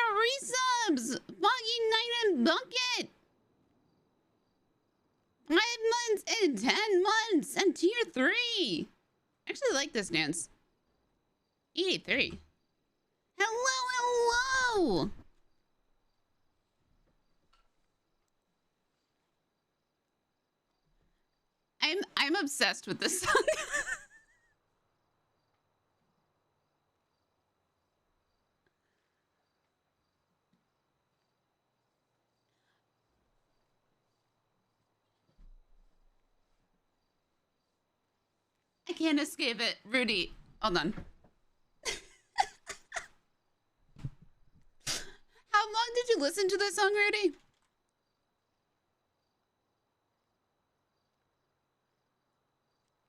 resubs! Foggy Night and Bucket! 5 months and 10 months and tier 3! I actually like this dance. 83. Hello, hello! I'm obsessed with this song. I can't escape it. Rudy, hold on. How long did you listen to this song, Rudy?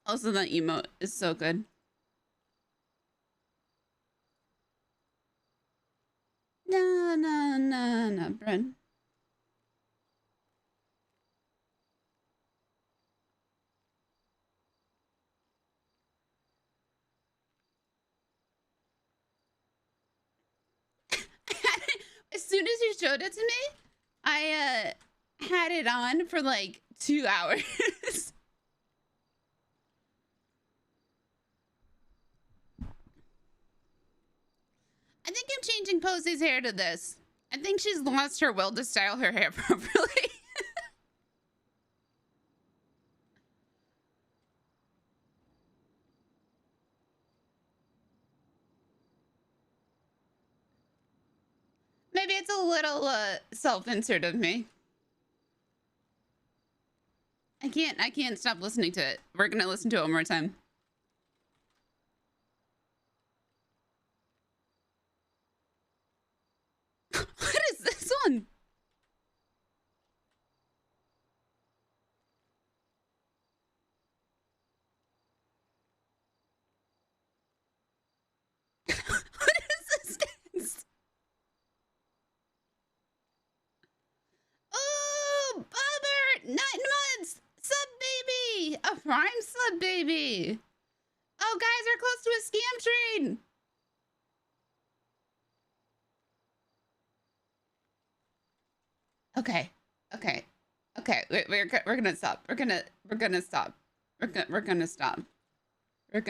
Also, that emote is so good. No, Brent. As soon as you showed it to me, I had it on for like 2 hours. I think I'm changing Posy's hair to this. I think she's lost her will to style her hair properly. Maybe it's a little self-insert of me. I can't stop listening to it. We're gonna listen to it one more time. What is this one? What is this dance? Oh, Bobber! 9 months! Sub baby! A prime sub baby! Oh, guys, we're close to a scam train! Okay. We're gonna stop. We're gonna stop. We're gonna stop. We're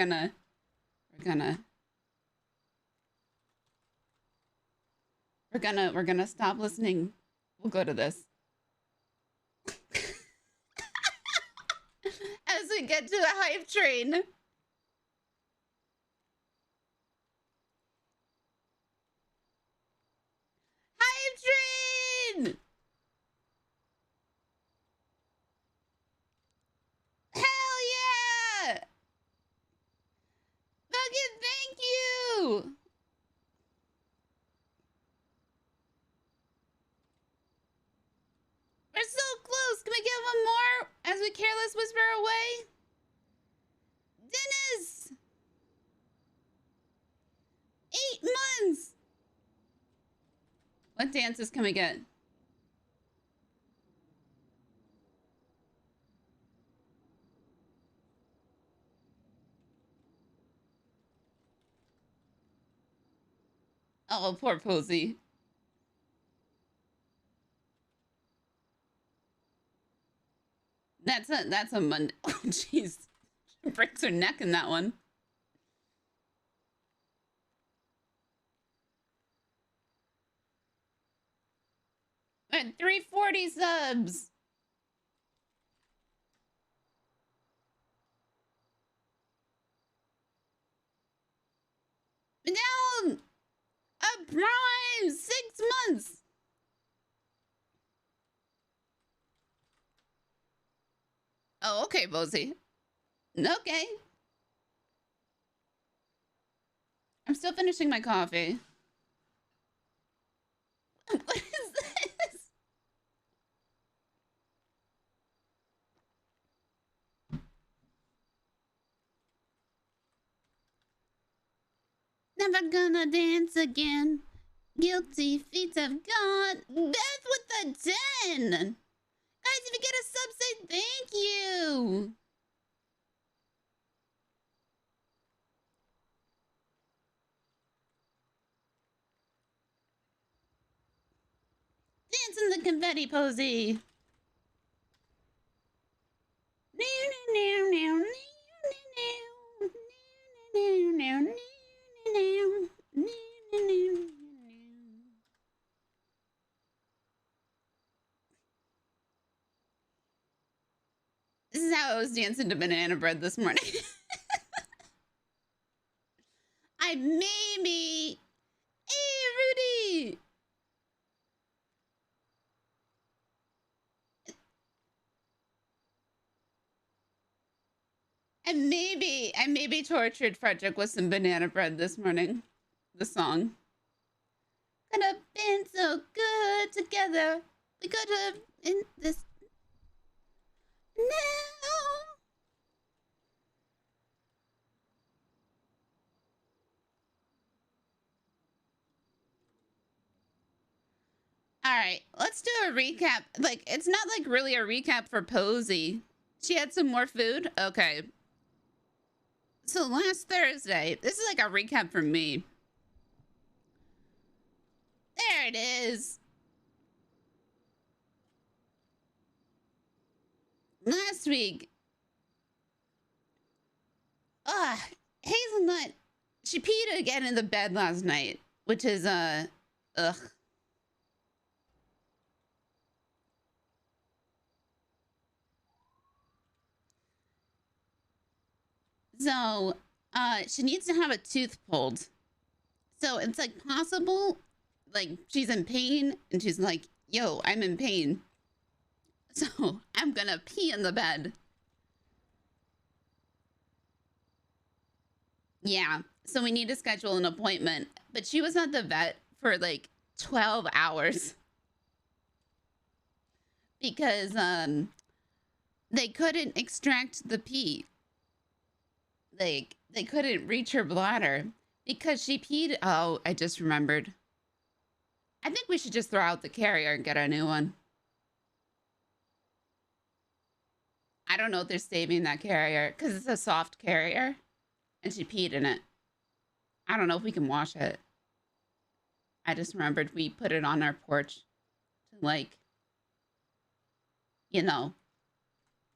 gonna stop listening. We'll go to this. As we get to a hype train. Hype train! Hell yeah! Fucking thank you! We're so close! Can we get one more as we careless whisper away? Dennis! 8 months! What dances can we get? Oh, poor Posy. That's a Monday. Oh, jeez. She breaks her neck in that one. At 340 subs. Down a prime 6 months. Oh, okay, Posy. Okay. I'm still finishing my coffee. What is this? Never gonna dance again. Guilty feet have gone. Beth with the 10. Guys, if you get a sub, say thank you. the confetti, Posy. This is how I was dancing to banana bread this morning. I maybe. Hey, Rudy. I maybe tortured Frederick with some banana bread this morning. The song. Could have been so good together. We could have in this now. All right, let's do a recap. Like, it's not like really a recap for Posy. She had some more food? Okay. So last Thursday, this is like a recap for me. There it is. Last week. Hazelnut. She peed again in the bed last night, which is, ugh. So, she needs to have a tooth pulled. So it's like possible, like she's in pain and she's like, yo, I'm in pain. So I'm gonna pee in the bed. Yeah. So we need to schedule an appointment. But she was at the vet for like 12 hours. Because they couldn't extract the pee. Like they couldn't reach her bladder because she peed. Oh, I just remembered. I think we should just throw out the carrier and get a new one. I don't know if they're saving that carrier because it's a soft carrier and she peed in it. I don't know if we can wash it. I just remembered we put it on our porch to, like, you know,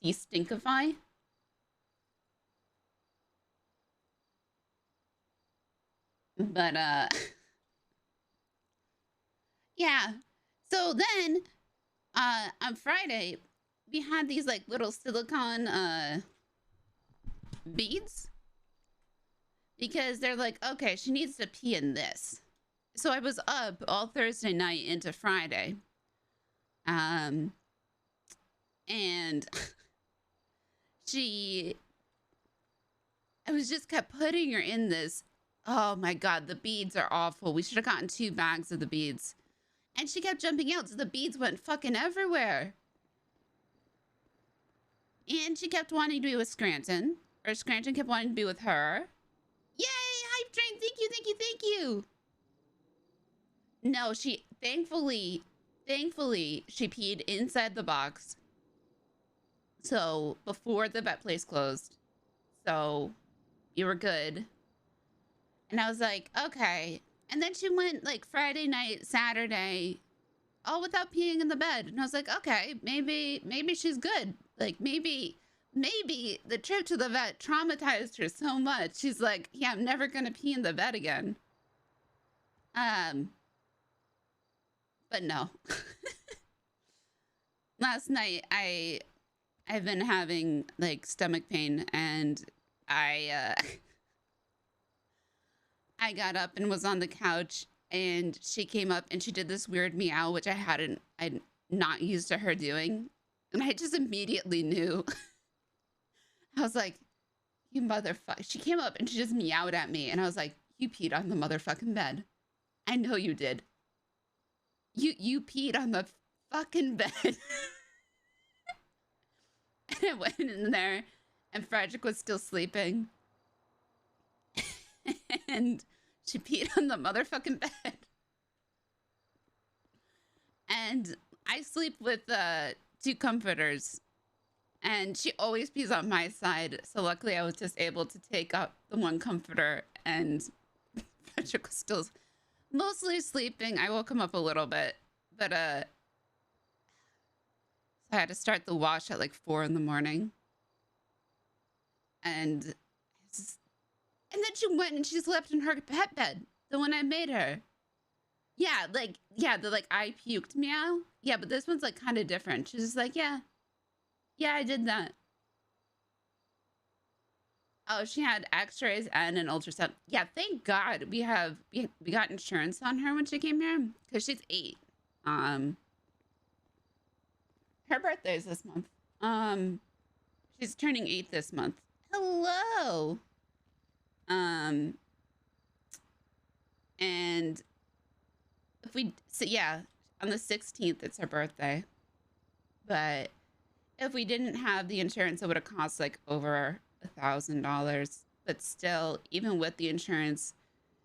de-stinkify. But, yeah. So then, on Friday, we had these, like, little silicone, beads. Because they're like, okay, she needs to pee in this. So I was up all Thursday night into Friday. And I was just kept putting her in this. Oh my God, the beads are awful. We should have gotten 2 bags of the beads. And she kept jumping out, so the beads went fucking everywhere. And she kept wanting to be with Scranton. Or Scranton kept wanting to be with her. Yay, Hype Train, thank you, thank you, thank you. No, she, thankfully, she peed inside the box. So, before the vet place closed. So, you were good. And I was like, okay. And then she went, like, Friday night, Saturday, all without peeing in the bed. And I was like, okay, maybe she's good. Like, maybe the trip to the vet traumatized her so much. She's like, yeah, I'm never gonna pee in the bed again. But no. Last night, I've been having, like, stomach pain, and I got up and was on the couch, and she came up and she did this weird meow, which I'd not used to her doing. And I just immediately knew. I was like, you motherfucker. She came up and she just meowed at me. And I was like, you peed on the motherfucking bed. I know you did. You peed on the fucking bed. And I went in there and Frederick was still sleeping. And she peed on the motherfucking bed. And I sleep with 2 comforters. And she always pees on my side. So luckily I was just able to take up the one comforter, and Frederick was still mostly sleeping. I woke him up a little bit. But I had to start the wash at like 4 in the morning. And then she went and she slept in her pet bed, the one I made her. Yeah, like, yeah, the like I puked meow. Yeah, but this one's like kind of different. She's just like, yeah, I did that. Oh, she had x-rays and an ultrasound. Yeah, thank God we got insurance on her when she came here because she's 8. Her birthday is this month. She's turning 8 this month. Hello. And yeah, on the 16th it's her birthday. But if we didn't have the insurance, it would have cost like over $1,000. But still, even with the insurance,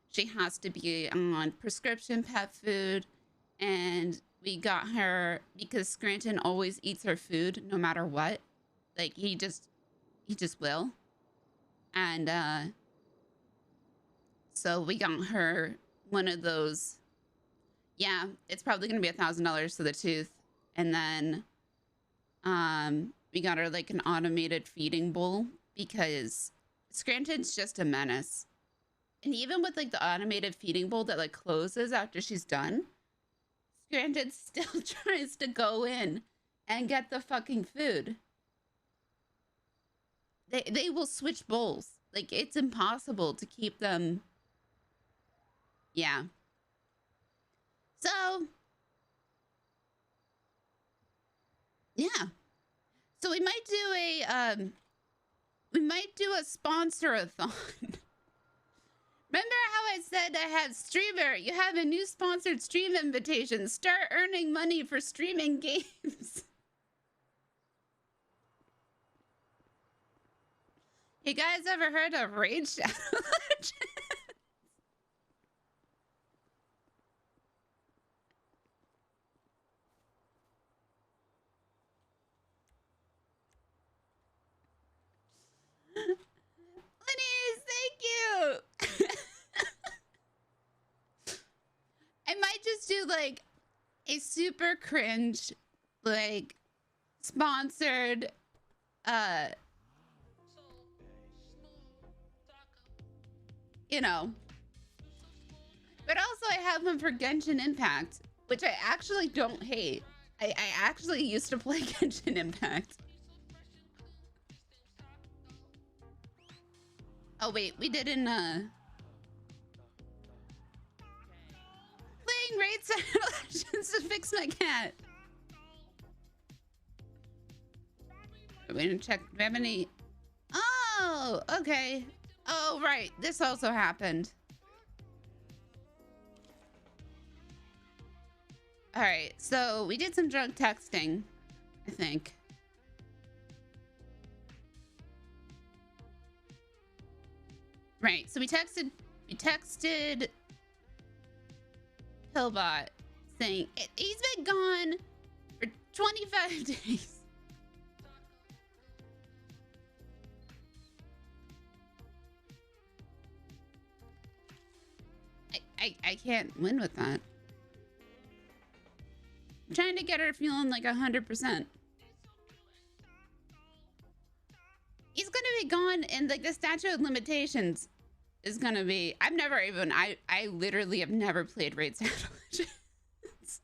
she has to be on prescription pet food. And we got her because Scranton always eats her food no matter what. Like he just will. And so we got her one of those. Yeah, it's probably gonna be $1,000 for the tooth. And then we got her like an automated feeding bowl because Scranton's just a menace. And even with like the automated feeding bowl that like closes after she's done, Scranton still tries to go in and get the fucking food. They will switch bowls. Like it's impossible to keep them. Yeah. So yeah. So we might do a sponsor-a-thon. Remember how I said I have streamer? You have a new sponsored stream invitation. Start earning money for streaming games. You guys ever heard of Raid Shadow Legends? Lenny's, thank you. I might just do like a super cringe, like sponsored, you know. But also I have one for Genshin Impact, which I actually don't hate. I actually used to play Genshin Impact. Oh wait, we didn't playing Raid Shadow Legends to fix my cat. We didn't check. Do we have any? Oh, okay. Oh, right. This also happened. All right. So we did some drunk texting, I think. Right. So we texted Pillbot saying he's been gone for 25 days. I can't win with that. I'm trying to get her feeling like 100%. He's gonna be gone, and like the statute of limitations is gonna be. I've never even. I literally have never played Raid Shadow Legends.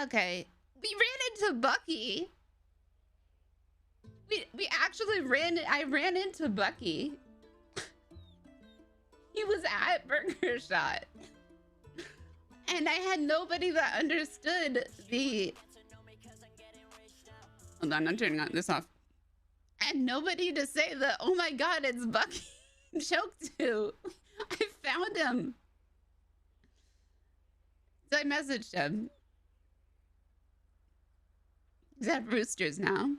Okay, we ran into Bucky. We actually ran. I ran into Bucky. He was at Burger Shot. And I had nobody that understood the... Hold on, I'm turning this off. I had nobody to say that, oh my god, it's Bucky choked to. I found him. So I messaged him. He's at Roosters now.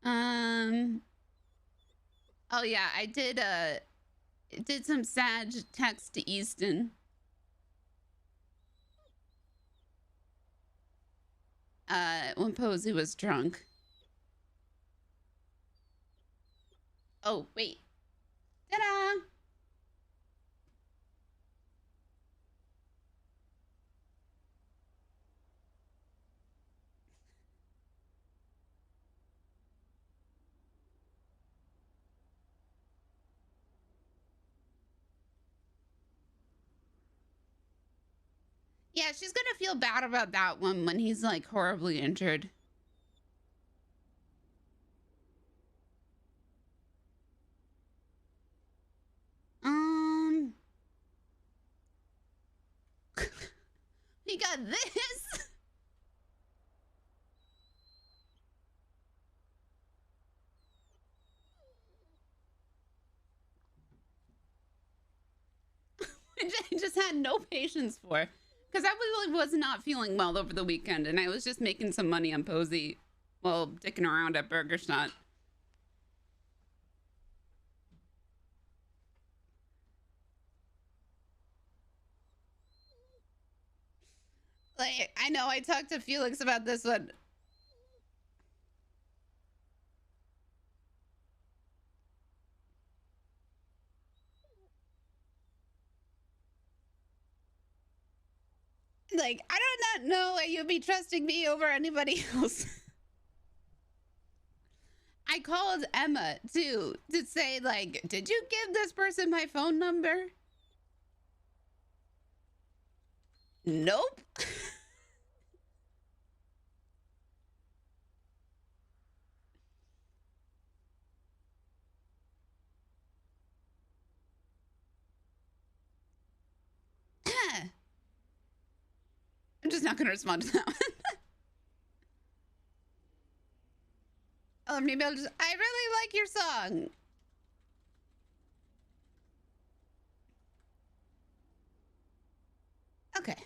Oh yeah, I did some sad text to Easton. When Posy was drunk. Oh, wait. Ta-da! Yeah, she's gonna feel bad about that one when he's like horribly injured. He got this. Which I just had no patience for. Because I really was not feeling well over the weekend, and I was just making some money on Posy while dicking around at Burger Shot. Like, I know I talked to Felix about this one. Like, I do not know why you'd be trusting me over anybody else. I called Emma too to say, like, did you give this person my phone number? Nope. I'm just not going to respond to that one. Oh, maybe I'll just, I really like your song. Okay.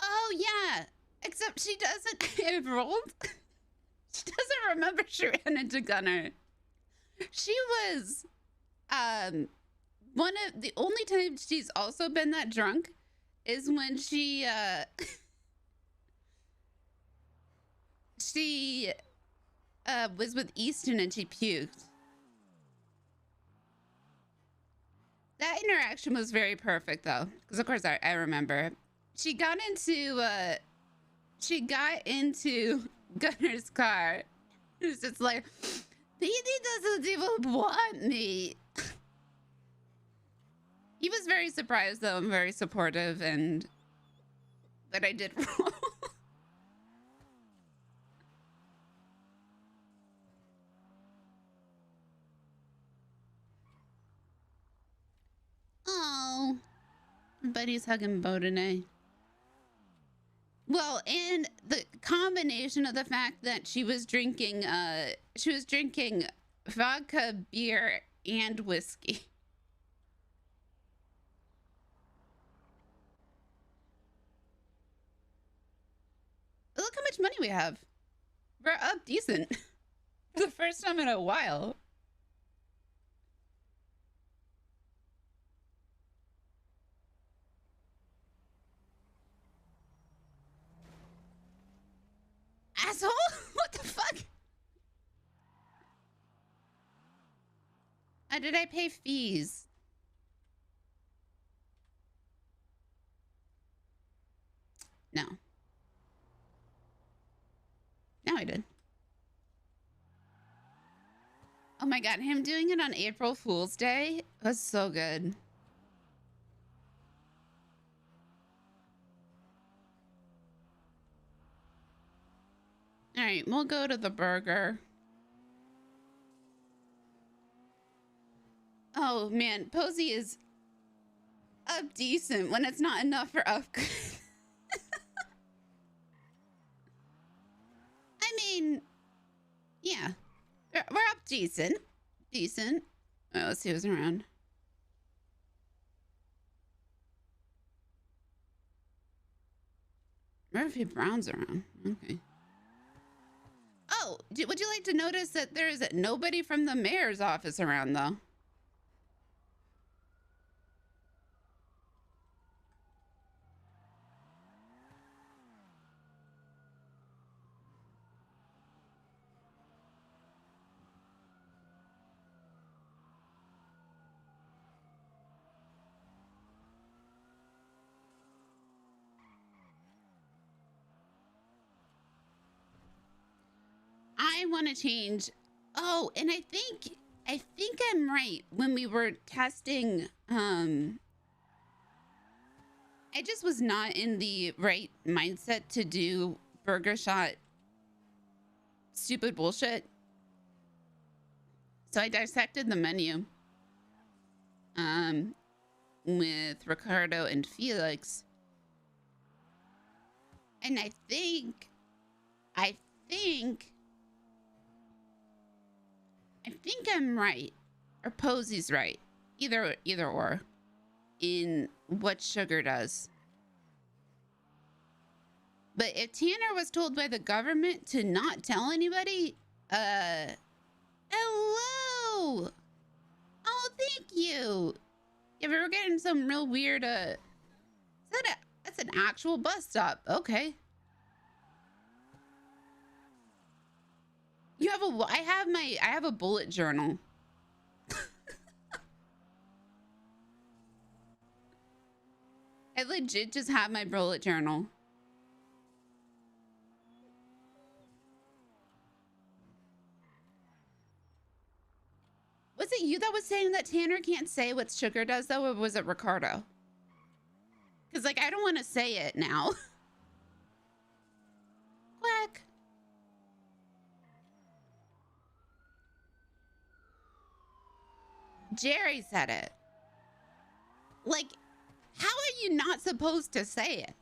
Oh, yeah. Except she doesn't, it rolled. She doesn't remember she ran into Gunner. She was, one of the only times she's also been that drunk is when she, she, was with Easton and she puked. That interaction was very perfect, though, because of course I remember. She got into Gunner's car. It was just like, Petey doesn't even want me. He was very surprised, though, and very supportive, and that I did wrong. Oh, buddy's hugging Bo today. Well, and the combination of the fact that she was drinking vodka, beer, and whiskey. Look how much money we have. We're up decent for the first time in a while. Asshole? What the fuck? Did I pay fees? No. No, I did. Oh my god, him doing it on April Fool's Day was so good. All right, we'll go to the burger. Oh man, Posy is up decent when it's not enough for upgrade. I mean, yeah, we're up decent. Decent. Oh, let's see who's around. Murphy Brown's around. Okay. Oh, would you like to notice that there's nobody from the mayor's office around, though? I want to change. Oh, and I think I'm right when we were testing I just was not in the right mindset to do burger shot stupid bullshit. So I dissected the menu with Ricardo and Felix. And I think I'm right. Or Posy's right. Either or. In what sugar does. But if Tanner was told by the government to not tell anybody, hello. Oh, thank you. Yeah, we were getting some real weird, that's an actual bus stop. Okay. You have I have a bullet journal. I legit just have my bullet journal. Was it you that was saying that Tanner can't say what sugar does, though, or was it Ricardo? Because, like, I don't want to say it now. Quack. Jerry said it. Like, how are you not supposed to say it?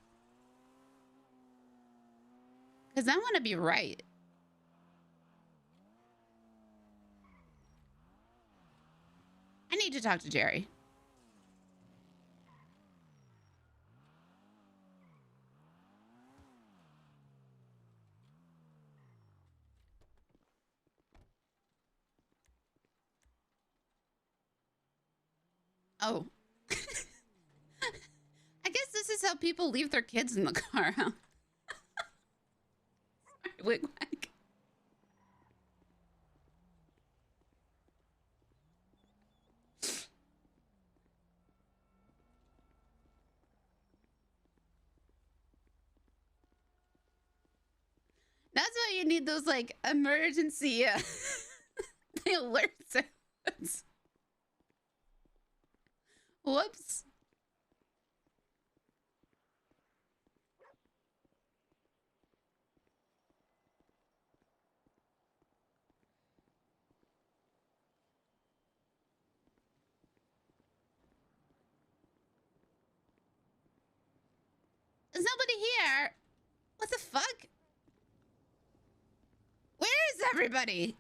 Because I want to be right. I need to talk to Jerry. Oh. I guess this is how people leave their kids in the car, huh? Sorry, wigwag. That's why you need those, like, emergency the alert sounds. Whoops. There's nobody here. What the fuck? Where is everybody?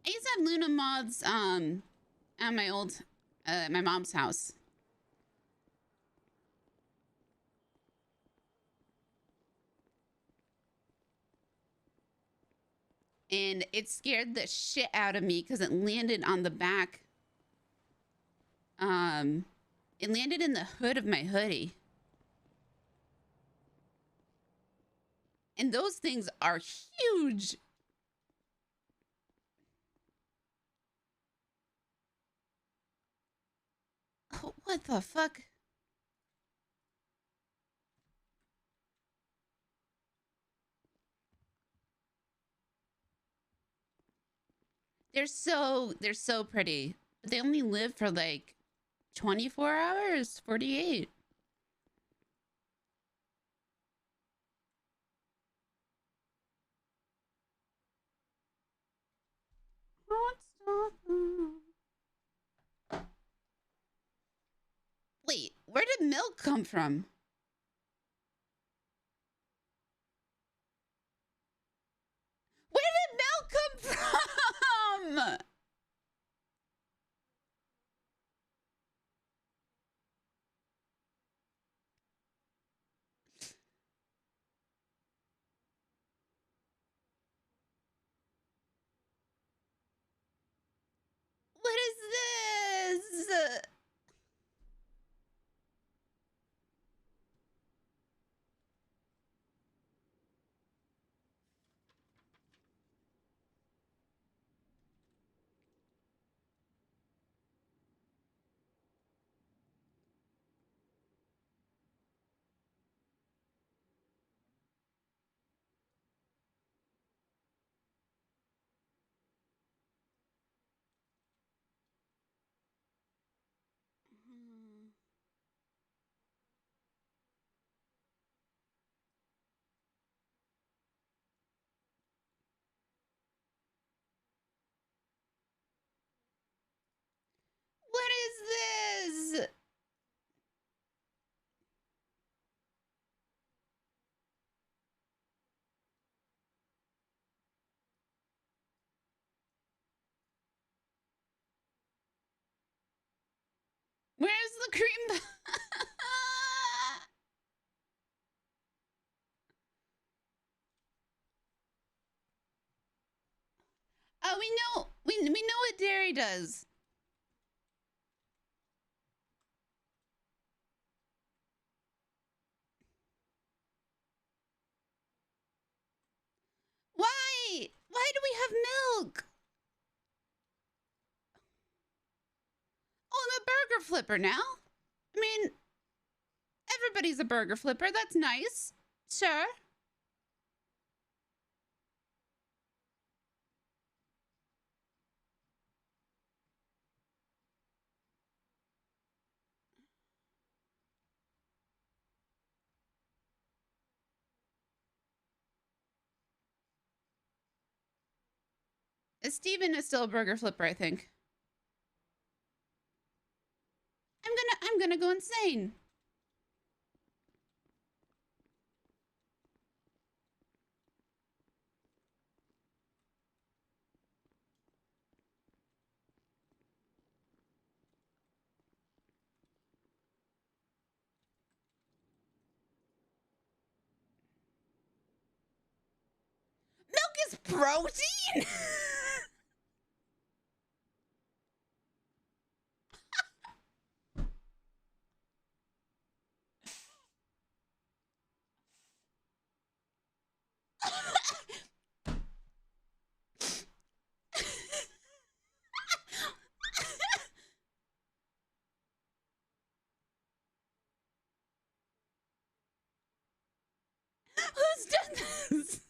I used to have Luna mods at my old my mom's house. And it scared the shit out of me because it landed on the back. It landed in the hood of my hoodie. And those things are huge. Oh, what the fuck? They're so pretty. But they only live for like 24 hours, 48. Wait, where did milk come from? Where did milk come from? What is this? the cream. Oh, we know what dairy does. Why? Why do we have milk? Oh, I'm a burger flipper now. I mean, everybody's a burger flipper. That's nice. Sure. Steven is still a burger flipper, I think. I'm gonna go insane. Milk is protein? Who's done this?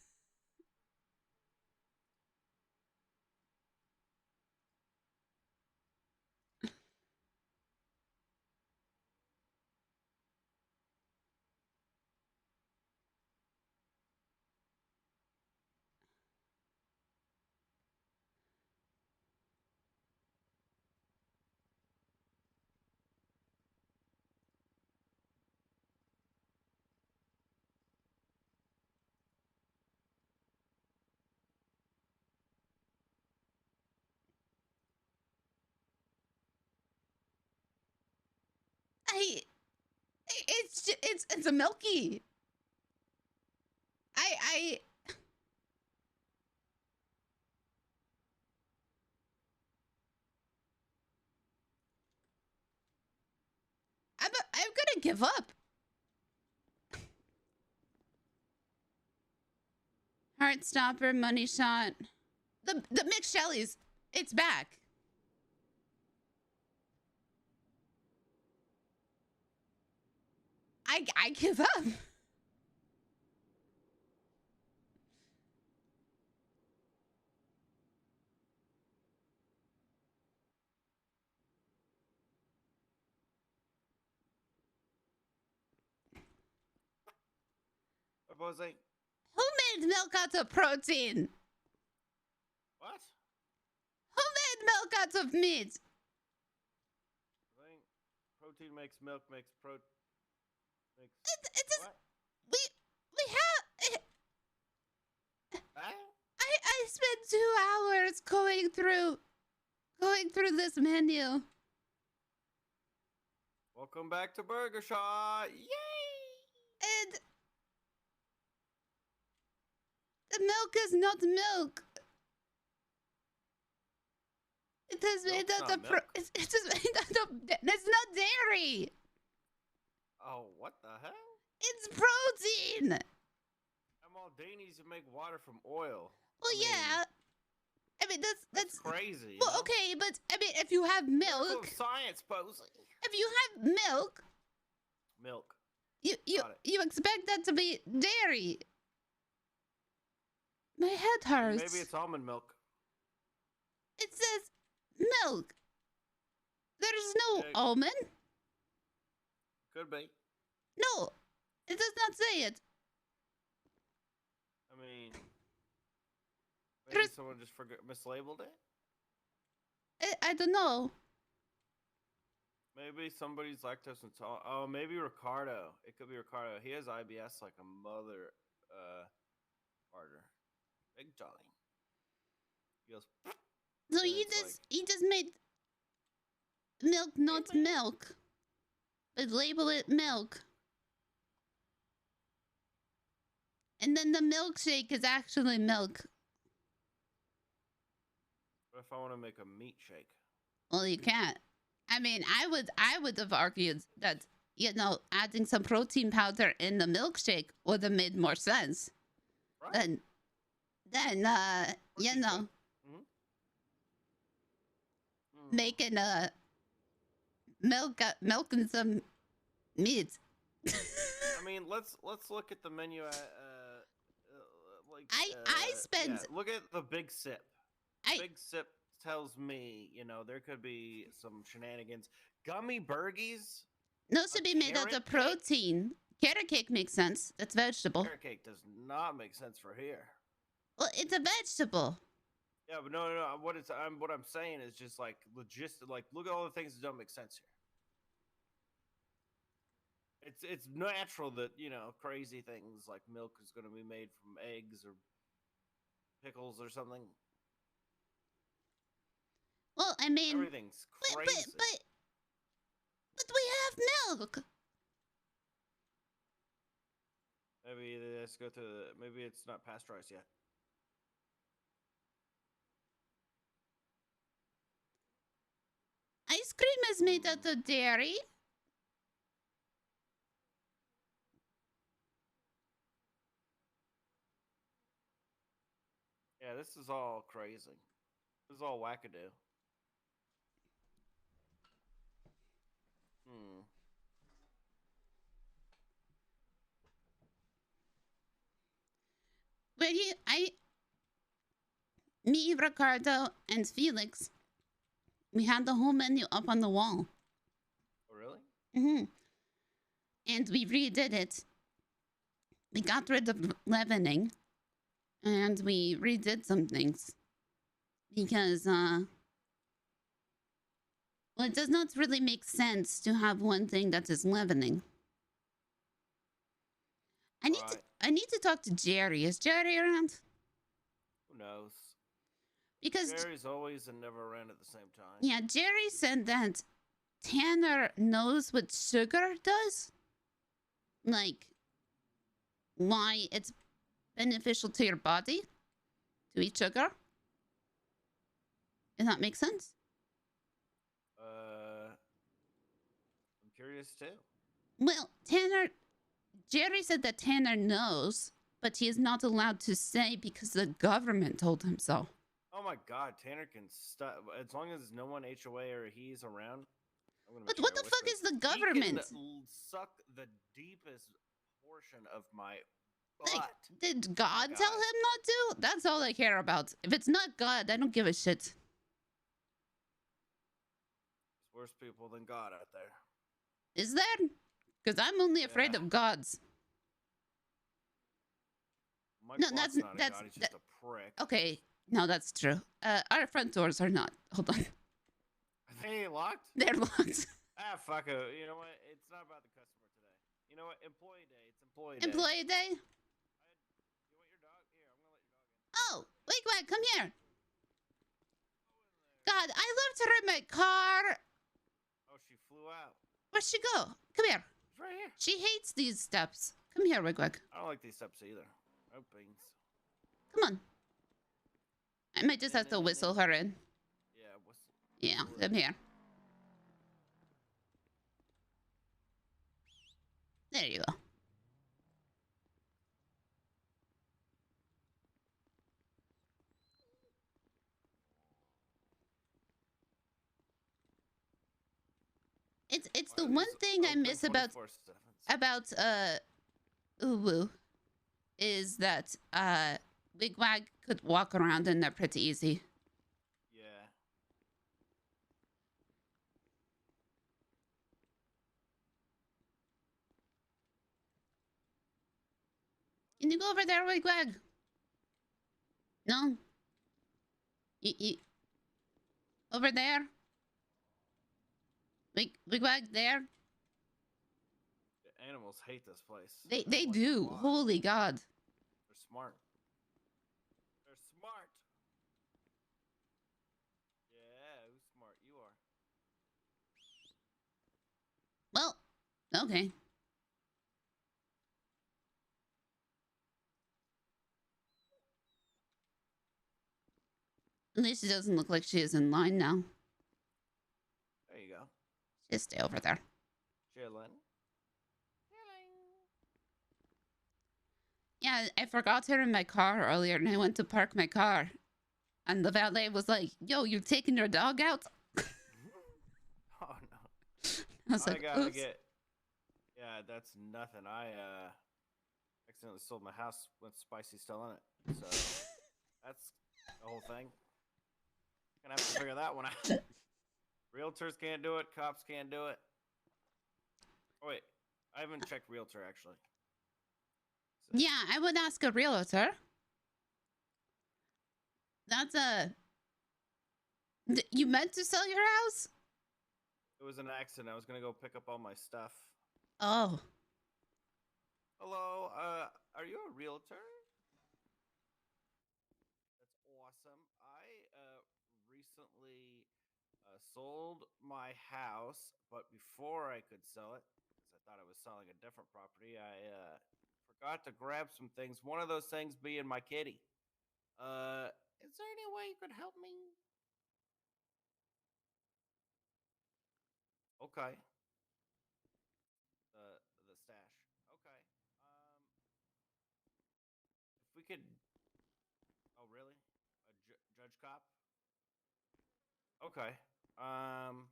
It's a milky. I I'm gonna give up. Heartstopper, money shot. The mixed Shellys, it's back. I give up. Posy. Who made milk out of protein? What? Who made milk out of meat? I think protein makes milk makes Makes. It's What? we have. Huh? I spent 2 hours going through this menu. Welcome back to Burger Shot! Yay! And the milk is not milk. It is made out of it is made out of. It's not dairy. Oh, what the hell? It's protein. I'm all Danies to make water from oil. Well, yeah. I mean, that's crazy. Well, okay, but I mean, if you have milk, science, Posy. If you have milk, you expect that to be dairy. My head hurts. Maybe it's almond milk. It says milk. There's no almond. Could be. No, it does not say it. I mean, maybe someone just mislabeled it? I don't know. Maybe somebody's lactose intolerant. Oh, maybe Ricardo. It could be Ricardo. He has IBS like a mother partner. Big Johnny. He goes. So he just made milk, not milk. but label it milk. And then the milkshake is actually milk. What if I want to make a meat shake? Well, you can't. I mean, I would have argued that, you know, adding some protein powder in the milkshake would have made more sense. Right. Then you know, making milk and some meat. I mean, let's look at the menu. I spent. Look at the big sip. Big sip tells me, you know, there could be some shenanigans. Gummy burgies. Those should be made out of protein. Carrot cake makes sense. That's vegetable. Carrot cake does not make sense for here. Well, it's a vegetable. Yeah, but no. What I'm saying is just like logistic. Like, look at all the things that don't make sense here. It's natural that, you know, crazy things like milk is going to be made from eggs or pickles or something. Well, I mean, everything's crazy. But we have milk. Maybe let's go to. Maybe it's not pasteurized yet. Ice cream is made out of dairy. Yeah, this is all crazy. This is all wackadoo. Me, Ricardo, and Felix, we had the whole menu up on the wall. Oh, really? Mm-hmm. And we redid it. We got rid of leavening, and we redid some things. Because, well, it does not really make sense to have one thing that is leavening. I need to talk to Jerry. Is Jerry around? Who knows? Because Jerry's always and never around at the same time. Yeah, Jerry said that Tanner knows what sugar does. Like, why it's beneficial to your body to eat sugar. Does that make sense? I'm curious too. Well, Jerry said that Tanner knows, but he is not allowed to say because the government told him so. Oh my God, Tanner can as long as no one HOA or he's around. But what the fuck is the government? He can suck the deepest portion of my butt. Like, did God tell him not to? That's all I care about. If it's not God, I don't give a shit. There's worse people than God out there. Is there? Because I'm only afraid of gods. No, that's not a god. He's just a prick. Okay, no, that's true. Our front doors are not. Hold on. Are they locked? They're locked. Ah, fuck it. You know what? It's not about the customer today. You know what? Employee day. It's employee day. Employee day? You want your dog? Here, I'm gonna let your dog in. Oh, wait, come here. God, I left her in my car. Oh, she flew out. Where'd she go? Come here. She's right here. She hates these steps. Come here, Wigwag. I don't like these steps either. Oh, beans. Come on. I might just have to whistle her in. Yeah, whistle. Yeah, come here. There you go. It's the one thing I miss about Uwu is that Wigwag could walk around in there pretty easy. Yeah. Can you go over there, Wigwag? No? Over there? Wigwag there? The animals hate this place. They do. Holy God. They're smart. They're smart. Yeah, who's smart? You are. Well, Okay. At least it doesn't look like she is in line now. There you go. Just stay over there. Chillin'. Yeah, I forgot her in my car earlier, and I went to park my car. And the valet was like, yo, you taking your dog out? Oh no. I was like, gotta oops. get. Yeah, that's nothing. I accidentally sold my house with Spicy still in it. So that's the whole thing. Gonna have to figure that one out. Realtors can't do it. Cops can't do it. Oh wait, I haven't checked Realtor actually. So, Yeah, I would ask a realtor. That's you meant to sell your house? it was an accident. I was gonna go pick up all my stuff. Oh. Hello, are you a realtor? That's awesome. I recently sold my house, but before I could sell it, because I thought I was selling a different property, I forgot to grab some things. One of those things being my kitty. Is there any way you could help me? Okay. The stash. Okay. If we could. Oh, really? A judge cop? Okay. Um.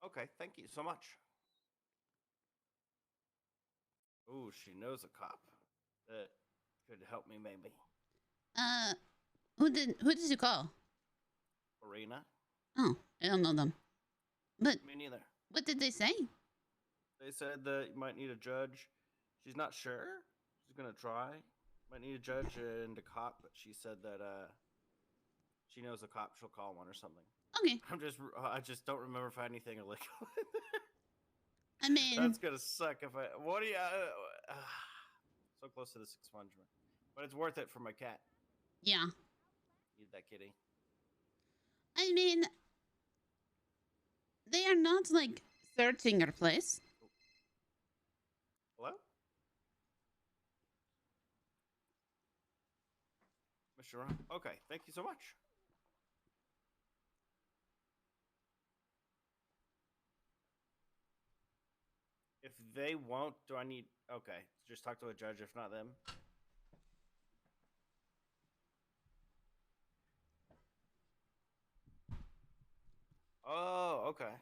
Okay. Thank you so much. Ooh, she knows a cop that could help me, maybe. Uh, who did you call? Arena? Oh, I don't know them. But Me neither. what did they say? They said that you might need a judge. She's not sure. She's gonna try. Might need a judge and a cop, but she said that she knows a cop. She'll call one or something. Okay. I just don't remember if I had anything illegal. I mean, That's gonna suck if I. What do you? So close to the expungement, but it's worth it for my cat. yeah. Need that kitty. I mean, they are not like searching your place. Hello, Mr. Ron. Okay, thank you so much. If they won't, do I need? Okay, just talk to a judge. If not them. Oh, okay.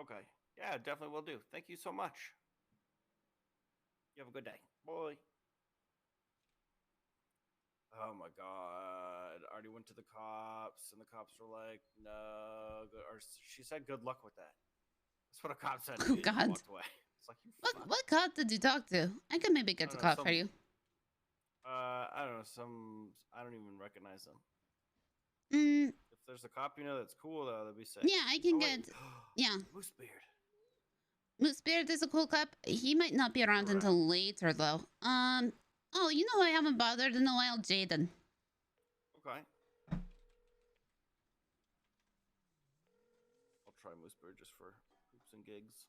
Okay. Yeah, definitely will do. Thank you so much. You have a good day. Bye. Oh my god. I already went to the cops and the cops were like, no. Or she said good luck with that. That's what a cop said to Oh me. And just God. walked away. It's like you fuck. What cop did you talk to? I can maybe get the cop for you. I don't know, I don't even recognize them. Mm. If there's a cop that's cool though, that'd be sick. Yeah, I can get yeah. Moosebeard. Moosebeard is a cool cop. He might not be around until later though. Oh, you know who I haven't bothered in a while? Jaden. Okay. I'll try Moosebeard just for hoops and gigs.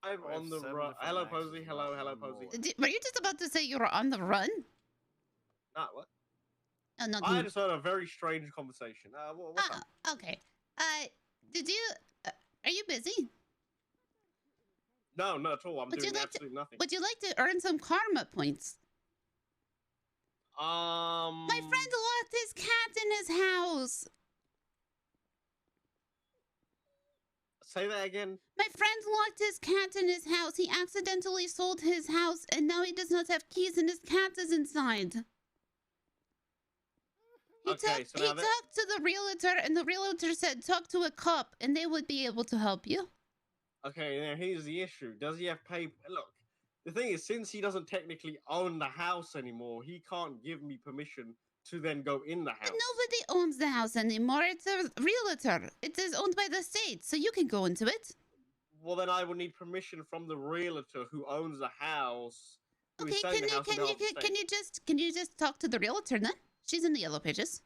I'm on the run. Hello, Posy. Hello, Posy. Were you just about to say you were on the run? Not what? Oh, no. I just heard a very strange conversation. What's up? Okay. Did you? Are you busy? No, not at all. I'm doing absolutely nothing. Would you like to earn some karma points? My friend locked his cat in his house. Say that again. My friend locked his cat in his house. He accidentally sold his house, and now he does not have keys, and his cat is inside. He talked to the realtor, and the realtor said, talk to a cop, and they would be able to help you. Okay, now here's the issue. Does he have paper? Look, The thing is, since he doesn't technically own the house anymore, he can't give me permission to then go in the But house. nobody owns the house anymore. It's a realtor. It is owned by the state, so you can go into it. Well, then I would need permission from the realtor who owns the house. Who is Okay, selling the house on behalf of the state. can you just talk to the realtor then? She's in the yellow pages.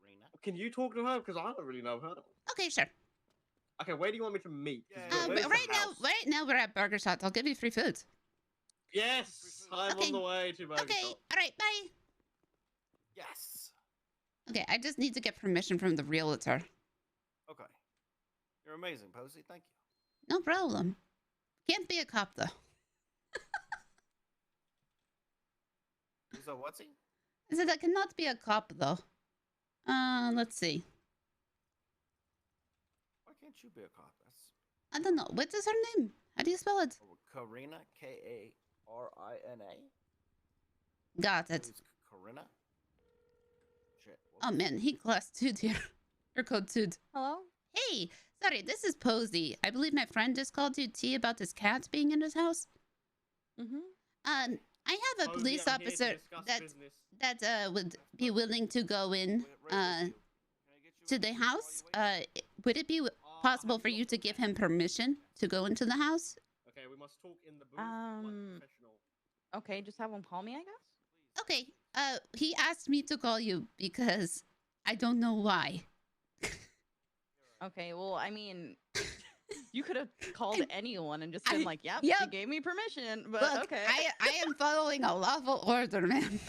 Rena. Can you talk to her? Because I don't really know her. Okay, sure. Okay, where do you want me to meet? 'Cause Yeah, where's the Right now we're at Burger Shot. I'll give you free food. Yes, I'm Okay. on the way to Burger Okay, Shop. all right, bye. Yes. Okay, I just need to get permission from the realtor. Okay. You're amazing, Posy. Thank you. No problem. Can't be a cop though. Who's that? What's he? I said I cannot be a cop though. Let's see. Why can't you be a cop? That's I don't know. What is her name? How do you spell it? Karina. Karina. Got it. Who's Karina? Shit. Oh man, he class 2 here. Or code 2. Hello? Hey, sorry, this is Posy. I believe my friend just called you T about his cat being in his house. Mm-hmm. I have a Posy, police I'm here to officer discuss that business. would be willing to go in to the house. Would it be possible for you to give him permission to go into the house? Okay, we must talk in the booth like professional. Okay, just have him call me, I guess? Okay. He asked me to call you because I don't know why. Okay, well, I mean, you could have called anyone and just been like, yep, yep. you gave me permission, but Look, okay. I am following a lawful order, man.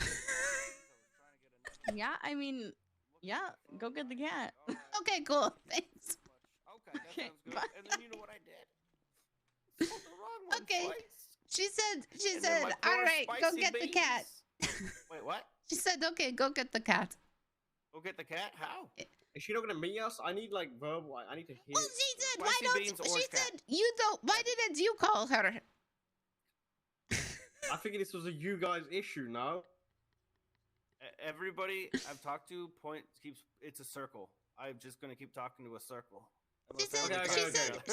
Yeah, I mean, yeah, go get the cat. Okay, cool. Thanks. Okay, that Okay, sounds good. bye. And then you know what I did? Sold the wrong one Okay. twice. She said, And then my all poor right, go spicy get the cat. beans. Wait, what? She said, okay, go get the cat. Go get the cat? How? Is she not gonna meet us? I need like verbal. I need to hear. Well, she said, why Spicy don't beans, she orange cat. said you don't? Why didn't you call her? I figured this was a you guys issue. No. Everybody I've talked to keeps it's a circle. I'm just gonna keep talking to a circle. She said, Okay, okay, okay.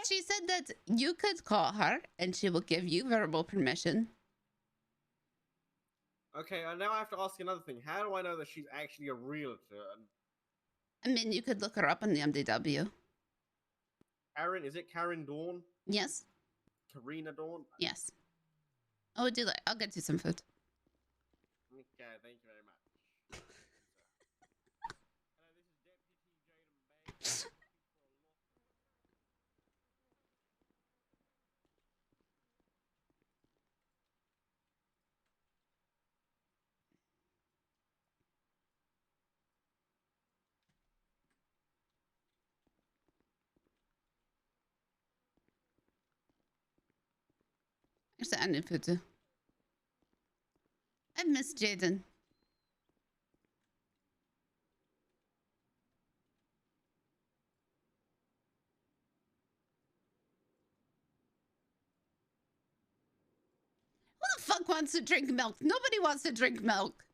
she said that you could call her and she will give you verbal permission. Okay, now I have to ask you another thing. How do I know that she's actually a realtor? And I mean, you could look her up on the MDW. Karen, is it Karen Dawn? Yes, Karina Dawn? yes. Oh, would you like? I'll get you some food. Okay, thank you very much. Hello, this is Deputy Jaden Bay. There's the ending food too. I miss Jaden. Who the fuck wants to drink milk? Nobody wants to drink milk.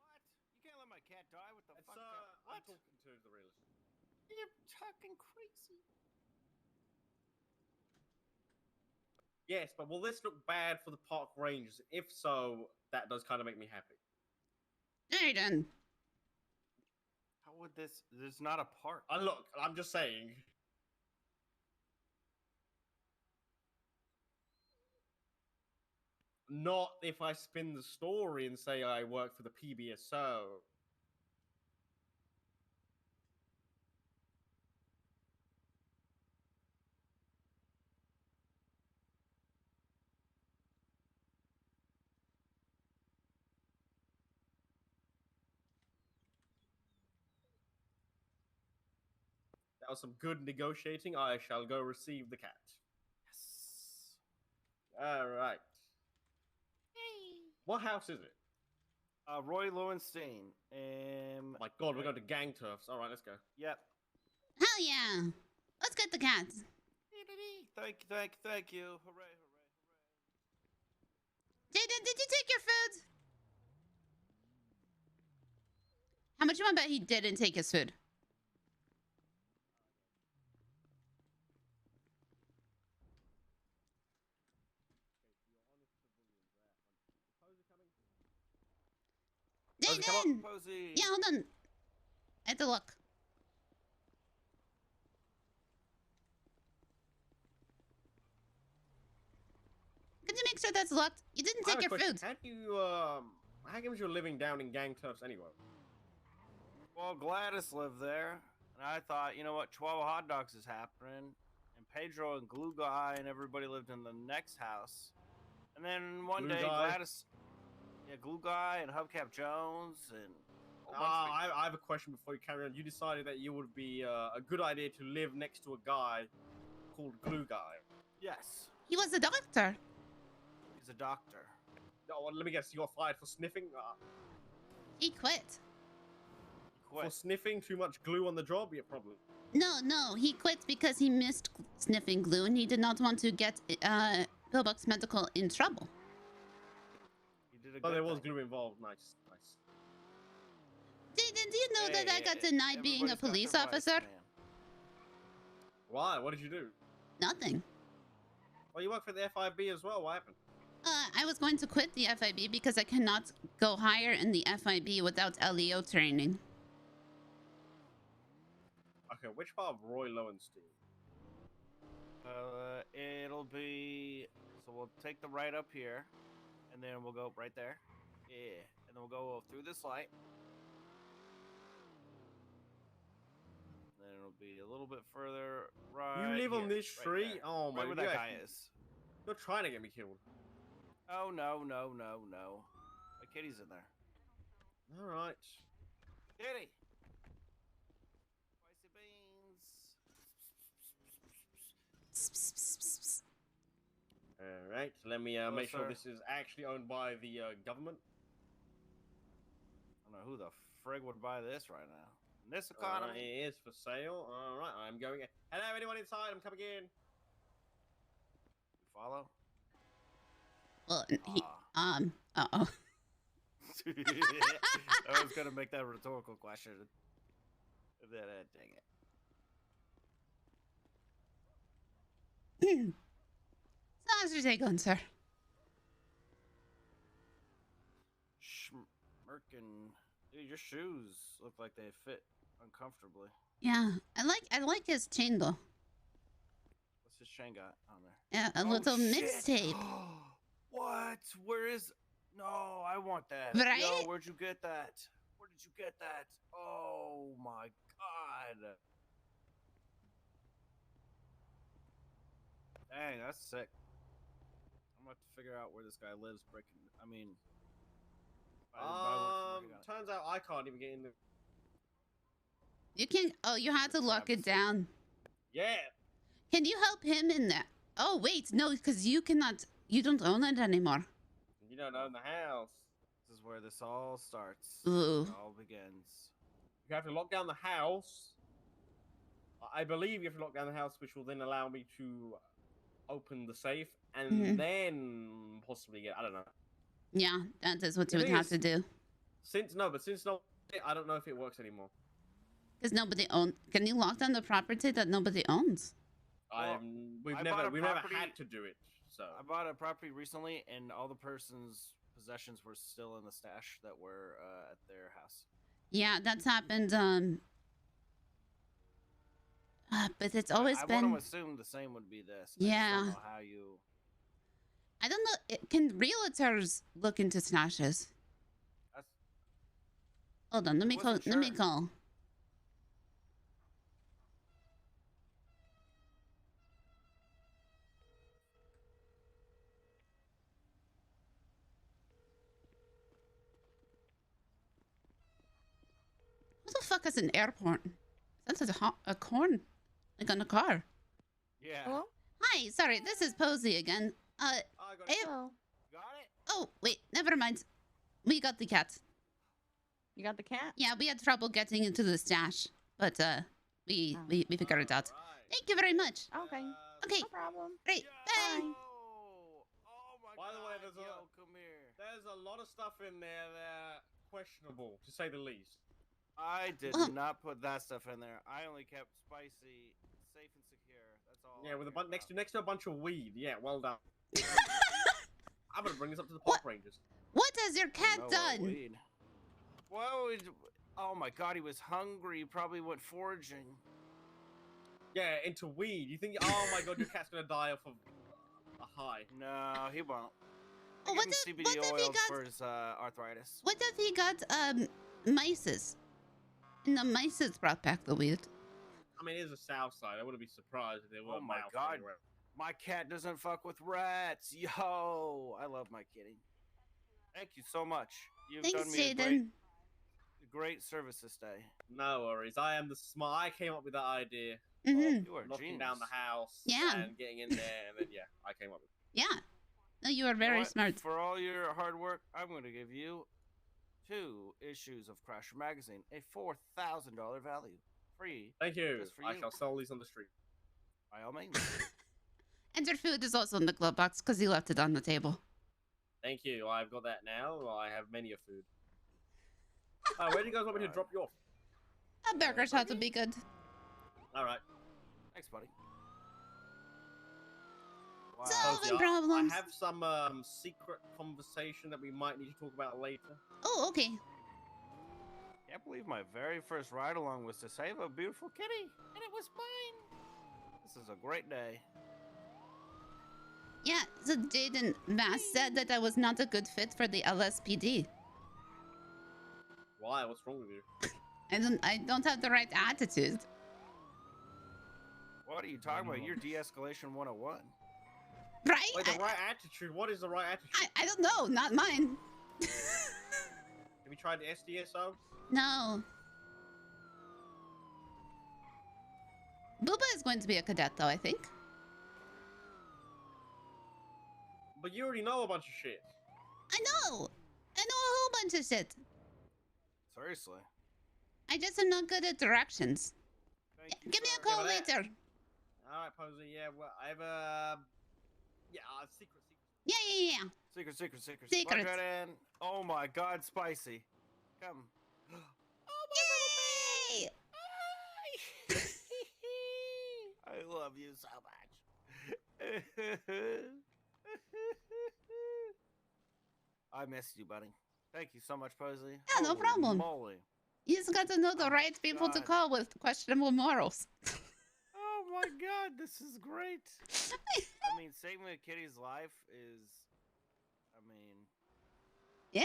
What? You can't let my cat die. What the It's, fuck? I'm What? talking to the realtor. You're talking crazy. Yes, but will this look bad for the park rangers? If so, that does kind of make me happy. Jaden. How would this? There's not a park. Look, I'm just saying. Not if I spin the story and say I work for the PBSO. That was some good negotiating. I shall go receive the cat. Yes. All right. What house is it? Roy Lowenstein. Oh my God, we're going to gang turfs. All right, let's go. Yep. Hell yeah. Let's get the cat. Thank you. Hooray, hooray, Jaden, did you take your food? How much you want to bet he didn't take his food? Posy, come on. Jaden! Posy. Yeah, hold on. I have to look. Could you make sure that's locked? You didn't I have take a your question. food. How do you how comes you're living down in gang turfs anyway? Well, Gladys lived there, and I thought, you know what, Chihuahua Hot Dogs is happening, and Pedro and Glue Guy and everybody lived in the next house. And then one Glue day, Guy? Gladys, yeah, Glue Guy and Hubcap Jones and a whole bunch of I have a question before you carry on. You decided that you would be a good idea to live next to a guy called Glue Guy. Yes, He was a doctor. he's a doctor. No, well, let me guess. You got fired for sniffing. He quit. He For quit. sniffing too much glue on the job? Yeah, probably. No, he quit because he missed sniffing glue and he did not want to get Pillbox Medical in trouble. He did a Oh, good there was thing. glue involved. Nice, nice. Jaden, do you know that I got Hey, denied being a everybody's got police their vice, officer? man. Why? What did you do? Nothing. Well, you work for the FIB as well. What happened? I was going to quit the FIB because I cannot go higher in the FIB without LEO training. Okay, which part of Roy Lowenstein? It'll be, so we'll take the right up here, and then we'll go right there. Yeah, and then we'll go through this light. Then it'll be a little bit further right. You live on here, this right tree? there. Oh my Right where god. that guy is. You're trying to get me killed. Oh no. My kitty's in there. Alright. Kitty. Spicy beans. Alright, let me Hello, make sure sir. this is actually owned by the government. I don't know who the frig would buy this right now. In this Alright, economy. it is for sale. Alright, I'm going in. Hello, anyone inside? I'm coming in. You follow? Well, he, Ah. uh-oh. I was gonna make that a rhetorical question. Dang it. So how's your day going, sir? Schmirkin. Dude, your shoes look like they fit uncomfortably. Yeah, I like his chain though. What's his chain got on there? Yeah, a Oh, little shit. mixtape. What? Where is? No, I want that. Right? Yo, where'd you get that? Where did you get that? Oh my god. Dang, that's sick. I'm gonna have to figure out where this guy lives. Turns out I can't even get in the... You can. Oh, you had to lock it down. Yeah! Can you help him in that? Oh wait, no, because you cannot. You don't own it anymore. You don't own the house. This is where this all starts. Ooh. It all begins. You have to lock down the house. I believe you have to lock down the house, which will then allow me to open the safe and Mhm. then possibly get... I don't know. Yeah, that is what The you would thing have is- to do. Since no, I don't know if it works anymore. Because nobody owns. Can you lock down the property that nobody owns? Well, We've I never bought a never property- had to do it. So I bought a property recently, and all the person's possessions were still in the stash that were at their house. Yeah, that's happened. But it's always I been. want to assume the same would be this. I just Yeah. don't know how you. I don't know. Can realtors look into stashes? That's, Hold on. Let me call. wasn't Let me sure. call. Who the fuck has an airport? That's a corn, like on a car. yeah. Hello? Hi, sorry. This is Posy again. I got Hey, Hello. Got it. Oh wait, never mind. We got the cat. You got the cat? Yeah, we had trouble getting into the stash, but we figured it out. Alright. Thank you very much. Okay. Okay, No problem. great. Bye. Yo! Oh my By the way, god. there's Yo, a- come here. There's a lot of stuff in there that are questionable, to say the least. I did Well- not put that stuff in there. I only kept Spicy safe and secure. That's all. Yeah, I with a cared next to a bunch of weed. Yeah, well done. I'm gonna bring this up to the What? park rangers. What has your about. cat No, done? weed. Whoa! Oh my God, he was hungry. He probably went foraging. Yeah, into weed. You think? Oh my god, your cat's gonna die off of a high. No, he won't. Oh, Give him CBD oil for his arthritis. What if he got mices? And the mices brought back the weed. I mean, it is a south side. I wouldn't be surprised if there were Oh my mouse God. anywhere. My cat doesn't fuck with rats. Yo, I love my kitty. Thank you so much. You've Thanks, done me a Jaden. great service this day. No worries. I am the smart. I came up with that idea. Mm-hmm. You are a Knocking genius. down the house. Yeah. And getting in there, and then yeah, I came up with. Yeah. No, you are You know very what? smart. For all your hard work, I'm going to give you 2 issues of Crasher Magazine, a $4,000 value. Free. Thank you. Just for I you. shall sell these on the street. By all means. And your food is also in the glove box because you left it on the table. Thank you. I've got that now. I have many a food. Where do you guys want me to drop you off? A burger shot would be good. All right. Thanks, buddy. So- Wow. Solving problems. I have some secret conversation that we might need to talk about later. Oh, okay. Can't believe my very first ride along was to save a beautiful kitty, and it was mine. This is a great day. Yeah, so Jaden Bass said that I was not a good fit for the LSPD. Why? What's wrong with you? I don't have the right attitude. What are you talking about? You're de-escalation 101. Right? Wait, the right attitude? What is the right attitude? I don't know, not mine. Have you tried the SDSO? No. Booba is going to be a cadet though, I think. But you already know a bunch of shit. I know a whole bunch of shit. Seriously. I just am not good at directions. Thank you, Give me a sir. call Yeah, but later. All right, Posy. Yeah, well, I have a secret. Yeah. Secret. Secret. Plug that in. Oh my God, spicy. Come. Yay! I love you so much. I missed you, buddy. Thank you so much, Posy. Yeah, no Holy problem. Moly. You just got to know the right people to God. call with questionable morals. Oh my God, this is great. I mean, saving a kitty's life is, Yeah.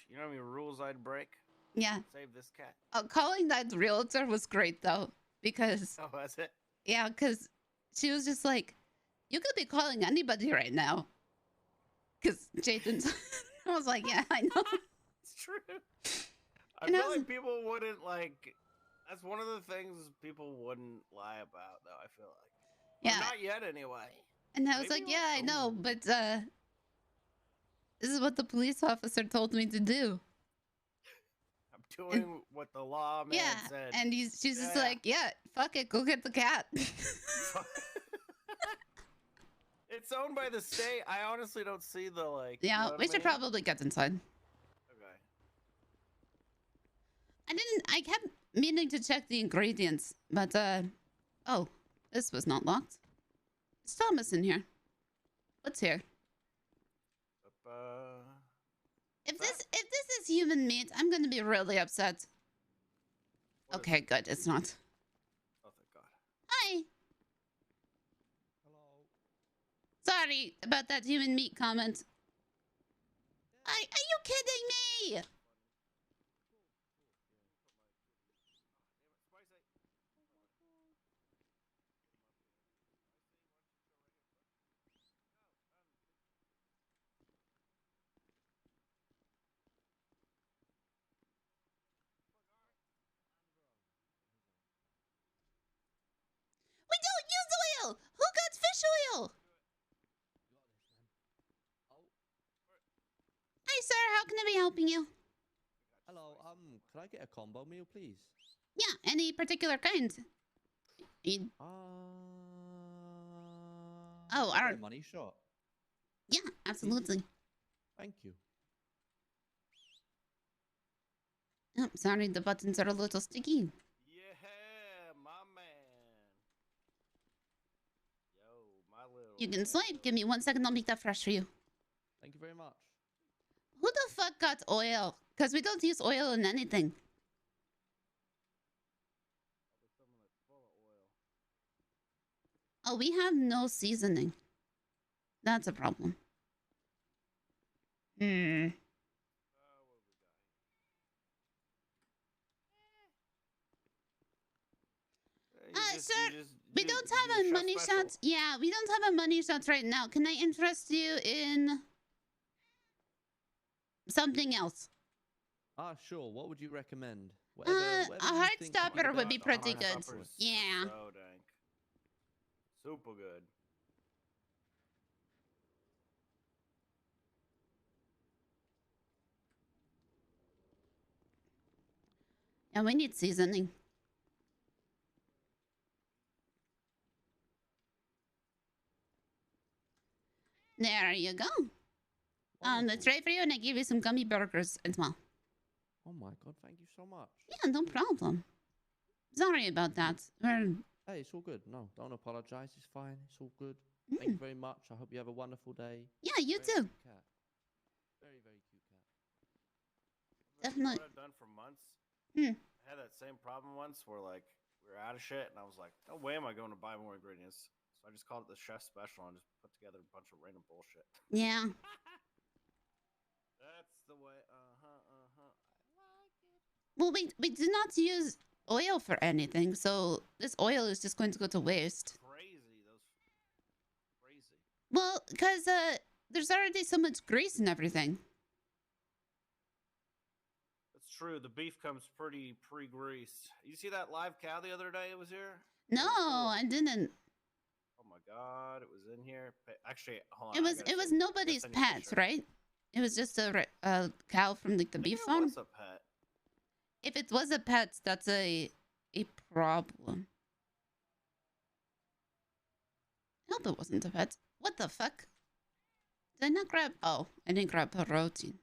you know how many rules I'd break? Yeah. Save this cat. Calling that realtor was great though, because Oh, that's it? yeah, because she was just like, you could be calling anybody right now. Because Jaden's, I was like, yeah, I know. It's true. I And I feel was- like people wouldn't like. That's one of the things people wouldn't lie about, though. I feel like. Yeah. Or not yet, anyway. And I was Maybe like, yeah, I know, Ooh. but this is what the police officer told me to do. I'm doing what the law man Yeah. said. And she's just Yeah. like, yeah, fuck it, go get the cat. It's owned by the state. I honestly don't see the like. you Yeah, know what we I should mean? probably get inside. Okay. I kept meaning to check the ingredients, but oh, this was not locked. Is Thomas in here? What's here? If this is human meat, I'm gonna be really upset. What is Okay, it? good, it's not. Oh, thank God. Hi. Hello. Sorry about that human meat comment. Are you kidding me? We don't use oil. Who got fish oil? Oh, Hi, sir. How can I be helping you? hello. Can I get a combo meal, please? Yeah, any particular kind? You- Oh, can I get our- a money shot. yeah, absolutely. Thank you. Oh, sorry, the buttons are a little sticky. Yeah, my man. Yo, my little. You can swipe. Give me 1 second. I'll make that fresh for you. Thank you very much. Who the fuck got oil? Because we don't use oil in anything. Oh, we have no seasoning. That's a problem. Hmm. Sir, we don't have a money shot. Yeah, we don't have a money shot right now. Can I interest you in something else? Sure. What would you recommend? A hard stopper would be pretty good. Stopper's Yeah. So dank. Super good. Yeah, we need seasoning. There you go. Let's try for you, and I give you some gummy burgers as well. Oh my god, thank you so much. Yeah, no problem. Sorry about that. Hey, it's all good. No, don't apologize. It's fine. It's all good. Thank you very much. I hope you have a wonderful day. Yeah, you Very too. cute cat. Very, very cute cat. Definitely. What I've done for months. Hmm. I had that same problem once where like we were out of shit, and I was like, no way am I going to buy more ingredients. So I just called it the chef special and just put together a bunch of random bullshit. Yeah. That's the way. I like it. Well, we do not use oil for anything, so this oil is just going to go to waste. Crazy, those. Crazy. Well, because there's already so much grease and everything. That's true. The beef comes pretty pre-greased. You see that live cow the other day? It was here. No, I didn't. Oh my god, it was in here. Actually, hold on. It was nobody's pet, right? It was just a cow from like the beef farm. What's a pet? If it was a pet, that's a problem. I hope it wasn't a pet. What the fuck? Did I not grab? Oh, I didn't grab protein.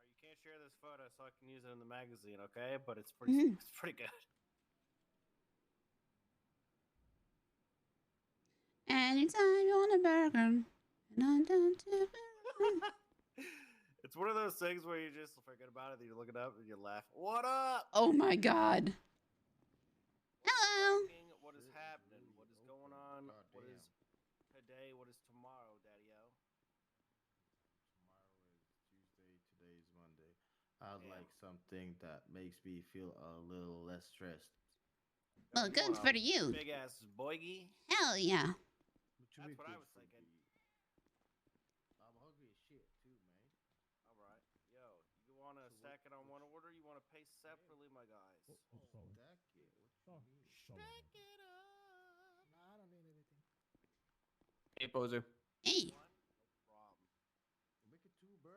You can't share this photo, so I can use it in the magazine, okay? But it's pretty. It's pretty good. Anytime you want a burger, and I'm down to. It's one of those things where you just forget about it, then you look it up and you laugh. What up? Oh my god. Hello. What is happening? What is going on? What is today? What is tomorrow, Daddy-O? Tomorrow is Tuesday. Today is Monday. I'd like something that makes me feel a little less stressed. Well, good for you. Big ass boygy. Hell yeah. That's what I was thinking. I'm hungry as shit too, man. All right, yo, you want to stack it on one order? You want to pay separately, my guys? Stack it. What you mean? Stack it up. Nah, I don't need anything. Hey, Posy. Hey. No problem. Make it two, bro.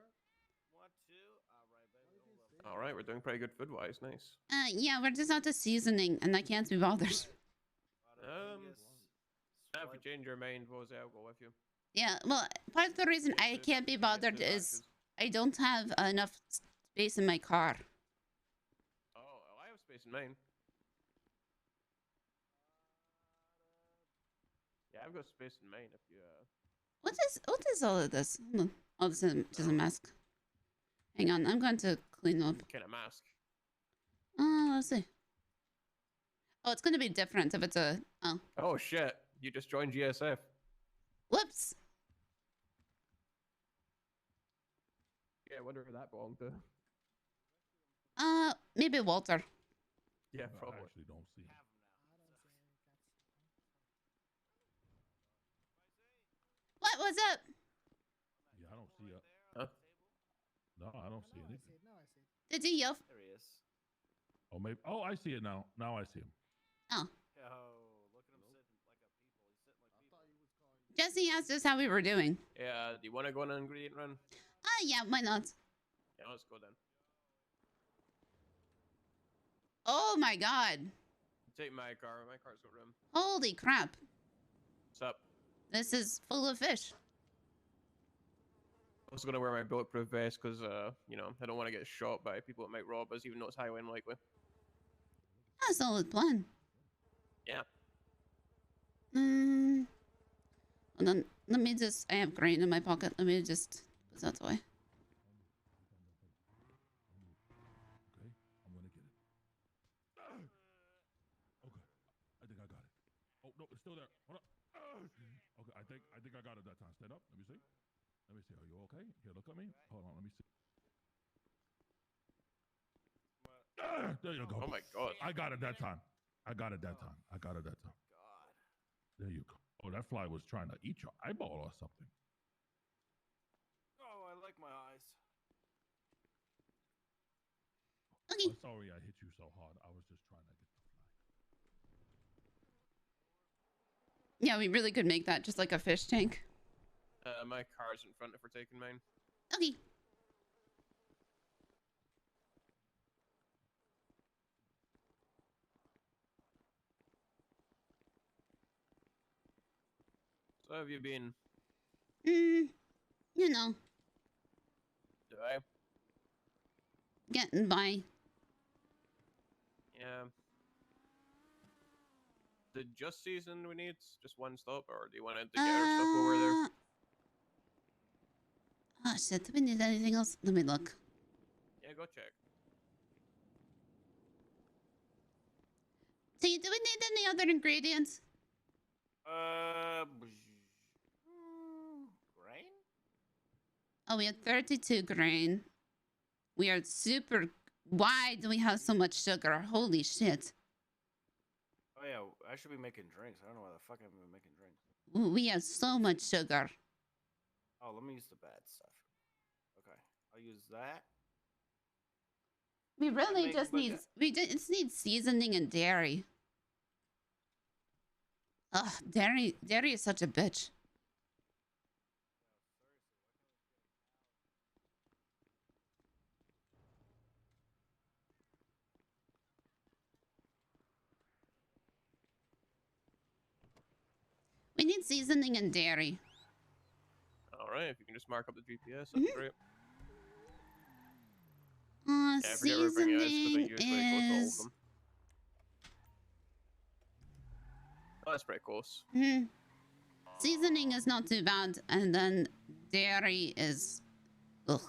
1, 2. All right, baby. Hold up. All right, we're doing pretty good food-wise. Nice. Yeah, we're just out of seasoning, and I can't be bothered. If you change your mind, Posy, I'll go with you. Yeah, well, part of the reason I can't be bothered is I don't have enough space in my car. Oh, I have space in mine. Yeah, I've got space in mine if you, What is all of this? Hold on. Oh, this is just a mask. Hang on, I'm going to clean up. kind of mask. Let's see. Oh, it's going to be different if it's a... Oh. Oh, shit. You just joined GSF. Whoops. Yeah, I wonder who that belonged to. Maybe Walter. Yeah, No, probably. I actually don't see him. What was up? Yeah, I don't see it. Huh? No, I don't see I anything. see it. Now I see it. Did you yell? There he is. Oh, maybe. Oh, I see it now. Now I see him. Oh. Yo, look at him sitting like a people. He's sitting like people. Jesse asked us how we were doing. Yeah, do you want to go on an ingredient run? Yeah, why not? Yeah, let's go then. Oh my god. Take my car. My car's got room. Holy crap. What's up? This is full of fish. I'm also gonna wear my bulletproof vest because, you know, I don't want to get shot by people that might rob us, even though it's highly unlikely. A solid plan. Yeah. Hold on. Let me just. I have grain in my pocket. Let me just put that away. Okay, I'm gonna get it. Okay, I think I got it. Oh no, it's still there. Hold on. Okay, I think I got it that time. Stand up. Let me see. Let me see. Are you okay? Here, look at me. Hold on. Let me see. There you go. Oh my god. I got it that time. I got it that time. I got it that time. God. There you go. Oh, that fly was trying to eat your eyeball or something. Oh, I like my eyes. Okay. Oh, sorry I hit you so hard. I was just trying to get the fly. Yeah, we really could make that just like a fish tank. My car's in front if we're taking mine. Okay. So how have you been? You know, Do I? getting by. Yeah. The just season we need just one stop, or do you want to get our stuff over there? Oh shit, do we need anything else? Let me look. Yeah, go check. So, do we need any other ingredients? Grain? Oh, we have 32 grain. We are super. Why do we have so much sugar? Holy shit. Oh yeah, I should be making drinks. I don't know why the fuck I've been making drinks. We have so much sugar. Oh, let me use the bad stuff. Okay, I'll use that. We really make just need. baga- We just need seasoning and dairy. Ugh, dairy is such a bitch. We need seasoning and dairy. All right, if you can just mark up the GPS, that's great. Yeah, I forget where everything is because I Seasoning usually go to all of is. them. Oh, that's pretty close. Seasoning is not too bad, and then dairy is. Ugh.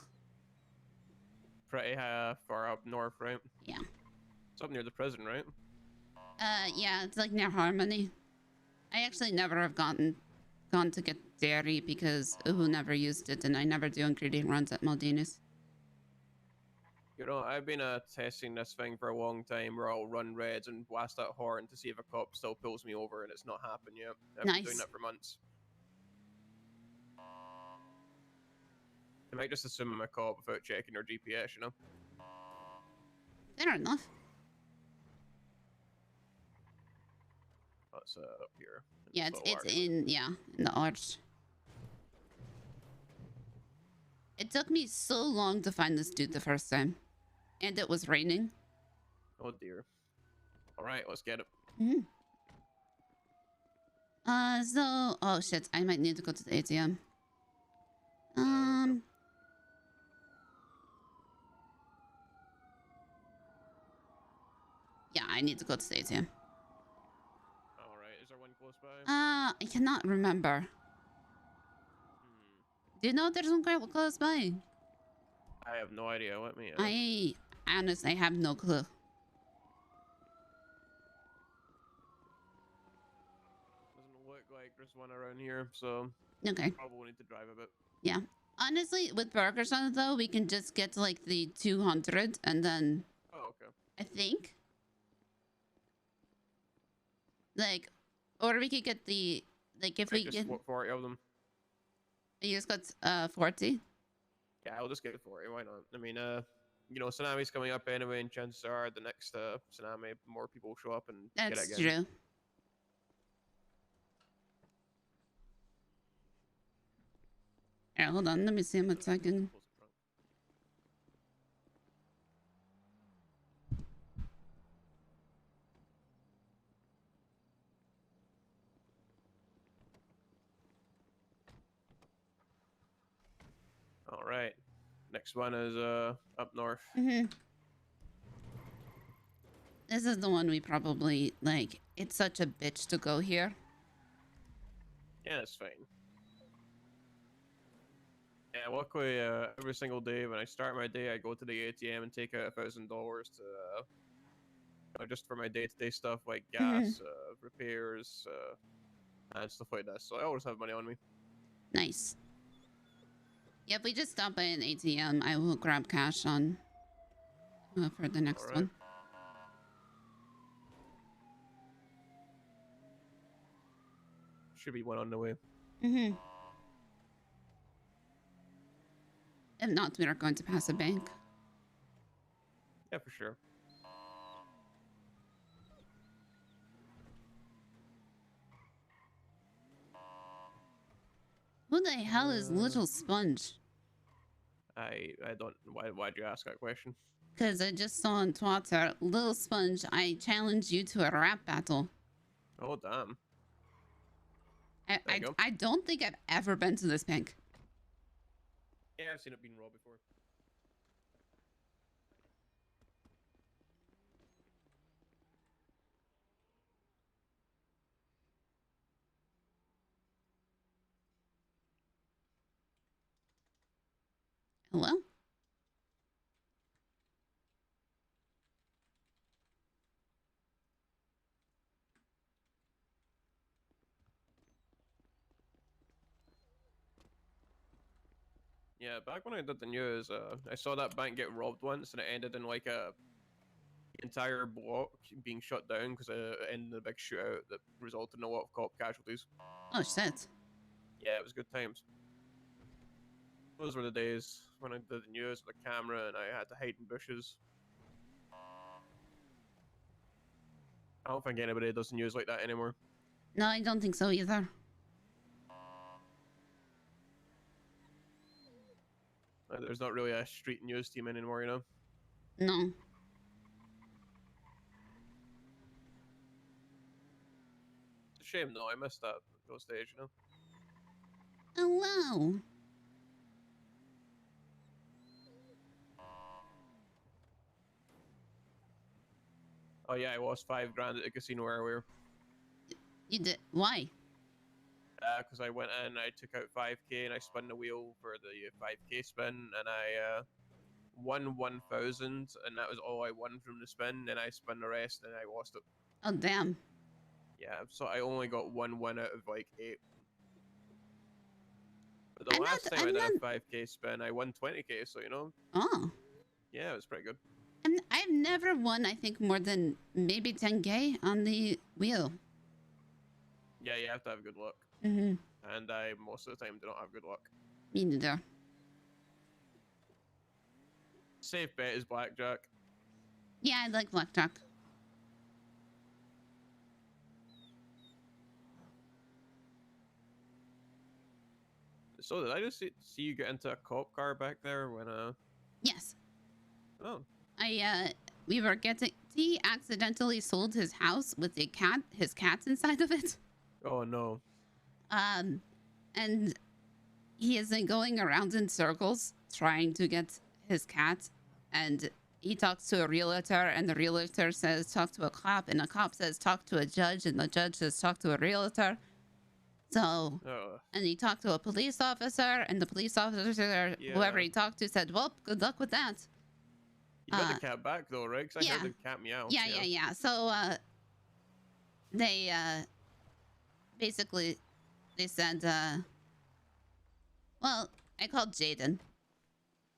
Pretty far up north, right? Yeah. It's up near the prison, right? Yeah, it's like near Harmony. I actually never have gone to get dairy because Uhu never used it, and I never do ingredient runs at Maldini's. You know, I've been testing this thing for a long time where I'll run reds and blast that horn to see if a cop still pulls me over, and it's not happened yet. I've been doing Nice. that for months. I might just assume I'm a cop without checking their GPS, you know? Fair enough. That's up here. Yeah, Little it's arch. in the arch. It took me so long to find this dude the first time, and it was raining. Oh dear. All right, let's get it. So oh shit, I might need to go to the ATM. Yeah, I need to go to the ATM. All right, is there one close by? I cannot remember. Do you know if there's one close by? I have no idea. Let me. I honestly have no clue. Doesn't look like there's one around here, so Okay. probably need to drive a bit. Yeah. Honestly, with burgers on it though, we can just get to like the 200 and then Oh, okay. I think like, or we could get the like if we just get 40 of them. you just got 40. Yeah, I'll just get 40. Why not? I mean, you know, tsunami's coming up anyway, and chances are the next tsunami, more people will show up and get it That's again. true. Alright, hold on. Let me see how much I can. Close the trunk. All right. Next one is up north. This is the one we probably like. It's such a bitch to go here. Yeah, that's fine. Yeah, luckily, every single day when I start my day, I go to the ATM and take out $1,000 to just for my day-to-day stuff like gas, repairs, and stuff like that. So I always have money on me. Nice. Yeah, if we just stop by an ATM, I will grab cash on for the next Alright. one. Should be one on the way. Mm-hmm. If not, we are going to pass a bank. Yeah, for sure. Who the hell is Little Sponge? I don't. Why'd you ask that question? Because I just saw on Twitter, Little Sponge, I challenge you to a rap battle. Oh damn. I, There I, you go. I don't think I've ever been to this bank. Yeah, I've seen it being raw before. Hello? Yeah, back when I did the news, I saw that bank get robbed once, and it ended in like a entire block being shut down because it ended in a big shootout that resulted in a lot of cop casualties. Oh, shit. Yeah, it was good times. Those were the days when I did the news with a camera and I had to hide in bushes. I don't think anybody does the news like that anymore. No, I don't think so either. There's not really a street news team anymore, you know? No. It's a shame though, I missed that those days, you know? Hello. Oh yeah, I lost $5,000 at the casino earlier. You did. Why? Because I went in, I took out 5k and I spun the wheel for the 5k spin and I won 1,000 and that was all I won from the spin and I spun the rest and I lost it. Oh, damn. Yeah, so I only got one win out of like 8. But the I'm last not- time I'm I did not- a 5k spin, I won 20k, so you know, Oh. yeah, it was pretty good. I've never won, I think, more than maybe 10K on the wheel. Yeah, you have to have good luck. Mm-hmm. And I, most of the time, do not have good luck. Me neither. Safe bet is blackjack. Yeah, I like blackjack. So did I just see you get into a cop car back there when Yes. Oh. We were getting... He accidentally sold his house with his cats inside of it. Oh no. And he is going around in circles trying to get his cat, and he talks to a realtor, and the realtor says talk to a cop, and the cop says talk to a judge, and the judge says talk to a realtor. So, and he talked to a police officer, and the police officer, whoever he talked to, said, well, good luck with that. You got the cat back though, right? 'Cause I heard the cat meow. Yeah. So, they, basically, they said, well, I called Jaden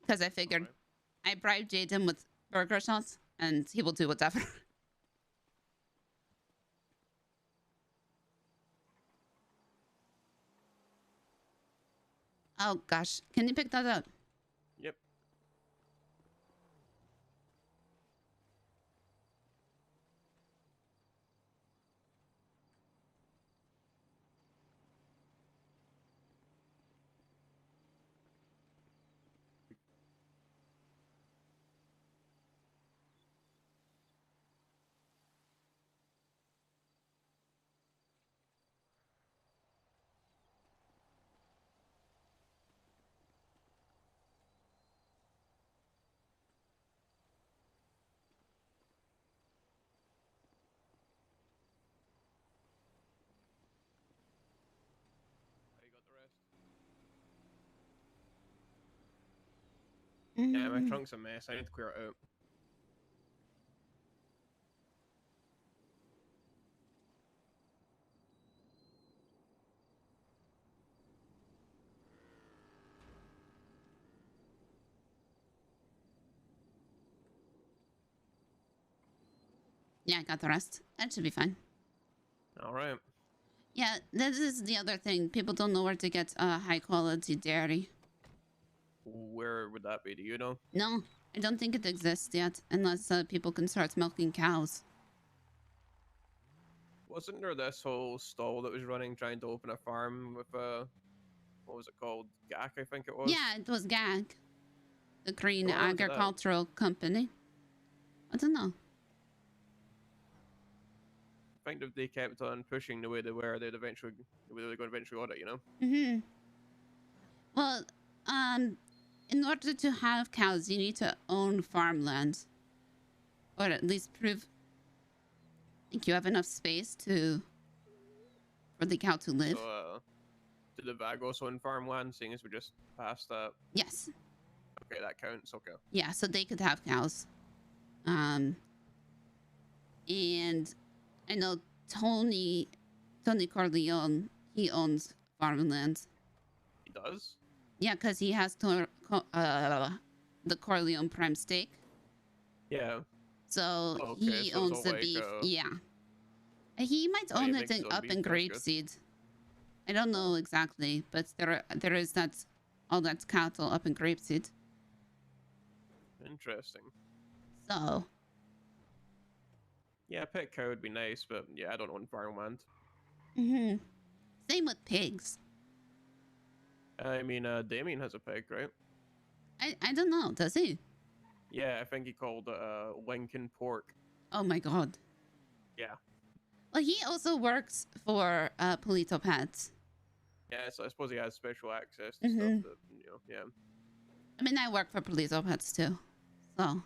because I figured I bribed Jaden with burger shots and he will do whatever. Oh gosh, can you pick that up? Yep. Yeah, my Mm. trunk's a mess. I need to clear it out. Yeah, I got the rest. That should be fine. All right. Yeah, this is the other thing. People don't know where to get high quality dairy. Where would that be? Do you know? No, I don't think it exists yet, unless people can start milking cows. Wasn't there this whole stall that was running trying to open a farm with what was it called? GAC, I think it was. Yeah, it was GAG, the Green What happened to that? Agricultural Company. I don't know. I think if they kept on pushing the way they were, they'd eventually, they were going to eventually audit, you know? Mm-hmm. Well, in order to have cows, you need to own farmland, or at least prove like you have enough space for the cow to live. So, did the VAG also in farmland, seeing as we just passed that? Yes. Okay, that counts, okay. Yeah, so they could have cows. And I know Tony Corleone, he owns farmland. He does? Yeah, because he has the Corleone Prime steak. Yeah. So Okay, he so it's owns all the like, beef. Yeah. He might Oh, he own makes it his own up beef, in that's good. Grapeseed. I don't know exactly, but there is that all that cattle up in Grapeseed. Interesting. So Yeah, a pet cow would be nice, but yeah, I don't own farmland. same with pigs. I mean, Damien has a pig, right? I don't know, does he? Yeah, I think he called it Lincoln Pork. Oh my god. Yeah. Well, he also works for Polito Pets. Yeah, so I suppose he has special access to Mhm. stuff that, you know, yeah. I mean, I work for Polito Pets too, so.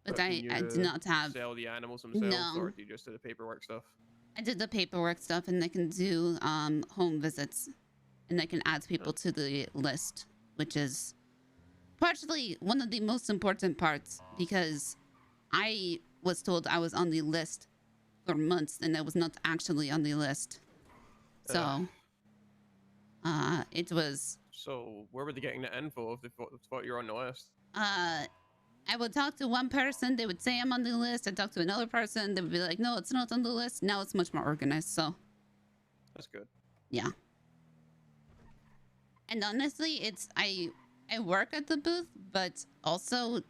But Can I do you not have. sell the animals themselves, No. or do you just do the paperwork stuff? I did the paperwork stuff, and I can do home visits, and I can add people to the list, which is partially one of the most important parts because I was told I was on the list for months, and I was not actually on the list. So, it was. So, where were they getting the info if they thought you were on the list? I would talk to one person, they would say I'm on the list. I'd talk to another person, they would be like, no, it's not on the list. Now it's much more organized, so. That's good. Yeah. And honestly, it's I work at the booth, but also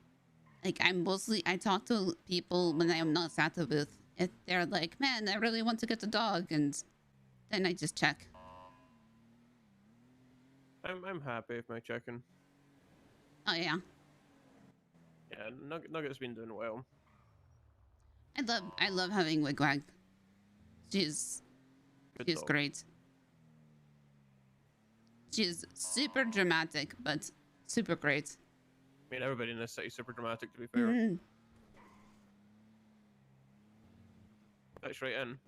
like I talk to people when I am not at the booth. If they're like, man, I really want to get a dog, and then I just check. I'm happy with my chicken. Oh yeah. Yeah, Nugget's been doing well. I love having Wigwag. She's Good she's dog. great. She's super dramatic, but super great. I mean, everybody in this city's super dramatic, to be fair. Mhm. That's right in.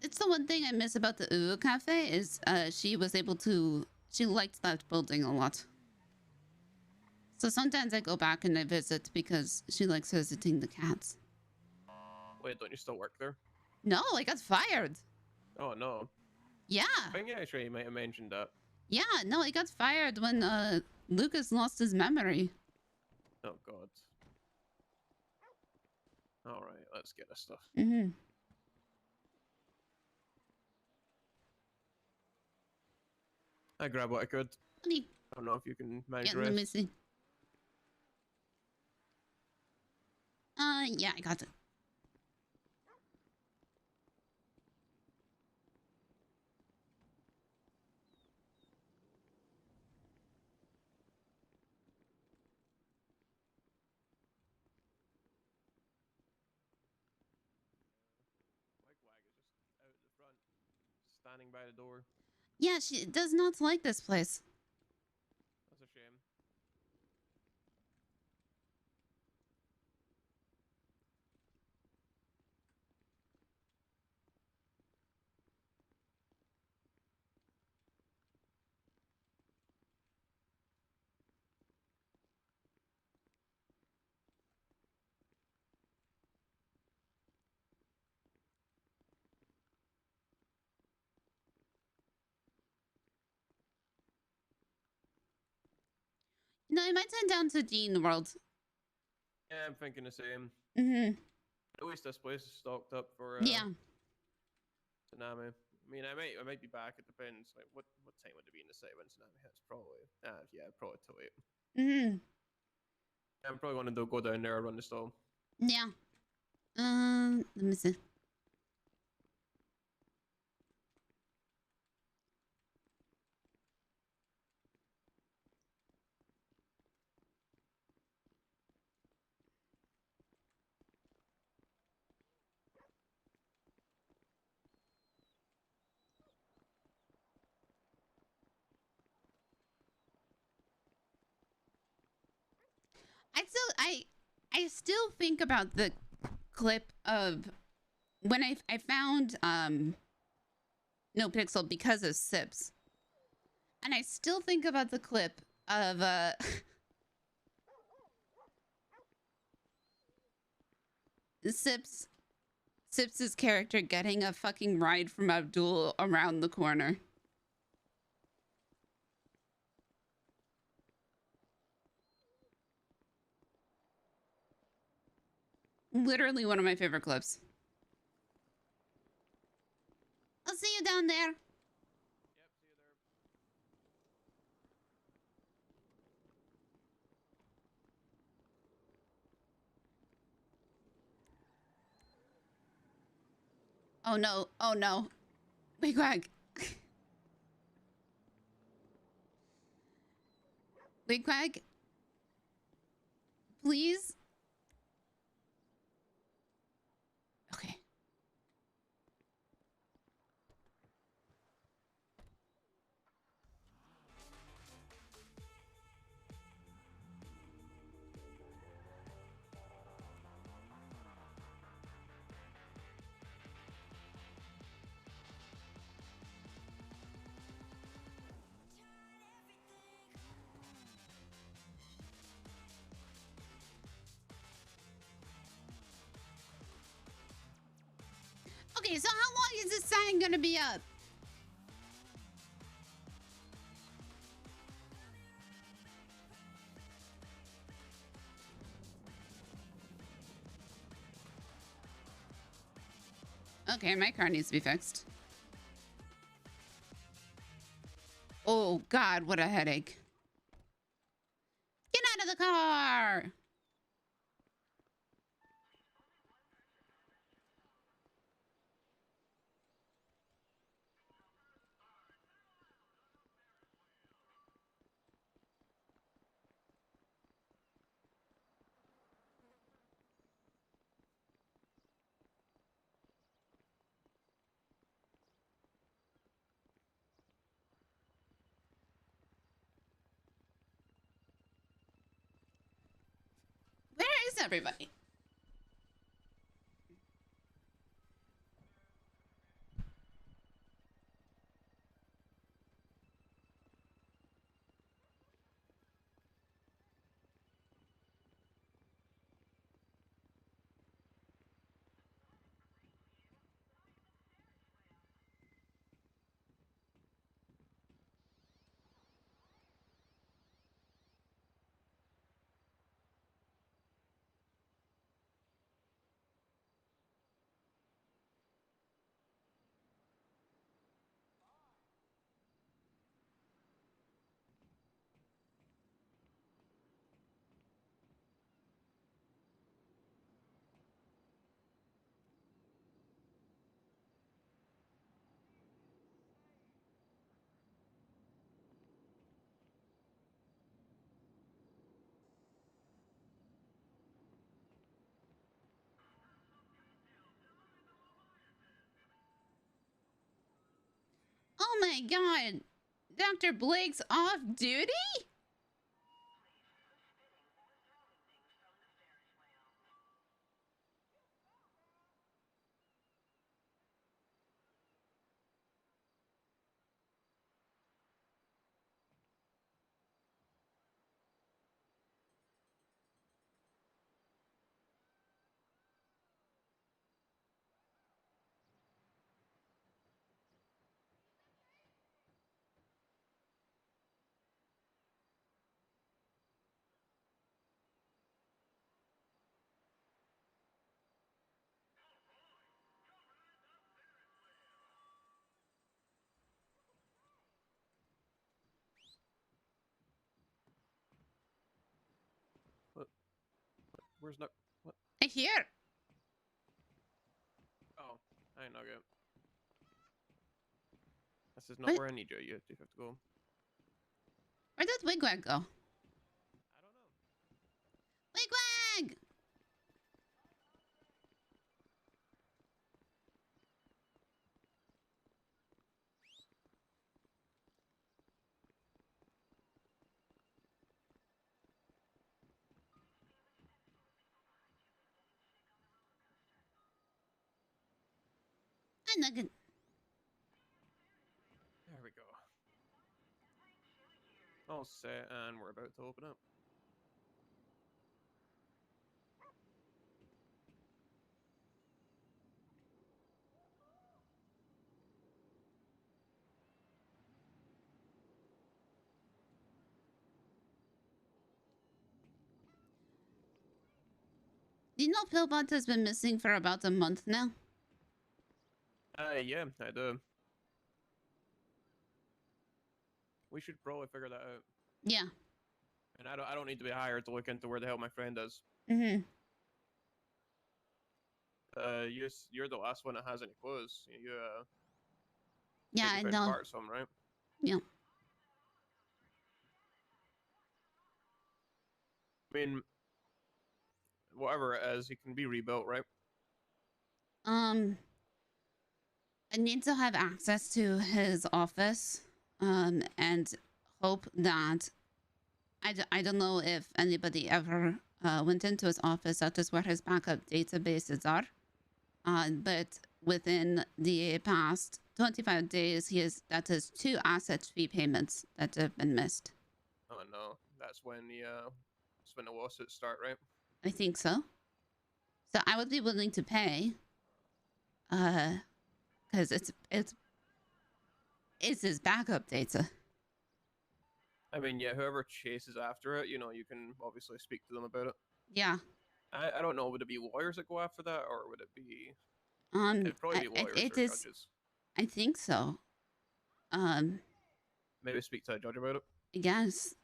It's the one thing I miss about the Uwu Cafe is she liked that building a lot. So sometimes I go back and I visit because she likes visiting the cats. Wait, don't you still work there? No, I got fired. Oh, no. Yeah. I think actually you might have mentioned that. Yeah, no, I got fired when Lucas lost his memory. Oh, God. Alright, let's get this stuff. Mm-hmm. I grabbed what I could. Honey, I don't know if you can manage yeah, the let me rest. see. Yeah, I got it. Wigwag is just out the front, standing by the door. Yeah, she does not like this place. That's a shame. No, I might send down to Dean World. Yeah, I'm thinking the same. Mm-hmm. At least this place is stocked up for Yeah. tsunami. I mean, I might be back. It depends. Like, what time would it be in the city when tsunami hits? Probably. Yeah, probably too late. Mm-hmm. I'm probably going to go down there and run the storm. Yeah. Let me see. I still think about the clip of when I found Nopixel because of Sips. And I still think about the clip of Sips's character getting a fucking ride from Abdul around the corner. Literally one of my favorite clips. I'll see you down there. Yep, see you there. Oh no, oh no. Wait, Greg. Wait, Greg. Please? Okay. Okay, so how long is this sign gonna be up? Okay, my car needs to be fixed. Oh God, what a headache. Get out of the car! Where is everybody? Oh my God. Dr. Blake's off duty? Where's no? What? Here. Oh, I ain't not good. This is not What? where I need you. You have to go. Where did Wigwag go? I don't know. Wigwag! I'm not good. There we go. All set, and we're about to open up. Do you know Pillbot has been missing for about a month now? Yeah, I do. We should probably figure that out. Yeah. And I don't need to be hired to look into where the hell my friend is. Mm-hmm. You're the last one that has any clues. Yeah, said I you found know. parts of them, right? Yeah. I mean, whatever it is, it can be rebuilt, right? I need to have access to his office, and hope that I don't know if anybody ever went into his office. That is where his backup databases are. But within the past 25 days, that is 2 asset fee payments that have been missed. Oh no, that's when the lawsuits start, right? I think so. So I would be willing to pay. Because it's his backup data. I mean, yeah, whoever chases after it, you can obviously speak to them about it. Yeah. I don't know, would it be lawyers that go after that, or would it be? It'd probably be It lawyers or is. judges. I think so. Maybe speak to a judge about it. Yes.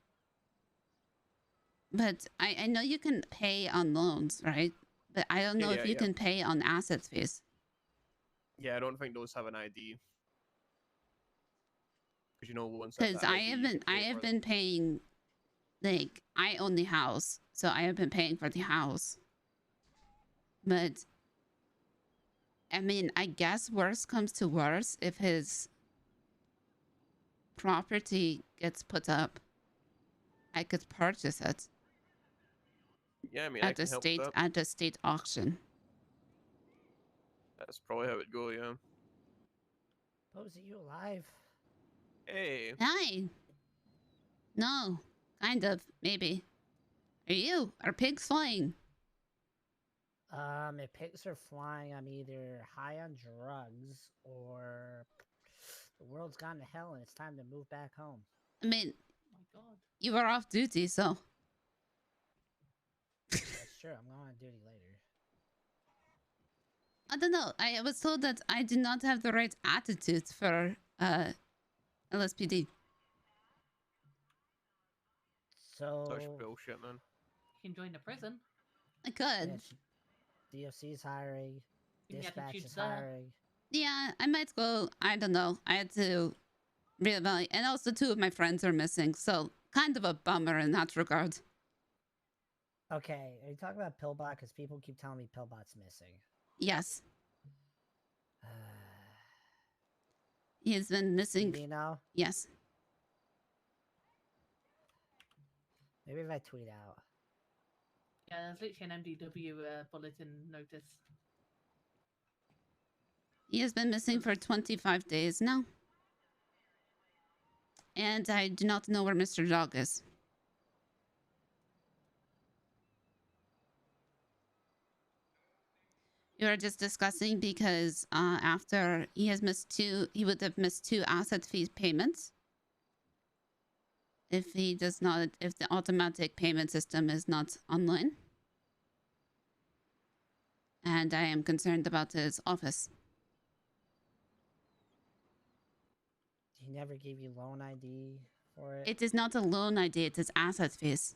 But I know you can pay on loans, right? But I don't know if you can pay on asset fees. Yeah, I don't think those have an ID. Because once Because I have been paying, like, I own the house, so I have been paying for the house. But I mean, I guess worse comes to worse if his property gets put up, I could purchase it. Yeah, I mean, at the state auction. That's probably how it go, yeah. Posy, you alive? Hey. Hi. No, kind of, maybe. Are pigs flying? If pigs are flying, I'm either high on drugs or the world's gone to hell and it's time to move back home. I mean, oh my God. You are off duty, so. That's true. I'm going on duty later. I don't know. I was told that I do not have the right attitude for LSPD. So Such bullshit, man. You can join the prison. I could. Yeah, DFC's hiring. You can get Dispatch attitude is there. hiring. Yeah, I might go. I don't know. I had to reevaluate. And also 2 of my friends are missing, so kind of a bummer in that regard. Okay, are you talking about Pillbot? Because people keep telling me Pillbot's missing. Yes. He has been missing. Do you know? Yes. Maybe if I tweet out. Yeah, there's literally an MDW bulletin notice. He has been missing for 25 days now. And I do not know where Mr. Dog is. You were just discussing because after he has missed 2, he would have missed 2 asset fee payments. If the automatic payment system is not online. And I am concerned about his office. He never gave you loan ID for it? It is not a loan ID, it is asset fees.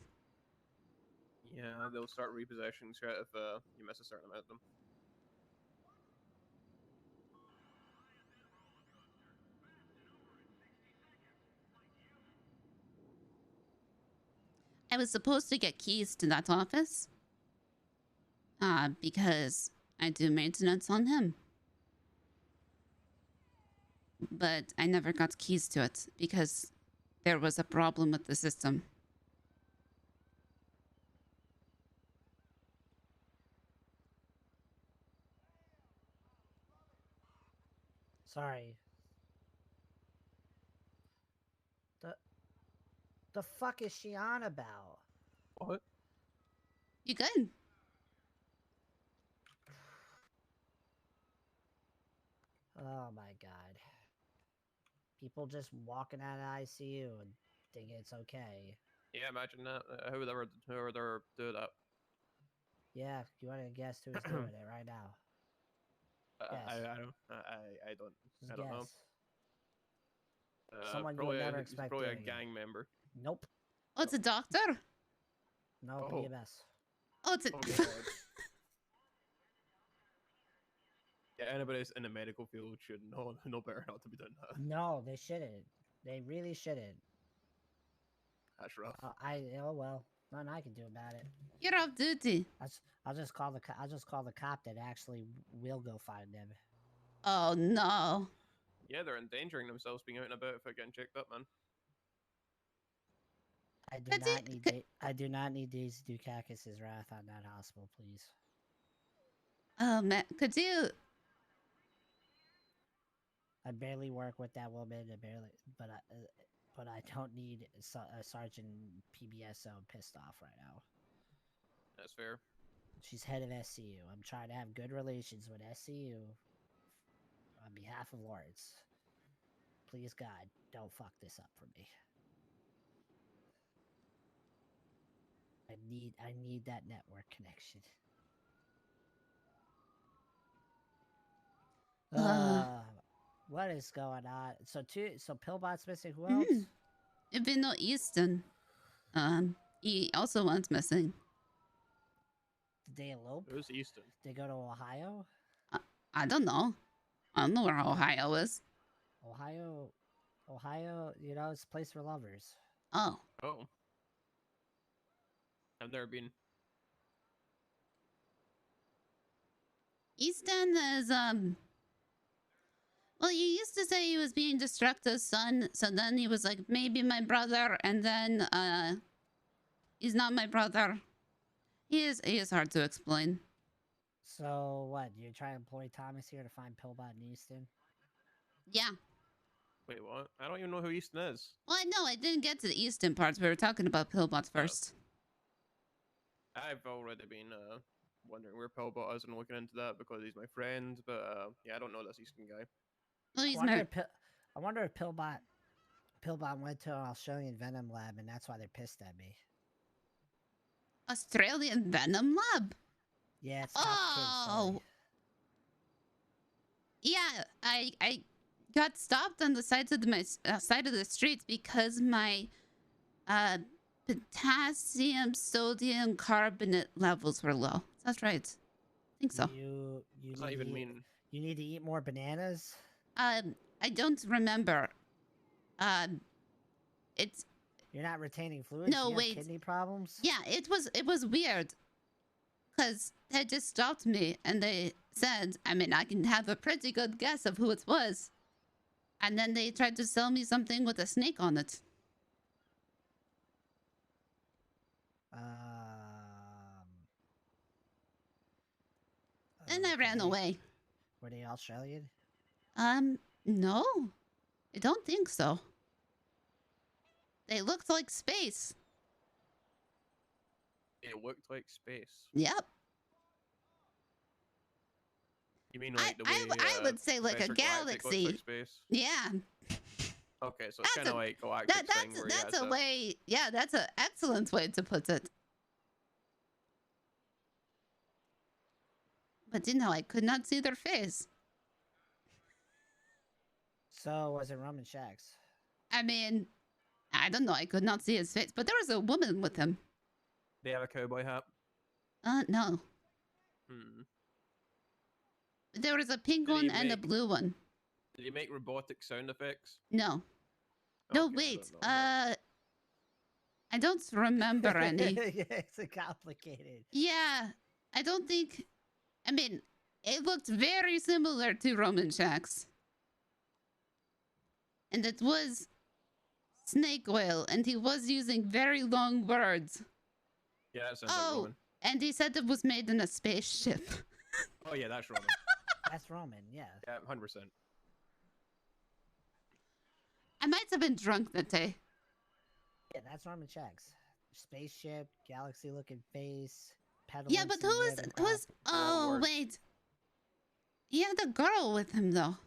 Yeah, they'll start repossessions right if you miss a certain amount of them. I was supposed to get keys to that office. Because I do maintenance on him. But I never got keys to it because there was a problem with the system. Sorry. The fuck is she on about? What? You good? Oh my god. People just walking out of ICU and thinking it's okay. Yeah, imagine that. Who would ever do that? Yeah, you want to guess who's doing it right now? Yes. I don't. I don't. Just I don't know. guess. Someone you would never expect Probably a doing it. gang member. Nope. Oh, it's a doctor? No, Oh. BMS. Oh, it's a... Oh, God. Yeah, anybody in the medical field should know better not to be doing that. No, they shouldn't. They really shouldn't. That's rough. Oh well, nothing I can do about it. You're off duty. I'll just call the cop that actually will go find them. Oh, no. Yeah, they're endangering themselves being out and about if they're getting checked up, man. I do not need Daisy Dukakis' wrath on that hospital, please. Oh, man. Could you... I barely work with that woman. But I don't need Sergeant PBSO pissed off right now. That's fair. She's head of SCU. I'm trying to have good relations with SCU on behalf of Lawrence. Please, God, don't fuck this up for me. I need that network connection. What is going on? So Pillbot's missing. Who else? It'd be no Easton. He also went missing. Did they elope? Who's Easton? Did they go to Ohio? I don't know. I don't know where Ohio is. Ohio, you know, it's a place for lovers. Oh. Oh. I've never been. Easton is, well, you used to say he was being Destructo's son, so then he was like, maybe my brother, and then, he's not my brother. He is hard to explain. So, what, you're trying to employ Thomas here to find Pillbot and Easton? Yeah. Wait, what? I don't even know who Easton is. Well, I know, I didn't get to the Easton parts. We were talking about Pillbot first. I've already been wondering where Pillbot is and looking into that because he's my friend, but yeah, I don't know this Easton guy. Well, he's I wonder if Pillbot went to an Australian Venom lab and that's why they're pissed at me. Australian Venom lab? Yeah, it's oh. Yeah, I got stopped on the sides of my side of the streets because my potassium sodium carbonate levels were low. That's right. I think so. You Does that even mean? You need to eat more bananas? I don't remember. It's... You're not retaining fluids? No, you wait. Have kidney problems? Yeah, it was weird. Because they just stopped me and they said, I mean, I can have a pretty good guess of who it was. And then they tried to sell me something with a snake on it. And I ran away. Were they Australian? No. I don't think so. They looked like space. It looked like space. Yep. You mean like the way I would say like a Spencer Galactic galaxy. looks like space? Yeah. Okay, so it's kind of like Galactic thing where that's a way. Yeah, that's an excellent way to put it. But you know, I could not see their face. So was it Roman Shacks? I mean, I don't know. I could not see his face, but there was a woman with him. They have a cowboy hat. No. Hmm. There was a pink Did he one and a make- blue one. Did you make robotic sound effects? No. No, Okay, I wait. don't know then. I don't remember any. Yeah, it's a complicated. Yeah, I don't think. I mean, it looked very similar to Roman Shack's. And it was snake oil, and he was using very long words. Yeah, that sounds like Oh, Roman. and he said it was made in a spaceship. Oh yeah, that's Roman. That's Roman, yeah. Yeah, 100%. I might have been drunk that day. Yeah, that's Roman checks. Spaceship, galaxy-looking face, pedal. Yeah, but who's? Oh, words. wait. He had a girl with him, though.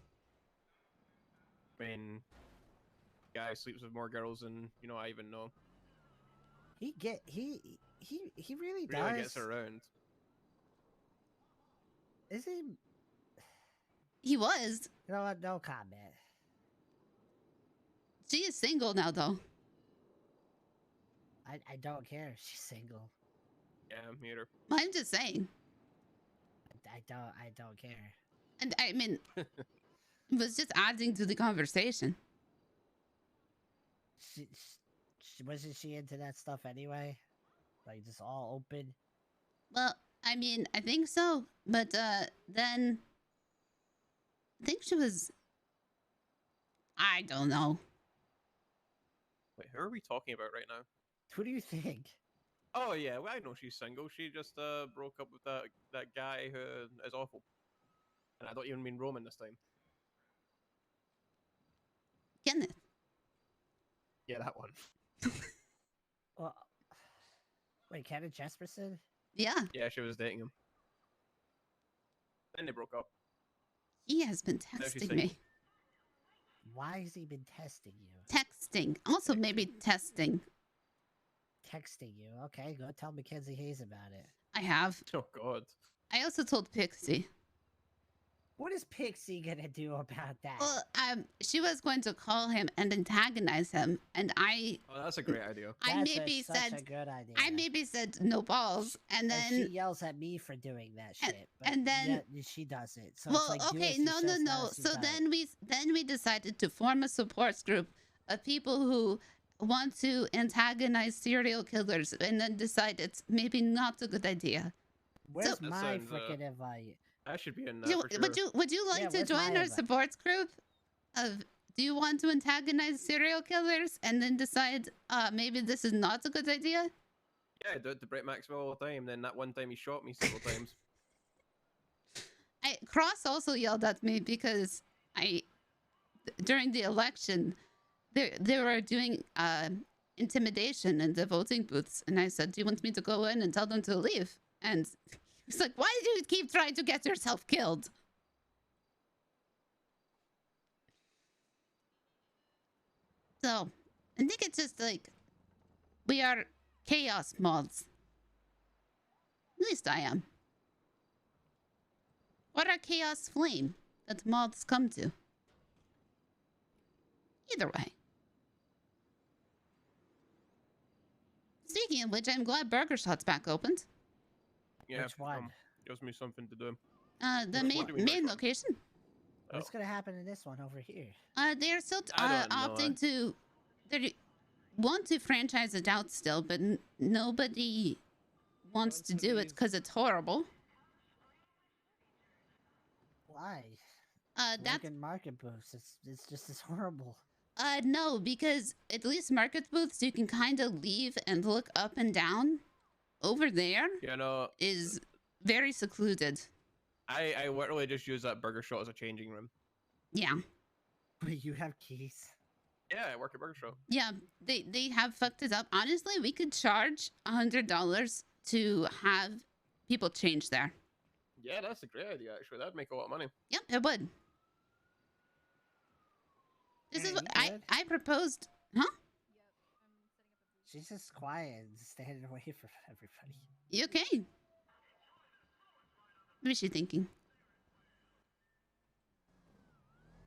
I mean, guy sleeps with more girls than I even know. He really does. Really gets around. Is he? He was. You know what? No comment. She is single now, though. I don't care. She's single. Yeah, me either. I'm just saying. I don't care. And I mean, it was just adding to the conversation. Wasn't she into that stuff anyway? Like just all open. Well, I mean, I think so, but then I think she was. I don't know. Wait, who are we talking about right now? Who do you think? Oh yeah, well, I know she's single. She just broke up with that guy who is awful. And I don't even mean Roman this time. Kenneth. Yeah, that one. Well, wait, Kenneth Jesperson? Yeah, Yeah, she was dating him. Then they broke up. he has been Now she's texting single. me. Why has he been testing you? Texting. Also, maybe testing. Texting you? Okay, go tell Mackenzie Hayes about it. I have. Oh God. I also told Pixie. What is Pixie gonna do about that? Well, she was going to call him and antagonize him, and I Oh, that's a great idea. I That's maybe such a said good idea. I maybe said no balls, and And she then yells at me for doing that and- shit. But and then- yet she does it. So well, it's like, do okay, as she no. says, not as she So does. then we decided to form a support group of people who want to antagonize serial killers, and then decide it's maybe not a good idea. Where's That my sounds, freaking invite? I should be in that Do- for sure. would you like Yeah, to where's join my our invite? support group? Do you want to antagonize serial killers and then decide maybe this is not a good idea? Yeah, I do it to Brett Maxwell all the time. Then that one time he shot me several times. Cross also yelled at me because during the election, they were doing intimidation in the voting booths, and I said, "Do you want me to go in and tell them to leave?" And he's like, "Why do you keep trying to get yourself killed?" So, I think it's just like we are chaos mods. At least I am. What are chaos flame that mods come to? Either way. Speaking of which, I'm glad Burger Shot's back opened. Yeah, Which one? gives me something to do. The Which one do we main like? location. What's Oh. gonna happen in this one over here? They're still I don't know. opting to. They want to franchise it out still, but nobody wants to do it because it's horrible. Why? That's Working market booths. It's just as horrible. no, because at least market booths you can kind of leave and look up and down. Over there You know, is very secluded. I literally just use that Burger Shot as a changing room. Yeah. Wait, you have keys? Yeah, I work at Burger Shot. Yeah, they have fucked it up. Honestly, we could charge $100 to have people change there. Yeah, that's a great idea. Actually, that'd make a lot of money. Yep, it would. This is Yeah, what you good? I proposed. Huh? She's just quiet and standing away from everybody. You okay? What is she thinking?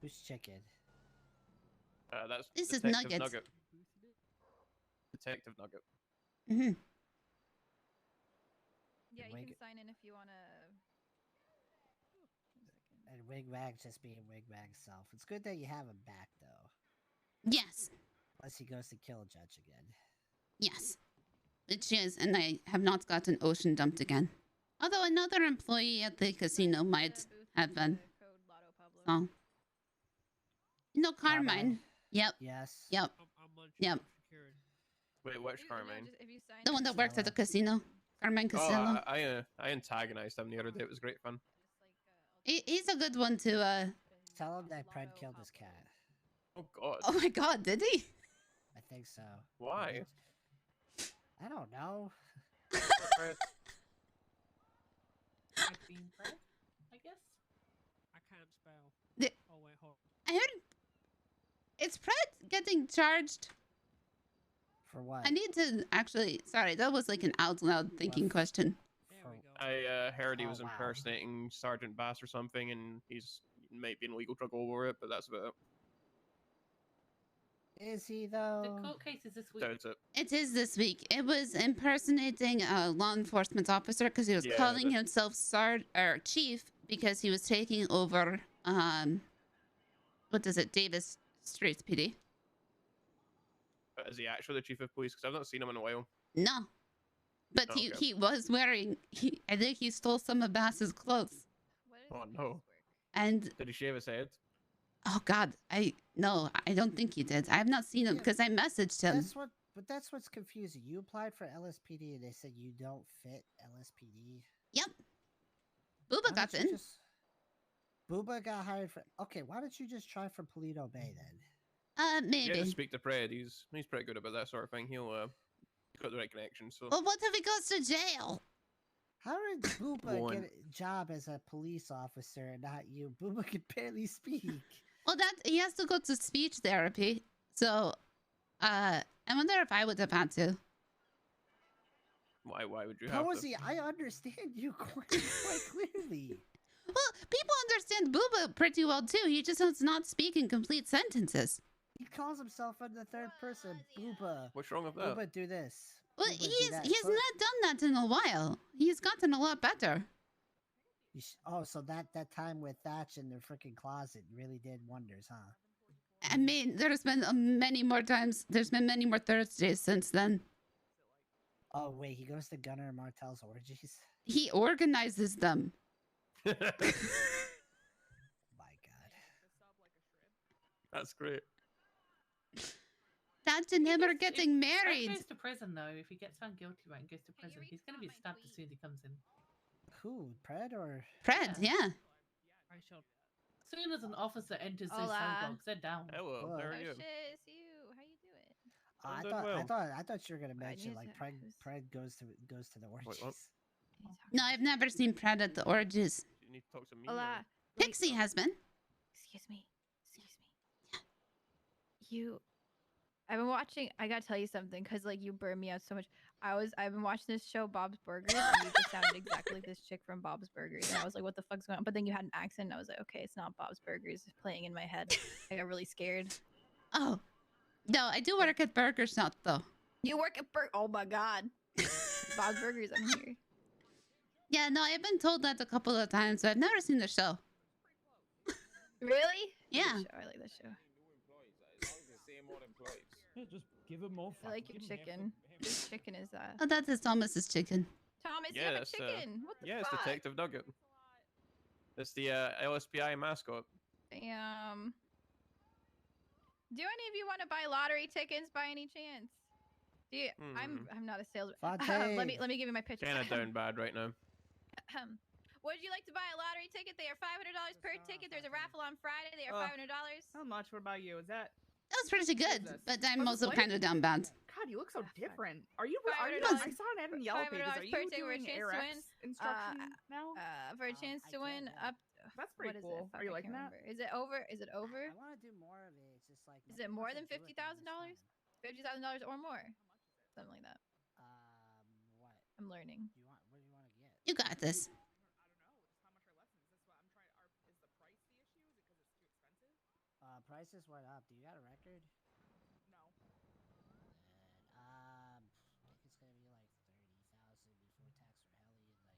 Who's chicken? That's This is Detective Nuggets. Nugget. Detective Nugget. Mm-hmm. Yeah, And you can Wig sign in if you wanna. and Wigwag just being Wigwag's self. It's good that you have him back though. Yes. Unless he goes to kill Judge again. Yes. It is, and I have not gotten ocean dumped again. Although another employee at the casino might have been. So. No, Carmine. Yep. Yes. Yep. Yep. Wait, which Carmine? The one that works at the casino. Carmine Oh, Castillo. I antagonized him the other day. It was great fun. He's a good one to, Tell him that Pred killed his cat. Oh God. Oh my God, did he? I think so. Why? I don't know. I've been Fred, I guess. I can't spell. The- Oh wait, hold. I heard. Is Fred getting charged? For what? I need to actually. Sorry, that was like an out loud thinking question. I heard he was Oh, wow. impersonating Sergeant Bass or something, and he's might be in legal trouble over it, but that's about it. Is he The though? court case is this week. Doubt it. It is this week. It was impersonating a law enforcement officer because he was Yeah, calling that- himself chief because he was taking over what is it, Davis Streets PD. But is he actually the chief of police? Because I've not seen him in a while. No, but Oh, he okay. he was wearing. I think he stole some of Bass's clothes. Oh no. And Did he shave his head? oh God, I don't think he did. I have not seen him Yeah, because I messaged him. That's what's confusing. You applied for LSPD and they said you don't fit LSPD. Yep. Booba got in. Booba got hired for. Okay, why don't you just try for Polito Bay then? Maybe. Yeah, just speak to Fred. He's pretty good about that sort of thing. He's got the right connections. So. Well, what if he goes to jail? How did Booba One. get a job as a police officer and not you? Booba can barely speak. Well, that he has to go to speech therapy. So, I wonder if I would have had to. Why would you have Posy, to? I understand you quite clearly. Well, people understand Booba pretty well too. He just does not speak in complete sentences. He calls himself in the third person. Booba. What's wrong with that? Booba, do this. Well, Booba, do he's that. not done that in a while. He's gotten a lot better. Oh, so that time with Thatch in the freaking closet really did wonders, huh? I mean, there's been many more times. There's been many more Thursdays since then. Oh wait, he goes to Gunnar Martell's orgies. He organizes them. My God. That's great. Thatch and him are getting If Fred married. goes to prison though, if he gets found guilty right and goes to prison, he's going to be stabbed as soon as he comes in. Who? Pred or? Fred, yeah. As soon as an officer enters those Hola. cell blocks, they're down. Hello, Hello. there Oh you. shit, it's you. How you doing? I'm doing well. I thought you were gonna Right, mention who's like that? Pred goes to the orgies. what? No, I've never seen Fred at the orgies. You need to talk to me. Hola. Pixie has been. Excuse me. I've been watching. I gotta tell you something, cause like you burned me out so much. I've been watching this show, Bob's Burgers, and you just sounded exactly like this chick from Bob's Burgers, and I was like, "What the fuck's going on?" But then you had an accent, and I was like, "Okay, it's not Bob's Burgers." It's playing in my head. I got really scared. Oh, no, I do work at Burger Shop though. You work at Oh my God, Bob's Burgers. I'm here. Yeah, no, I've been told that a couple of times, but I've never seen the show. Really? Yeah. Good show. I like that show. Yeah, just give him more. I like your chicken. Whose chicken is that? Oh, that is Thomas's chicken. Thomas, you Yeah, have a that's chicken. What the yeah, it's fuck? Detective Nugget. It's the LSPI mascot. Damn. Do any of you want to buy lottery tickets by any chance? Do you, I'm not a salesman. let me give you my pitch. Kinda down bad right now. Would you like to buy a lottery ticket? They are $500 per ticket. There's a raffle on Friday. They are $500. How much? What about you? Is that? That was pretty good, but I'm Oh, also what? kind of down bad. God, you look so different. Are you? $500 I saw an ad in Yellow Pages. Are per you ticket for a doing chance Air to X win. instruction now? For a chance to win up. That's pretty what is cool. It? Fuck, Are you I liking can't that? remember. Is it over? Is it over? I want to do more of it. It's just like. Is it more than $50,000? $50,000 or more? Something like that. What? I'm learning. What do you want to get? You got this. Prices went up. Do you got a record? No. I think it's gonna be like 30,000 before tax for heli and like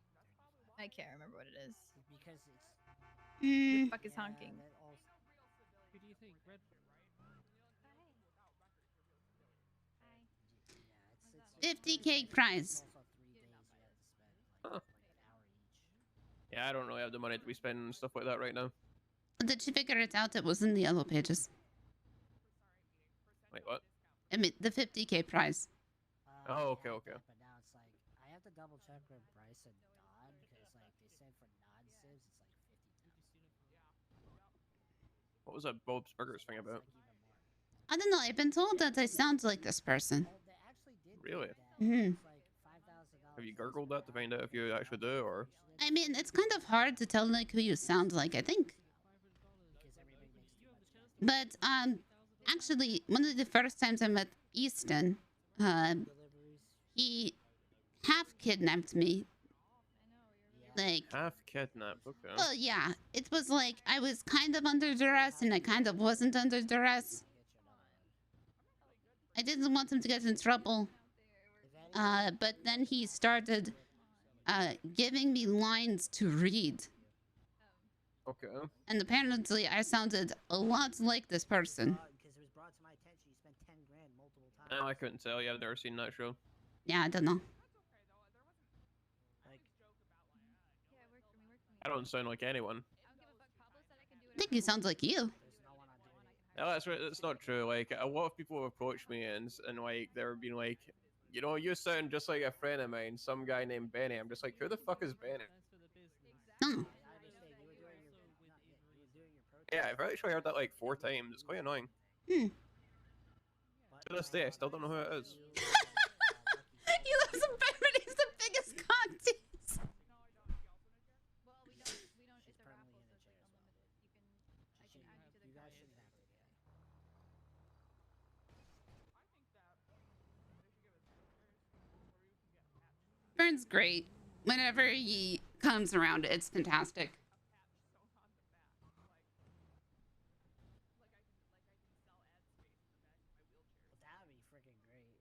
I can't remember what it is. Because it's. Who the Mm, fuck is honking? that also, Who do you think? Red. yeah, it's 50K prize. also 3 days you have to spend Huh. like an hour each. Yeah, I don't really have the money to be spending on stuff like that right now. Did you figure it out? It was in the yellow pages. Wait, what? I mean, the 50K prize. Oh, I okay, had okay. that, but now it's like I have to double check with Bryce and Nod because like they said for non-civs it's like 50,000. What was that Bob's Burgers thing about? I don't know. I've been told that I sound like this person. Oh, they actually did. Really? Mhm. It's like $5,000. Have you gurgled that to find out if you actually do, or? I mean, it's kind of hard to tell like who you sound like, I think. But actually, one of the first times I met Easton, he half kidnapped me. Like, Half kidnapped, okay. well, yeah, it was like I was kind of under duress and I kind of wasn't under duress. I didn't want him to get in trouble. But then he started giving me lines to read. Okay. And apparently I sounded a lot like this person. Because it was brought to my attention you spent 10 grand multiple times. No, I couldn't tell. Yeah, I've never seen that show. Yeah, I don't know. I don't sound like anyone. I think he sounds like you. No, that's right. That's not true. Like, a lot of people have approached me and like, they're being like, you know, you sound just like a friend of mine, some guy named Benny. I'm just like, who the fuck is Benny? Hmm. Yeah, I've actually heard that like 4 times. It's quite annoying. Hmm. To this day, I still don't know who it is. He lives in Bedford. He's the biggest cock tease. You guys shouldn't have to get. Burn's great. Whenever he comes around, it's fantastic. That would be freaking great.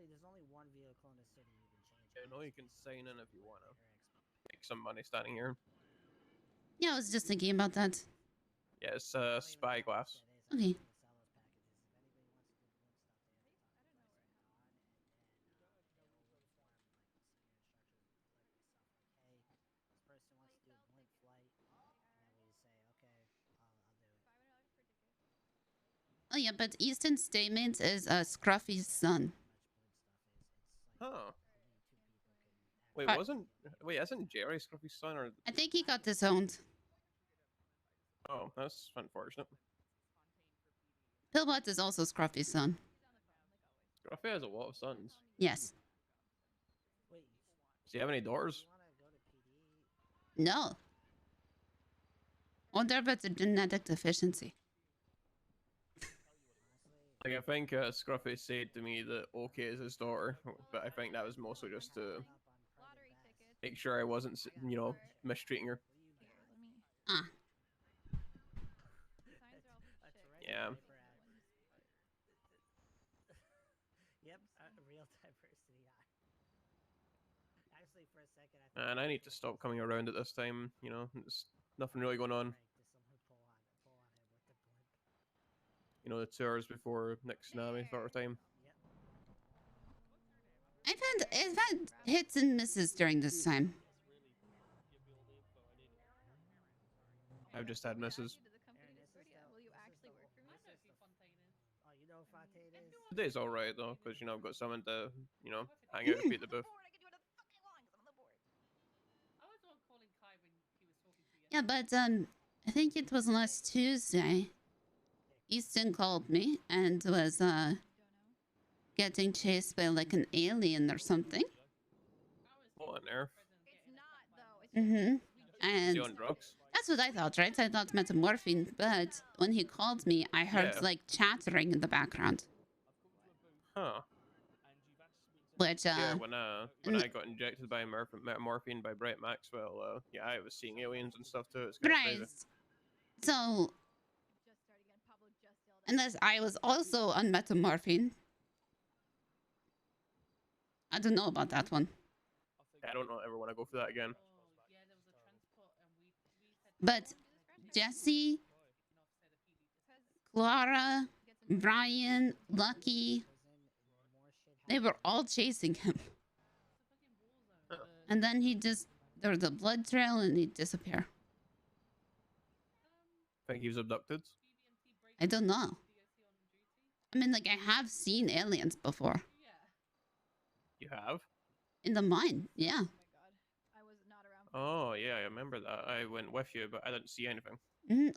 There's only one vehicle in the city you can change. I know you can sign in if you want to. Make some money standing here. Yeah, I was just thinking about that. Yeah, it's Spyglass. Okay. Oh yeah, but Easton's statement is Scruffy's son. Huh. Wait, But- isn't Jerry Scruffy's son or? I think he got disowned. Oh, that's unfortunate. Pillbot is also Scruffy's son. Scruffy has a lot of sons. Yes. Does he have any daughters? No. Wonder if it's a genetic deficiency. Like, I think Scruffy said to me that OK is his daughter, but I think that was mostly just to make sure I wasn't, you know, mistreating her. Ah. Yeah. Yep, real diversity. Actually, for a second, And I need to stop coming around at this time. You know, there's nothing really going on. You know, the 2 hours before next tsunami sort of time. I've had hits and misses during this time. I've just had misses. Oh, you know Fontaine is? Today's alright though, because, you know, I've got someone to, you know, hang out with me at the booth. Yeah, but I think it was last Tuesday. Easton called me and was getting chased by like an alien or something. What on earth? Mm-hmm. Is And he on drugs? that's what I thought, right? I thought metamorphine, but when he called me, I heard Yeah. like chattering in the background. Huh. Which Yeah, when I got injected by metamorphine by Brett Maxwell, yeah, I was seeing aliens and stuff too. It's kind of right. crazy. So unless I was also on metamorphine. I don't know about that one. I don't ever want to go for that again. But Jesse, Clara, Brian, Lucky, they were all chasing him. And then there was a blood trail and he'd disappear. Think he was abducted. I don't know. I mean, like, I have seen aliens before. You have? In the mine, yeah. Oh yeah, I remember that. I went with you, but I didn't see anything.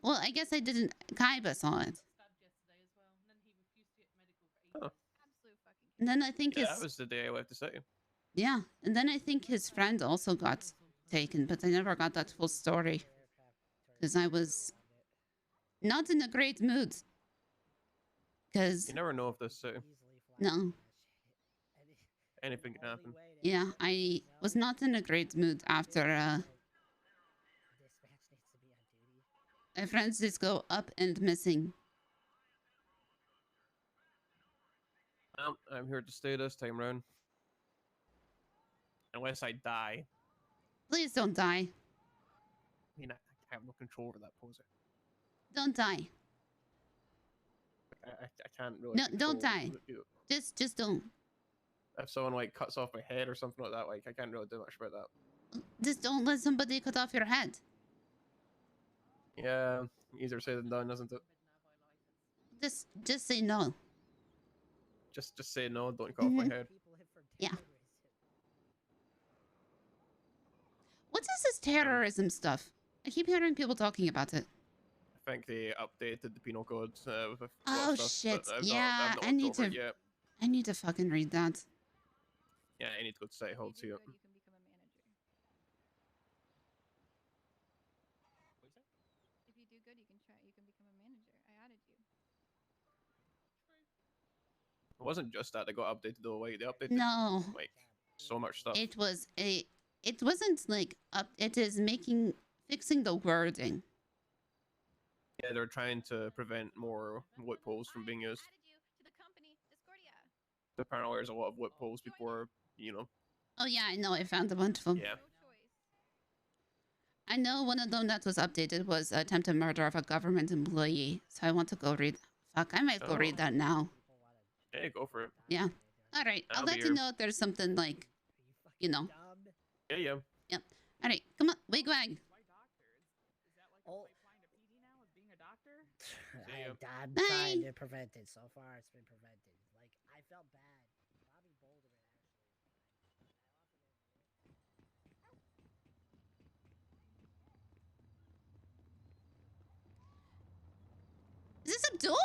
Well, I guess I didn't. Kaiba saw it. Huh. And then I think Yeah, his... that was the day I left the city. Yeah, and then I think his friend also got taken, but I never got that full story. Because I was not in a great mood. Because... You never know if this city. No. Anything can happen. Yeah, I was not in a great mood after my friends just go up and missing. Well, I'm here to stay this time round. Unless I die. Please don't die. I mean, I have no control over that Posy. Don't die. I can't really. No, don't control die. the- Just don't. If someone like cuts off my head or something like that, like I can't really do much about that. Just don't let somebody cut off your head. Yeah, easier said than done, isn't it? Just say no. Just say no. Don't cut off my head. Yeah. What is this terrorism stuff? I keep hearing people talking about it. I think they updated the penal code with a lot Oh of stuff, shit! but I've Yeah, not I need looked over to. it yet. I need to fucking read that. Yeah, I need to go to City Hall to see it. If you do good, you can become a manager. I added you. It wasn't just that they got updated though. Like they updated No. like so much stuff. It was a. It wasn't like up. It is fixing the wording. Yeah, they're trying to prevent more loopholes from being used. Apparently, there's a lot of loopholes before, you know. Oh yeah, I know. I found a bunch of them. Yeah. I know one of them that was updated was attempted murder of a government employee. So I want to go read. Fuck, I might go read that now. Hey, go for it. Yeah. All right. I'll I'll be let you here. know if there's something like, you know. Yeah, yeah. Yep. All right. Come on. Wigwag. Oh. See ya. I'm Bye. trying to prevent it. So far, it's been prevented. Like, I felt bad. Bobby Boulder Is this Abdul?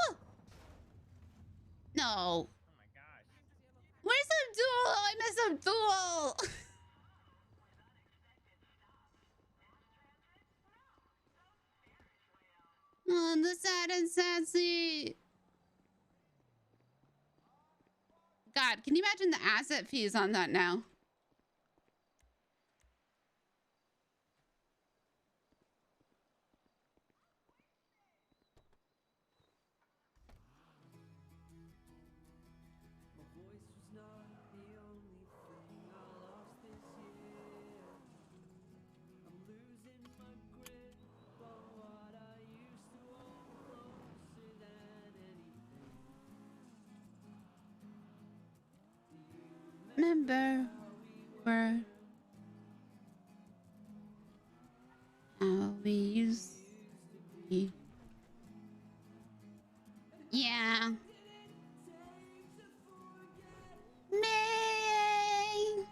No. Oh my gosh. Where's Abdul? I miss Abdul. Oh, the sad and sassy. God, can you imagine the asset fees on that now? Remember where how we used to be. Yeah. May.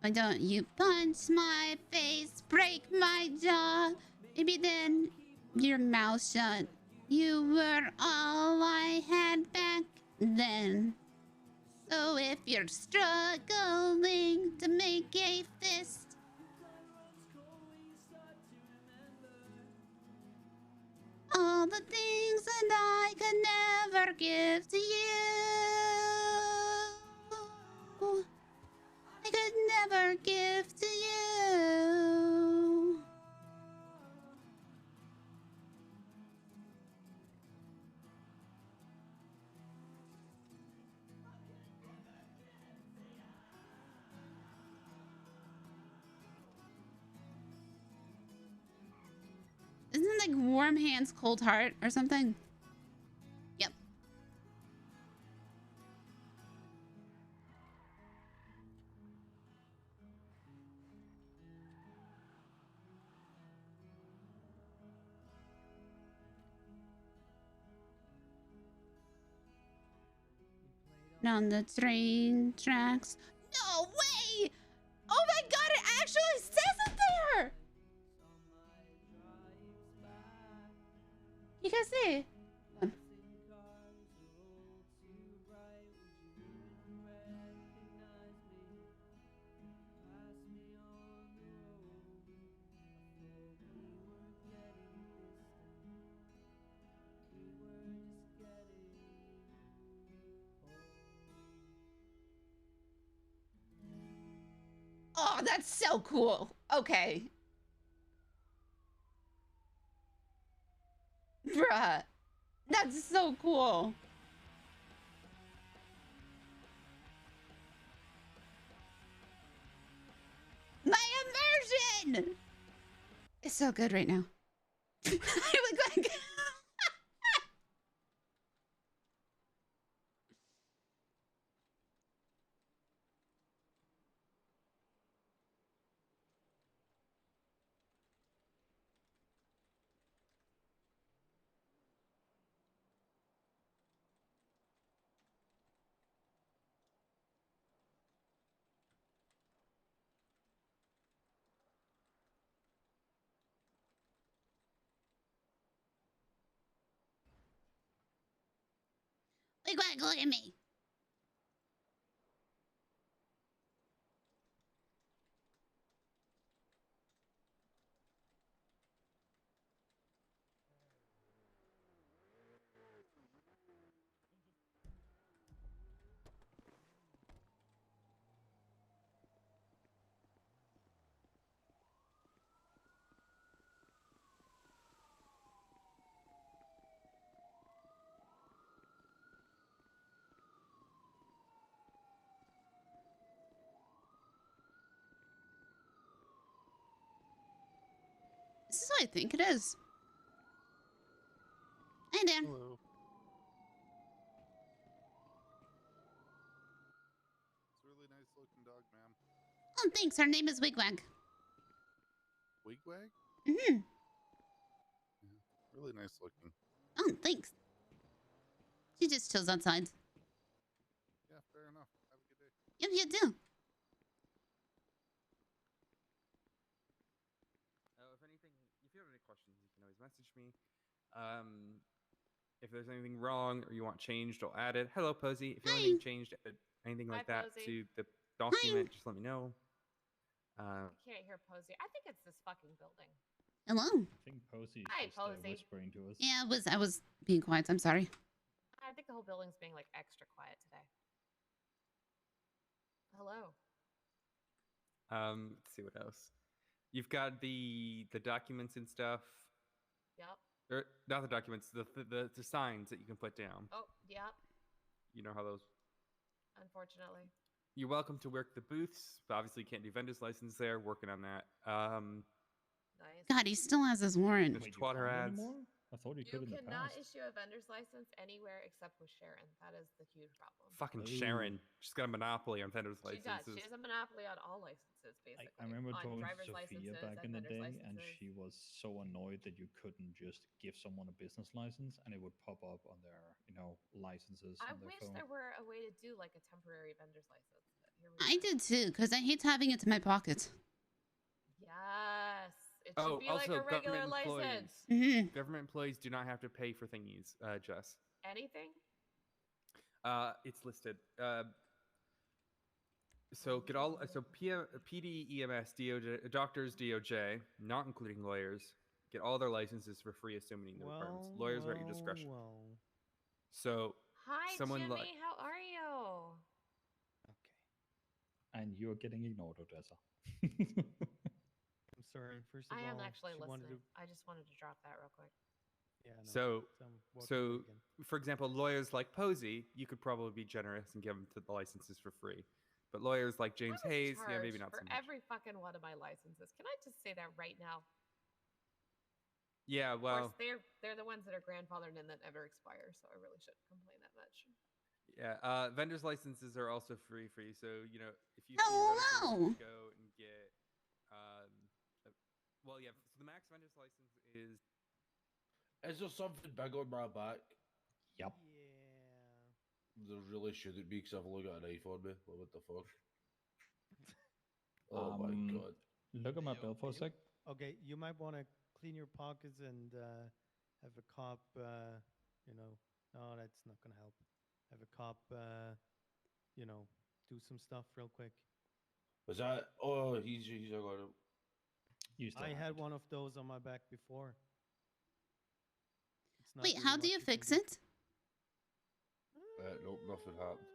Why don't you punch my face, break my jaw? Maybe then your mouth shut. You were all I had back then. So if you're struggling to make a fist, all the things that I could never give to you, I could never give to you. like warm hands, cold heart or something? Yep. On the train tracks. No way! Oh my god, it actually says it there! You guys see? Oh, that's so cool. Okay. Bruh. That's so cool. My immersion! It's so good right now. I look like... Look at me. This is what I think it is. Hey, Dan. Hello. It's a really nice looking dog, ma'am. Oh, thanks. Her name is Wigwag. Wigwag? Mm-hmm. Yeah, really nice looking. Oh, thanks. She just chills outside. Yeah, fair enough. Have a good day. Yep, you do. If anything, if you have any questions, you can always message me. If there's anything wrong or you want changed, I'll add it. Hello, Posy. If you want anything changed, anything like that to the document, just let me know. I can't hear Posy. I think it's this fucking building. Hello. I think Posy is Hi, just Posy. whispering to us. Yeah, I was being quiet. I'm sorry. I think the whole building's being like extra quiet today. Hello. Let's see what else. You've got the documents and stuff. Yep. Or not the documents, the signs that you can put down. Oh, yep. You know how those. Unfortunately. You're welcome to work the booths, but obviously you can't do vendor's license there. Working on that. Nice. God, he still has his warrant. There's Twitter ads. I thought you could in the cannot past. issue a vendor's license anywhere except with Sharon. That is the huge problem. Fucking Sharon. She's got a monopoly on vendor's She does. licenses. She has a monopoly on all licenses, basically. I remember on talking to driver's Sophia licenses back and in the vendor's day, and licenses. she was so annoyed that you couldn't just give someone a business license and it would pop up on their, licenses I on their wish phone. there were a way to do like a temporary vendor's license. But here we I go. did too, because I hate having it in my pocket. Yes. It should be like a regular license. Government employees do not have to pay for thingies, Jess. Anything? It's listed. So get all PD, EMS, DOJ, doctors, DOJ, not including lawyers, get all their licenses for free, assuming the requirements. Lawyers are at your discretion. So Hi, someone Jimmy. like How are you? And you're getting ignored, Odessa. I'm sorry. First of I all, am actually she wanted listening. to- I just wanted to drop that real quick. Yeah. No, So, welcome so again. for example, lawyers like Posy, you could probably be generous and give them the licenses for free. But lawyers like James Hayes, yeah, maybe not for so much. every fucking one of my licenses. Can I just say that right now? Yeah, Of course, well, they're the ones that are grandfathered and that never expire, so I really shouldn't complain that much. yeah. Vendors licenses are also free for you. So if you No, theoretically wanted no. to go and get, well, yeah. So the max vendors license is. Is there something big on my back? Yep. There really shouldn't be, because I've only got a knife on me. What the fuck? Oh my god. Look at my bill for a sec. Okay, you might want to clean your pockets and have a cop, no, that's not going to help. Have a cop, do some stuff real quick. Was that? Oh, he's I got him. You still I have had it. one of those on my back before. It's not Wait, really how do much you can fix do. it? Nope, nothing happened.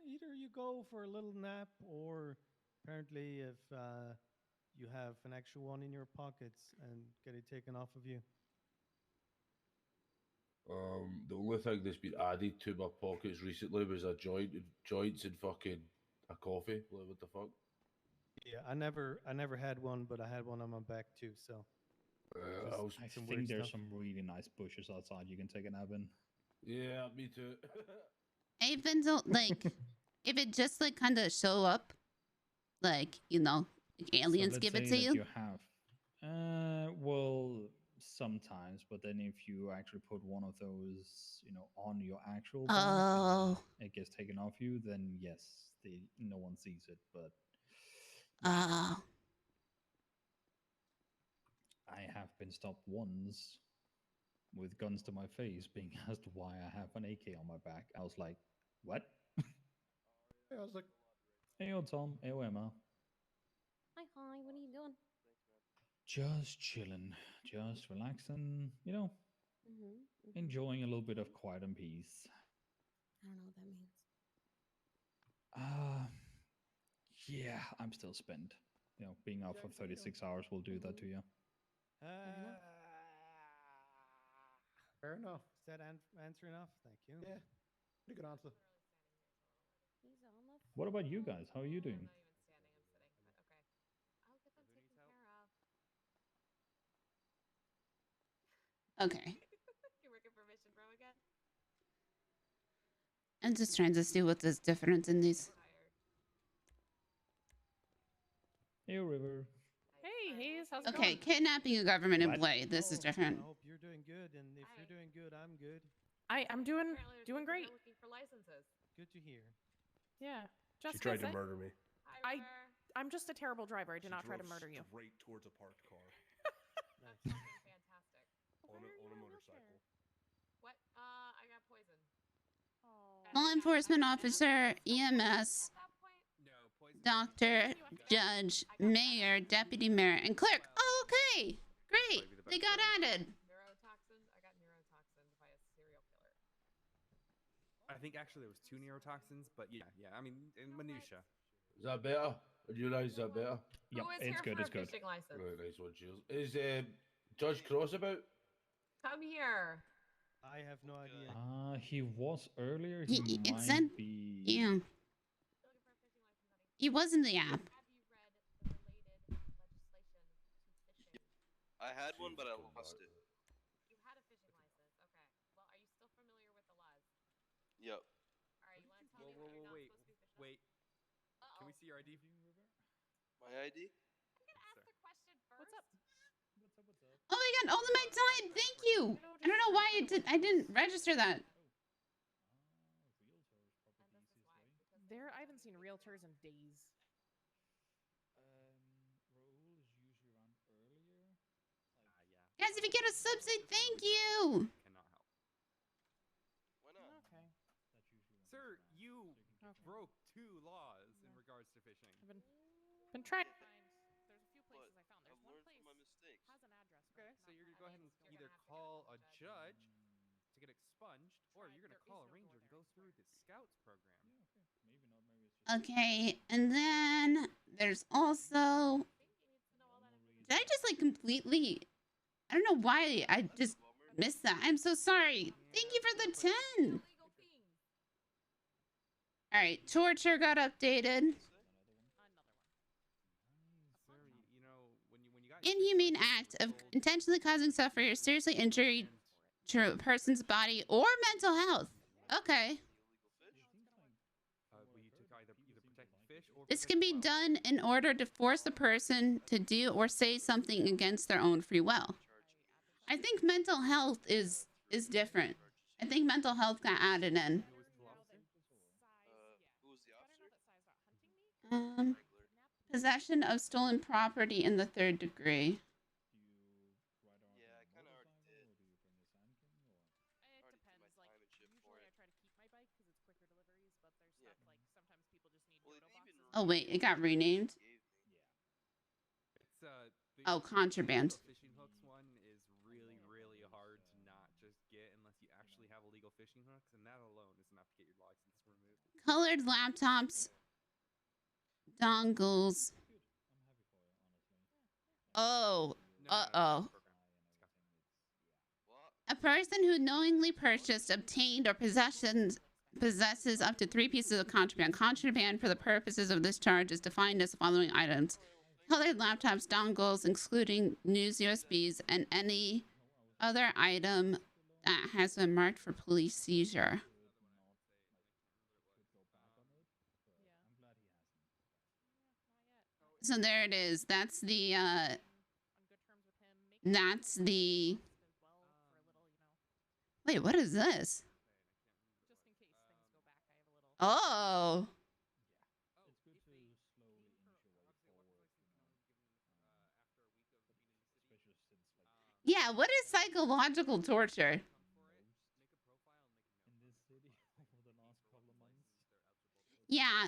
Either you go for a little nap, or apparently if you have an actual one in your pockets and get it taken off of you. The only thing that's been added to my pockets recently was a joints and fucking a coffee. Like, what the fuck? Yeah, I never had one, but I had one on my back too. So just I some think weird there's stuff. some really nice bushes outside you can take a nap in. Yeah, me too. I've been told, like, if it just like kind of show up, like aliens So give let's it say to that you. you have. Well, sometimes, but then if you actually put one of those, on your actual back, Oh. and it gets taken off you, then yes, no one sees it. But Oh. I have been stopped once with guns to my face, being asked why I have an AK on my back. I was like, "What?" Hey, I was like, Hey, old Tom. Hey, Emma. Hi, what are you doing? Just chilling, just relaxing. Enjoying a little bit of quiet and peace. I don't know what that means. Yeah, I'm still spent. Being out for 36 hours will do that to you. fair enough. Is that answer enough? Thank you. Yeah, pretty good answer. He's on the What about you guys? How are you doing? I'm not even standing, I'm sitting, but okay. I'll get them taken care of. Okay. You're working for Mission Pro again? I'm just trying to see what is different in these. Hey, River. Hey, Hayes, how's it Okay, going? kidnapping a government What? employee. This is different. I hope you're doing good, and if you're doing good, I'm good. I'm doing Apparently there's doing people great. here looking for licenses. Good to hear. Yeah. She Jessica, tried to murder me. Hi, River. I'm just a terrible driver. I did She not try to drove murder you. Straight towards a parked car That's fucking fantastic. on a motorcycle. What? I got poisoned. Law enforcement officer, EMS, doctor, judge, mayor, deputy mayor, and clerk. Oh, okay. Great. They got added. Neurotoxin? I got neurotoxined by a serial killer. I think actually there was 2 neurotoxins, but yeah. I mean, in minutia. Is that better? Would you like that better? Yep, Who is it's here good. for It's a good. fishing license? Right, nice one, cheers. Is Judge Cross about? Come here. I have no idea. He was earlier. It He might said, be. yeah. He was in the app. I had one, but I lost it. You had a fishing license. Okay. Well, are you still familiar with the laws? Yep. All right. You want to tell me what you're not supposed to be fishing? Wait. Can we see your ID? My ID? I'm gonna ask the question first. What's up? Oh my god, all of my time. Thank you. I don't know why I didn't register that. I haven't seen realtors in days. Raul is usually around earlier. Guys, if you get a sub, say thank you. Cannot help. Why not? Okay. Sir, you broke 2 laws in regards to fishing. I've been trying to find. There's a few places I found. There's I've one learned place from my mistakes. has an address. Okay, so you're gonna go ahead and either call a judge to get expunged, or you're gonna call a ranger and go through the scouts program. Maybe not. Maybe it's just. Okay, and then there's also. Did I just like completely? I don't know why I just missed that. I'm so sorry. Thank you for the 10. All right, torture got updated. Sir, when you got inhumane act of intentionally causing suffering or seriously injury to a person's body or mental health. Okay. Where you took either protect the fish or This can be done in order to force the person to do or say something against their own free will. I think mental health is different. I think mental health got added in. Who was the officer? Possession of stolen property in the 3rd degree. Yeah, I kind of already did. Already did my time and shit for it. Yeah. Well, it even Oh wait, it got renamed. It's Oh, contraband. The fishing hooks one is really, really hard to not just get unless you actually have illegal fishing hooks, and that alone is enough to get your license removed. Colored laptops, dongles. Oh, uh-oh. A person who knowingly purchased, obtained, or possesses up to 3 pieces of contraband. Contraband for the purposes of this charge is defined as the following items. Colored laptops, dongles, excluding news USBs, and any other item that has been marked for police seizure. So there it is. That's the wait, what is this? Oh. Yeah, what is psychological torture? Yeah.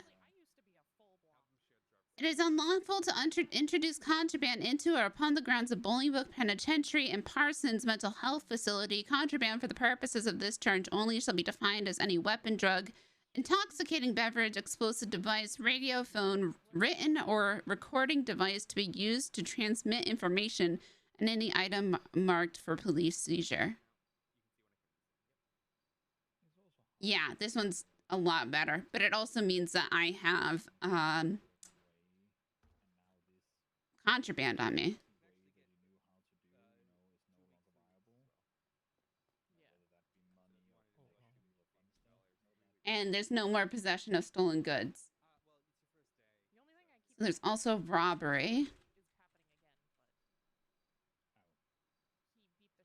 It is unlawful to introduce contraband into or upon the grounds of Bolingbroke Penitentiary and Parsons Mental Health Facility. Contraband for the purposes of this charge only shall be defined as any weapon, drug, intoxicating beverage, explosive device, radio, phone, written or recording device to be used to transmit information, and any item marked for police seizure. Yeah, this one's a lot better, but it also means that I have contraband on me. And there's no more possession of stolen goods. So there's also robbery.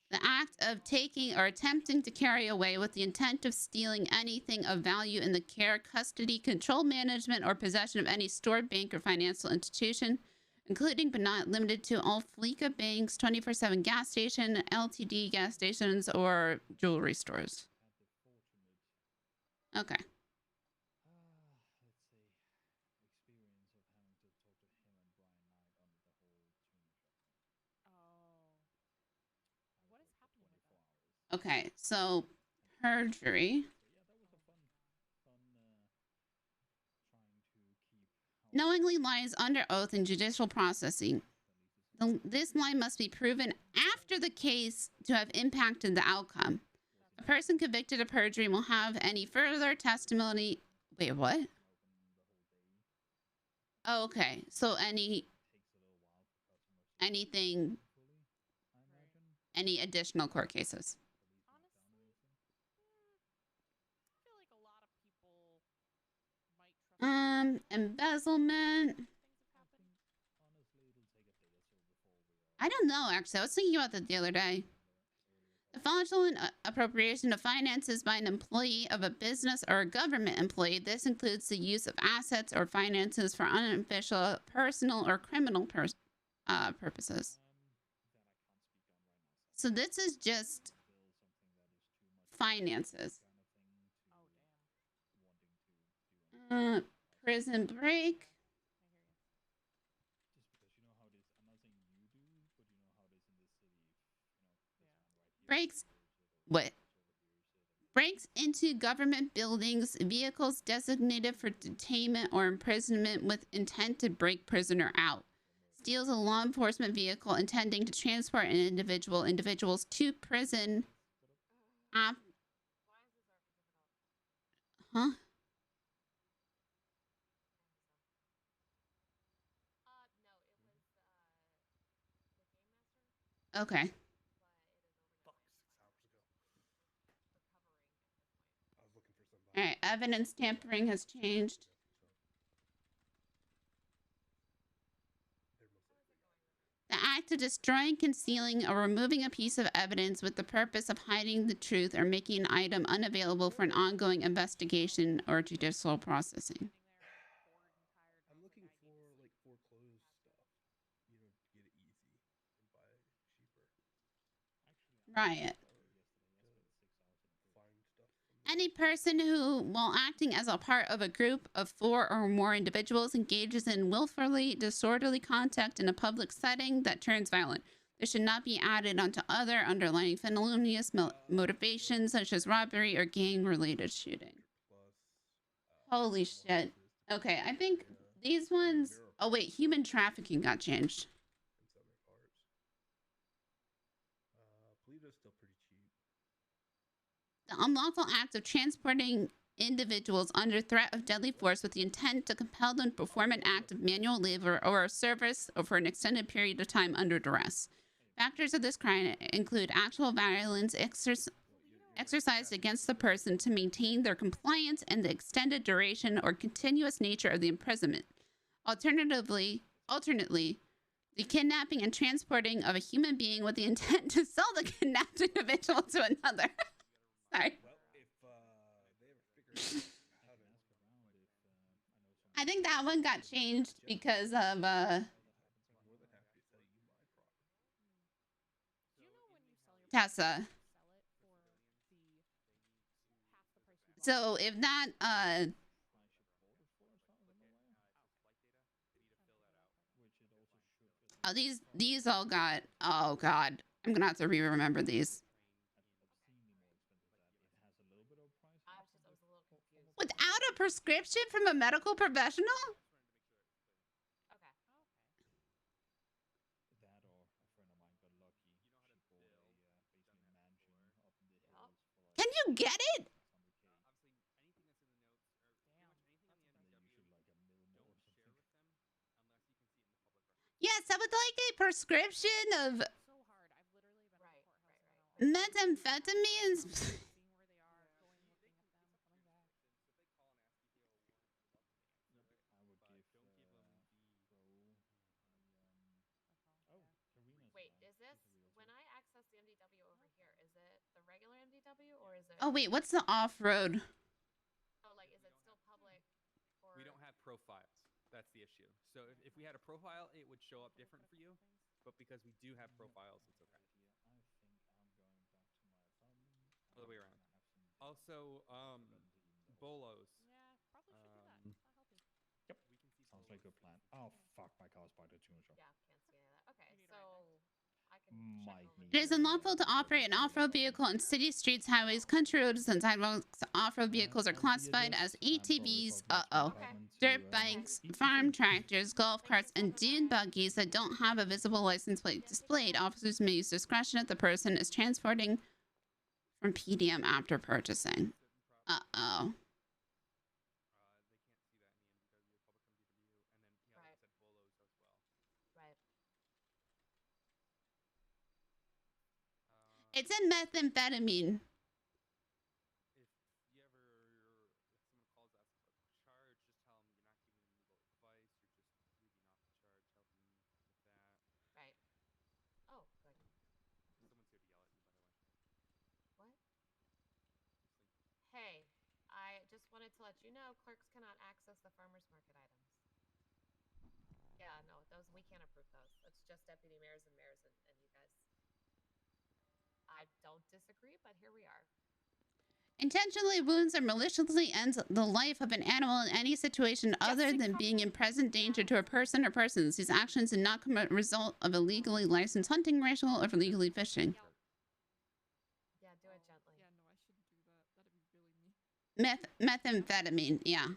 The act of taking or attempting to carry away with the intent of stealing anything of value in the care, custody, control, management, or possession of any store, bank, or financial institution, including but not limited to all Fleeca banks, 24/7 gas station, LTD gas stations, or jewelry stores. Okay. Okay, so perjury. Knowingly lies under oath in judicial processing. This lie must be proven after the case to have impacted the outcome. A person convicted of perjury will have any further testimony. Wait, what? Oh, okay. So any additional court cases. Embezzlement. I don't know, actually. I was thinking about that the other day. The fraudulent appropriation of finances by an employee of a business or a government employee. This includes the use of assets or finances for unofficial, personal, or criminal purposes. So this is just finances. Prison break. Breaks into government buildings, vehicles designated for detainment or imprisonment with intent to break prisoner out. Steals a law enforcement vehicle intending to transport an individuals to prison. Huh? Okay. All right. Evidence tampering has changed. The act of destroying, concealing, or removing a piece of evidence with the purpose of hiding the truth or making an item unavailable for an ongoing investigation or judicial processing. I'm looking for like foreclosed stuff, you know, to get it easy and buy it cheaper. Riot. Find stuff. Any person who, while acting as a part of a group of 4 or more individuals, engages in willfully disorderly conduct in a public setting that turns violent. This should not be added onto other underlying felonious motivations such as robbery or gang-related shooting. Holy shit. Okay, I think these ones... Oh wait, human trafficking got changed. Polito's still pretty cheap. The unlawful act of transporting individuals under threat of deadly force with the intent to compel them to perform an act of manual labor or a service or for an extended period of time under duress. Factors of this crime include actual violence exercised against the person to maintain their compliance and the extended duration or continuous nature of the imprisonment. Alternately, the kidnapping and transporting of a human being with the intent to sell the kidnapped individual to another. Sorry. I think that one got changed because of Tessa. So if that oh, these all got, oh god, I'm gonna have to remember these. Without a prescription from a medical professional? Can you get it? Yes, I would like a prescription of methamphetamines. Wait, is this when I access the MDW over here? Is it the regular MDW or is it? Oh wait, what's the off-road? Oh, like is it still public? Or... We don't have profiles. That's the issue. So if we had a profile, it would show up different for you. But because we do have profiles, it's okay. Other way around. Also, Bolos. Yeah, probably should do that. That'll help you. Yep. Sounds like a good plan. Oh fuck, my car's by the tuner shop. Yeah, can't see any of that. Okay, so I can. It is unlawful to operate an off-road vehicle on city streets, highways, country roads, and sidewalks. Off-road vehicles are classified as ATVs, dirt bikes, farm tractors, golf carts, and dune buggies that don't have a visible license plate displayed. Officers may use discretion if the person is transporting from PDM after purchasing. Uh-oh. It's in methamphetamine. Right. Oh, good. What? Hey, I just wanted to let you know clerks cannot access the farmers market items. Yeah, no, those we can't approve those. It's just deputy mayors and mayors and you guys. I don't disagree, but here we are. Intentionally wounds or maliciously ends the life of an animal in any situation other than being in present danger to a person or persons. These actions did not come as a result of illegally licensed hunting, ritual, or illegally fishing. Yeah, do it gently. Yeah, no, I shouldn't do that. That'd be really me. Methamphetamine, yeah.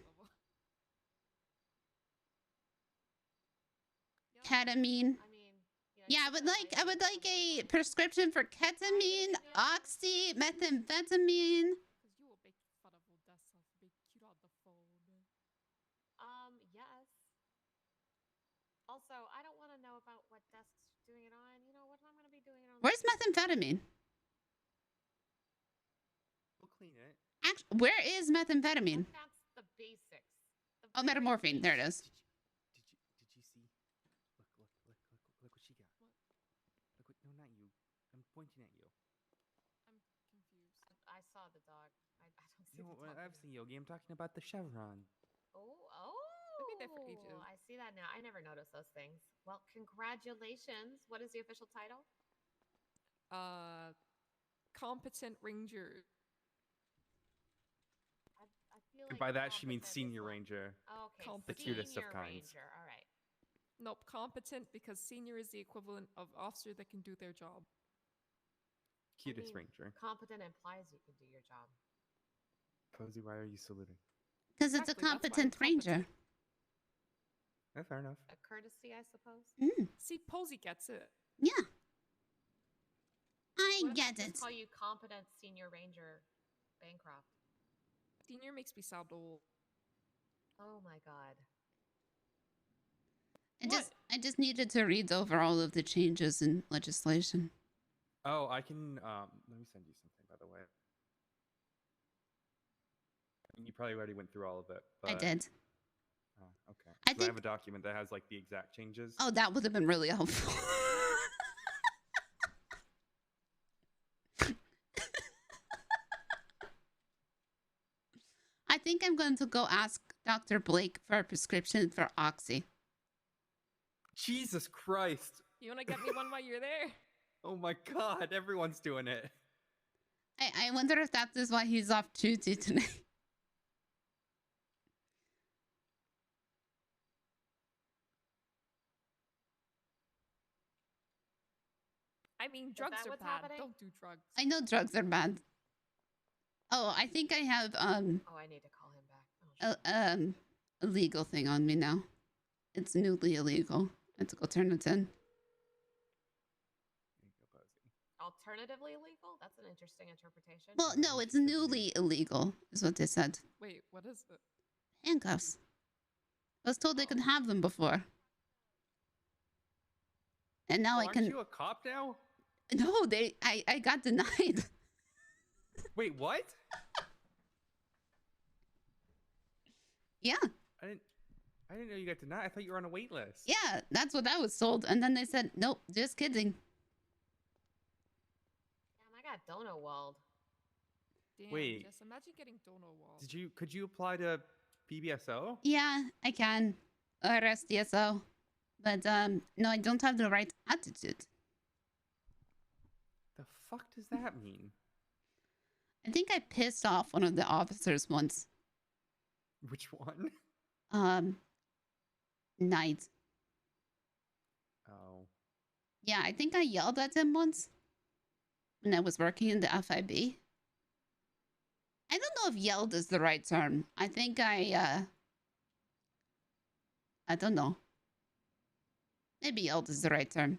Ketamine. Yeah, I would like a prescription for ketamine, oxy, methamphetamine. Because you will make fun of Odessa for being cute on the phone. Yes. Also, I don't want to know about what desk's doing it on. You know what I'm going to be doing it Where's methamphetamine? We'll clean it. Actually, where is methamphetamine? That's the basics. Oh, metamorphine. There it is. Did you see? Look what she got. Look what, no, not you. I'm pointing at you. I'm confused. I saw the dog. I don't see No, the dog. I've seen Yogi. I'm talking about the chevron. Oh. I've been there for ages. I see that now. I never noticed those things. Well, congratulations. What is the official title? Competent ranger. I feel And like by that she means competent is senior not- ranger. Okay, The cutest of senior kinds. ranger. All right. Nope, competent because senior is the equivalent of officer that can do their job. Cutest I mean, ranger. Competent implies you can do your job. Posy, why are you saluting? Because it's a Exactly, that's why I'm competent ranger. Yeah, fair enough. A courtesy, I suppose. See, Posy gets it. Yeah. I What if get just it. call you competent senior ranger Bancroft? Senior makes me sound old. Oh my god. I just needed to read over all of the changes in legislation. Oh, I can. Let me send you something, by the way. I mean, you probably already went through all of it. But, I did. Oh, okay. I I have a document that has like the exact changes. Oh, that would have been really helpful. I think I'm going to go ask Dr. Blake for a prescription for Oxy. Jesus Christ! You want to get me one while you're there? Oh my God! Everyone's doing it. I wonder if that is why he's off duty today. I mean, drugs that are what's bad. happening? Don't do drugs. I know drugs are bad. Oh, I think I have Oh, I need to call him back. Oh, a legal thing on me now. It's newly illegal. I have to go turn it in. Alternatively illegal? That's an interesting interpretation. Well, no, it's newly illegal, is what they said. Wait, what is it? Handcuffs. I was told they could have them before. And now I Aren't can. you a cop now? No, I got denied. Wait, what? Yeah. I didn't know you got denied. I thought you were on a wait list. Yeah, that's what I was told. And then they said, nope, just kidding. Damn, I got dono walled. Damn, Wait. Jess, imagine getting dono wall. Could you apply to PBSO? Yeah, I can. Or SDSO. But no, I don't have the right attitude. The fuck does that mean? I think I pissed off one of the officers once. Which one? Knight. Oh. Yeah, I think I yelled at him once when I was working in the FIB. I don't know if yelled is the right term. I think I don't know. Maybe yelled is the right term.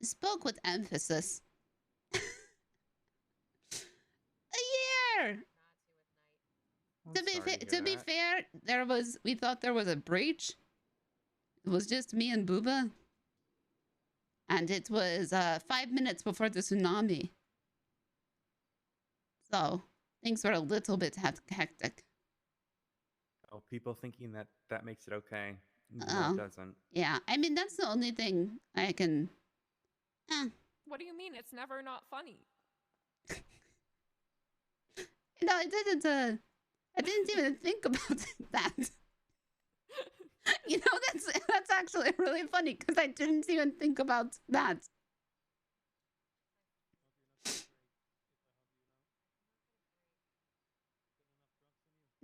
Spoke with emphasis. A year! To be fair, we thought there was a breach. It was just me and Booba. And it was 5 minutes before the tsunami. So things were a little bit hectic. Oh, people thinking that makes it okay. No, Oh. it doesn't. Yeah, I mean, that's the only thing I can... What do you mean? It's never not funny. No, I didn't even think about that. You know, that's actually really funny because I didn't even think about that.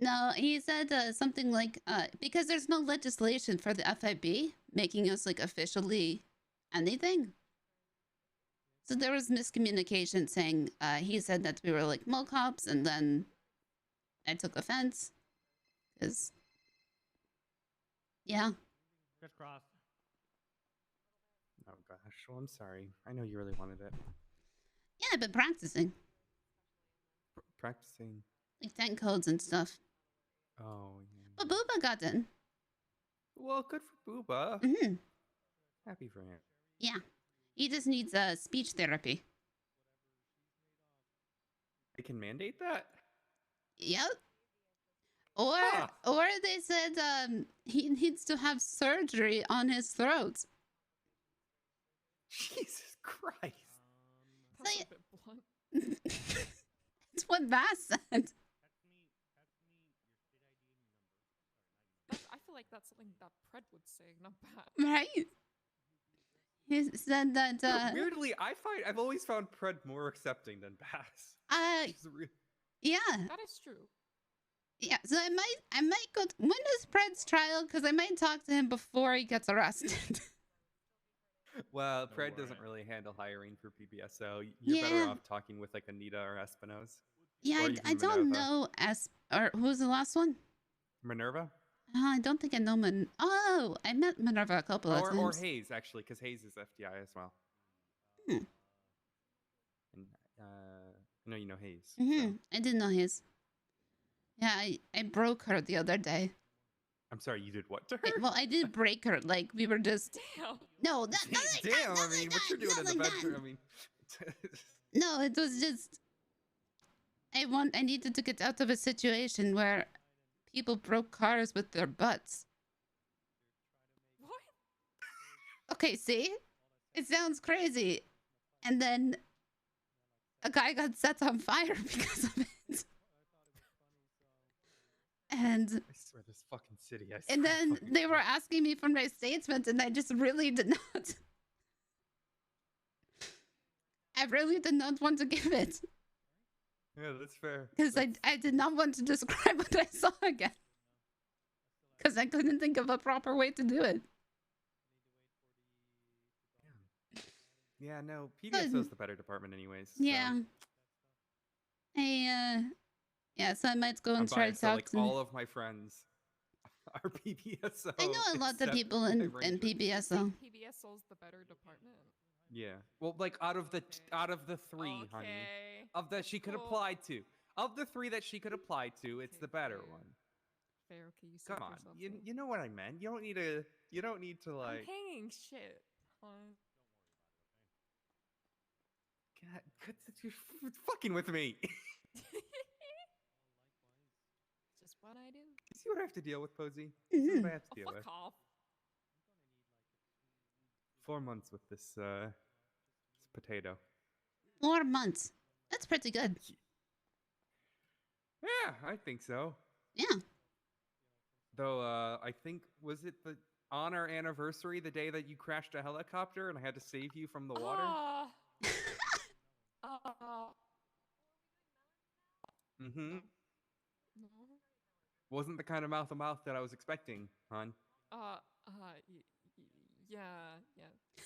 No, he said something like, because there's no legislation for the FIB making us like officially anything. So there was miscommunication saying, he said that we were like mocops, and then I took offense. Because, yeah. Just cross. Oh gosh, well, I'm sorry. I know you really wanted it. Yeah, I've been practicing. Practicing. Like 10 codes and stuff. Oh, yeah. But Booba got in. Well, good for Booba. Mm-hmm. Happy for him. Yeah. He just needs speech therapy. They can mandate that? Yep. Or they said he needs to have surgery on his throat. Jesus Christ. That's a bit blunt. That's what Bass said. I feel like that's something that Pred would say, not Bat. Right? He said that Weirdly, I've always found Pred more accepting than Bass. Yeah. That is true. Yeah, so I might go. When is Pred's trial? Because I might talk to him before he gets arrested. Well, Pred doesn't really handle hiring for PBSO. You're better off talking with like Anita or Espinosa. Yeah, Or I even don't Minerva. know or who's the last one? Minerva? I don't think I know Oh, I met Minerva a couple of Or times. Hayes, actually, because Hayes is FDI as well. Hmm. And I know you know Hayes. Mm-hmm. I didn't know his. Yeah, I broke her the other day. I'm sorry, you did what to her? Well, I did break her. Like we were just. Damn. No, not like Damn, that, not I mean, like what you're that, doing not in the like bedroom, that. I mean. No, it was just. I needed to get out of a situation where people broke cars with their butts. What? Okay, see? It sounds crazy. And then a guy got set on fire because of it. And I swear, this fucking city. I and swear then fucking they were asking me for my statement, and I just really did not. I really did not want to give it. Yeah, that's fair. Because I did not want to describe what I saw again. Because I couldn't think of a proper way to do it. Yeah, no, PBSO is the better department anyways. So. Yeah. Yeah, so I might go and I'm try to biased, so, talk like, to all of my friends are PBSO. I know a lot of except people my in Rangers. PBSO. PBSO's the better department. Yeah. Well, like out of the three, honey, of that she could Cool. apply to, of the three that she could apply to, it's the better one. Fair, okay, you Come on, you know what I meant. You don't need to I'm like. hanging shit. On. God, you're fucking with me. Just what I do. You see what I have to deal with, Posy? This is what I have to deal fuck with. off. 4 months with this potato. 4 months. That's pretty good. Yeah, I think so. Yeah. Though I think was it on our anniversary, the day that you crashed a helicopter and I had to save you from the water? Mm-hmm. No. Wasn't the kind of mouth to mouth that I was expecting, hon. Yeah.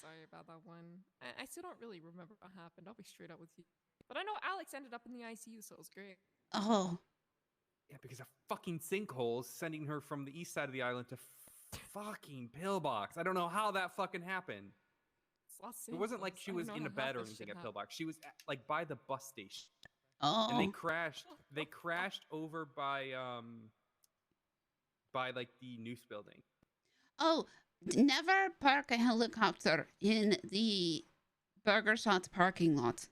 Sorry about that one. I still don't really remember what happened. I'll be straight up with you. But I know Alex ended up in the ICU, so it was great. Oh. Yeah, because of fucking sinkholes sending her from the east side of the island to fucking pillbox. I don't know how that fucking happened. It wasn't like she was in a bed or anything at pillbox. She was like by the bus station. Oh. And they crashed. They crashed over by like the Noose building. Oh, never park a helicopter in the Burger Shot parking lot.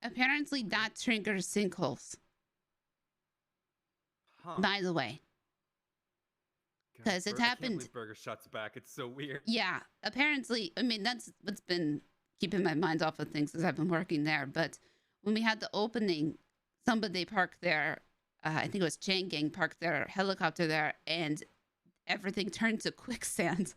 Apparently that triggers sinkholes. Huh. By the way. Because it I can't happened. believe Burger Shot's back. It's so weird. Yeah, apparently, I mean, that's what's been keeping my mind off of things as I've been working there. But when we had the opening, somebody parked their, I think it was Chain Gang, parked their helicopter there, and everything turned to quicksand.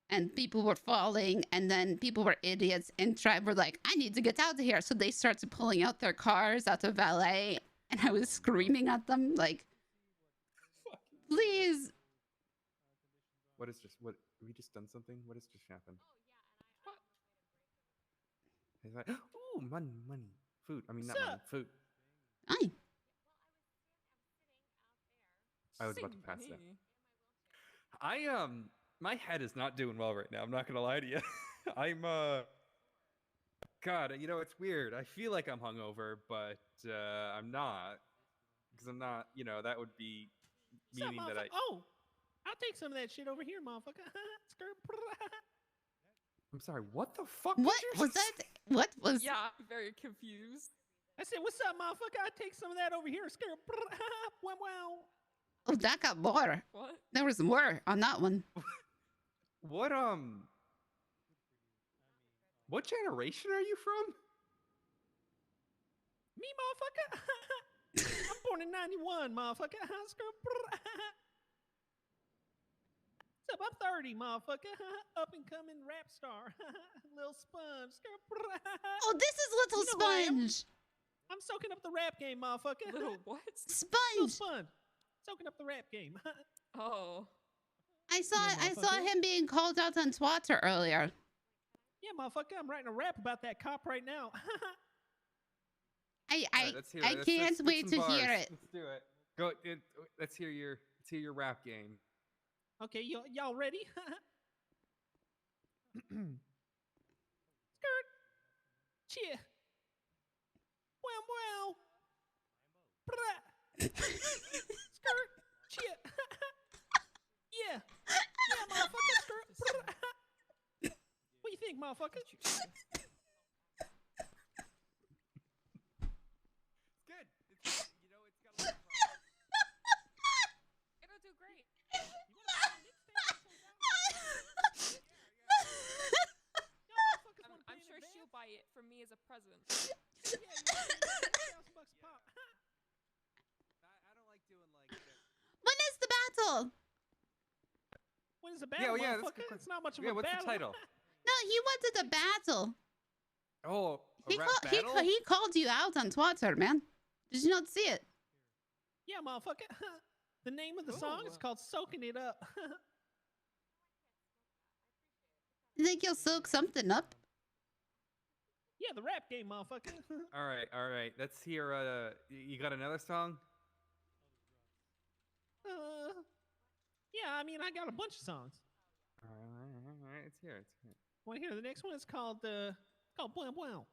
And people were falling, and then people were idiots, and tribe were like, I need to get out of here. So they started pulling out their cars out of valet, and I was screaming at them, like, please. What have we just done something? What has just happened? He's like, ooh, money, food. I mean, not money, food. Aye. I was about to pass that. My head is not doing well right now. I'm not gonna lie to you. I'm God, it's weird. I feel like I'm hungover, but I'm not, because I'm not. That would be meaning that I'll take some of that shit over here, motherfucker. I'm sorry. What the fuck? What was that? What was? Yeah, I'm very confused. I said, "What's up, motherfucker? I'll take some of that over here." Wow, wow. Oh, that got more. What? There was more on that one. What generation are you from? Me, motherfucker. I'm born in '91, motherfucker. What's up? I'm 30, motherfucker. Up and coming rap star. Little Sponge. Oh, this is Little You know who I am? Sponge. I'm soaking up the rap game, motherfucker. Little what? Sponge. Little Sponge. Soaking up the rap game. Oh. I saw motherfucker. him being called out on Twitter earlier. Yeah, motherfucker. I'm writing a rap about that cop right now. I Let's hear I it. Let's can't spit wait to some hear bars. it. Let's do it. Go. Let's hear your rap game. Okay, y'all ready? Skirt. Cheer. Wow, wow. Skirt. Cheer. Yeah. Yeah, motherfucker. Skirt. What do you think, motherfucker? Good. It's, you know, it's got a lot of It'll do great. I'm sure she'll buy it for me as a present. I don't like doing like that. When is the battle? When is the battle, Yeah, that's a motherfucker? good question. It's not much of Yeah, a what's battle. the title? No, he wanted a battle. Oh, a He, rap battle? he called you out on Twitter, man. Did you not see it? Yeah, motherfucker. The name of the song is called Soaking It Up. You think you'll soak something up? Yeah, the rap game, motherfucker. All right. Let's hear. You got another song? Yeah, I mean, I got a bunch of songs. All right. Let's hear it. Want to hear the next one? It's called Blam Blam.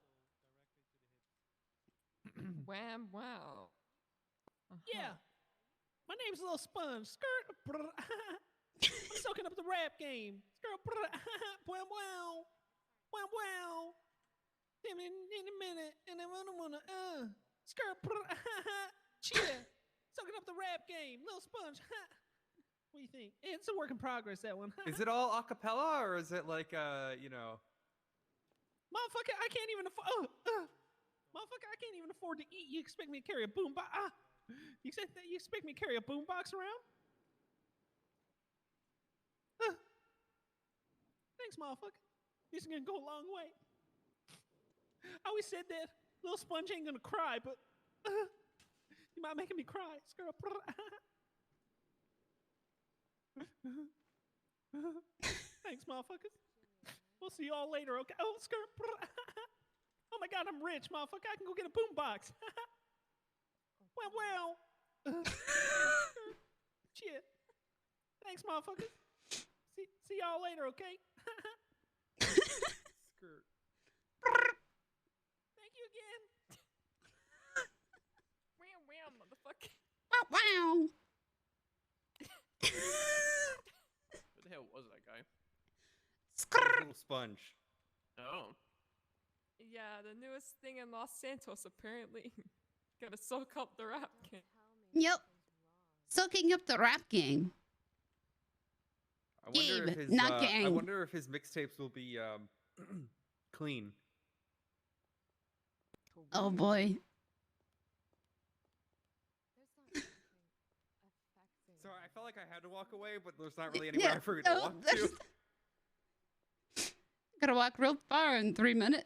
Wham, wow. Yeah. My name's Little Sponge. Skirt. I'm soaking up the rap game. Skirt. Blam Blam. Blam Blam. In a minute, and I wanna skirt. Cheer. Soaking up the rap game. Little Sponge. What do you think? It's a work in progress, that one. Is it all a cappella or is it like you know? Motherfucker, I can't even afford. Motherfucker, I can't even afford to eat. You expect me to carry a boombox? You expect me to carry a boombox around? Thanks, motherfucker. This is gonna go a long way. I always said that Little Sponge ain't gonna cry, but you might making me cry. Thanks, motherfuckers. We'll see y'all later, okay? Oh, skirt. Oh my God, I'm rich, motherfucker. I can go get a boombox. Well. Shit. Thanks, motherfuckers. See y'all later, okay? Skirt. Thank you again. Wham, motherfucker. Wow. Who the hell was that guy? Little Sponge. Oh. Yeah, the newest thing in Los Santos, apparently. Gotta soak up the rap game. Yep. Soaking up the rap game. I wonder if his not gang. I wonder if his mixtapes will be clean. Oh boy. Sorry, I felt like I had to walk away, but there's not really anywhere for me to walk to. Gotta walk real far in 3 minutes.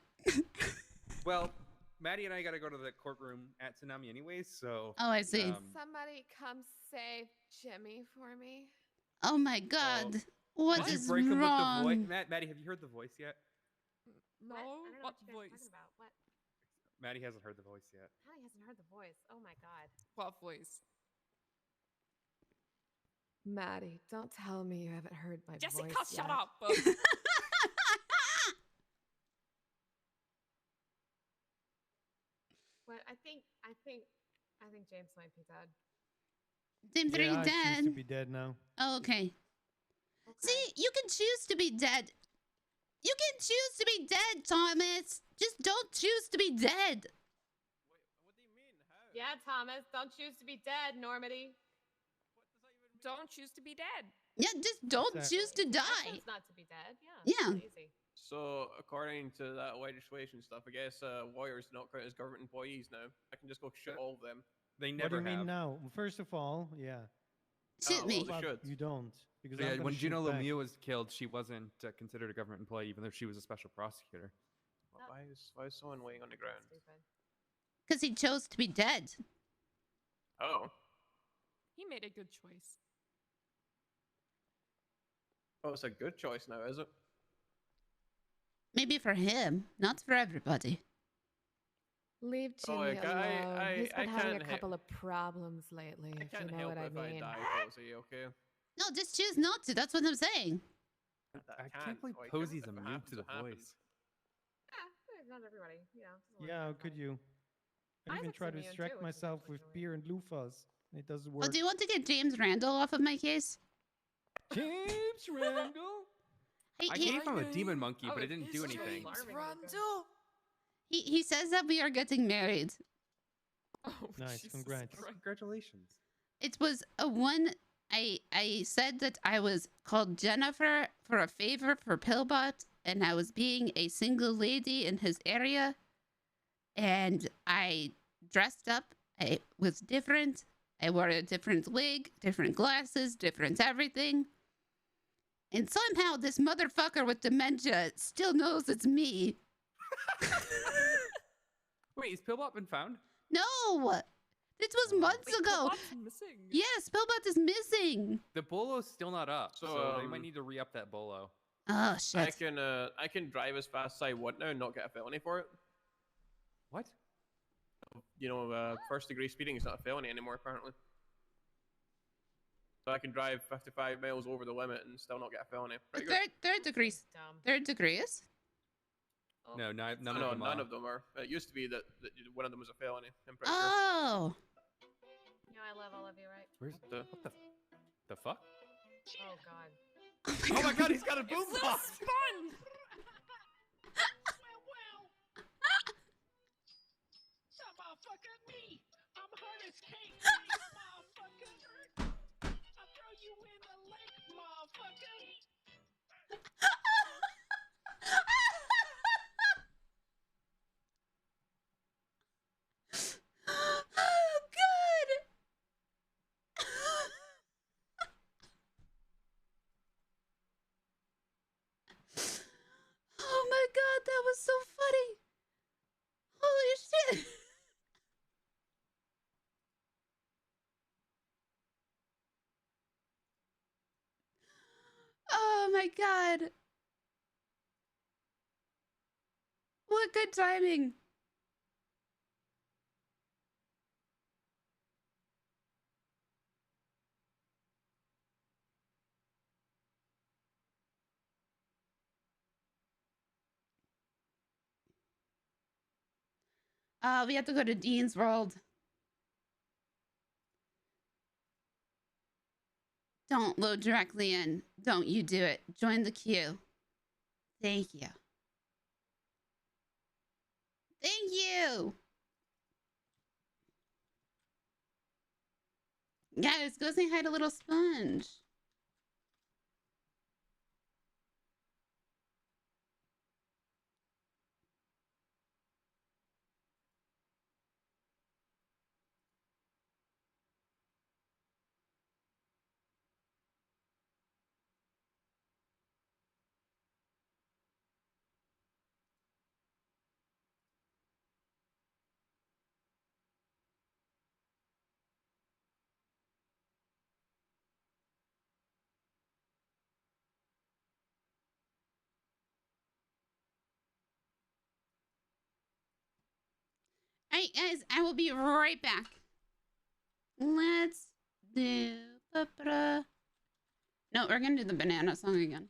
Well, Maddie and I gotta go to the courtroom at Tsunami anyways, so. Oh, I see. Somebody come save Jimmy for me. Oh my God. What Did is you break him wrong? with the voice? Maddie, have you heard the voice yet? No, I don't know what you guys are voice? talking about. What? Maddie hasn't heard the voice yet. Honey hasn't heard the voice. Oh my God. What voice? Maddie, don't tell me you haven't heard my Jessica, voice shut yet. up! What? I think James might be dead. Team 3 I choose dead. to be dead now. Oh, okay. See, you can choose to be dead. You can choose to be dead, Thomas. Just don't choose to be dead. Yeah, Thomas, don't choose to be dead, Normandy. Don't choose to be dead. Yeah, just don't choose to die. Choose not to be dead. Yeah. Yeah. It's easy. So, according to that legislation stuff, I guess lawyers do not count as government employees now. I can just go shoot all of them. They What never do you have. mean now? First of all, yeah. Shoot me. They should. You don't. Because Yeah, I'm when Gina shoot back. Lemieux was killed, she wasn't considered a government employee, even though she was a special prosecutor. Why is someone laying on the ground? Because he chose to be dead. Oh. He made a good choice. Oh, it's a good choice now, is it? Maybe for him, not for everybody. Leave Oh, Jimmy alone. He's I been having a can't couple of problems lately, I if can't you know help what I it if I mean. die, Posy, okay? No, just choose not to. That's what I'm saying. I can't believe like, Posy's if it immune happens, to the it happens. voice. Yeah, not everybody. You know. doesn't work Yeah, how every could time. you? I even Isaac's try to immune distract too, which is myself with beer and loofahs. It doesn't work. Oh, do you want to get James Randall off of my case? James Randall? I gave him a demon monkey, but it didn't do anything. He says that we are getting married. Oh, Nice, congrats. Congratulations. It was a one. I said that I was called Jennifer for a favor for Pillbot, and I was being a single lady in his area. And I dressed up. I was different. I wore a different wig, different glasses, different everything. And somehow this motherfucker with dementia still knows it's me. Wait, has Pillbot been found? No! This was months ago. Pillbot's missing. Yes, Pillbot is missing. The bolo's still not up, So, so they might need to re-up that bolo. Oh, shit. I can drive as fast as I want now and not get a felony for it. What? You know, first degree speeding is not a felony anymore, apparently. So I can drive 55 miles over the limit and still not get a felony. Pretty good. Third degrees. Third degrees? No, none of them none are. of them are. It used to be that one of them was a felony. I'm pretty sure. Oh. You know I love all of you, right? Where's what the fuck? Oh God. Oh my God, he's got a boom It's box. so fun. That motherfucker me. I'm hard as cake, motherfucker. I'll throw you in the lake, motherfucker. Oh, God. Oh, my God. That was so funny. Holy shit. Oh, my God. What good timing. We have to go to Dean's World. Don't load directly in. Don't you do it. Join the queue. Thank you. Thank you. Guys, go say hi to Little Sponge. Alright, guys, I will be right back. Let's do... No, we're gonna do the banana song again.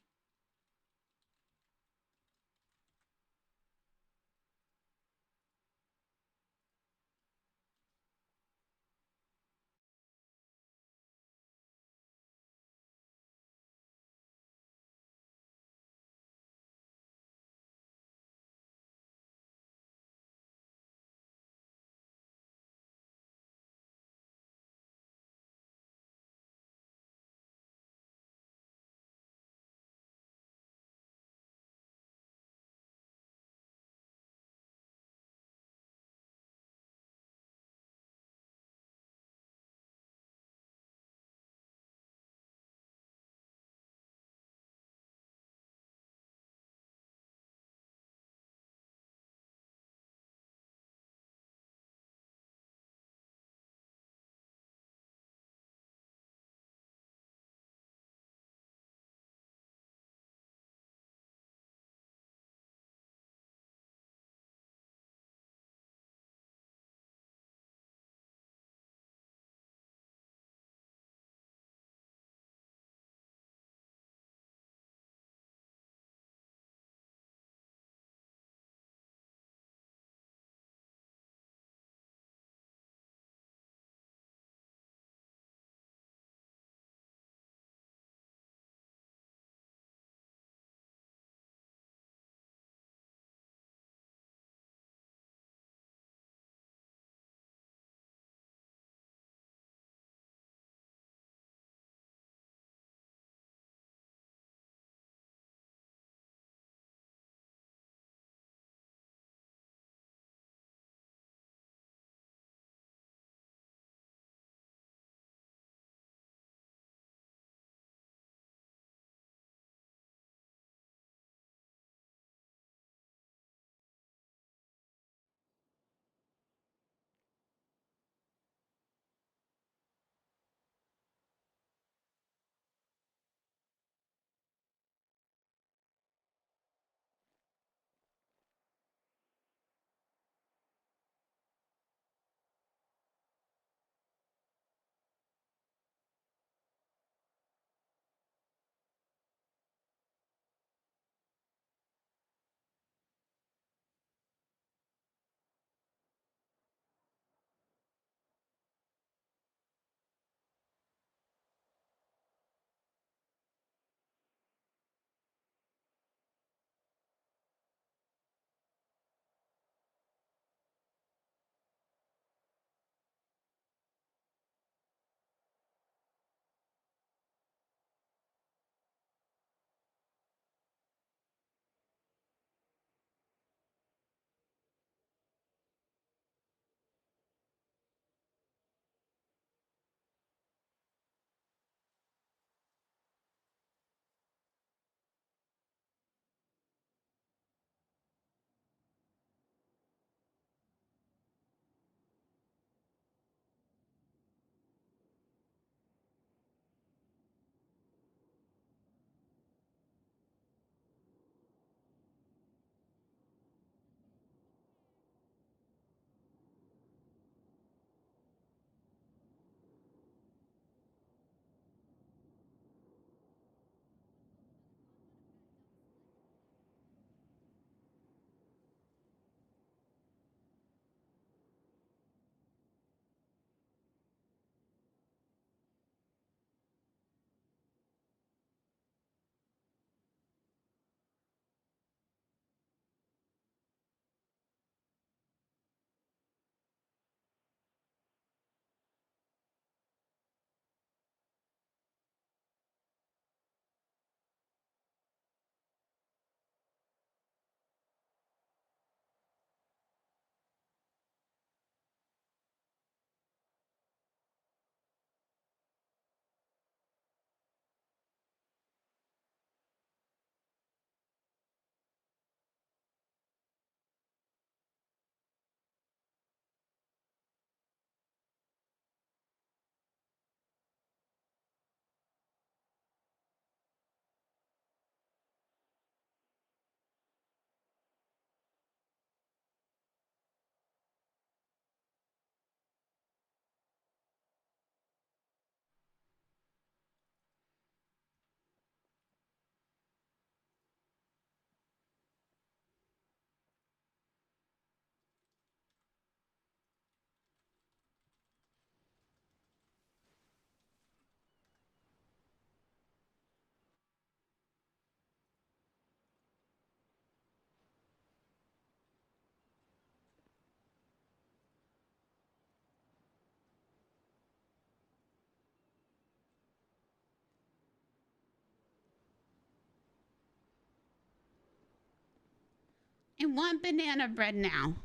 want banana bread now.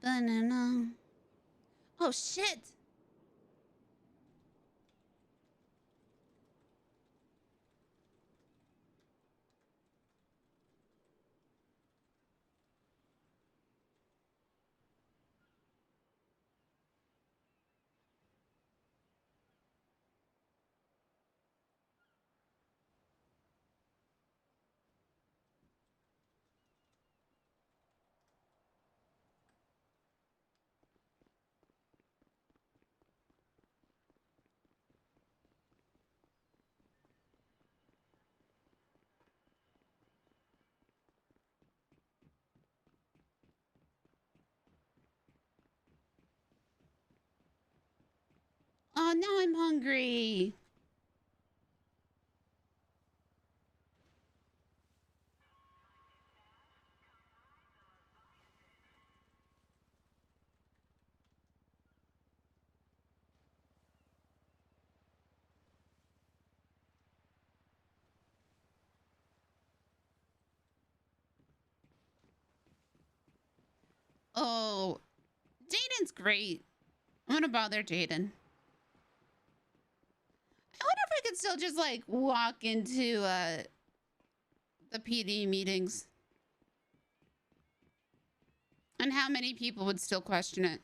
Banana. Oh shit. Oh, now I'm hungry. Oh, Jaden's great. I'm gonna bother Jaden. I wonder if I could still just like walk into the PD meetings. And how many people would still question it?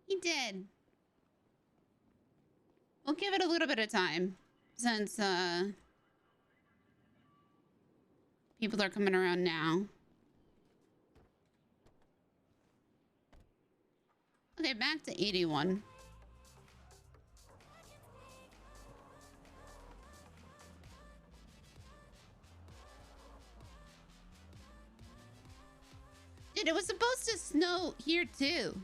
He did. We'll give it a little bit of time since people are coming around now. Okay, back to 81. Dude, it was supposed to snow here too.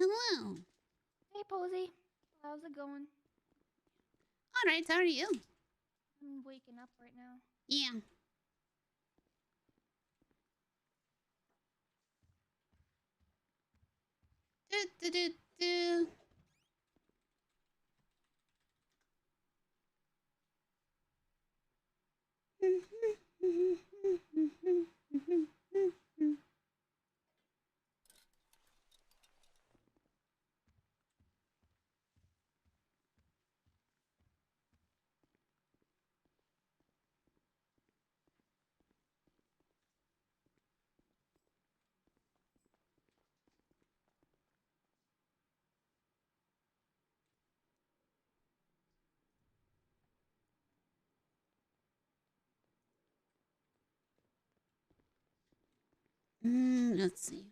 Hello. Hey, Posy. How's it going? All right, how are you? I'm waking up right now. Yeah. Do, do, do, do. Let's see.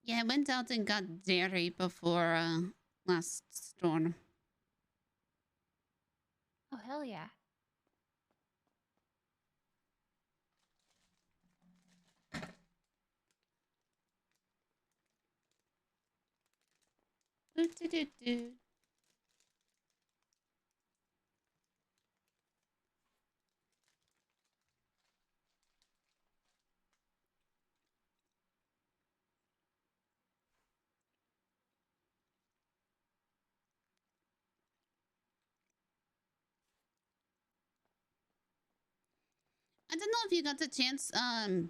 Yeah, I went out and got dairy before last storm. Oh, hell yeah. Do, do, do, do. I don't know if you got the chance. Oh,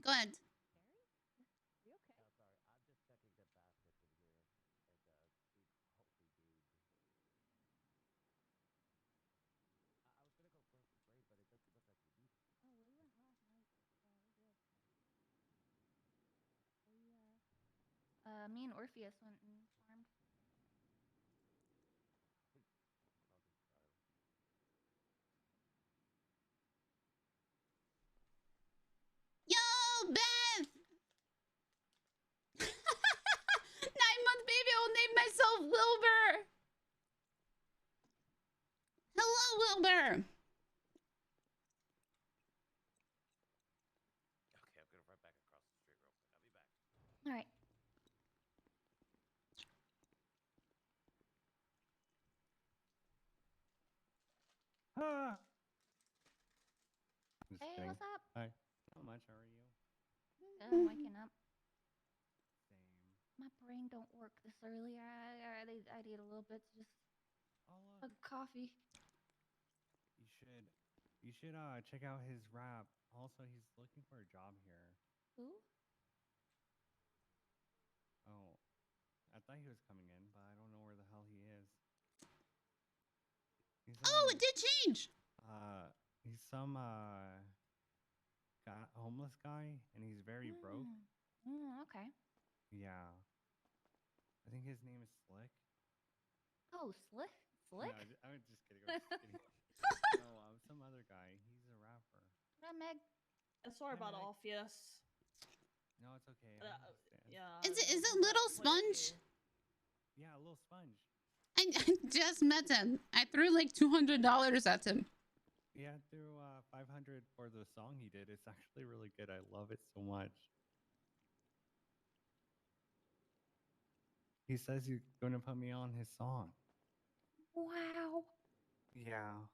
go ahead. Me and Orpheus went and farmed. Yo, Beth! 9-month baby, I'll name myself Wilbur. Hello, Wilbur. Okay, I'm gonna run back across the street real quick. I'll be back. All right. Ah. Just Hey, kidding. what's up? Hi. Not much. How are you? I'm waking up. Same. My brain don't work this early. I need a little bit to just a coffee. You should check out his rap. Also, he's looking for a job here. Who? Oh, I thought he was coming in, but I don't know where the hell he is. He's, Oh, it did change. He's some homeless guy, and he's very broke. Okay. Yeah. I think his name is Slick. Oh, Slick? Slick? No, I was just kidding. I was just kidding. No, some other guy. He's a rapper. What up, Meg? Sorry about Orpheus. No, it's okay. I understand. Yeah. Is it Little Sponge? Yeah, a little sponge. I just met him. I threw like $200 at him. Yeah, I threw 500 for the song he did. It's actually really good. I love it so much. He says he's going to put me on his song. Wow. Yeah.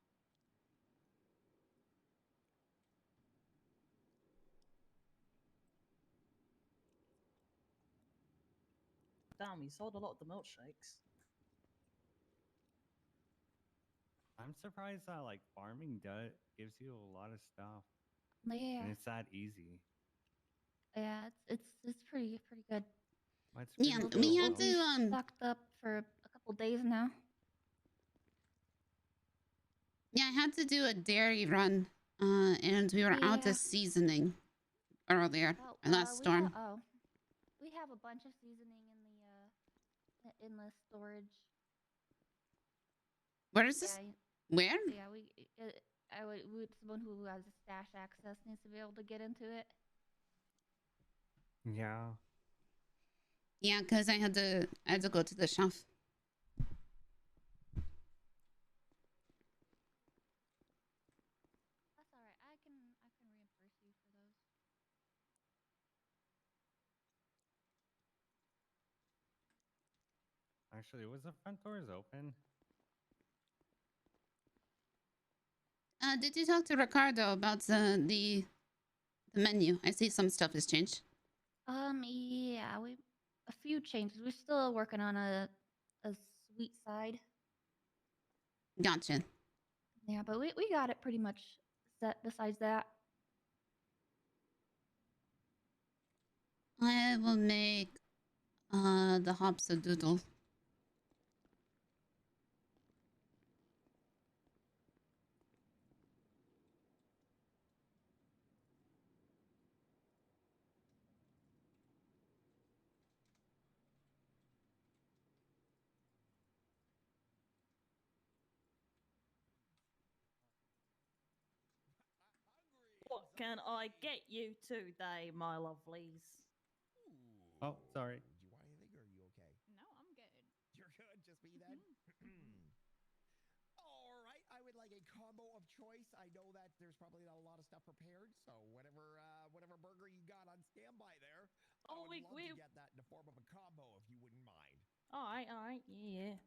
Damn, he sold a lot of the milkshakes. I'm surprised that like farming gives you a lot of stuff. Yeah. And it's that easy. Yeah, it's pretty good. It's Yeah, pretty we cool, had though. to Stocked up for a couple days now. Yeah, I had to do a dairy run. And we were out Yeah. of seasoning earlier last storm. We have a bunch of seasoning in the storage. Where is this? Where? Yeah, someone who has stash access needs to be able to get into it. Yeah. Yeah, because I had to go to the shelf. That's all right. I can reimburse you for those. Actually, was the front doors open? Did you talk to Ricardo about the menu? I see some stuff has changed. Yeah, a few changes. We're still working on a sweet side. Gotcha. Yeah, but we got it pretty much set besides that. I will make the hops a doodle. What can I get you today, my lovelies? Oh, sorry. Do you want anything, or are you okay? No, I'm good. You're good. Just me then. All right. I would like a combo of choice. I know that there's probably not a lot of stuff prepared, so whatever burger you got on standby there, I would love to get that in the form of a combo if you wouldn't mind. All right, yeah.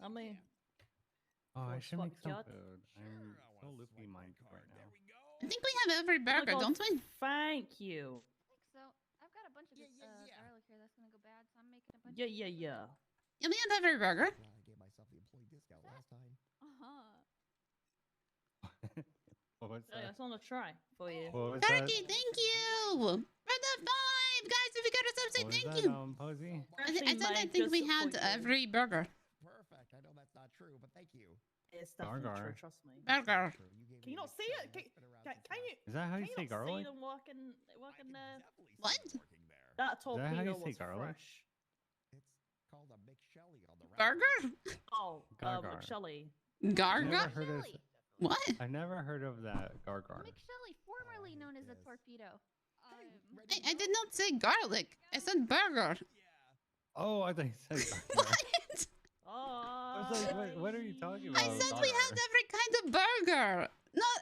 I mean, Oh, I should make some Jud. food. I'm so loopy minded right now. I think we have every burger, God, don't we? Thank you. I think so. I've got a bunch of garlic here that's gonna go bad, so I'm making a bunch. Yeah. Yeah, we have every burger. Glad I gave myself the employee discount last time. What was Yeah, that? it's on a try for you. What was Turkey, that? thank you for the 5, guys. If you got us up, say What was thank that, you. Posy? I said I think we had every burger. Perfect. I know that's not true, but thank you. It's definitely Gargar. true, trust me. Burger. Can you not see it? Can you? Is that how you can say not garlic? see them walking there? What? That Is that how you torpedo say was garlic? fresh. It's called a McShelly on the Burger? Oh, Gargar. McShelly. Gargar? What? I never heard of that gargar. McShelly, formerly known as a torpedo. I did not say garlic. I said burger. Oh, I thought you said gargar. Oh. I was like, what are you talking about? I said we had every kind of burger. Not.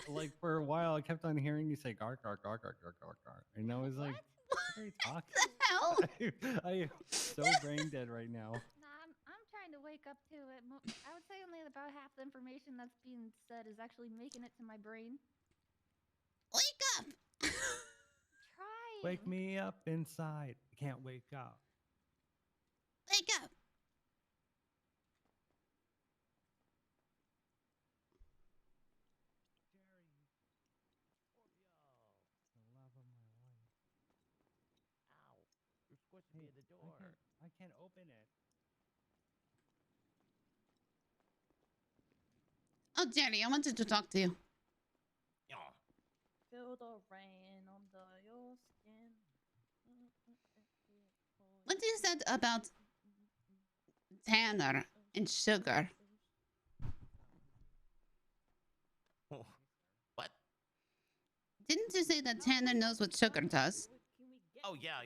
Like for a while, I kept on hearing you say gargar, gargar, gargar, gargar, and I was like, what are you talking? What the hell? I am so brain dead right now. Nah, I'm trying to wake up to it. I would say only about half the information that's being said is actually making it to my brain. Wake up! Trying. Wake me up inside. I can't wake up. Wake up! The love of my life. Ow. You're squishing me in the door. I can't open it. Oh, Jerry, I wanted to talk to you. Feel the rain under your skin. What you said about Tanner and sugar? What? Didn't you say that Tanner knows what sugar does? Oh yeah.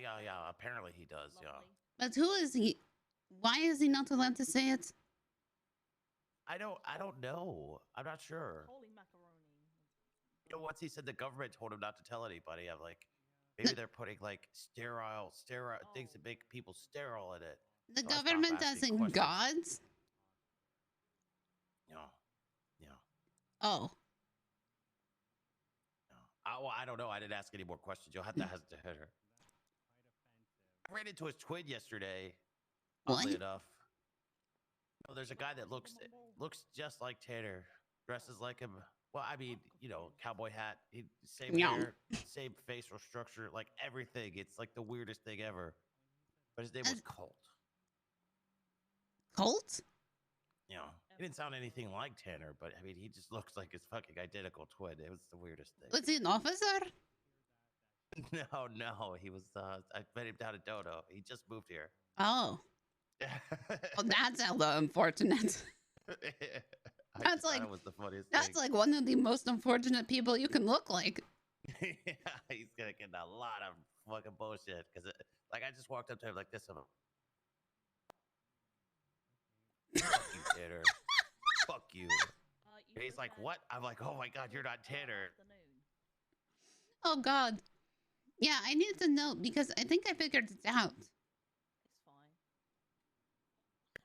Apparently he does. Yeah. But who is he? Why is he not allowed to say it? I don't know. I'm not sure. Holy macaroni. You know, once he said the government told him not to tell anybody, I'm like, maybe they're putting like sterile things that make people sterile in it. The So I stopped government asking doesn't questions. gods? Yeah. Oh. Well, I don't know. I didn't ask any more questions. You'll have to ask her. I ran into his twin yesterday. Oddly enough. Oh, there's a guy that looks just like Tanner, dresses like him. Well, I mean, you know, cowboy hat, same hair, same facial structure, like everything. It's like the weirdest thing ever. But his name was Colt. Colt? You know, he didn't sound anything like Tanner, but I mean, he just looks like his fucking identical twin. It was the weirdest thing. Was he an officer? No, he was. I met him down at Dodo. He just moved here. Oh. Well, that's hella unfortunate. That's like, that was the funniest that's thing. like one of the most unfortunate people you can look like. Yeah, he's gonna get a lot of fucking bullshit because, like, I just walked up to him like this. I'm fuck you, Tanner. Fuck you. And he's like, what? I'm like, oh my god, you're not Tanner. Oh God. Yeah, I need to know because I think I figured it out.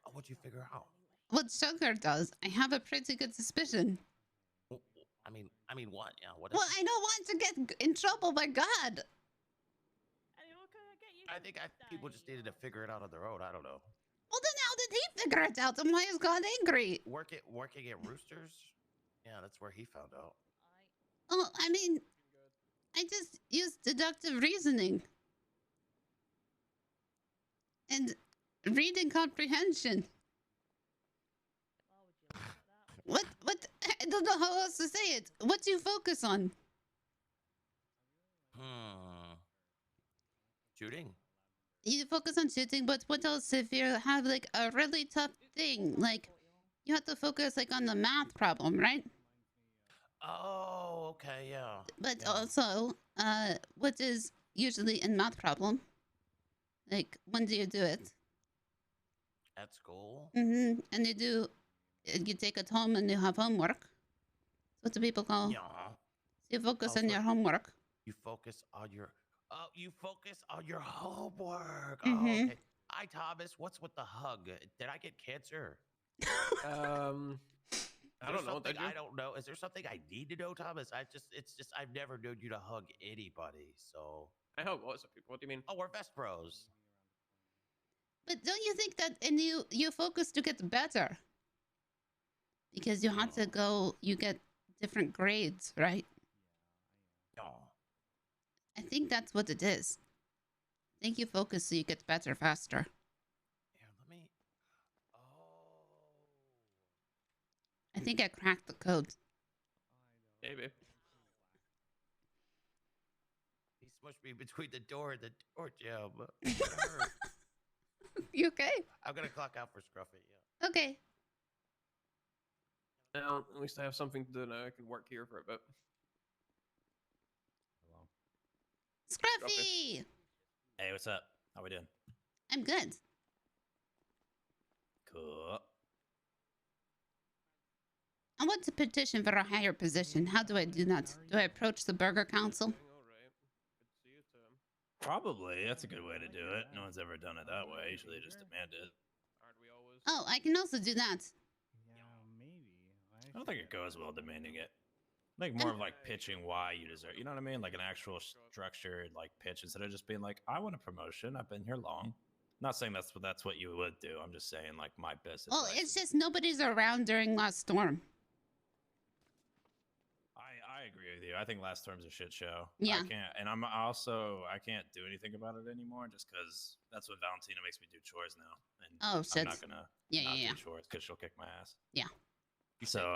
Oh, what'd you figure out? What sugar does. I have a pretty good suspicion. I mean, what? Yeah, what? Well, I don't want to get in trouble by God. I think people just needed to figure it out on their own. I don't know. Well, then how did he figure it out? And why is God angry? Working at Roosters? Yeah, that's where he found out. Oh, I mean, I just used deductive reasoning. And reading comprehension. What? I don't know how else to say it. What do you focus on? Shooting? You focus on shooting, but what else if you have like a really tough thing? Like, you have to focus like on the math problem, right? Oh, okay, yeah. But also, what is usually in math problem? Like, when do you do it? At school? Mm-hmm. And you take it home and you have homework. That's what people call. Yeah. So you focus Oh, on so your homework. You focus on your. Oh, you focus on your homework. Mhm. Oh, okay. Hi, Thomas. What's with the hug? Did I get cancer? I don't know. Something Did you? I don't know. Is there something I need to know, Thomas? It's just I've never known you to hug anybody. So I hope lots of people. What do you mean? Oh, we're best bros. But don't you think that you focus to get better? Because you have to go, you get different grades, right? No. I think that's what it is. I think you focus so you get better faster. Here, let me. I think I cracked the code. Maybe. He smushed me between the door and the door jam. You okay? I'm gonna clock out for Scruffy. Yeah. Okay. Now, at least I have something to do now. I can work here for a bit. Scruffy! Hey, what's up? How we doing? I'm good. Cool. I want to petition for a higher position. How do I do that? Do I approach the Burger Council? Probably. That's a good way to do it. No one's ever done it that way. Usually they just demand it. Oh, I can also do that. I don't think it goes well demanding it. I think more of like pitching why you deserve. You know what I mean? Like an actual structured like pitch instead of just being like, I want a promotion. I've been here long. Not saying that's what you would do. I'm just saying like my best. Well, it's just nobody's around during last storm. I agree with you. I think last storm's a shit show. Yeah. I can't, and I can't do anything about it anymore just because that's what Valentina makes me do chores now. And Oh, shit. I'm not gonna do chores because she'll kick my ass. Yeah. So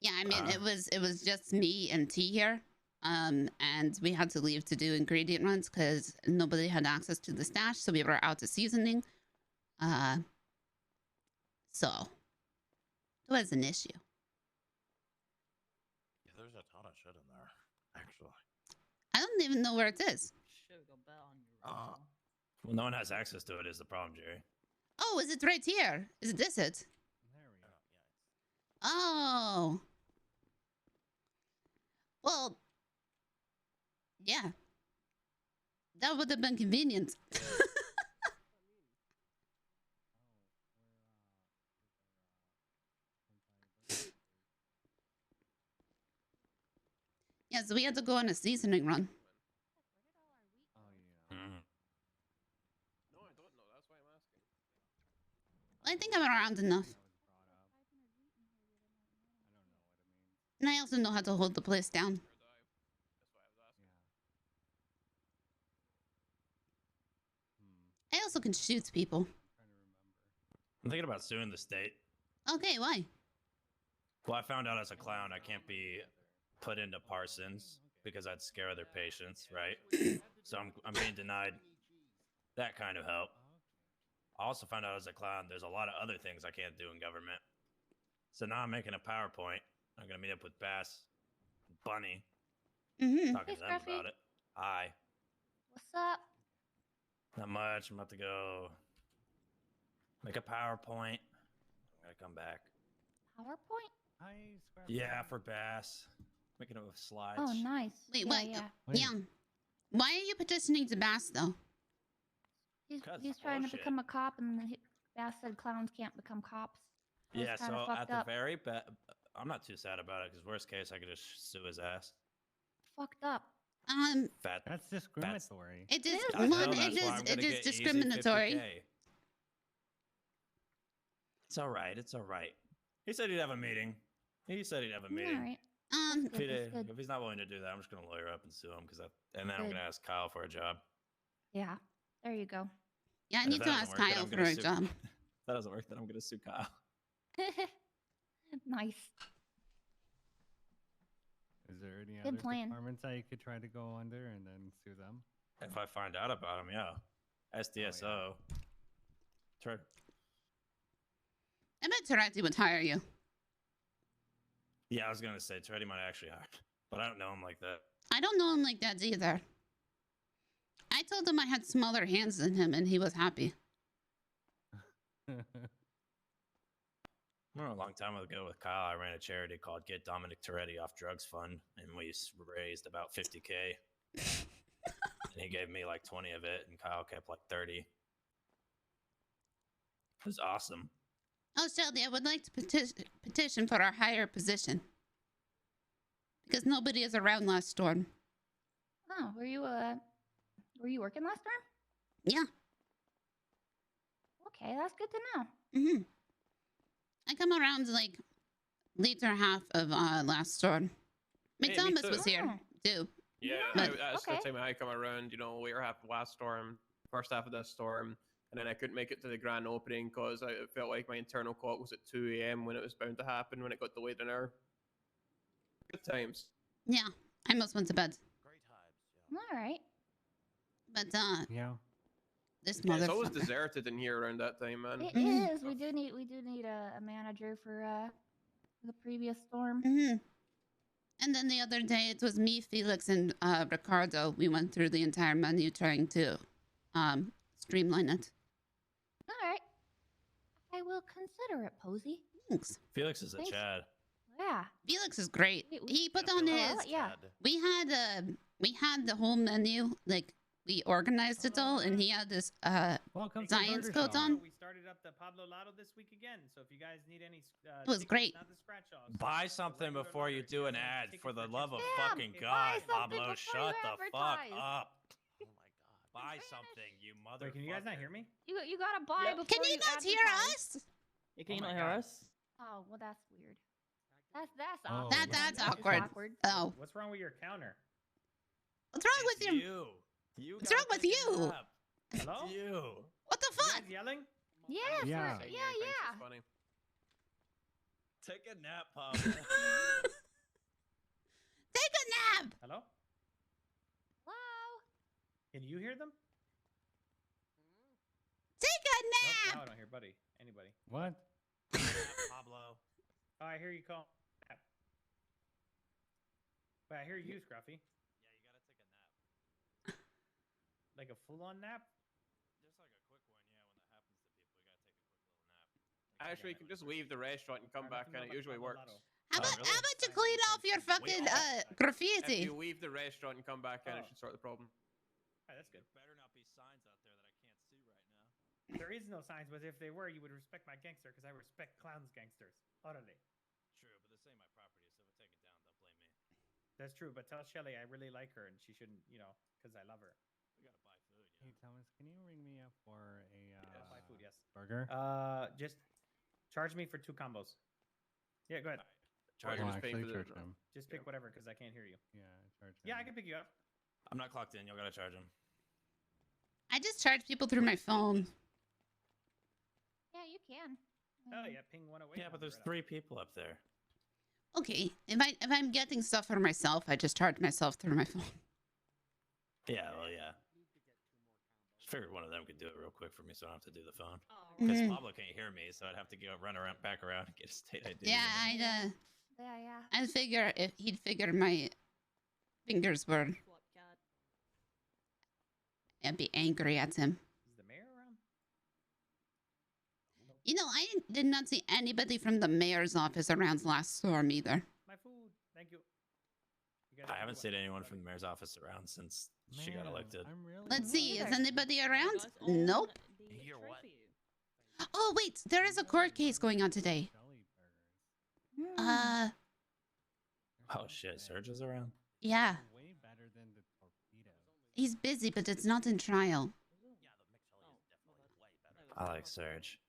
Yeah, I mean, it was just me and T here, and we had to leave to do ingredient runs because nobody had access to the stash, so we were out of seasoning. So it was an issue. Yeah, there's a ton of shit in there, actually. I don't even know where it is. Well, no one has access to it is the problem, Jerry. Oh, is it right here? Is this it? Oh. Well, yeah. That would have been convenient. Yeah, so we had to go on a seasoning run. No, I don't know. That's why I'm asking. I think I'm around enough. And I also know how to hold the place down. I also can shoot people. I'm thinking about suing the state. Okay, why? Well, I found out as a clown I can't be put into Parsons because I'd scare other patients, right? So I'm being denied that kind of help. I also found out as a clown there's a lot of other things I can't do in government. So now I'm making a PowerPoint. I'm gonna meet up with Bass, Bunny, talking to them about it. Hi. What's up? Not much. I'm about to go make a PowerPoint. I'm gonna come back. PowerPoint? Yeah, for Bass. Making up slides. Oh, nice. Wait, yeah, what? Yeah. Yeah. Why are you petitioning to Bass, though? He's trying to become a cop, and Bass said clowns can't become cops. Yeah, so at the very best, I'm not too sad about it because worst case I could just sue his ass. Fucked up. That's discriminatory. It is. I know, One, that's it why I'm is. gonna It is get easy discriminatory. 50K. It's all right. It's all right. He said he'd have a meeting. He said he'd have a meeting. All right. If he's not willing to do that, I'm just gonna lawyer up and sue him and then I'm Good. gonna ask Kyle for a job. Yeah. There you go. Yeah, I And if need to that ask doesn't work, then Kyle I'm for gonna a sue- job. If that doesn't work, then I'm gonna sue Kyle. Nice. Is there any Good other plan. departments that you could try to go under and then sue them? If I find out about him, yeah. SDSO. Try. I bet Tarati would hire you. Yeah, I was gonna say Treddy might actually hire, but I don't know him like that. I don't know him like that either. I told him I had smaller hands than him, and he was happy. I remember a long time ago with Kyle, I ran a charity called Get Dominic Toretti Off Drugs Fund, and we raised about 50K. And he gave me like 20 of it, and Kyle kept like 30. It was awesome. Oh, Shelby, I would like to petition for our higher position. Because nobody is around last storm. Oh, were you working last term? Yeah. Okay, that's good to know. Mm-hmm. I come around like later half of last storm. McDonald's was here too. Yeah, But, that's the time I come around, you know, later half of last storm, first half of this storm, and then I couldn't make it to the grand opening because I felt like my internal clock was at 2 a.m. when it was bound to happen when it got delayed an hour. Good times. Yeah, I almost went to bed. All right. But yeah, this Yeah, it's always motherfucker. deserted in here around that time, man. It is. We do need a manager for the previous storm. Mm-hmm. And then the other day, it was me, Felix, and Ricardo. We went through the entire menu trying to streamline it. All right. I will consider it, Posy. Thanks. Felix is a Chad. Yeah. Felix is great. He put on Felix his. is yeah. We had the whole menu, like we organized it all, and he had this science coat on. We started up the Pablo Lotto this week again, so if you guys need any, It was great. not the scratch offs. Buy something before you do an ad. For the love of fucking God, Pablo, shut the fuck up. Oh my God. Buy something, you motherfucker. Wait, can you guys not hear me? You gotta buy before Can you not hear us? Yeah, can you not hear us? Oh well, that's weird. That's Oh, awkward. That's It's awkward. Oh. What's wrong with your counter? What's wrong with your? What's wrong with you? Hello? You. What the You fuck? guys yelling? Yes. Yeah. Yeah. Take a nap, Pablo. Take a nap. Hello? Hello. Can you hear them? Take a Nope, nap. now I don't hear buddy. Anybody. What? Pablo. Oh, I hear you call. Nap. But I hear you, Scruffy. Yeah, you gotta take a nap. Like a full-on nap? Just like a quick one, yeah. When that happens to people, you gotta take a quick little nap. Actually, you can just leave the restaurant and come back, and it usually works. How about you clean off your fucking graffiti? If you leave the restaurant and come back in, it should sort the problem. Alright, that's good. Better not be signs out there that I can't see right now. There is no signs, but if they were, you would respect my gangster, because I respect clowns gangsters. Utterly. True, but this ain't my property, so if I take it down, don't blame me. That's true, but tell Shelly I really like her, and she shouldn't, you know, because I love her. We gotta buy food. Hey Thomas, can you ring me up for a Buy food, yes. burger? Just charge me for 2 combos. Yeah, go ahead. Charge Oh, just pay actually, for the. charge him. Just pick whatever, because I can't hear you. Yeah, charge him. Yeah, I can pick you up. I'm not clocked in. Y'all gotta charge him. I just charge people through my phone. Yeah, you can. Oh yeah, ping 108. Yeah, but there's 3 people up there. Okay, if I'm getting stuff for myself, I just charge myself through my phone. Yeah, well, yeah. Just figured one of them could do it real quick for me, so I don't have to do the phone. Because Pablo can't hear me, so I'd have to go run around, back around, and get a state ID. Yeah, Yeah. I figure if he'd figure my fingers were, I'd be angry at him. Is the mayor around? You know, I did not see anybody from the mayor's office around last storm either. My food. Thank you. I haven't seen anyone from the mayor's office around since she got elected. Let's see, is anybody around? Nope. You're what? Oh wait, there is a court case going on today. Oh shit, Serge is around? Yeah. Way better than the torpedo. He's busy, but it's not in trial. I like Serge.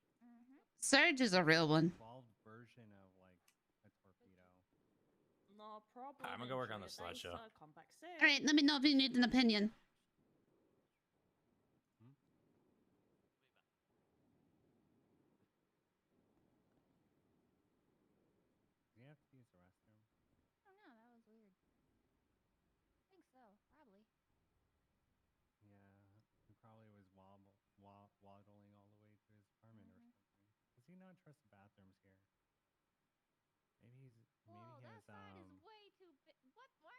Surge is a real one. Evolved version of like a torpedo. No problem. I'm gonna go work on the slideshow. Come back All right, let me know if you need an opinion. Do you have to use the restroom? I don't know. That was weird. I think so. Probably. Yeah, he probably was waddling all the way to his apartment or something. Does he not trust the bathrooms here? Maybe he Whoa, has that sign is way too big. What? Why?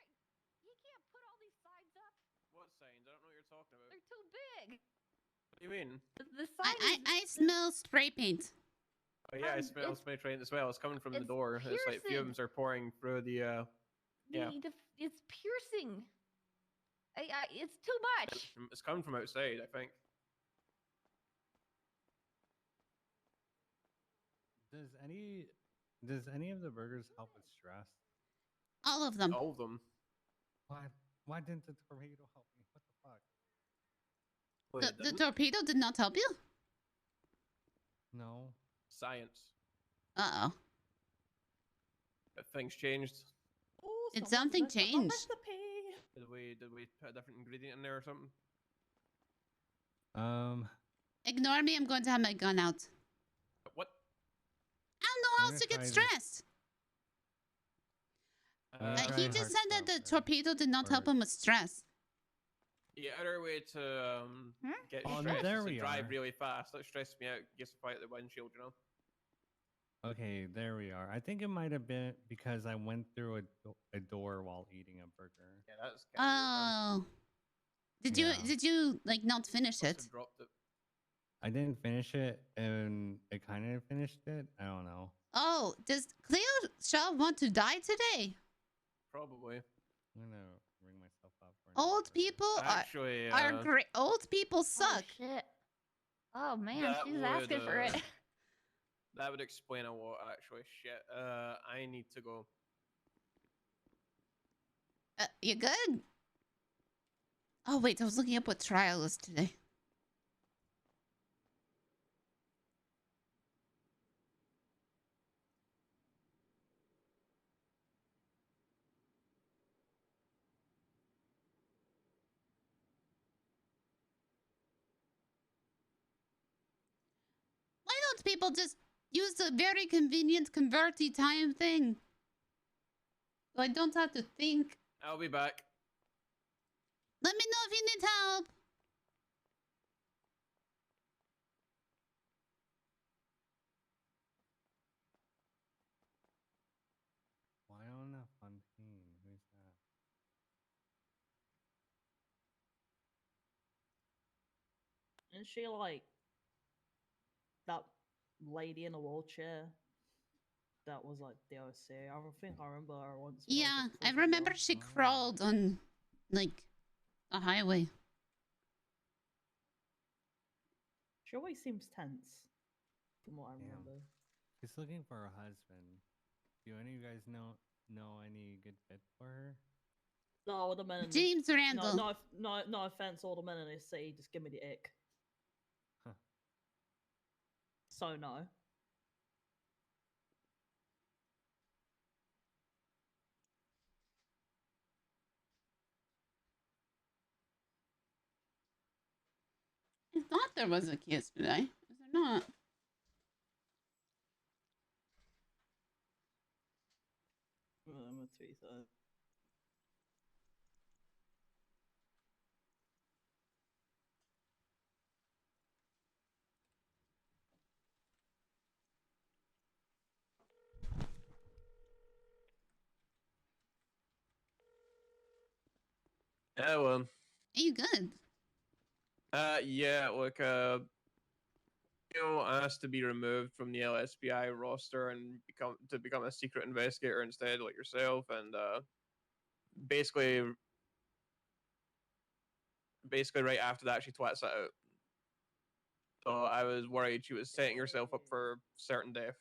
He can't put all these signs up. What signs? I don't know what you're talking about? They're too big. What do you mean? The sign I smell spray paint. Oh yeah, I smell spray paint as well. It's coming from the door. It's like piercing. fumes are pouring through the. Yeah. It's piercing. It's too much. It's coming from outside, I think. Does any of the burgers help with stress? All of them. All of them. Why didn't the torpedo help me? What the fuck? Wait, The torpedo did not help you? No. Science. Uh-oh. Things changed. Oh, Did something change? Did we put a different ingredient in there or something? Ignore me, I'm going to have my gun out. What? I don't know how else to get stressed. He just said that the torpedo did not help him with stress. The other way to get Oh, stressed there is to we drive are. really fast. That stressed me out. Gets fight the windshield, you know. Okay, there we are. I think it might have been because I went through a door while eating a burger. Yeah, that's. Oh. Did you like not finish it? Dropped it. I didn't finish it, and it kind of finished it. I don't know. Oh, does Cleo Shaw want to die today? Probably. I'm gonna ring myself up. Old people are great. Old people suck. Oh, shit. Oh man, That she's asking for it. That would explain a lot, actually. Shit. I need to go. You good? Oh wait, I was looking up what trial is today. Why don't people just use the very convenient converty time thing? So I don't have to think. I'll be back. Let me know if you need help. Wyona Fontaine. Who's that? Isn't she like that lady in a wheelchair? That was like the OC. I think I remember her once. when Yeah, was I at remember prison. she crawled on, like, a highway. She always seems tense, from what I Damn. remember. She's looking for a husband. Do any of you guys know any good fit for her? No, all the men. James Randall. No offense, all the men in this city just give me the ick. Huh. So no. I thought there was a kiss today. Is there not? I'm gonna tweet that. Yeah, well. Are you good? Yeah, look, asked to be removed from the LSBI roster and become a secret investigator instead, like yourself, and basically right after that, she twats that out. So I was worried she was setting herself up for certain death.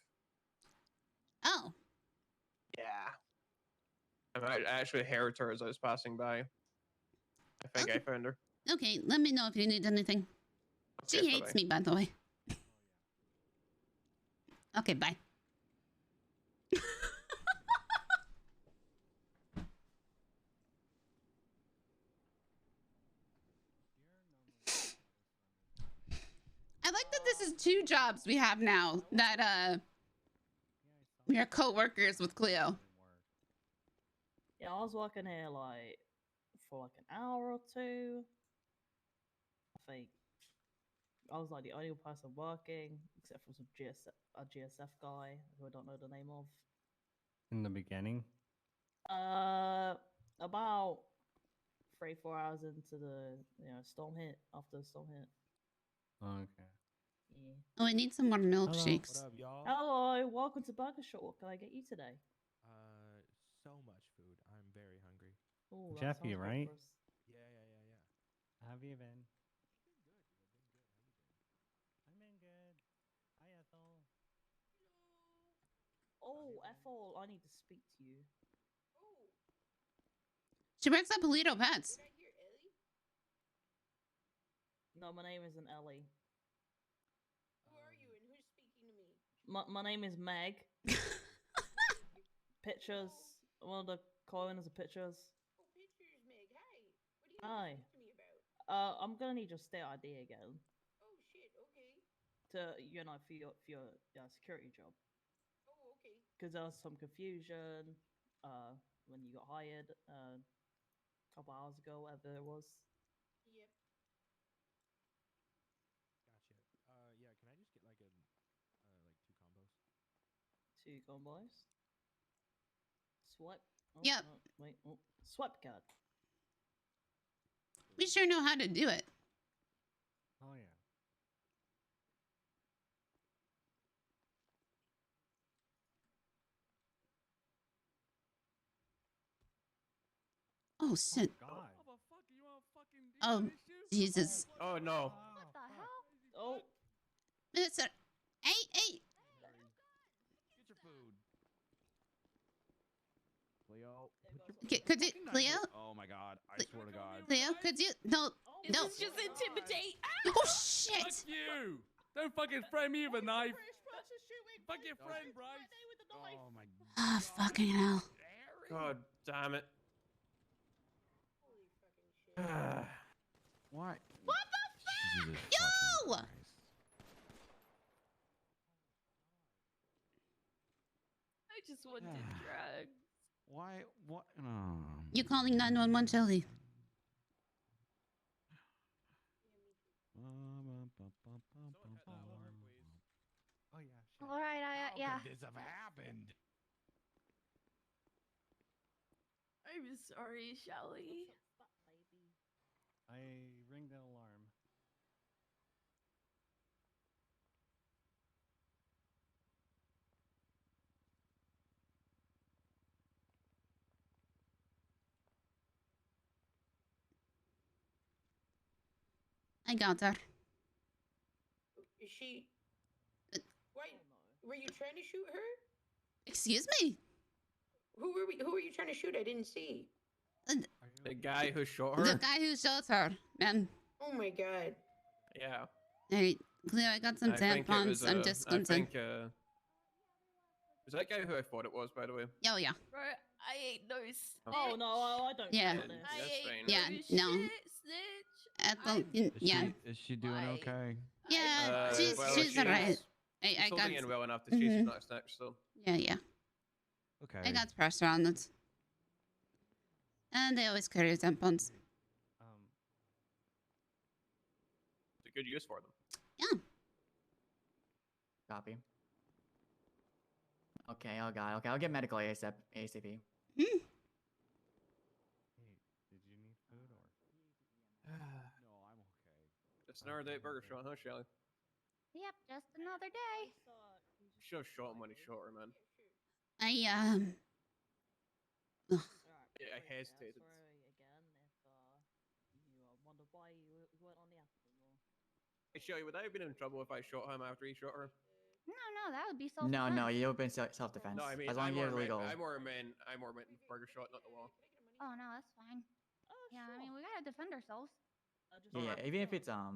Oh. Yeah. I actually heard her as I was passing by. I think I found her. Okay, let me know if you need anything. Okay, She hates me, by the way. Okay, bye. I like that this is 2 jobs we have now that we are co-workers with Cleo. Yeah, I was working here like for like an hour or two. I think I was like the only person working, except for a GSF guy who I don't know the name of. In the beginning? About 3-4 hours into the storm hit after the storm hit. Okay. Yeah. Oh, I need some more milkshakes. What up, y'all? Hello, welcome to Burger Shop. What can I get you today? So much food. I'm very hungry. Oh, that Jeffy, sounds right? prosperous. Yeah. How have you been? I've been good. Hi, Ethel. Oh, Ethel, I need to speak to you. She works at Polito Pets. No, my name isn't Ellie. Who are you and who's speaking to me? My name is Meg. Pictures. One of the coins of pictures. Oh, pictures, Meg. Hi. What do you Hi. need to speak to me about? I'm gonna need your state ID again. Oh shit. Okay. For your security job. Oh, okay. Because there was some confusion when you got hired a couple hours ago, whatever it was. Yep. Gotcha. Yeah. Can I just get like two combos? 2 combos. Swipe. Oh, Yep. oh, wait. Oh, swipe card. We sure know how to do it. Oh yeah. Oh shit. God. Oh Jesus. Oh no. What the hell? Oh. Minister. Hey. Get your food. Leo. Could you, Leo? Oh my God! I swear to God. Leo, could you? No. No. This is just intimidate. Oh shit. Fuck you! Don't fucking throw me with a knife. Fuck your friend, Bryce. Oh my God. Ah, fucking hell. God damn it. What? What the fuck? Yo! I just wanted drugs. Why? What? You calling 911, Shelly? Oh yeah. Shit. All right, How yeah. could this have happened? I'm sorry, Shelly. I ring the alarm. I got her. Is she? Why? Were you trying to shoot her? Excuse me? Who were you trying to shoot? I didn't see. The guy who shot her. The guy who shot her, man. Oh my God. Yeah. Hey, Cleo, I got some I think it tampons. was, I'm just I going to. think, was that guy who I thought it was, by the way? Oh, yeah. Bro, I ain't no snitch. Oh no, I don't. Yeah. know this. I That's ain't fine. Yeah, no. shit, snitch. Ethel, yeah. Is she doing okay? Yeah, she's well, she's alright. I She's got. holding in well enough to see she's not a snitch, so. Yeah. Okay. I got pressure on it. And they always carry tampons. It's a good use for them. Yeah. Copy. Okay, oh god, okay, I'll get medical ASAP. Hey, did you need food or? No, I'm okay. Just another day at Burger Shot, huh, Shelly? Yep, just another day. Should have shot him when he shot her, man. I Yeah, I hesitated. Wonder why you weren't on the accident. Hey, Shelly, would I have been in trouble if I shot him after he shot her? No, that would be self. No, you've been self-defense. No, I mean, as long as you have legal. I more meant Burger Shot, not the law. Oh no, that's fine. Yeah, I mean we gotta defend ourselves. Yeah, even if it's I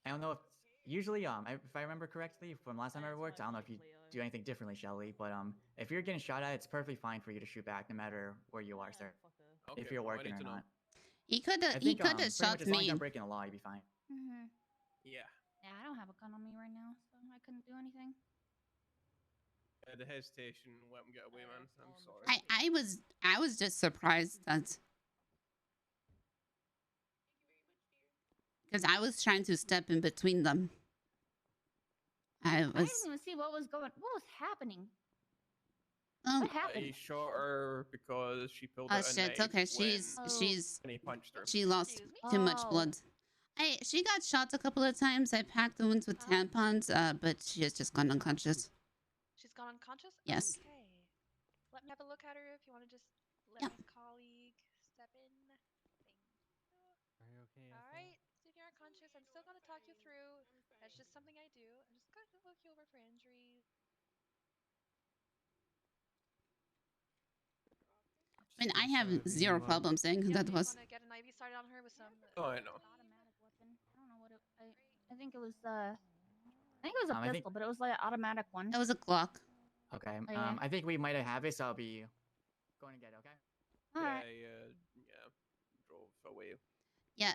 don't know if usually if I remember correctly from last time I ever worked, I don't know if you do anything differently, Shelly, but if you're getting shot at, it's perfectly fine for you to shoot back no matter where you are, sir. Okay, If you're well, I working need or to know. not. he could have pretty shot much as long as me. you're not breaking the law, you'd be fine. Yeah. Yeah, I don't have a gun on me right now, so I couldn't do anything. The hesitation let him get away, man. I'm sorry. I was just surprised that because I was trying to step in between them. I I didn't was even see what was happening. What happened? He shot her because she pulled Oh out a shit. knife Okay, when he punched her. she lost too much blood. She got shot a couple of times. I packed the wounds with tampons, but she has just gone unconscious. She's gone unconscious? Yes. Okay. Let me have a look at her if you want to just let my colleague step in. Thank you. Are you okay? All right. So if you're unconscious, I'm still going to talk you through. That's just something I do. I'm just going to look you over for injuries. I mean, I have zero problem saying who that was. Want to get an IV started on her with some. Oh, I know. Automatic weapon. I don't know what it. I think it was. I think it was a pistol, but it was like an automatic one. It was a Glock. Okay. Oh, yeah. I think we might have it, so I'll be going to get it. Okay. Alright. Yeah. Drove away. Yeah.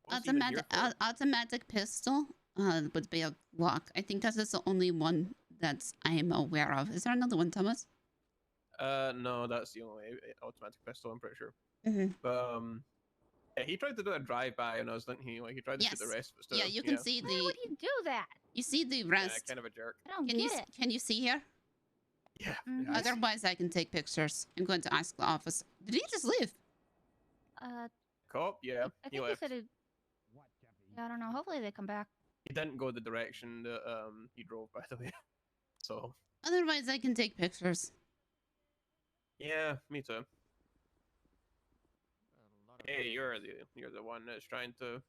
What's he even here for? Automatic pistol. Would be a Glock. I think that is the only one that I am aware of. Is there another one, Thomas? No, that's the only automatic pistol. I'm pretty sure. Mm-hmm. But yeah, he tried to do a drive-by on us, didn't he? Like he tried to shoot the rest of us too. Yeah, you can see the. Why would he do that? You see the rest. Yeah, kind of a jerk. I don't get it. Can you see here? Yeah. Otherwise, I can take pictures. I'm going to ask the office. Did he just leave? Cop? Yeah, I he think he left. said it. Yeah, I don't know. Hopefully they come back. He didn't go the direction that he drove, by the way. So. Otherwise, I can take pictures. Yeah, me too. Hey, you're the one that's trying to.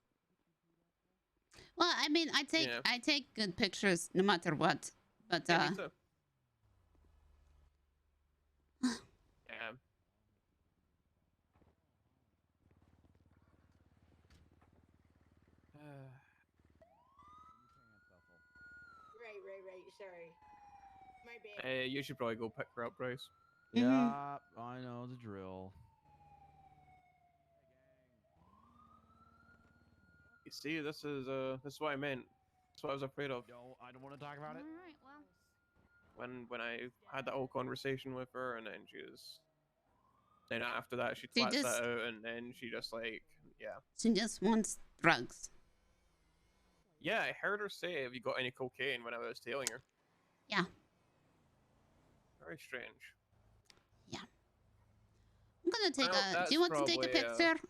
Well, I mean, I take good pictures no matter what. But Yeah, me too. Yeah. Right. Sorry. My bad. Hey, you should probably go pick her up, Bryce. Yeah, I know the drill. You see, this is what I meant. That's what I was afraid of. Yo, I don't want to talk about it. All right. Well. When I had that whole conversation with her, and then then after that she She flats just- that out, and then she just like, yeah. She just wants drugs. Yeah, I heard her say, "Have you got any cocaine?" when I was tailing her. Yeah. Very strange. I'm gonna take Well, do you want to take a that's probably, picture?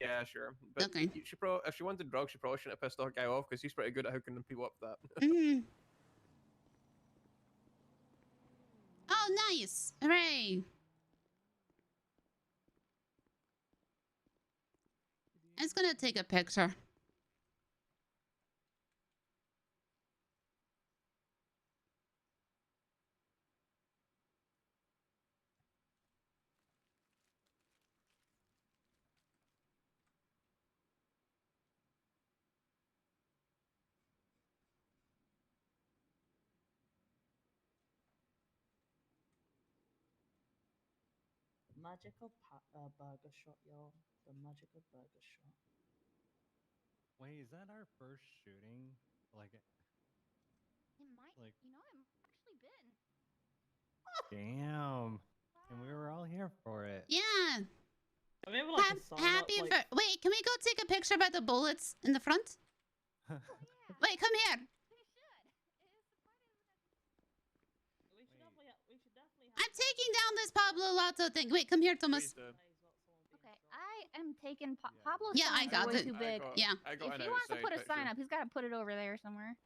Yeah, sure. But Okay. if she wanted drugs, she probably shouldn't have pissed the guy off because he's pretty good at hooking them people up with that. Mm-hmm. Oh, nice! Hooray! I'm just gonna take a picture. Magical burger shot, y'all. The magical burger shot. Wait, is that our first shooting? Like, It might. Like- You know, it actually been. damn. And we were all here for it. Yeah. I mean, like a sign up, Happy like, Wait, can we go take a picture by the bullets in the front? Wait, come here. we should definitely I'm taking down this Pablo Lotto thing. Wait, come here, Thomas. Okay, I am taking Pablo's Yeah, I signs got are way it. too big. Yeah. If he wants to put a sign up, he's got to put it over there somewhere.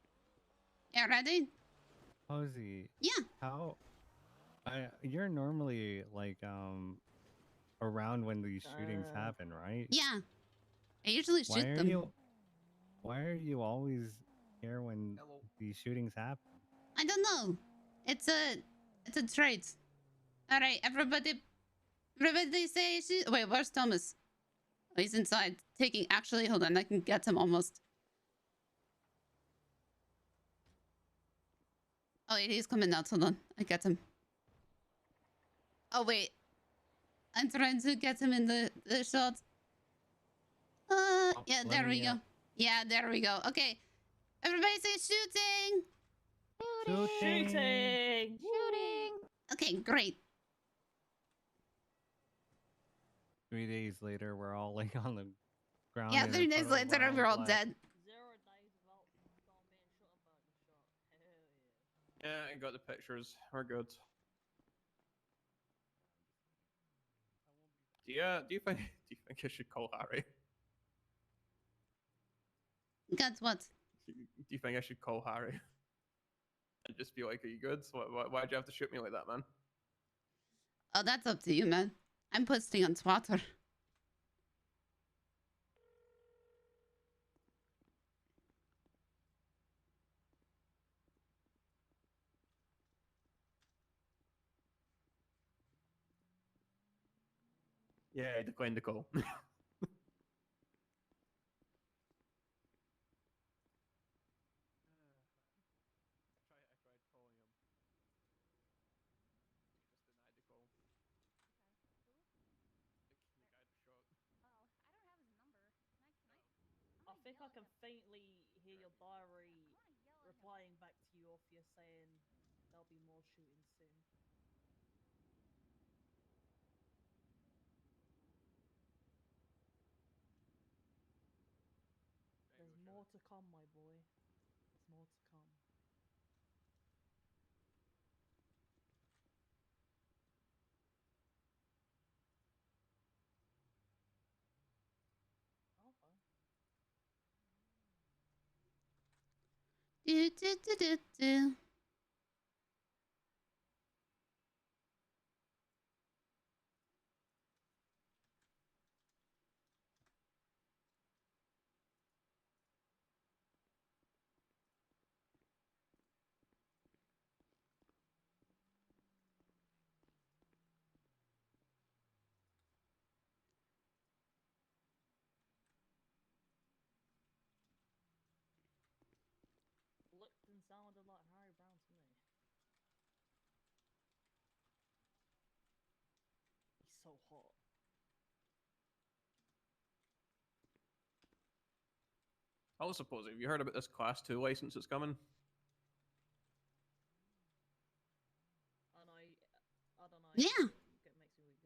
Yeah, ready? Posy. Yeah. How? You're normally like around when these shootings happen, right? Yeah. I usually shoot them. Why are you always here when these shootings happen? I don't know. It's a trait. All right, everybody say wait, where's Thomas? Oh, he's inside actually, hold on, I can get him almost. Oh, he's coming out. Hold on, I get him. Oh wait, I'm trying to get him in the shot. Yeah, there we go. Yeah, there we go. Okay, everybody say shooting. Shooting. Okay, great. 3 days later, we're all like on the ground. Yeah, in 3 a days puddle of later, we're all blood. dead. Yeah, I got the pictures. We're good. Do you think I should call Harry? That's what? Do you think I should call Harry? And just be like, "Are you good? Why'd you have to shoot me like that, man?" Oh, that's up to you, man. I'm posting on Twitter. Yeah, I declined the call. I think I can faintly hear your diary replying back to you off you saying there'll be more shooting soon. There's more to come, my boy. There's more to come. Okay. Do, do, do, do, do. Looked and sounded like Harry Brown to me. He's so hot. I suppose, have you heard about this Class 2 license that's coming? I don't know. Yeah.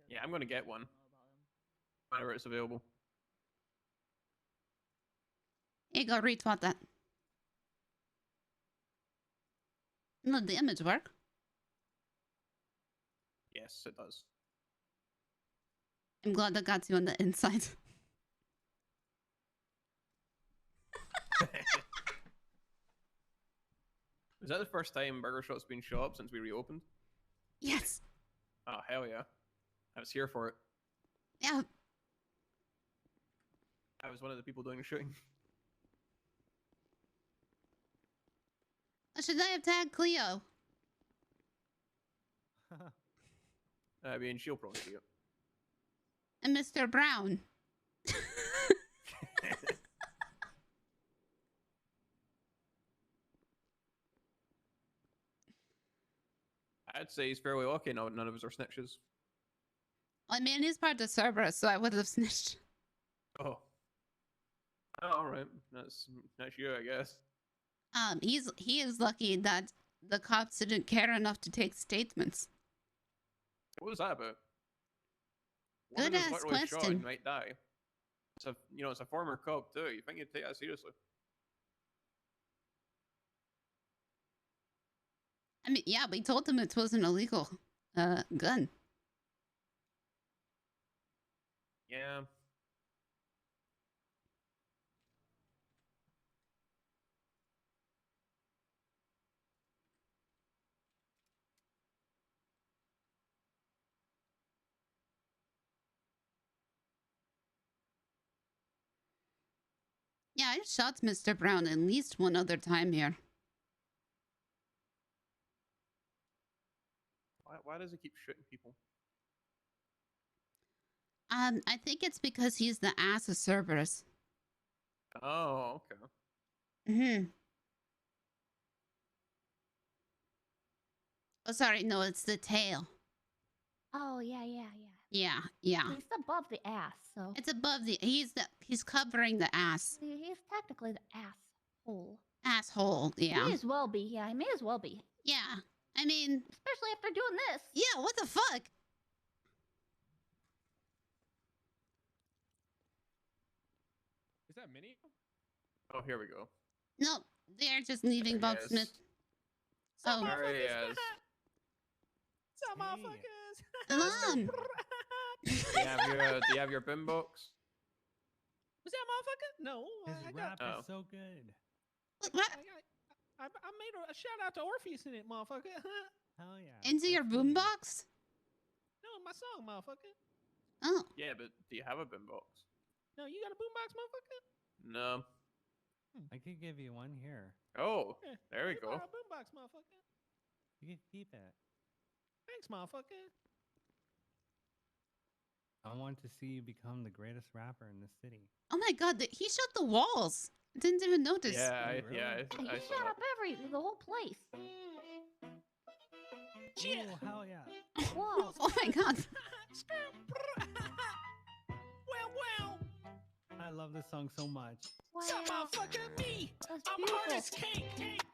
Yeah, I'm gonna get one. Whenever it's available. Hey, go retweet that. Not the image work. Yes, it does. I'm glad that got you on the inside. Is that the first time Burger Shot's been shut up since we reopened? Yes. Oh, hell yeah. I was here for it. Yeah. I was one of the people doing the shooting. Should I have tagged Cleo? I mean, she'll probably see it. And Mr. Brown. I'd say he's fairly lucky none of us are snitches. I mean, he's part of Cerberus, so I would have snitched. Oh. Oh, alright. That's you, I guess. He is lucky that the cops didn't care enough to take statements. What was that about? Good ass Shot question. and might die. It's a former cop too. You think you'd take that seriously? I mean, yeah, we told him it was an illegal gun. Yeah. Yeah, I shot Mr. Brown at least one other time here. Why does he keep shooting people? I think it's because he's the ass of Cerberus. Oh, okay. Mm-hmm. Oh, sorry, no, it's the tail. Oh yeah. Yeah. He's above the ass, so It's above the. He's covering the ass. he's technically the asshole. Asshole. Yeah. May as well be. Yeah, he may as well be. Yeah. I mean, especially after doing this. Yeah. What the fuck? Is that Minnie? Oh, here we go. No, they're just leaving Bob Yes. Smith. Oh. There he is. Some motherfuckers. Mom. Do you have your boombox? Was that motherfucker? No. His I rap got. is so good. I made a shout out to Orpheus in it, motherfucker. Hell yeah. Into your boombox? No, my song, motherfucker. Oh. Yeah, but do you have a boombox? No, you got a boombox, motherfucker? No. I could give you one here. Oh, Yeah, there we you go. borrow a boombox, motherfucker. You can keep it. Thanks, motherfucker. I want to see you become the greatest rapper in the city. Oh my god, he shut the walls. I didn't even notice. Yeah, I I He saw shut that. up the whole place. Yeah. Oh, hell yeah. Whoa. Oh my god. Well. I love this song so much. Wow. So, motherfucker, me. That's I'm beautiful. hard as cake,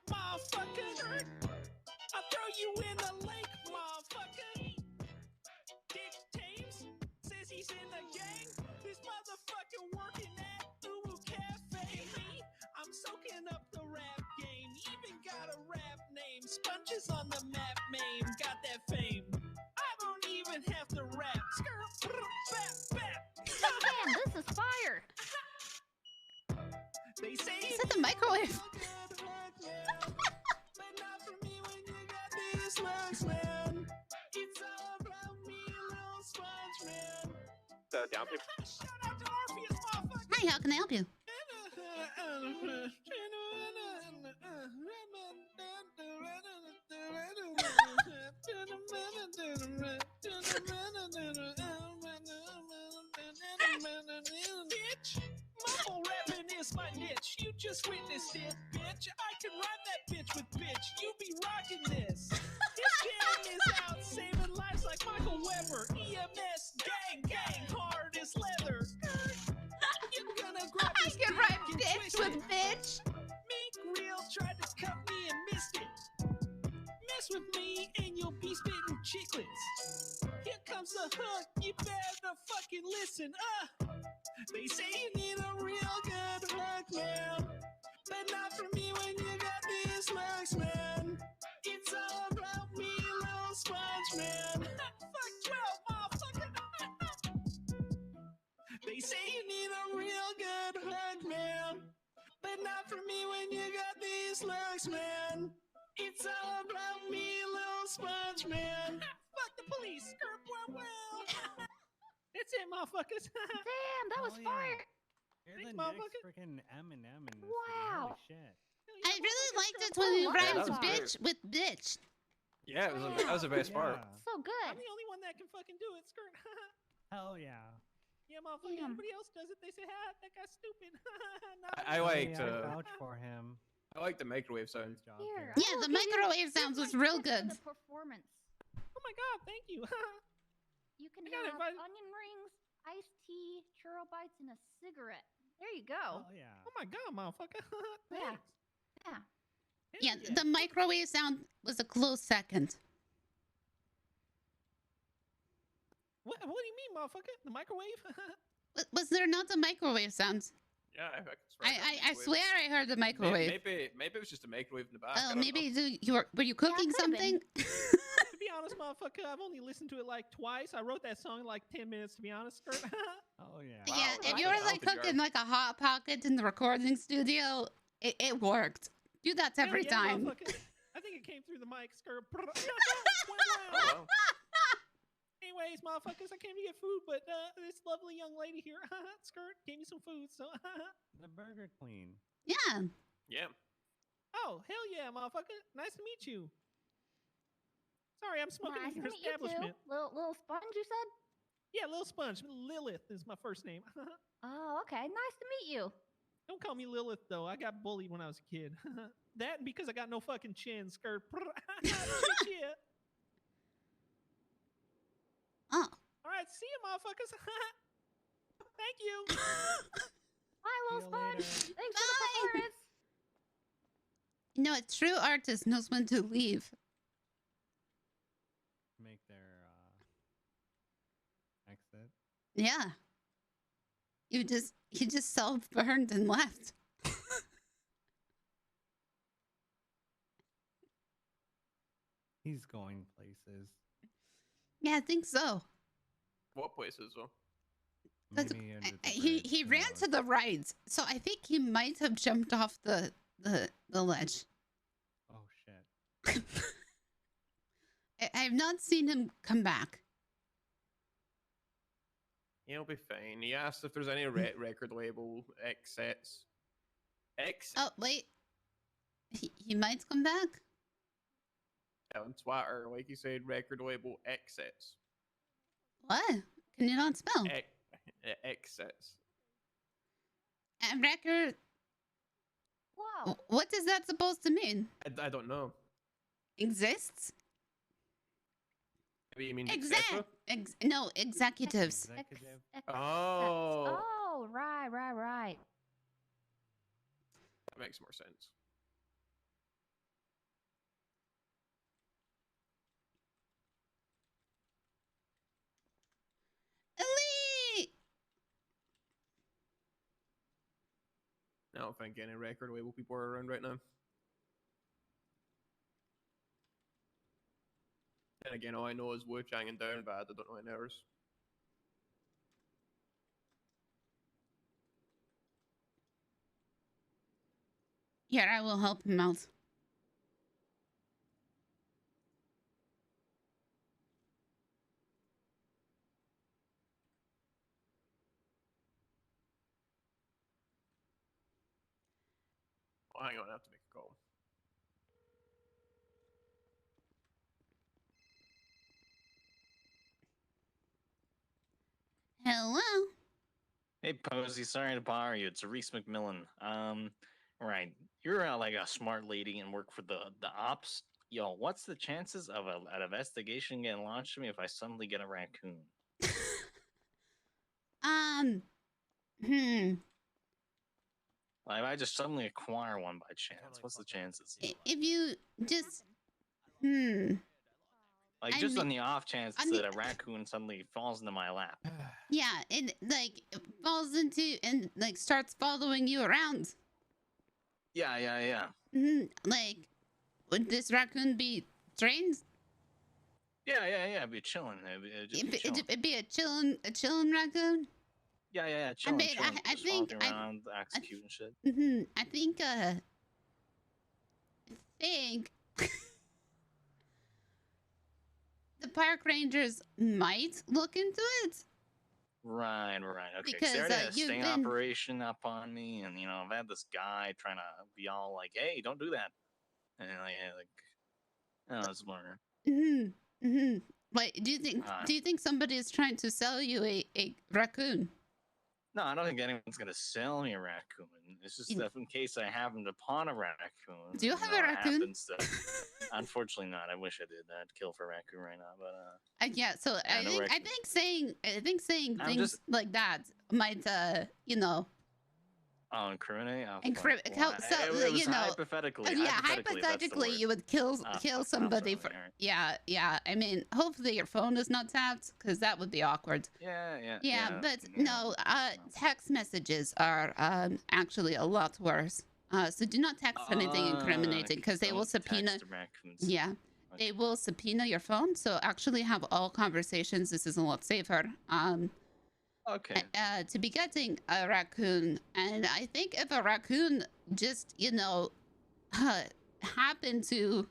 motherfucker. I'll throw you in the lake, motherfucker. Dick Tames says he's in the gang. This motherfucker working at Uwu Cafe. Me, I'm soaking up the rap game. Even got a rap name. Sponges on the map, name. Got that fame. I don't even have to rap. Skirt, bap. Damn, this is fire. They say Is that the microwave? but not for me when you got these looks, man. It's all about me, little sponge, man. Down people. Shout out to Orpheus, motherfucker. Hi, how can I help you? Bitch, mumble rapping is my niche. You just witnessed it, bitch. I can rhyme that bitch with bitch. You be rocking this. This gang is out saving lives like Michael Weber. EMS, gang, hard as leather. You're gonna grab I this can dick rhyme and bitch twist with it. bitch. Mink Real tried to cut me and missed it. Mess with me and you'll be spitting chiclets. Here comes the hook, you better fucking listen. They say you need a real good hook, man. But not for me when you got these looks, man. It's all about me, little sponge, man. Fuck 12, motherfucker. They say you need a real good hook, man. But not for me when you got these looks, man. It's all about me, little sponge, man. Fuck the police. Well. That's it, motherfuckers. Damn, that was Oh, yeah. fire. You're Thanks, the motherfucker. next freaking Eminem in this Wow. city. Holy shit. I really liked it when you Oh, rhymed that was bitch with bitch. Yeah, that was the best part. So good. I'm the only one that can fucking do it, skirt. Hell yeah. Yeah, motherfucker. Damn. Everybody else does it. They say, that guy's stupid. I liked I vouch for him. I like the microwave sound. Good job Here, there. Yeah, I will the give you microwave sounds was real 2 good. points for the performance. Oh my god, thank you. You can I got it, have buddy. onion rings, iced tea, churro bites, and a cigarette. There you go. Hell yeah. Oh my god, motherfucker. Yeah. Thanks. Yeah. Yeah, the microwave sound was a close second. What do you mean, motherfucker? The microwave? Was there not a microwave sound? Yeah, I could swear. I swear I heard the microwave. Maybe it was just a microwave in the back. Oh, I don't maybe know. were you cooking could've been. something? To be honest, motherfucker, I've only listened to it like twice. I wrote that song in like 10 minutes, to be honest. Skirt. Oh yeah. Wow, Yeah, if that's you a were like healthy cooking jar. like a hot pocket in the recording studio, it worked. Do that every Hell yeah, time. motherfucker. I think it came through the mic. Skirt. Oh, Wow. well. Anyways, motherfuckers, I came to get food, but this lovely young lady here, Skirt, gave me some food, so. The Burger Queen. Yeah. Yeah. Oh, hell yeah, motherfucker. Nice to meet you. Sorry, I'm smoking Nice in to your meet you too. establishment. Little sponge, you said? Yeah, Lil Sponge. Lilith is my first name. Oh, okay. Nice to meet you. Don't call me Lilith, though. I got bullied when I was a kid. That and because I got no fucking chin, Skirt. Shit. Oh. All right, see you, motherfuckers. Thank you. Bye, little See you sponge. later. Thanks for the performance. No, a true artist knows when to leave. Make their exit. Yeah. You just self-burned and left. He's going places. Yeah, I think so. What places though? He ran to the right, so I think he might have jumped off the ledge. Oh shit. I've not seen him come back. He'll be fine. He asked if there's any record label exits. Oh wait, he might come back. On Twitter, like he said, record label exits. What? Can you not spell? Exits. A record. Wow. What is that supposed to mean? I don't know. Exists? Maybe you mean No, executives. Oh. Oh, right. That makes more sense. Elite! I don't think any record label people are around right now. And again, all I know is Wu-Chang and Down Bad. I don't know any others. Here, I will help him out. Oh, hang on, I have to make a call. Hello? Hey, Posy, sorry to bother you. It's Reese McMillan. Right. You're like a smart lady and work for the ops. Yo, what's the chances of an investigation getting launched to me if I suddenly get a raccoon? Like, if I just suddenly acquire one by chance, what's the chances? If you just, Like, just on the off chance that a raccoon suddenly falls into my lap. Yeah, it like falls into and like starts following you around. Yeah. Like, would this raccoon be trained? Yeah. It'd be chilling. It'd be a chilling raccoon. Yeah. Chilling. I think around, executing shit. I think the park rangers might look into it. Right. Okay. Because They already had a you've sting been... operation up on me, and I've had this guy trying to be all like, "Hey, don't do that," and oh, it's more. Wait, do you think somebody is trying to sell you a raccoon? No, I don't think anyone's gonna sell me a raccoon. It's just that in case I happened upon a raccoon. Do you have a raccoon? Unfortunately, not. I wish I did. I'd kill for a raccoon right now, but yeah. So I think saying things like that might Oh, incriminate. So it was hypothetically. Hypothetically, you would kill somebody for. Yeah. I mean, hopefully your phone is not tapped because that would be awkward. Yeah. But no, text messages are actually a lot worse. So do not text anything incriminating because they will subpoena. Yeah, they will subpoena your phone. So actually have all conversations. This is a lot safer. Okay. To be getting a raccoon, and I think if a raccoon just happened to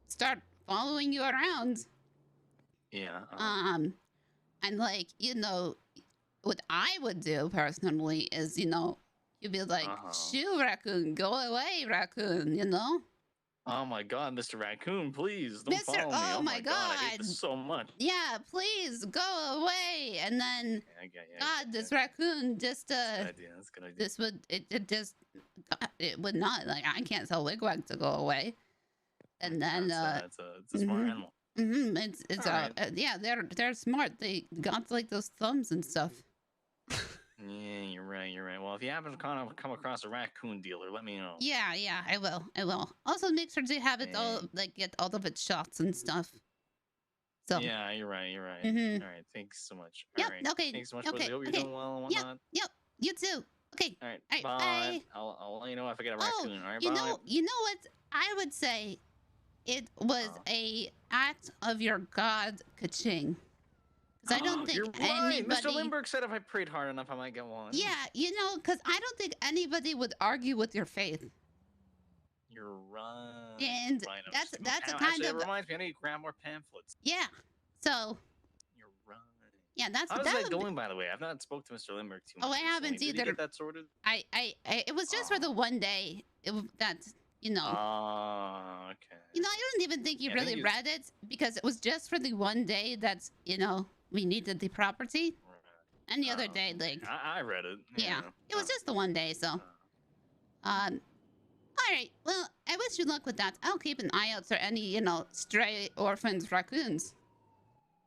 start following you around, and what I would do personally is you'd be like, shoo, raccoon, go away, raccoon, Oh my God, Mr. Raccoon, please don't follow me. Oh my God, I hate this so much. Yeah, please go away. And then, this raccoon just That's a good idea. It would not, like, I can't tell Wigwag to go away. And then it's a smart animal. It's yeah, they're smart. They got like those thumbs and stuff. Yeah, you're right. Well, if you happen to come across a raccoon dealer, let me know. Yeah, I will. Also, make sure to have it all, like, get all of its shots and stuff. So. Yeah, you're right. Mhm. All right, thanks so much. Yep. All right. Okay. Thanks so much. Okay. Hope you're doing well and whatnot. Yep. You too. Okay. All right. All right. Bye. Bye. I'll let you know if I get a raccoon. All right. You bye. know what? I would say it was a act of your god, Kaching. 'Cause I don't think You're right. Mr. anybody. Lindbergh said if I prayed hard enough, I might get one. Yeah, you know, because I don't think anybody would argue with your faith. You're right. And right. that's a kind Actually, of. It reminds me. I need to grab more pamphlets. Yeah. So. You're right. Yeah, that's How's that that would be- going, by the way? I've not spoke to Mr. Lindbergh too much. Oh, I haven't recently. Did either. he get that sorted? It was just for the one day. That's you know. Oh, okay. You know, I don't even think he Yeah, I really think read it because it was just for the one day. That's we needed the property. Any other day, like I read it. yeah, it was just the one day. So, all right. Well, I wish you luck with that. I'll keep an eye out for any stray orphans, raccoons.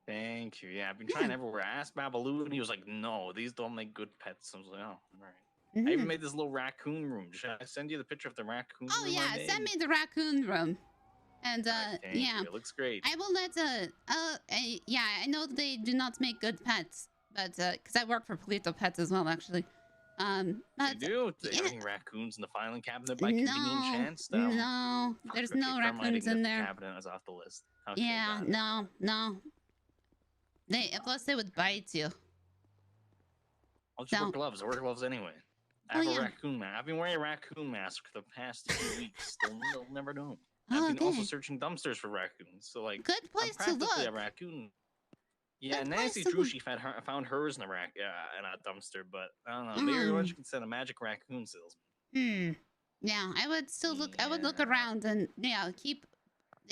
Thank you. Yeah, I've been trying everywhere. I asked Babaloo, and he was like, "No, these don't make good pets." I was like, "Oh, all right." I even made this little raccoon room. Should I send you the picture of the raccoon Oh room? yeah, send me the raccoon room. And Thank yeah, you. It looks great. I will let yeah, I know they do not make good pets, but because I work for Polito Pets as well, actually. But You do? Having raccoons in the filing cabinet by convenient chance? No, there's no Termiting raccoons in the there. cabinet is off the list. Okay, Yeah, got it. no. Plus they would bite you. I'll just wear gloves. I wear gloves anyway. I have a raccoon mask. I've been wearing a raccoon mask for the past 2 weeks. They'll never know. I've been also searching dumpsters for raccoons. So like, good place I'm to practically look. a raccoon. Yeah, Good Nancy place to Drew, look. she found hers in a dumpster, but I don't know. Maybe once you can send a magic raccoon salesman. Yeah, I would still look. I would look around and keep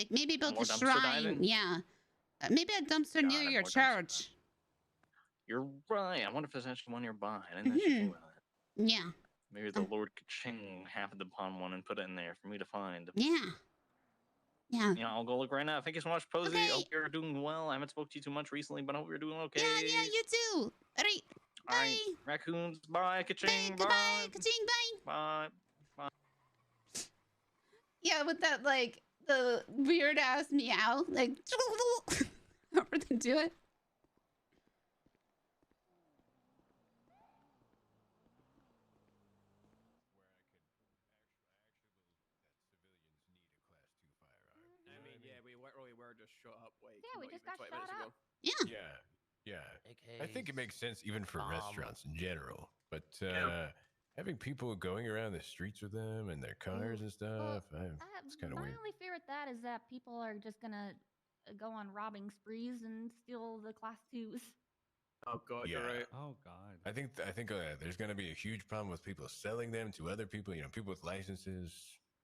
maybe build More a dumpster shrine. diving? Yeah, maybe a dumpster near your church. You're right. I wonder if there's actually one nearby. I didn't actually think about that. Yeah. Maybe the Lord Kaching happened upon one and put it in there for me to find. Yeah. Yeah. Yeah, I'll go look right now. Thank you so much, Posy. Hope you're doing well. I haven't spoke to you too much recently, but I hope you're doing okay. Yeah, you too. All right. Bye. All right. Raccoons, bye. Kaching, bye. Goodbye. Kaching, bye. Bye. Yeah, with that the weird ass meow, however they do it. I mean, yeah, we literally were just shut up like Yeah, we not just even got 20 minutes shut ago. up. Yeah. I think it makes sense even for restaurants in general. But having people going around the streets with them and their cars and stuff, it's kind of My weird. only fear with that is that people are just gonna go on robbing sprees and steal the class 2s. Oh god, you're right. Oh god. I think there's going to be a huge problem with people selling them to other people. People with licenses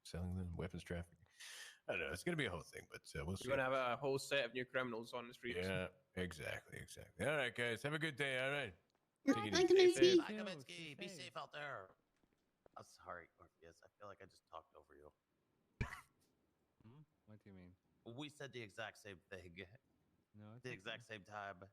selling them, weapons trafficking. I don't know. It's going to be a whole thing, but we'll see. You're gonna have a whole set of new criminals on the streets. Yeah, exactly. All right, guys, have a good day. All right. Take it Bye, easy. Kaminsky. Bye, Kaminsky. Be safe out there. I'm sorry, Orpheus. I feel like I just talked over you. What do you mean? We said the exact same thing. No, it's the okay. exact same time.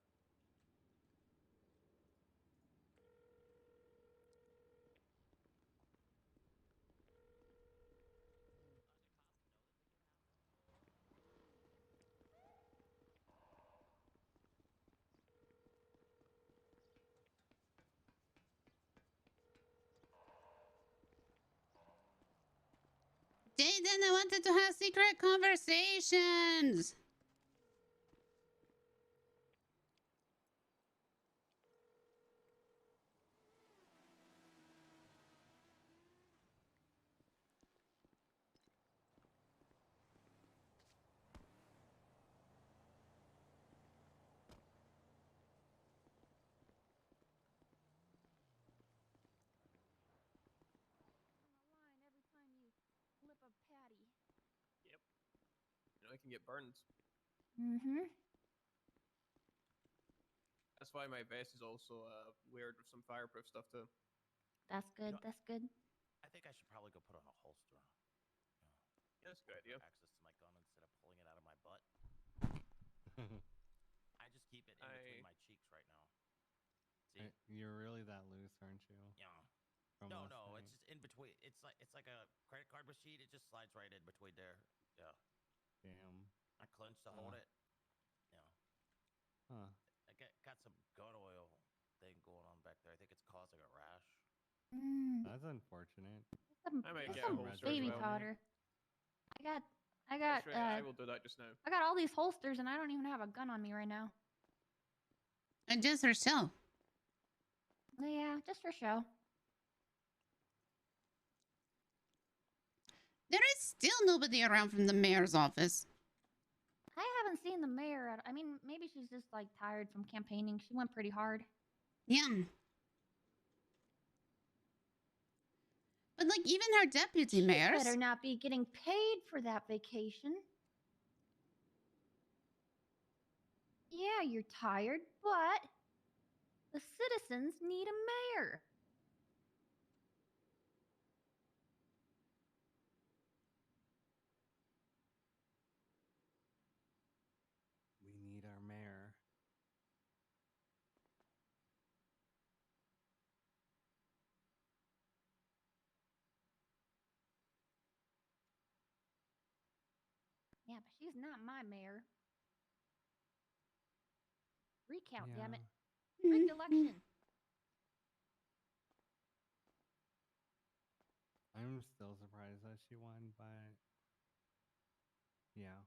Jaden, I wanted to have secret conversations. Flip a patty. Yep. I can get burned. Mm-hmm. That's why my vest is also weird with some fireproof stuff too. That's good. That's good. I think I should probably go put on a holster. Yeah, that's a good idea. Access to my gun instead of pulling it out of my butt. I just keep it in between my cheeks right now. See? You're really that loose, aren't you? Yeah. From No, listening. it's just in between. It's like a credit card machine. It just slides right in between there. Yeah. Damn. I clench to hold it. Yeah. Huh. I got some gun oil thing going on back there. I think it's causing a rash. That's unfortunate. I might get a holster as baby well. powder. I got. That's right, I will do that just now. I got all these holsters, and I don't even have a gun on me right now. And just for show. Yeah, just for show. There is still nobody around from the mayor's office. I haven't seen the mayor. I mean, maybe she's just like tired from campaigning. She went pretty hard. Yeah. But like even our deputy She mayors. better not be getting paid for that vacation. Yeah, you're tired, but the citizens need a mayor. We need our mayor. Yeah, but she's not my mayor. Recount, damn it. Rigged election. I'm still surprised that she won, but yeah.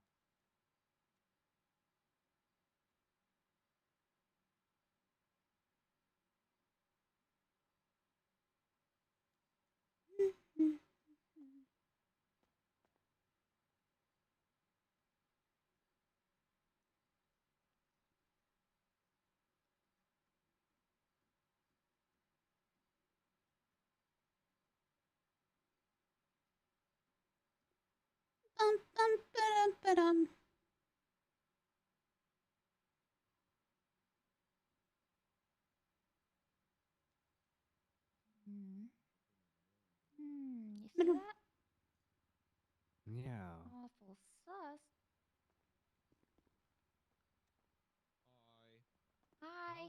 Ba-dum. You see that? Yeah. Awful sus. Hi.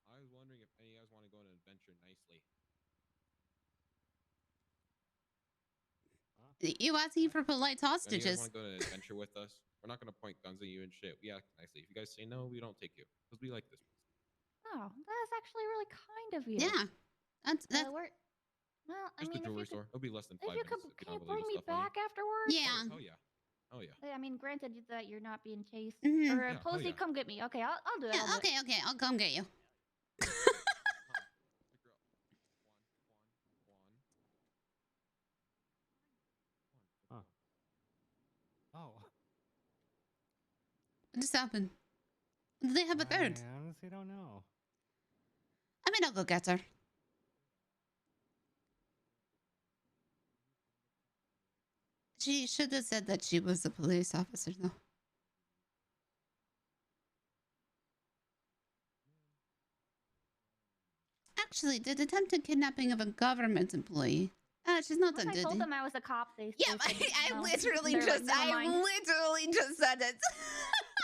I was wondering if any of you guys want to go on an adventure nicely. You asking for polite Any of you guys hostages? want to go on an adventure with us? We're not going to point guns at you and shit. We act nicely. If you guys say no, we don't take you. Because we like this place. Oh, that's actually really kind of you. Yeah. That's well, I Just mean, the jewelry if you store. It'll be less than 5 if you minutes. could, if you can you don't have bring me illegal stuff on you. back afterwards? Yeah. Oh yeah. Oh yeah. I mean, granted that you're not being chased. Mhm. Or Yeah, oh, Posy, yeah. come get me. Okay, I'll do it. Yeah, I'll do okay, it. okay. I'll come get you. Huh. Oh. What just happened? Do they have a third? I honestly don't know. I mean, I'll go get her. She should have said that she was a police officer, though. Actually, did attempted kidnapping of a government employee. She's not Once done, I did told they? them I was a cop, they Yeah, they said, I no. literally They're like, just, "Never mind." said it.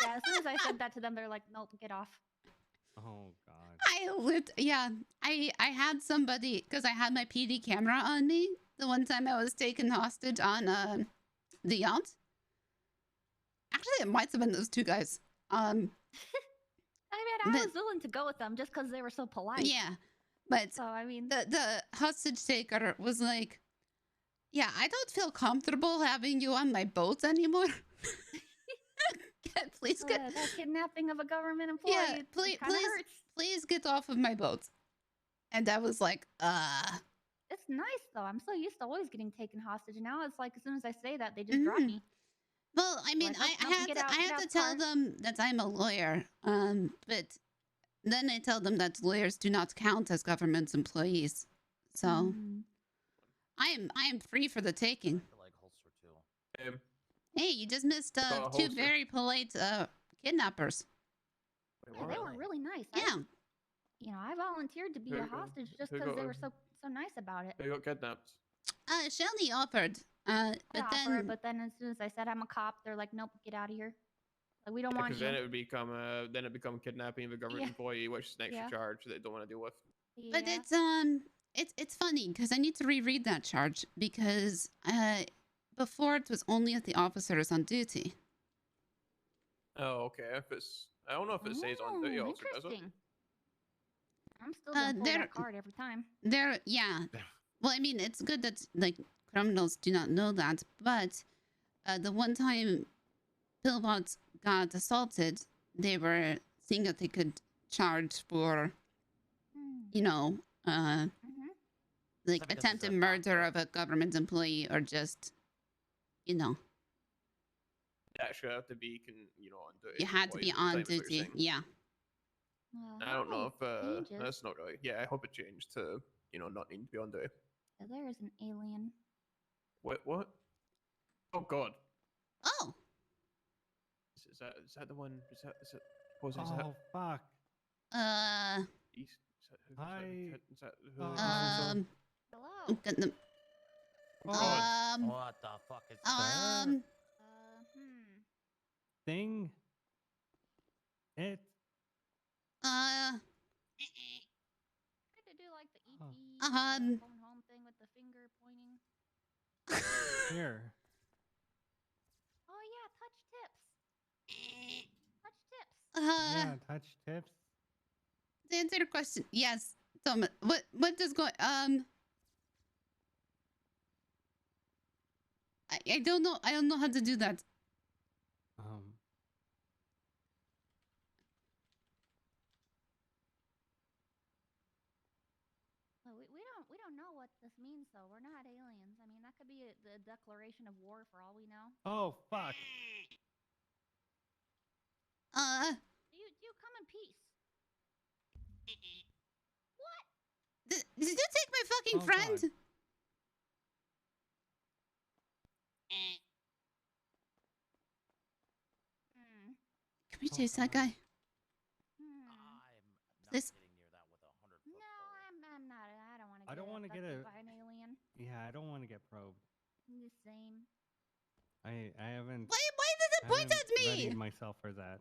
Yeah, as soon as I said that to them, they're like, nope, get off. Oh god. I had somebody, because I had my PD camera on me the one time I was taken hostage on the yacht. Actually, it might have been those two guys. I mean, I But- was willing to go with them just because they were so polite. Yeah, but So, I mean, the hostage taker was like, yeah, I don't feel comfortable having you on my boat anymore. Please get that kidnapping of a government employee. yeah, it please kinda hurts. please get off of my boat. And I was like, It's nice though. I'm so used to always getting taken hostage. Now it's like as soon as I say that, they just drop me. Well, I mean, Like, nope, I get had out, to, I get had out to the tell car. them that I'm a lawyer. But then I tell them that lawyers do not count as government employees. So Mm. I am free for the taking. Like holster too. Hey, you just missed Got a two holster. very polite kidnappers. Yeah, they were really nice. Yeah. I volunteered to be Who a got- hostage just who because they got- were so nice about it. They got kidnapped. Shelly offered. I But offered, then but then as soon as I said I'm a cop, they're like, nope, get out of here. Like, we don't want Because you. then it would become kidnapping of a government Yeah. employee, which is an extra Yeah. charge that they don't want to deal with. But Yeah. it's funny because I need to reread that charge because before it was only at the officers on duty. Oh, okay. I don't know if it says on duty officer, does it? Interesting. I'm still gonna pull they're- that card every time. Yeah. Well, I mean, it's good that like criminals do not know that, but the one time Pillbots got assaulted, they were seeing that they could charged for, you know, like Because attempted he's a murder of a government employee or just, you know, You actually have to be, on duty. you had to be all the time, on is what you're duty. saying. Yeah. I don't know if changes. that's not right. Yeah, I hope it changed to not needing to be on duty. Yeah, there is an alien. What? Oh God. Oh. Is that the one? Is that Posy, is Oh that fuck. East? Hi. Is that who? Hello. What the fuck is that? Thing. It. Tried to do like the ET phone home thing with the finger pointing. Here. Oh yeah, touch tips. Touch tips. Yeah, touch tips. To answer your question, yes. Thomas, what does go? I don't know. I don't know how to do that. Well, we don't know what this means though. We're not aliens. I mean, that could be the declaration of war for all we know. Oh fuck. Do you come in peace? What? Did you take my fucking Oh, friend? God. Can we chase that guy? Please. No, I'm not. I don't want to. I don't want to get a. by an alien. Yeah, I don't want to get probed. The same. I haven't. Why does it point at me? Readied myself for that.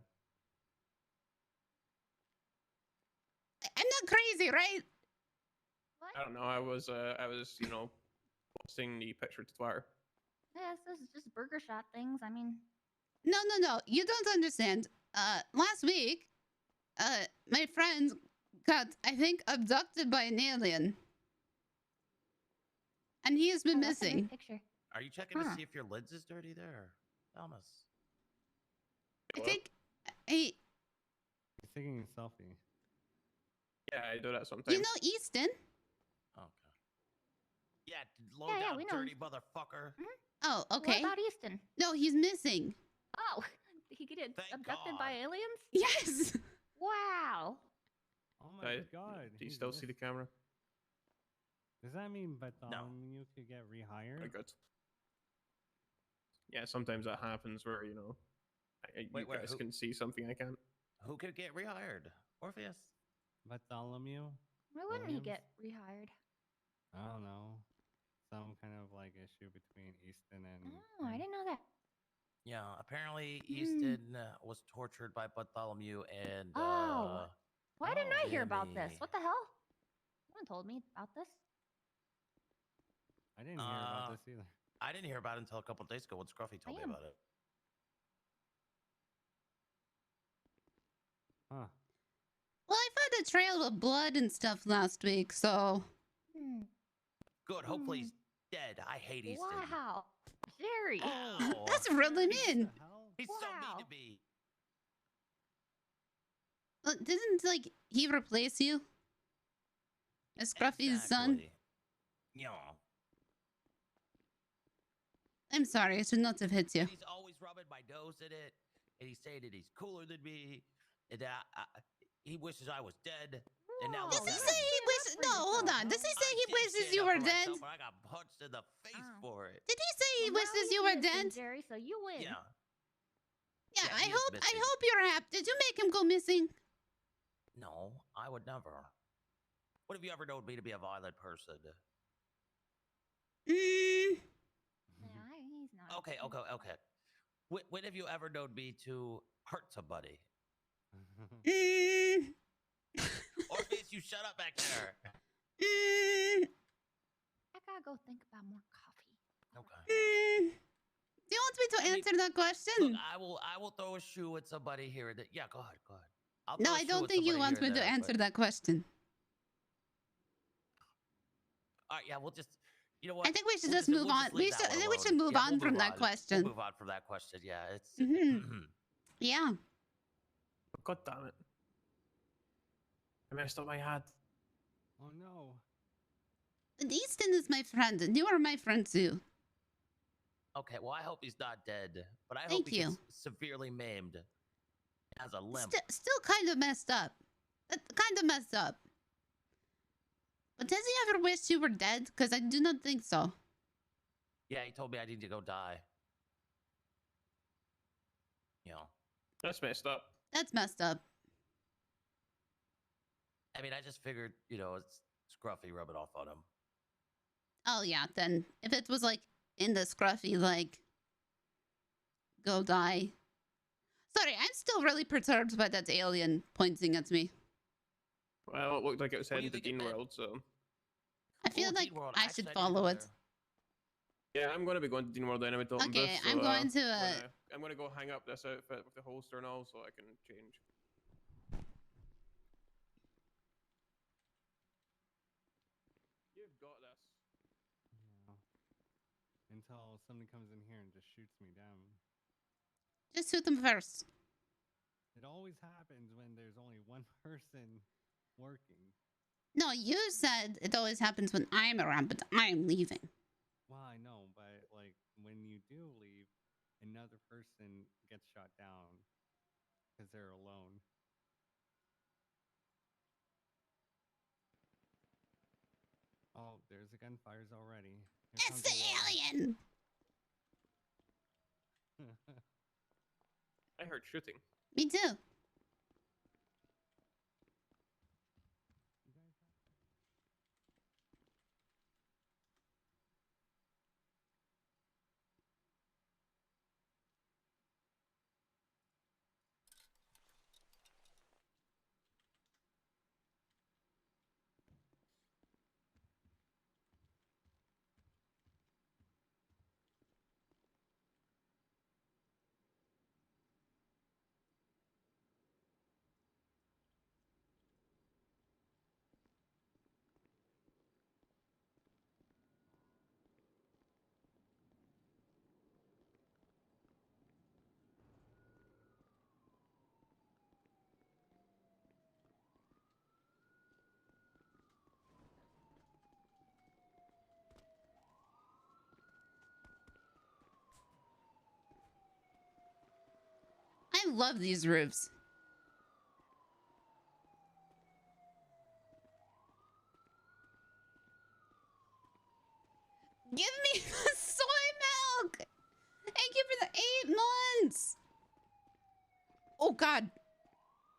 I'm not crazy, right? I don't know. I was posting the picture to Twitter. Yes, this is just burger shot things. I mean, No. You don't understand. Last week, my friend got, I think, abducted by an alien. And he has been that's a nice missing. picture. Are you checking to see if your lids is dirty there, Thomas? I think He's taking a selfie. Yeah, I do that sometimes. You know Easton? Okay. Yeah, low Yeah, down we know. dirty motherfucker. Oh, okay. What about Easton? No, he's missing. Oh, did he get abducted by aliens? Yes. Wow. Oh my god. Do you still see the camera? Does that mean Bartholomew could get rehired? I got. Yeah, sometimes that happens where you guys can see something I can't. Who could get rehired? Orpheus? Bartholomew? Why wouldn't he get rehired? I don't know. Some kind of like issue between Easton and. Oh, I didn't know that. Yeah, apparently Easton was tortured by Bartholomew and. Why didn't I hear about this? Jimmy. What the hell? No one told me about this. I didn't hear about this either. I didn't hear about it until a couple of days ago when Scruffy told me about it. Huh. Well, I found a trail of blood and stuff last week, so. Good. Hopefully he's dead. I hate Easton. Wow. Jerry. Oh, That's really mean. he's so mean to me. Didn't, like, he replace you? As Scruffy's son? Exactly. Yeah. I'm sorry, I should not have hit you. And he's always rubbing my nose in it, and he's saying that he's cooler than me, and that he wishes I was dead. And now Does he say he wishes? No, hold on. Does he say he wishes you were dead? I got punched in the face for it. Did he say he wishes you were dead? Jerry, so you win. Yeah. Yeah, Yeah, I he is hope missing. you're happy. Did you make him go missing? No, I would never. What have you ever known me to be a violent person? Yeah, he's not. Okay. When have you ever known me to hurt somebody? Orpheus, you shut up back there. I gotta go think about more coffee. Okay. Do you want me to answer that question? Look, I will throw a shoe at somebody here. Yeah, go ahead. I'll No, throw a I shoe don't at think you somebody want here me to there, answer but- that question. All right, yeah, we'll just. You know what? I think we should We'll just move we'll on. leave that I one think we alone. should move Yeah, on we'll from move that on. question. We'll move on from that question. Yeah, it's. Yeah. God damn it. I messed up my hat. Oh no. Easton is my friend, and you are my friend too. Okay, well, I hope he's not dead, but I hope Thank he you. gets severely maimed. Has a limp. Still kind of messed up. Kind of messed up. But does he ever wish you were dead? Because I do not think so. Yeah, he told me I need to go die. You know. That's messed up. That's messed up. I mean, I just figured, you know, it's Scruffy, rub it off on him. Oh yeah, then if it was like in the scruffy, like, go die. Sorry, I'm still really perturbed by that alien pointing at me. Well, it looked like it was heading to Dean World, so. I feel like I should follow it. Yeah, I'm gonna be going to Dean World anyway. Dalton Okay, Booth, so, I'm going to. I'm gonna go hang up this outfit with the holster and all, so I can change. You've got this. Yeah. Until somebody comes in here and just shoots me down. Just shoot them first. It always happens when there's only one person working. No, you said it always happens when I'm around, but I'm leaving. Well, I know, but like when you do leave, another person gets shot down because they're alone. Oh, there's the gunfires already. Here It's the alien! I heard shooting. Me too. I love these roofs. Give me the soy milk! Thank you for the 8 months! Oh god.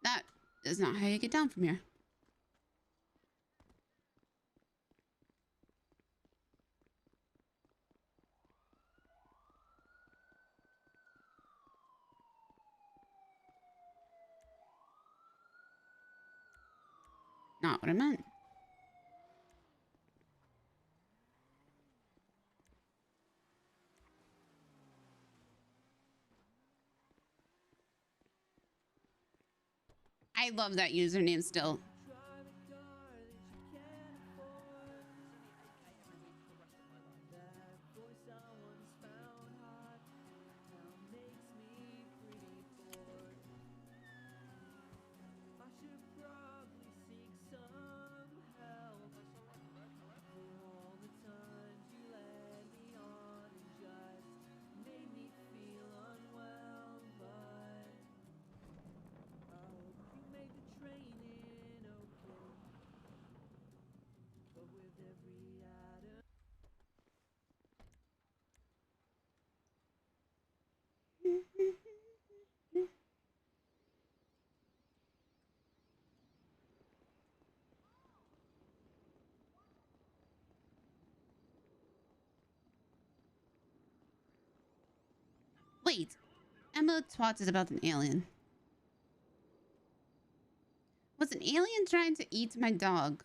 That is not how you get down from here. Not what I meant. I love that username still. Wait, Emma twatted about an alien. Was an alien trying to eat my dog?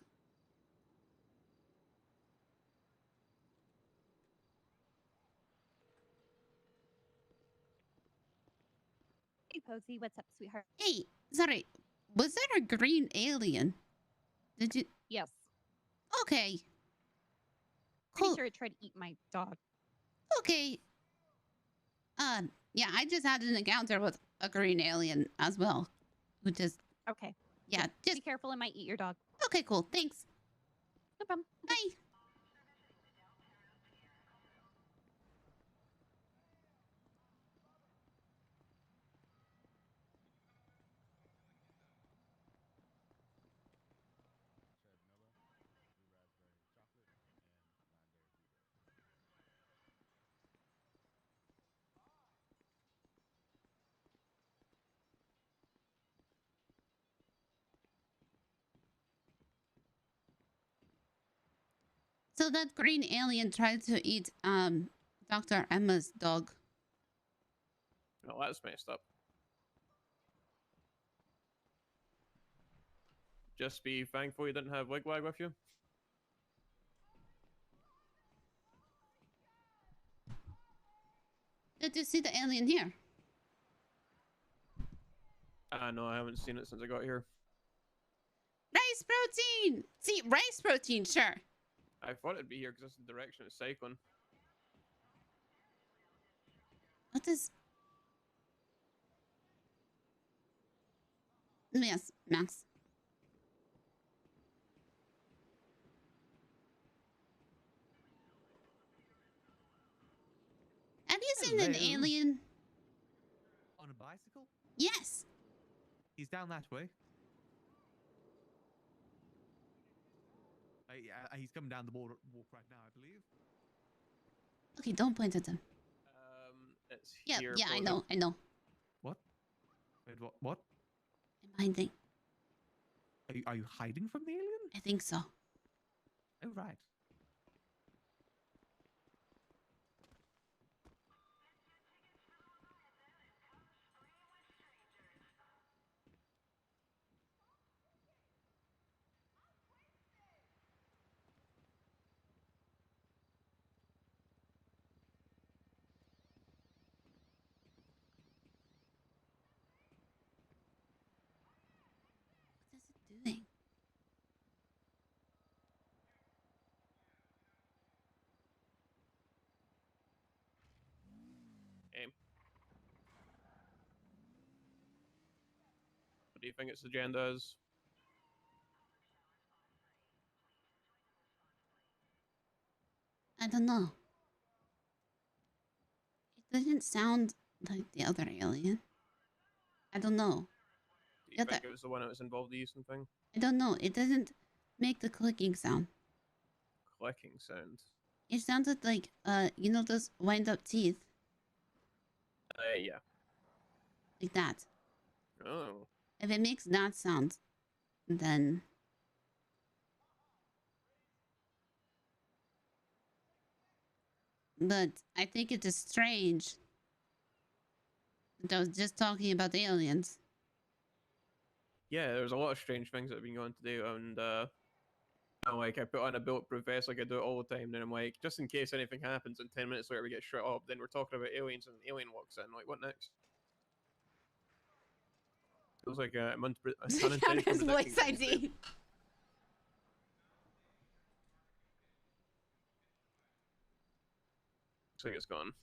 Hey, Posy, what's up, sweetheart? Hey, sorry, was there a green alien? Did you? Yes. Okay. Pretty sure it tried to eat my dog. Okay. Yeah, I just had an encounter with a green alien as well. Who just... Okay. Yeah, just be careful. It might eat your dog. Okay, cool. Thanks. No problem. Bye. So that green alien tried to eat Dr. Emma's dog. Oh, that's messed up. Just be thankful you didn't have Wigwag with you. Did you see the alien here? No, I haven't seen it since I got here. Rice protein! See, rice protein, sure. I thought it'd be here because that's the direction it's cycling. What is... Yes, Max. Have you seen an Hello. alien? On a bicycle? Yes. He's down that way. He's coming down the border walk right now, I believe. Okay, don't point at him. It's Yeah, here. yeah, I Posy. know, I know. What? Wait, what? I'm hiding. Are you hiding from the alien? I think so. Oh, right. What is it doing? Okay. What do you think its agenda is? I don't know. It didn't sound like the other alien. I don't know. Do you think it was the one that was involved in the Eastern thing? I don't know. It doesn't make the clicking sound. Clicking sound. It sounded like, you know those wind-up teeth? Yeah. Like that. Oh. If it makes that sound, then... But I think it is strange that I was just talking about aliens. Yeah, there's a lot of strange things that have been going to do, and like I put on a bulletproof vest like I do it all the time. Then I'm like, just in case anything happens, and 10 minutes later we get shot up. Then we're talking about aliens, and an alien walks in. Like, what next? Feels like I'm His voice ID. Looks like it's gone.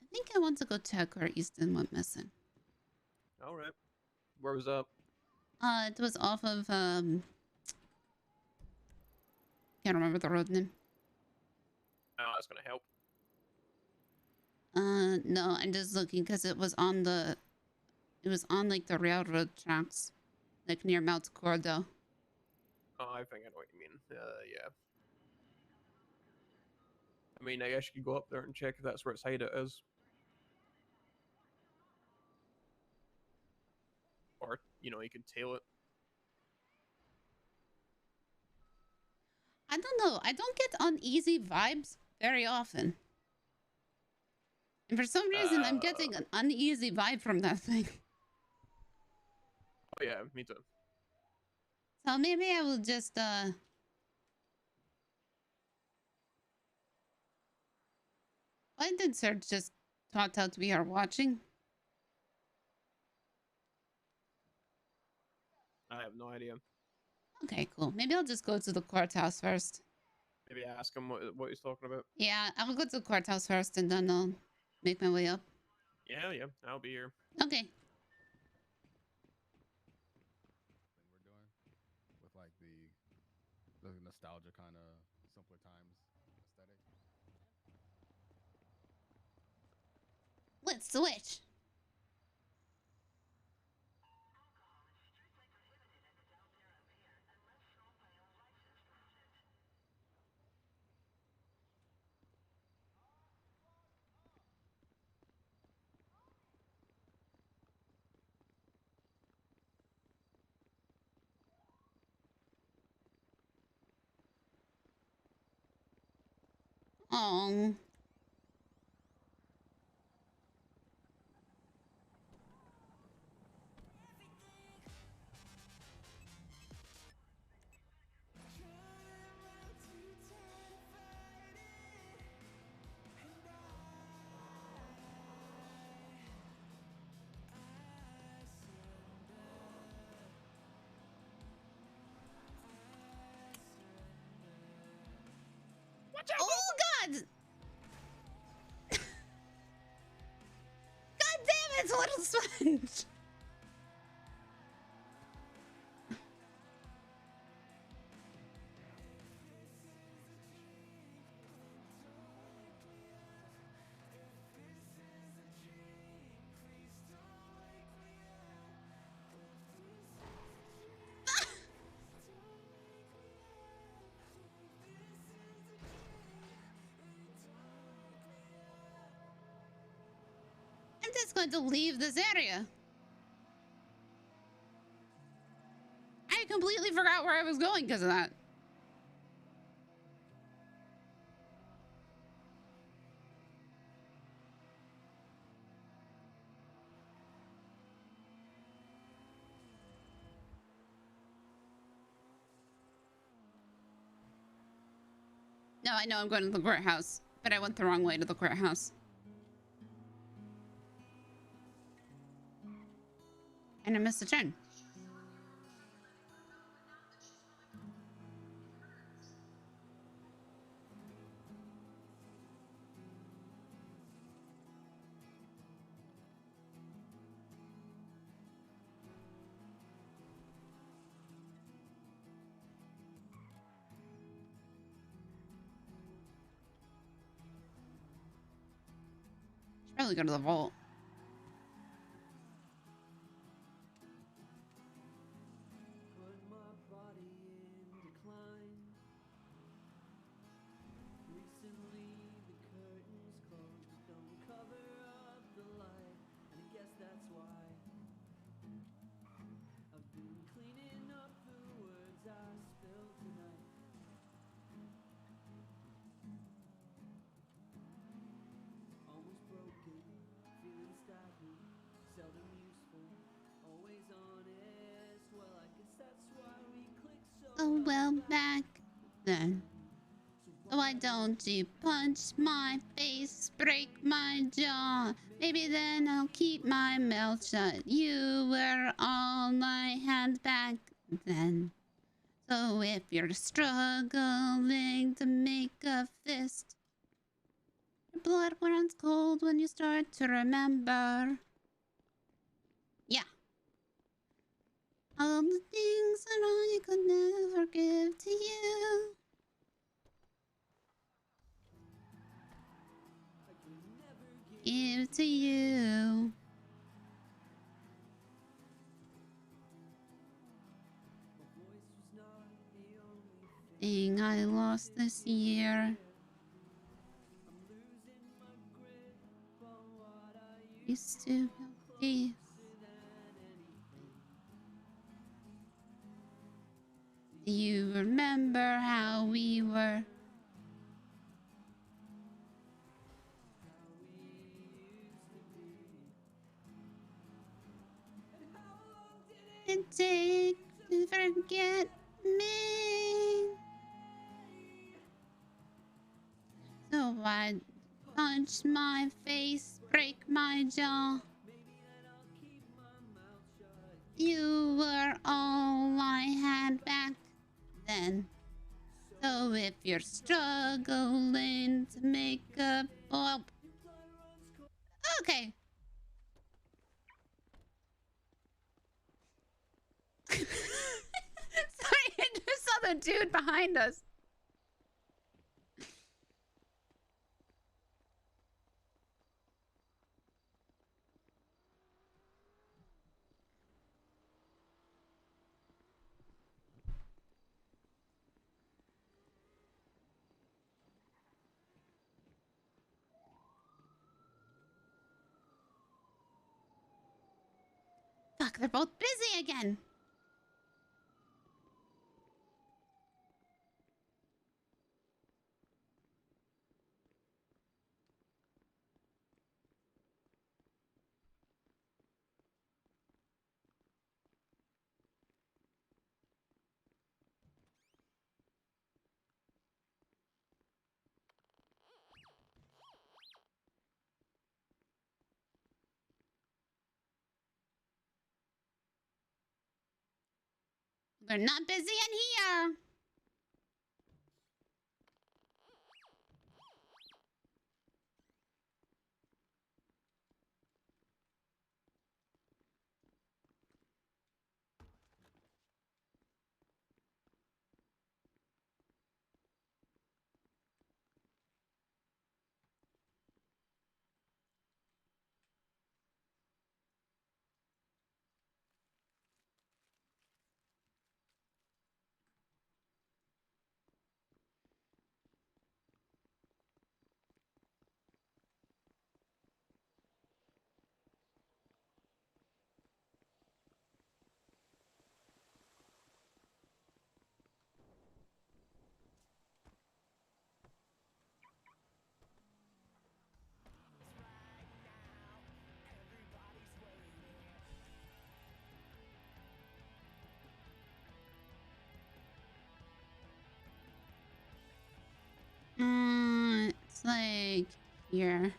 I think I want to go check where Easton went missing. All right. Where was that? It was off of can't remember the road name. Oh, that's gonna help. No, I'm just looking because it was on like the railroad tracks, like near Mount Cordo. Oh, I think I know what you mean. Yeah. I mean, I guess you could go up there and check if that's where its hideout is. Or, you know, you could tail it. I don't know. I don't get uneasy vibes very often. And for some reason, I'm getting an uneasy vibe from that thing. Oh, yeah, me too. So maybe I will just, why did Serge just thought out we are watching? I have no idea. Okay, cool. Maybe I'll just go to the courthouse first. Maybe ask him what he's talking about. Yeah, I will go to the courthouse first and then I'll make my way up. Yeah, I'll be here. Okay. like the nostalgia kind of simpler times aesthetic. Let's switch. Oh. Watch out! Oh God! God damn it, it's a little sponge. I'm just going to leave this area. I completely forgot where I was going because of that. No, I know I'm going to the courthouse, but I went the wrong way to the courthouse. And I missed a turn. Should probably go to the vault. Oh, well, back then. Why don't you punch my face, break my jaw? Maybe then I'll keep my mouth shut. You were all I had back then. So if you're struggling to make a fist, your blood runs cold when you start to remember. Yeah. All the things that I could never give to you. Give to you. Thing I lost this year. Used to be. Do you remember how we were? It take to forget me. So I punch my face, break my jaw. You were all I had back then. So if you're struggling to make up, well, okay. Sorry, I a dude behind us. Fuck, they're both busy again. They're not busy in here. It's like here.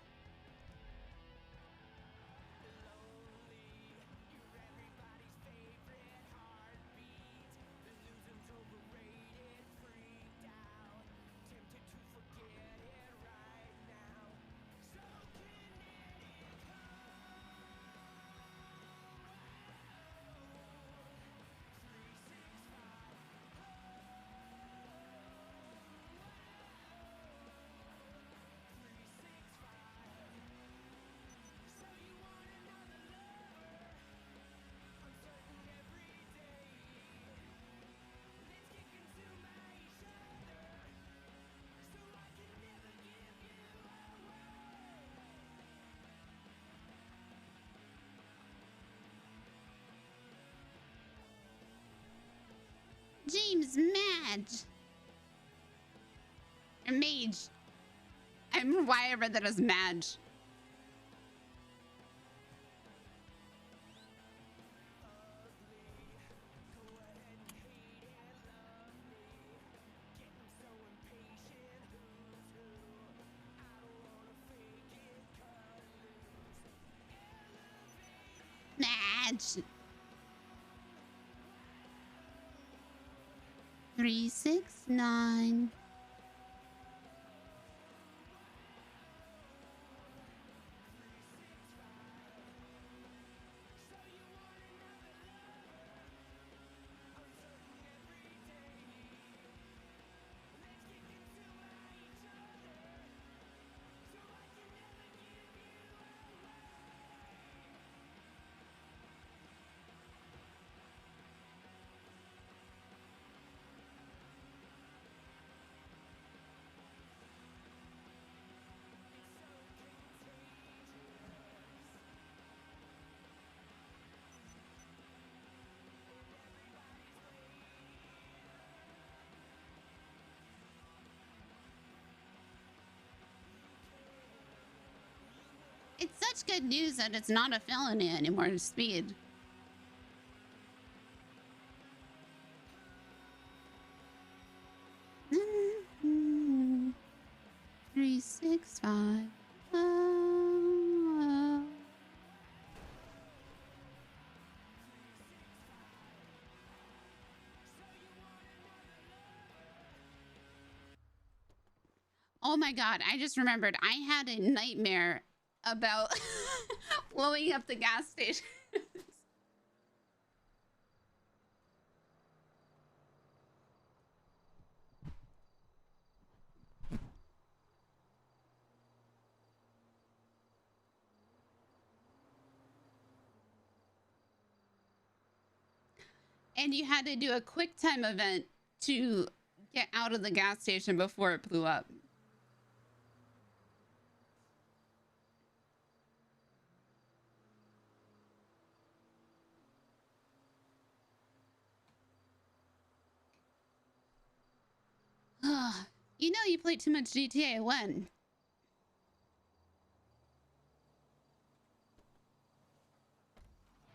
James Madge. Or Mage. I don't know why I read that as Madge. Madge. 369. It's such good news that it's not a felony anymore to speed. Mm-hmm. 365. Oh. Oh my god, I just remembered I had a nightmare about blowing up the gas station. And you had to do a quick time event to get out of the gas station before it blew up. You know you played too much GTA. When?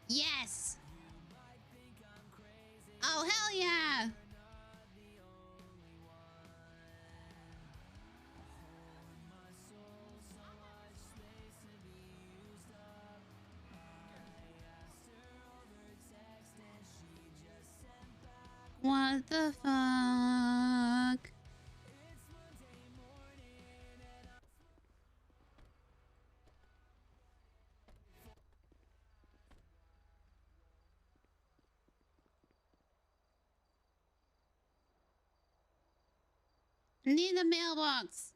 Yes. Oh, hell yeah. What the fuck? Need a mailbox.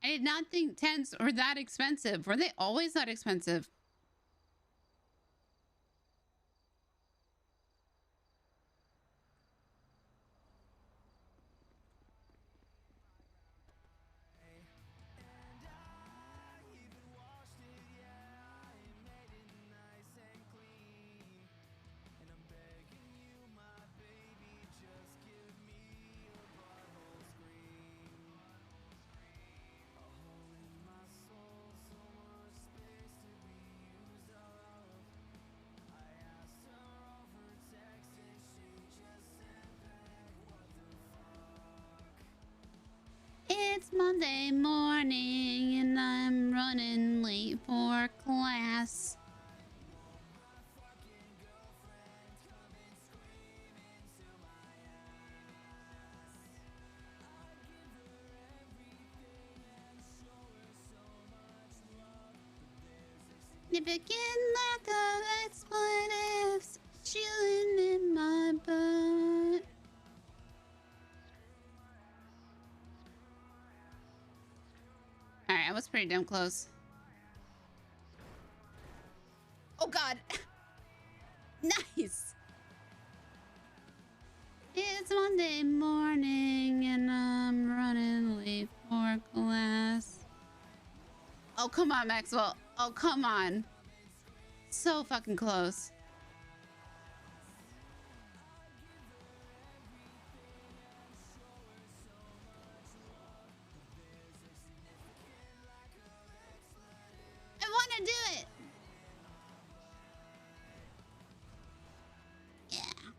I did not think tents were that expensive. Were they always that expensive? It's Monday morning and I'm running late for class. Significant lack of expletives chilling in my butt. Alright, I was pretty damn close. Oh god. Nice. It's Monday morning and I'm running late for class. Oh, come on, Maxwell. Oh, come on. So fucking close. I want to do it. Yeah.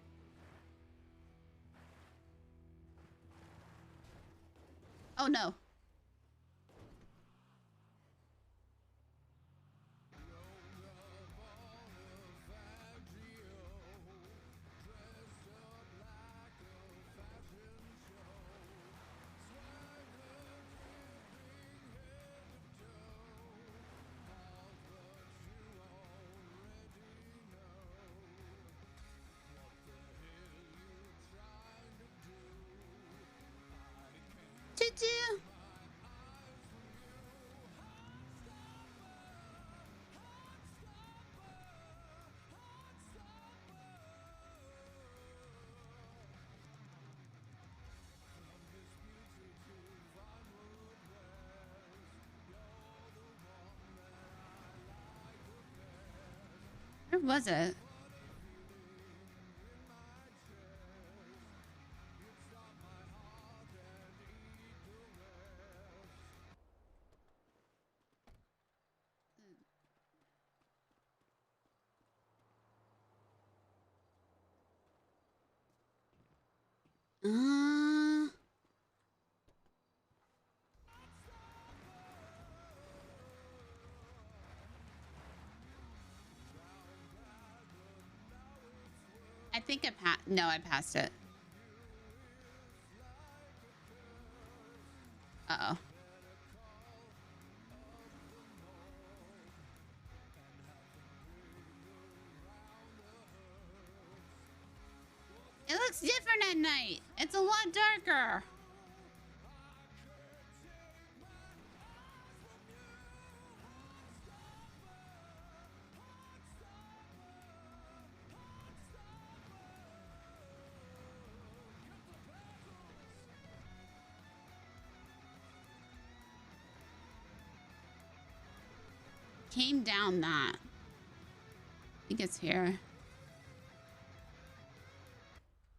Oh, no. Choo-choo. Where was it? I think I passed. No, I passed it. Uh-oh. It looks different at night. It's a lot darker. came down that. I think it's here.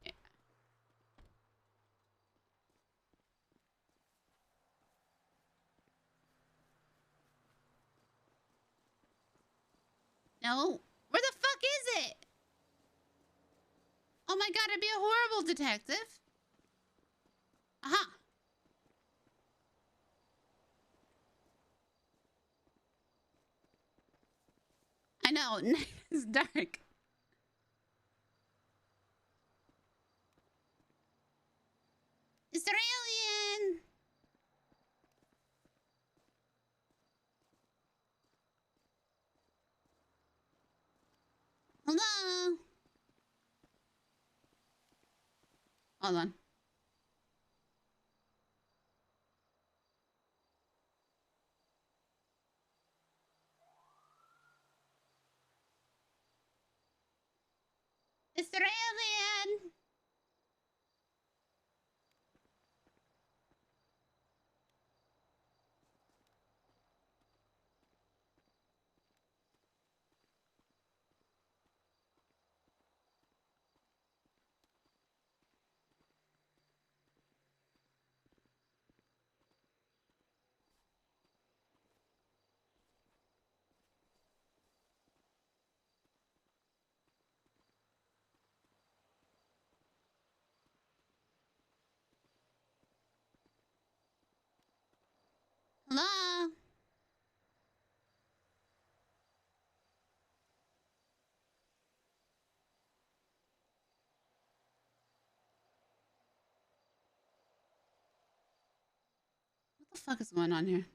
Yeah. No. Where the fuck is it? Oh my god, I'd be a horrible detective. Aha. I know, it's dark. Mr. Alien! Hello? Hold on. Mr. Alien! Hello? What the fuck is going on here?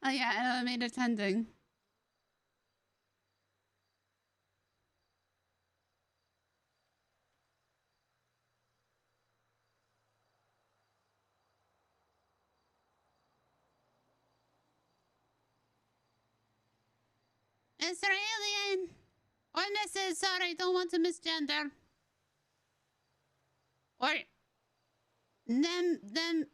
Oh yeah, animated attending. Mr. Alien! Or Mrs. Sorry, don't want to misgender. Or them,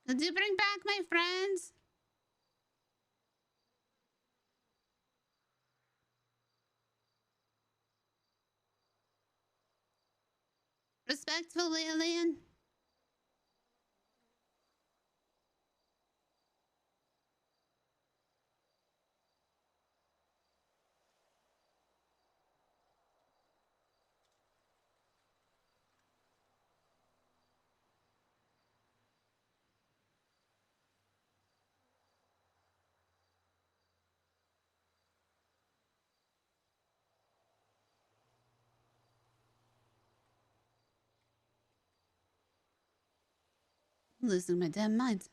could you bring back my friends? Respectful alien? I'm losing my damn mind.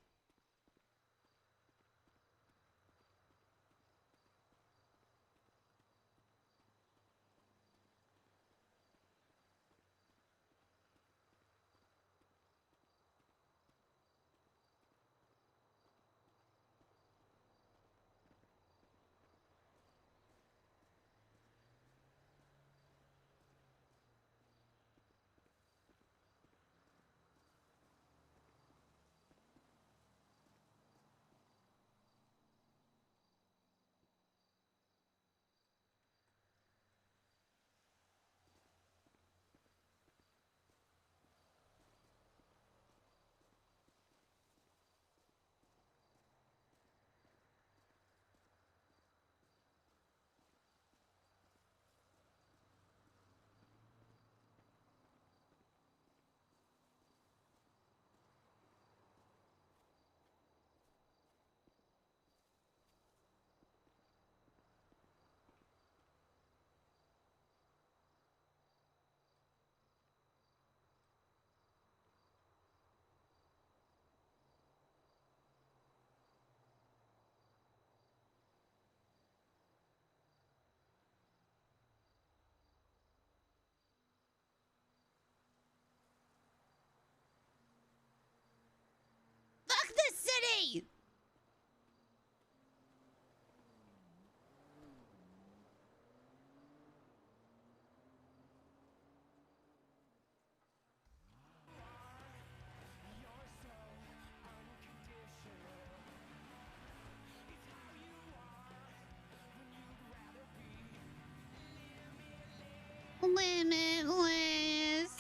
Limitless.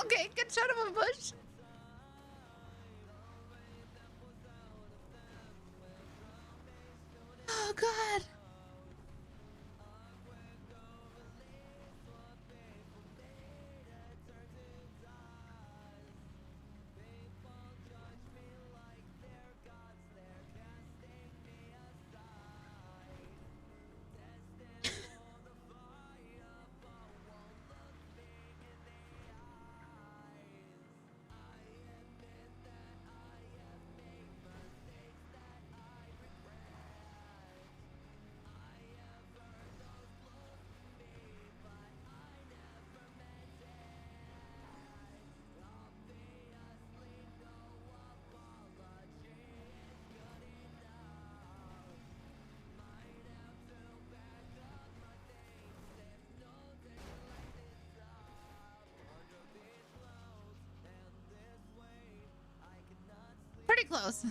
Okay, good shot of a bush. Oh God. Pretty close.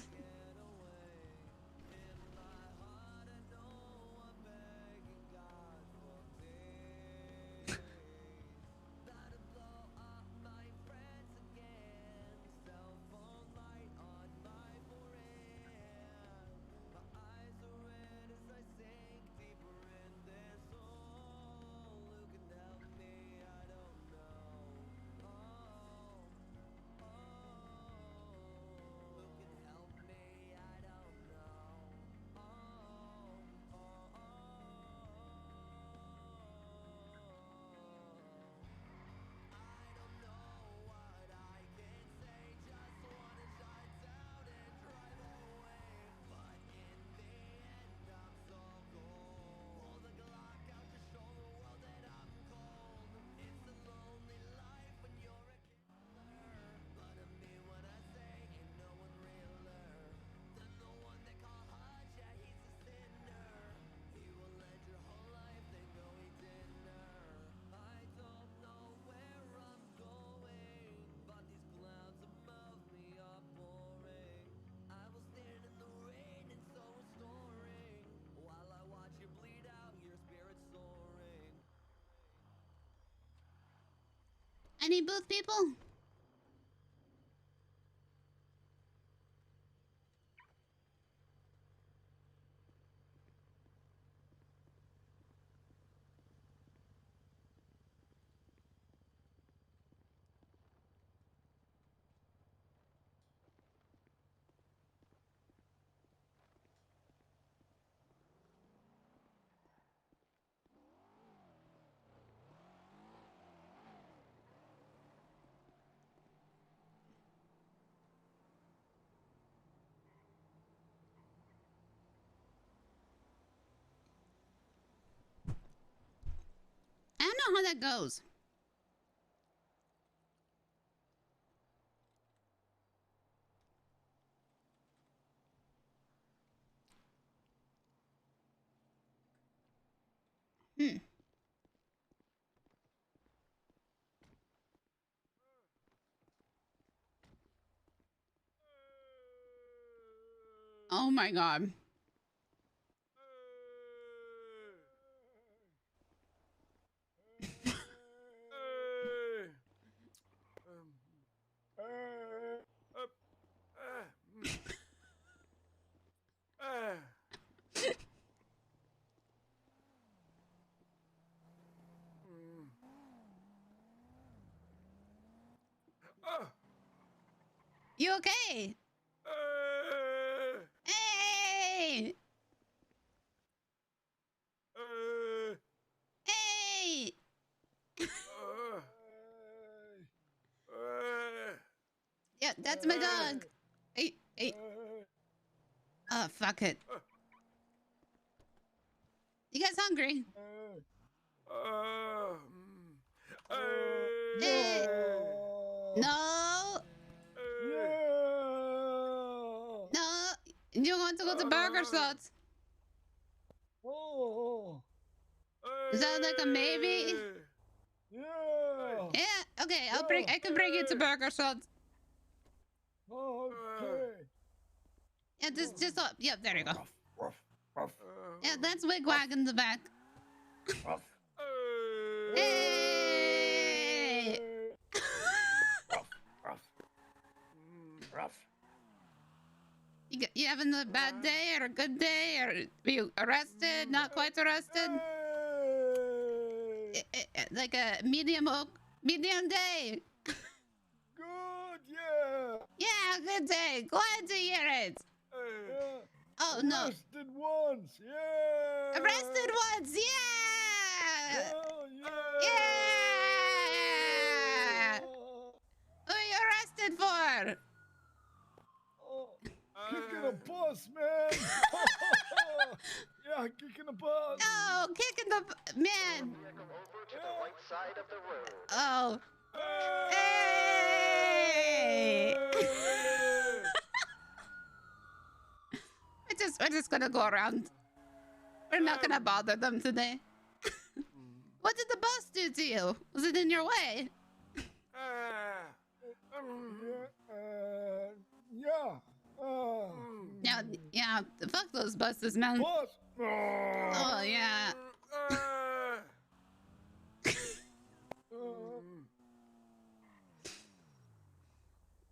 Any booth people? one that goes? Oh my god. You okay? Hey! Hey! Yeah, that's my dog. Hey, hey. Oh, fuck it. You guys hungry? Hey. No. No. You want to go to Burger Slots? Is that like a maybe? Yeah. Okay. I can bring you to Burger Slots. Okay. Yeah. Just up. Yeah. There you go. Yeah. That's Wigwag in the back. Hey. You having a bad day or a good day, or were you arrested? Not quite arrested? Like a medium day. Good, yeah. Yeah, good day. Glad to hear it. Oh no. Arrested once, yeah. Arrested once, yeah. Yeah. Who are you arrested for? Kicking a bus, man. Yeah, kicking a bus. Oh, kicking the man. Oh. Hey. We're just gonna go around. We're not gonna bother them today. What did the bus do to you? Was it in your way? Yeah. Fuck those buses, man. Oh yeah.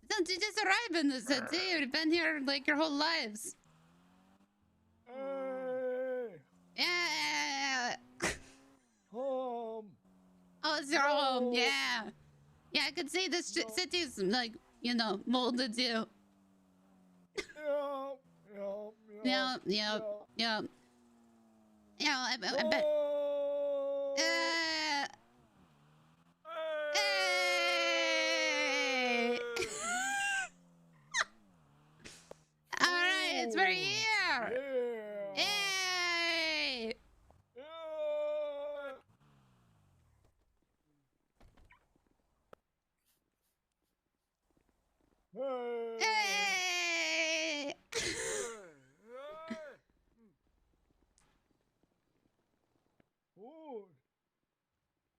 Don't you just arrive in the city? You've been here like your whole lives. Yeah. Home. Oh, it's your home. Yeah. Yeah, I could see this city's like, molded you. Yeah. Yeah, I bet. Hey! All right, it's right here. Hey! Hey!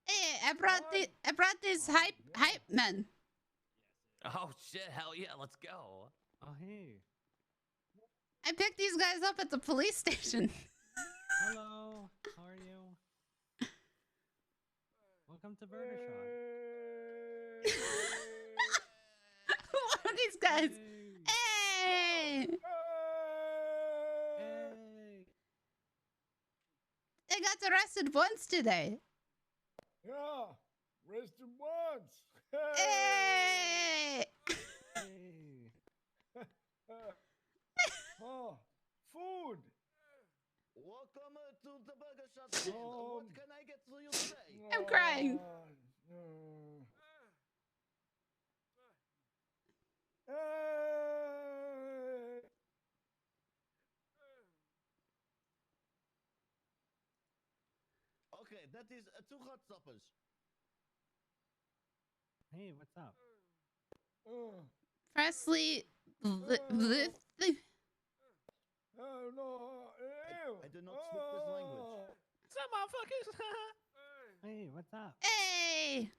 Hey, I brought this hype man. Oh shit! Hell yeah! Let's go. Oh hey. I picked these guys up at the police station. Hello. How are you? Welcome to Burger Shot. Who are these guys? Hey! Hey! They got arrested once today. Yeah, arrested once. Hey! Oh, food. Welcome to the Burger Shot. What can I get for you today? I'm crying. Okay, that is 2 hot stoppers. Hey, what's up? Presley, Oh, no. I do not speak this language. Some motherfuckers. Hey, what's up? Hey!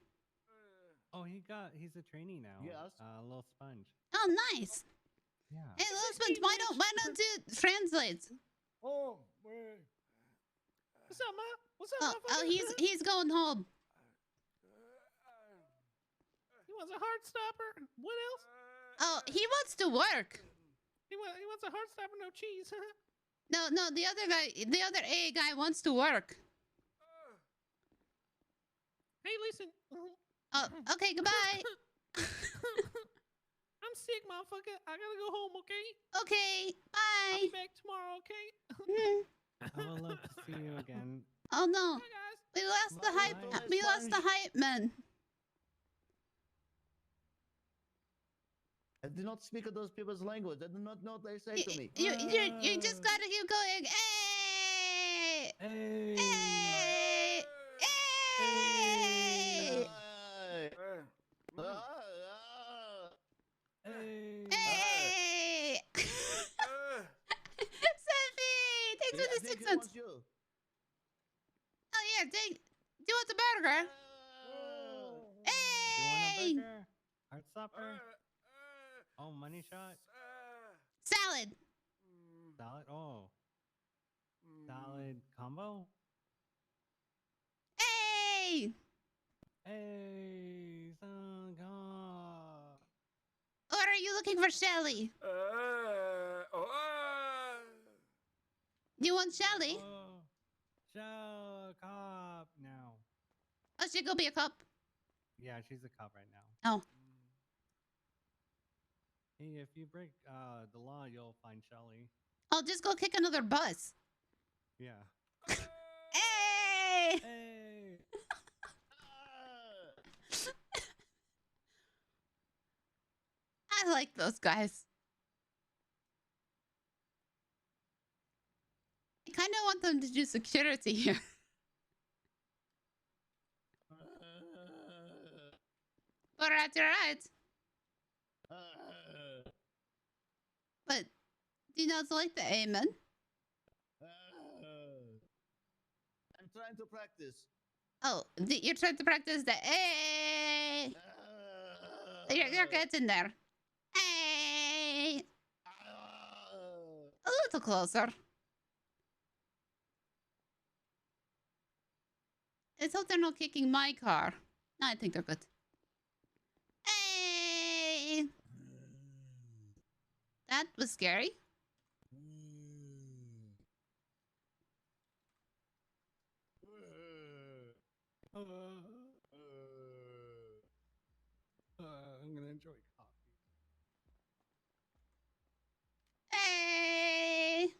Oh, he's a trainee now. Yes. Little sponge. Oh, nice. Yeah. Hey, Lisbon, why don't you translate? Oh, wait. What's up, ma? What's up, Oh, motherfucker? he's going home. He wants a heart stopper. What else? Oh, he wants to work. He wants a heart stopper, no cheese. No, the other A guy wants to work. Hey, listen. Oh, okay, goodbye. I'm sick, motherfucker. I gotta go home, okay? Okay, I'll bye. be back tomorrow, okay? I would love to see you again. Oh no, Bye, guys. we lost the hype. We lost the hype man. I do not speak those people's language. I do not know what they say to me. You just gotta keep going. Hey! Hey! Hey! Hey! Hey! Sophie! Thanks for the 6 months. Oh yeah, do you want the burger? Hey! You want a burger? Heart stopper? Oh, money shot? Salad. Salad? Oh. Salad combo? Hey! Hey, salad combo. Or are you looking for Shelly? Do you want Shelly? Oh, show cop now. Oh, she go be a cop. Yeah, she's a cop right now. Oh. Hey, if you break the law, you'll find Shelly. I'll just go kick another bus. Yeah. Hey! Hey! I like those guys. I kind of want them to do security here. But that's right. But do you not like the amen? I'm trying to practice. Oh, you're trying to practice the A. You're getting there. A. A little closer. Let's hope they're not kicking my car. No, I think they're good. Hey! That was scary. I'm gonna enjoy coffee. Hey!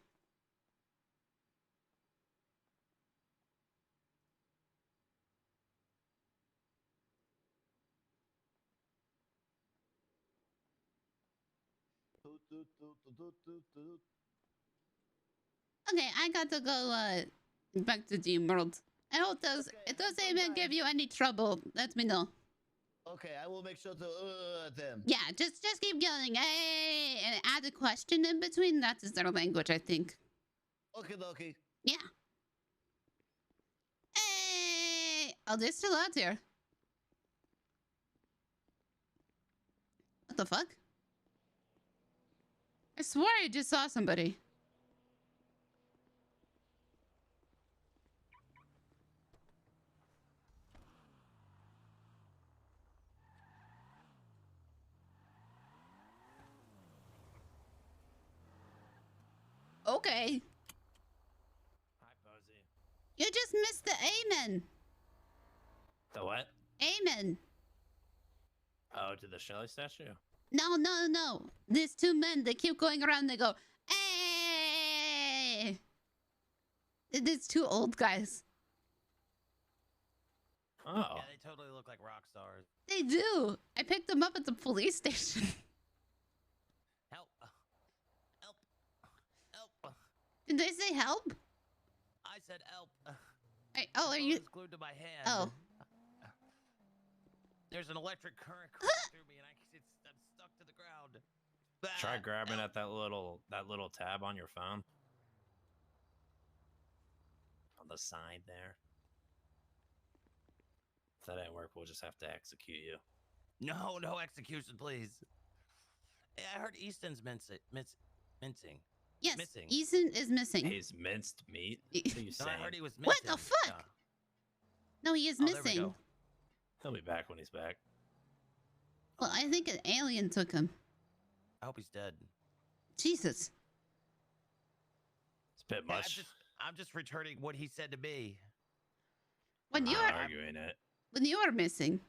Okay, I got to go back to Dream World. I hope those if those amen give you any trouble, let me know. Okay, I will make sure to them. Yeah, just keep yelling, hey, and add a question in between. That is their language, I think. Okay, dokie. Yeah. Hey! Oh, they're still out here. What the fuck? I swore I just saw somebody. Okay. Hi, Posy. You just missed the amen. The what? Amen. Oh, to the Shelly statue? No. These two men, they keep going around, they go, hey! These two old guys. Oh. Yeah, they totally look like rock stars. They do. I picked them up at the police station. Help. Help. Help. Did they say help? I said help. Hey, oh, are you? It's glued to my hand. Oh. There's an electric current going through me, and I'm stuck to the ground. Try grabbing at that little tab on your phone. On the side there. If that didn't work, we'll just have to execute you. No execution, please. Hey, I heard Easton's mincing. Yes, missing. Easton is missing. He's minced meat? What are you No, saying? I heard he was missing. What the fuck? No, he is Oh, there we missing. go. He'll be back when he's back. Well, I think an alien took him. I hope he's dead. Jesus. It's a bit Yeah, much. I'm just returning what he said to me. When you I'm are not arguing it. when you are missing.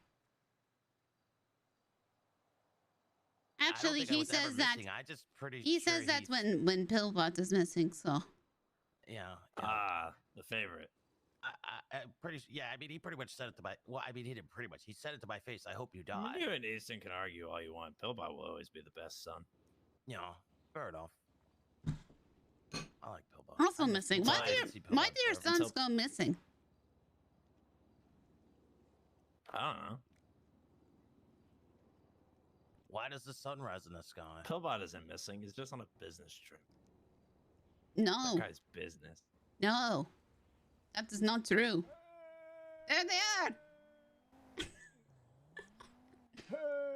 Actually, he says that I just pretty he sure says that's he's- when Pillbot is missing. So Yeah. The favorite. I'm pretty. Yeah, I mean, he pretty much said it to my. Well, I mean, he didn't pretty much. He said it to my face. I hope you die. You and Easton can argue all you want. Pillbot will always be the best son. You know, fair enough. I like Pillbot. also missing. Why do your sons go missing? I don't know. Why does the sun rise in the sky? Pillbot isn't missing. He's just on a business trip. No. That guy's business. No. That is not true. There they are.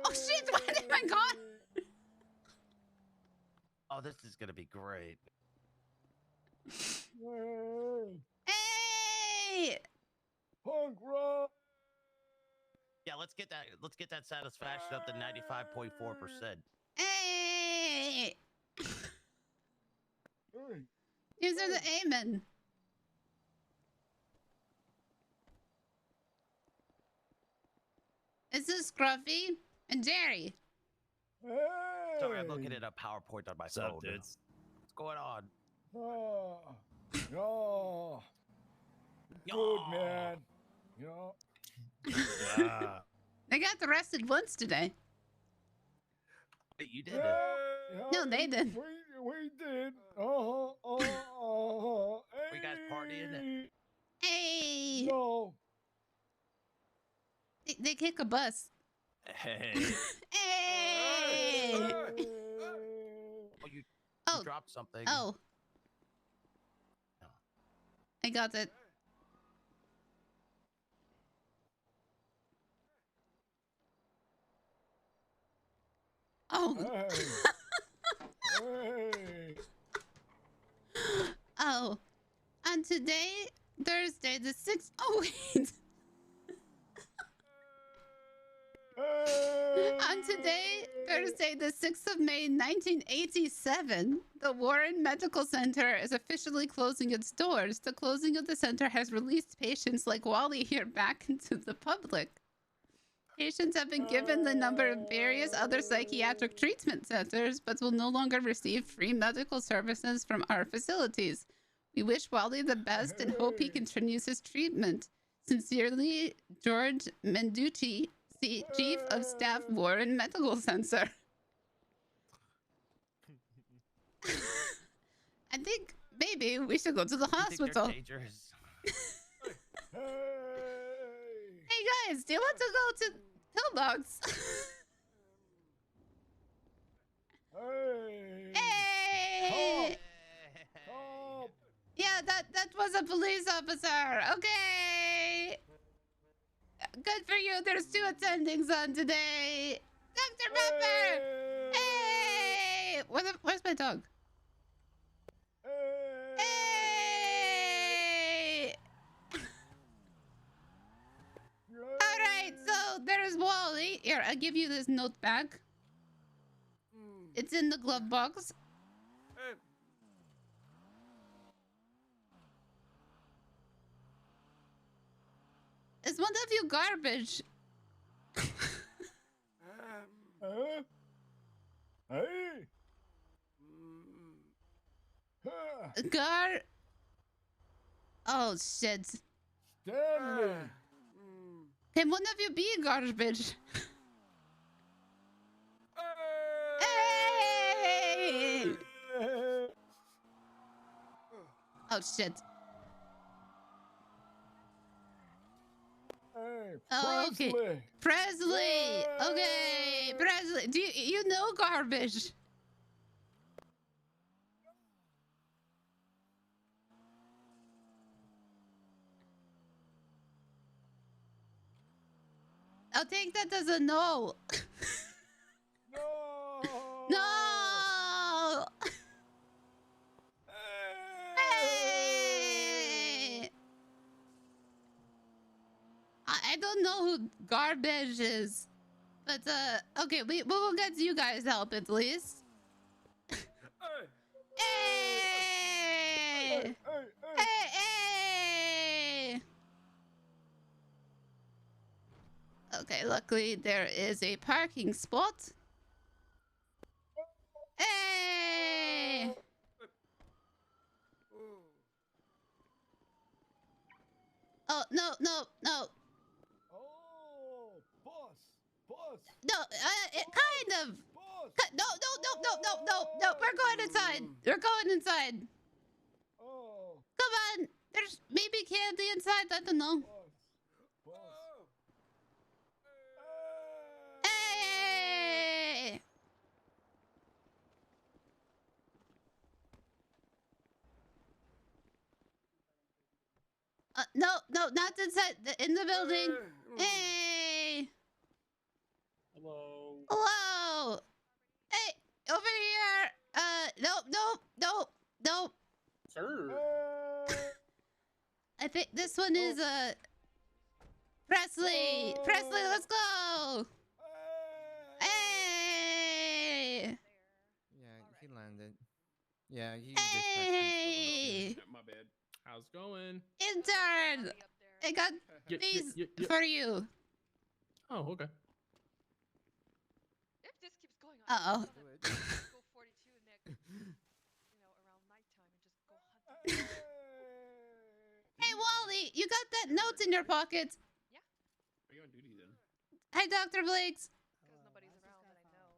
Oh shit, where did I gone? Oh, this is gonna be great. Hey! Punk rock. Yeah, let's get that satisfaction up to 95.4%. Hey! These are the amen. This is Scruffy and Jerry. Sorry, I'm looking at a PowerPoint on my What's phone. up, dudes? What's going on? Oh, good man. Yeah. They got arrested once today. Wait, you did Yeah, it. No, they did. We did. Were you guys partying? Hey! No. They kick a bus. Hey. Hey! Oh, you dropped something. Oh. I got it. Oh. Oh. And today, Thursday, the 6th. Oh, wait. On today, Thursday, the 6th of May, 1987, the Warren Medical Center is officially closing its doors. The closing of the center has released patients like Wally here back into the public. Patients have been given the number of various other psychiatric treatment centers, but will no longer receive free medical services from our facilities. We wish Wally the best and hope he continues his treatment. Sincerely, George Menducci, Chief of Staff, Warren Medical Center. I think maybe we should go to the hospital. Hey guys, do you want to go to Pillbox? Hey! Yeah, that was a police officer. Okay. Good for you. There's 2 attendings on today. Dr. Pepper! Hey! Where's my dog? Hey! Alright, so there's Wally. Here, I'll give you this note back. It's in the glove box. Is one of you garbage? Hey. Oh shit. Stanley. Can one of you be garbage? Hey! Oh shit. Hey, Oh, okay. Presley. Okay, Presley. Do you know garbage? I'll take that as a no. No. No. Hey. I don't know who garbage is, but okay, we will get you guys help at least. Hey! Hey! Okay, luckily there is a parking spot. Hey! Oh, no. Oh, boss. No, kind of. No. We're going inside. We're going inside. Oh. Come on. There's maybe candy inside. I don't know. Hey! No, not inside. In the building. Hey! Hello. Hey, over here. Nope. Sir. I think this one is Presley. Presley, let's go. Hey. Yeah, he landed. Yeah, he Hey. My bad. How's it going? Intern. I got these for you. Oh, okay. If this keeps going on, Uh-oh. go 42 next, around nighttime and just go hunting. Hey, Wally, you got that note in your pocket. Are you on duty then? Hi, Dr. Blakes. Because nobody's around that I know.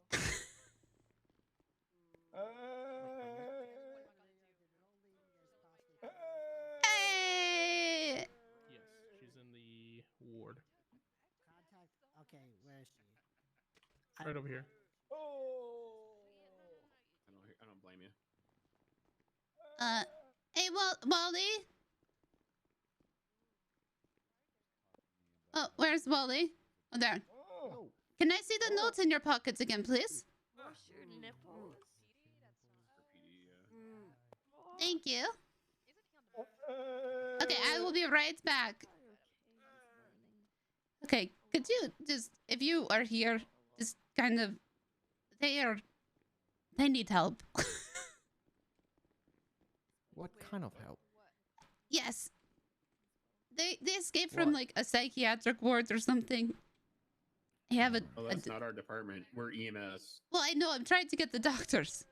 Hey. Yes, she's in the ward. Okay, where is she? Right over here. Oh. I don't blame you. Hey, Wally. Oh, where's Wally? Oh, there. Can I see the notes in your pockets again, please? Wash your nipples. Thank you. Okay, I will be right back. Okay, could you just, if you are here, just kind of, they need help. What kind of help? Yes. They escaped from like a psychiatric ward or something. I have a. Oh, that's not our department. We're EMS. Well, I know. I'm trying to get the doctors.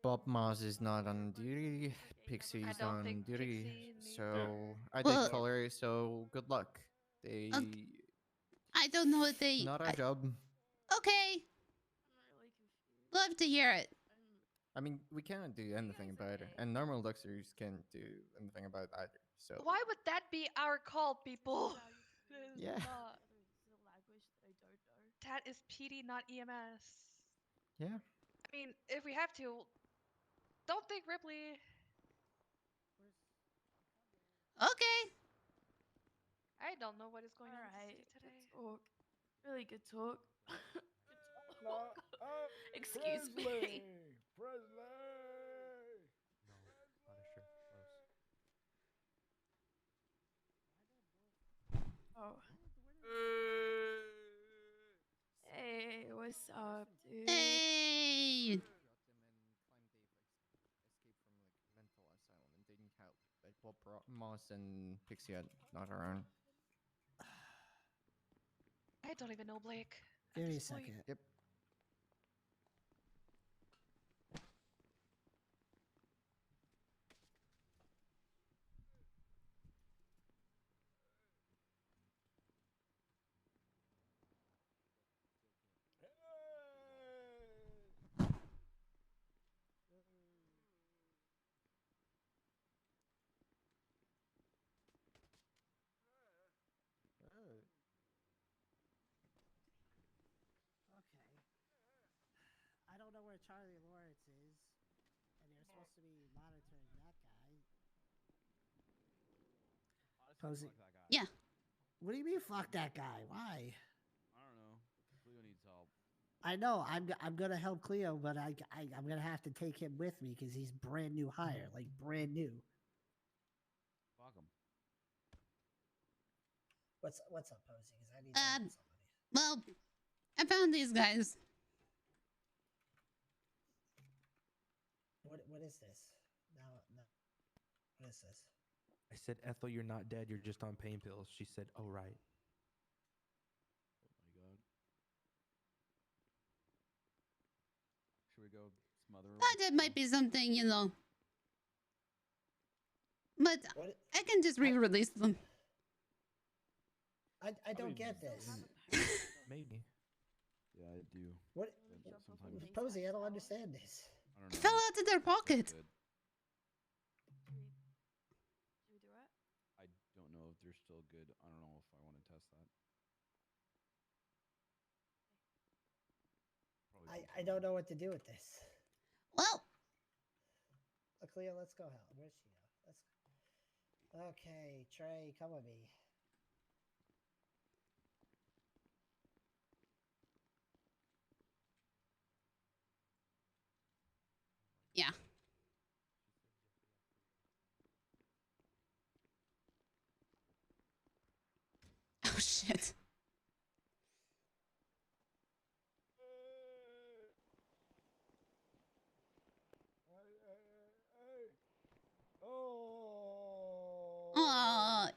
Bob Moss is not on duty. Pixie's don't on think duty. Pixie needs So I Well- did call her. So good luck. They. I don't know what they. Not our job. Okay. Love to hear it. I mean, we cannot do anything about it, and normal doctors can't do anything about it either. So Why would that be our call, people? That is Yeah. not- That is PD, not EMS. yeah. I mean, if we have to, don't think Ripley. Okay. I don't know what is going on with the city today. Talk. Really good talk. No. Excuse me. Presley. Oh. Hey, what's up, dude? Hey. Mental asylum, and they need help. But Bob Moss and Pixie are not around. I don't even know Blake. Give me a second. Yep. where Charlie Lawrence is, and you're supposed to be monitoring that guy. Posy. Fuck that guy. Yeah. What do you mean, fuck that guy? Why? I don't know. Cleo needs help. I know I'm gonna help Cleo, but I'm gonna have to take him with me because he's brand new hire, like brand new. Fuck him. What's up, Posy? Because I need to help somebody. Well, I found these guys. What is this? No. What is this? I said, Ethel, you're not dead. You're just on pain pills. She said, oh, right. Oh my god. Should we go smother her? Thought it might be something, you know. But I can just re-release them. I don't get this. Maybe. Yeah, I do. What? Sometimes Posy, I don't understand this. I don't It know. fell out of their pocket. Should we do it? I don't know if they're still good. I don't know if I want to test that. I don't know what to do with this. Well, Cleo, let's go help. Where's she now? Let's. Okay, Trey, come with me. Yeah. Oh shit.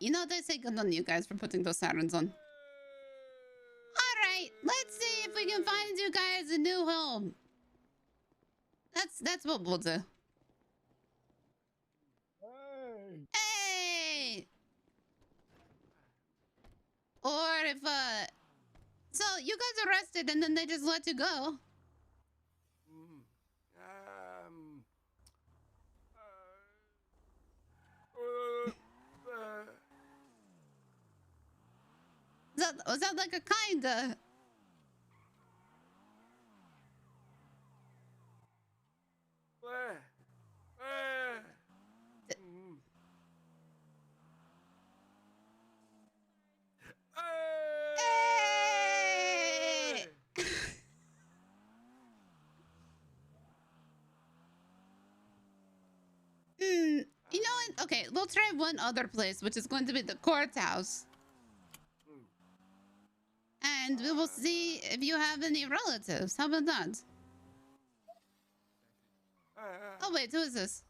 You know, they say good on you guys for putting those sirens on. Alright, let's see if we can find you guys a new home. That's what we'll do. Hey! Or if, so you guys arrested and then they just let you go. Was that like a kinda? Hey! You know what? Okay, we'll try one other place, which is going to be the courthouse. And we will see if you have any relatives. How about that? Oh wait, who is this?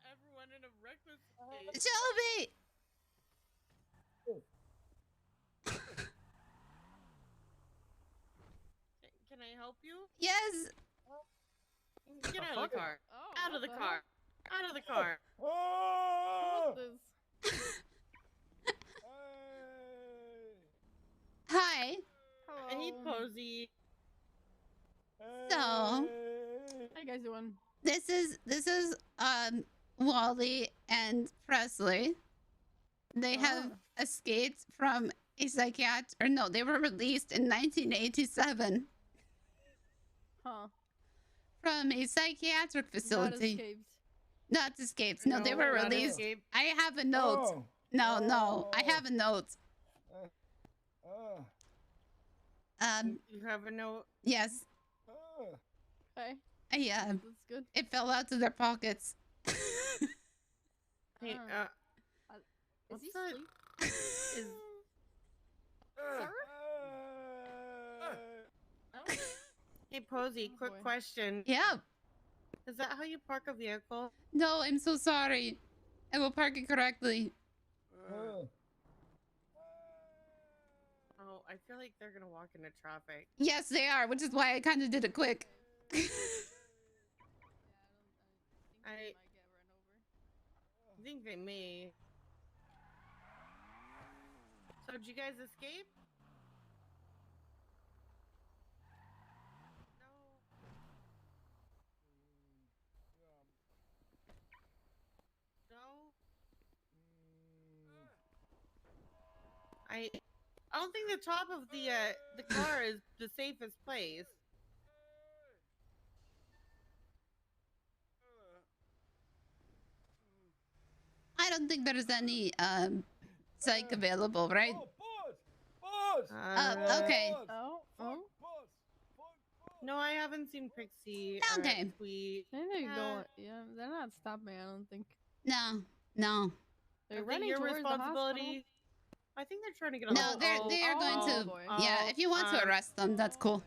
Everyone in a reckless state. Shelby! Can I help you? Yes. Get out of the car. Oh, Out of the what the car. Out of the car. What's this? Hi. I need Posy. So, How you guys doing? this is Wally and Presley. They have escaped from a psychiatric, or no, they were released in 1987 Huh. from a psychiatric facility. Not escaped. Not escaped. No, they were not released. escaped. I have a note. No, I have a note. You have a note? Yes. Okay. Yeah. That's good. It fell out of their pockets. Hey, Is he that? asleep? Sir? Hey, Posy, quick boy. question. Yeah. Is that how you park a vehicle? No, I'm so sorry. I will park it correctly. Oh, I feel like they're gonna walk into traffic. Yes, they are, which is why I kind of did it quick. I think they may. So did you guys escape? No. I don't think the top of the car is the safest place. think there's any psych available, right? Oh, okay. No, I haven't seen Pixie. Okay. Tweet. They're going. Yeah, they're not stopping. I don't think. No, no. They're I think running your towards the hospital. responsibility. I think they're trying to get. No, they are going to. boy. Yeah, if you want to arrest them, that's cool.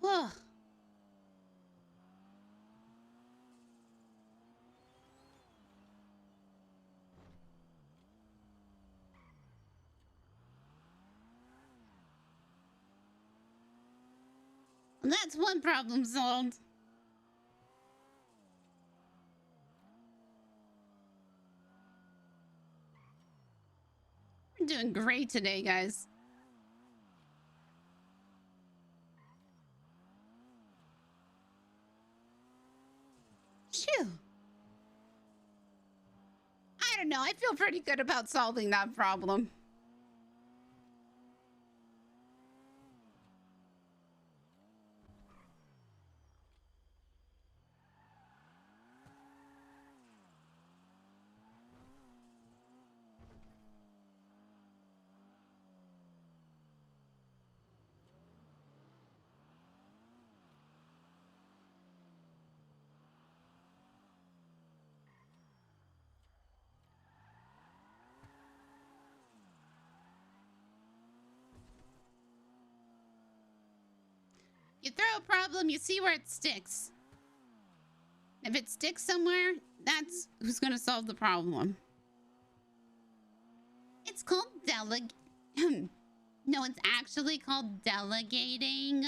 Whew. That's one problem solved. We're doing great today, guys. Phew. I don't know. I feel pretty good about solving that problem. You throw a problem, you see where it sticks. If it sticks somewhere, that's who's gonna solve the problem. It's called No, it's actually called delegating.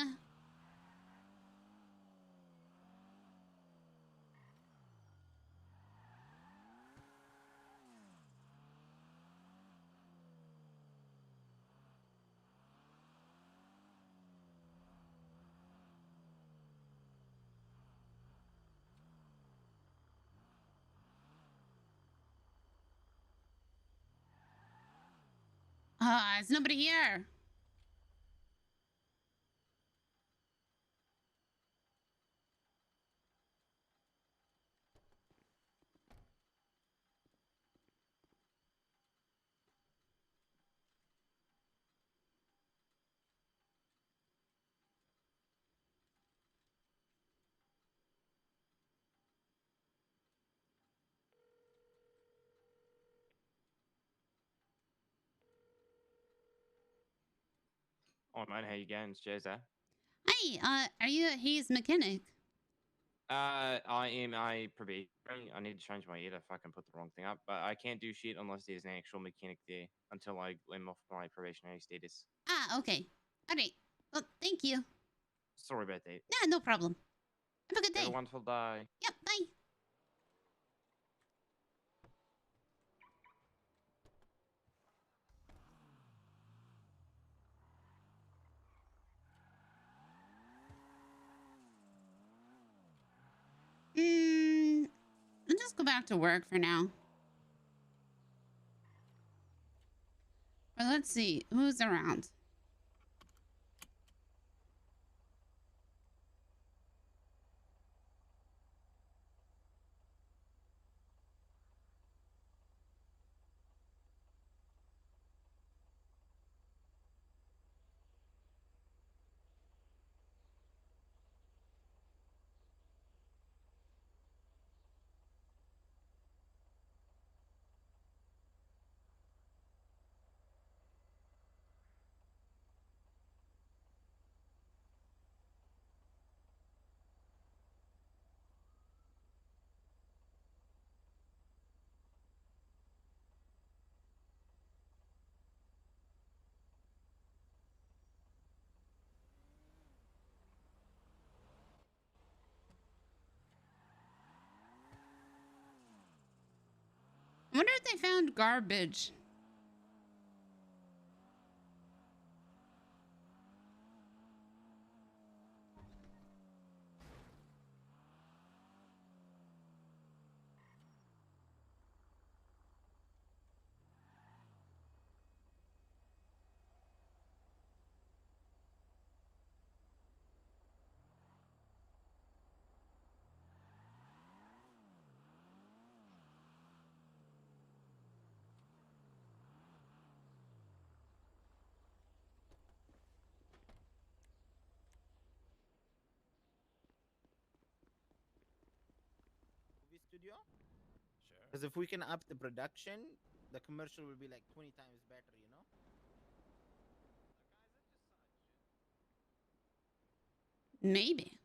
There's nobody here. Oh man, how you going? It's Jose. Hey, are you he's mechanic? I am a probationary. I need to change my ear if I can put the wrong thing up, but I can't do shit unless there's an actual mechanic there until I am off my probationary status. Ah, okay. All right. Well, thank you. Sorry about that. Yeah, no problem. Have a good day. Have a wonderful day. Yep, bye. I'll just go back to work for now. But let's see who's around. I wonder if they found garbage. Movie studio? Sure. Because if we can up the production, the commercial will be like 20 times better, you know? Maybe.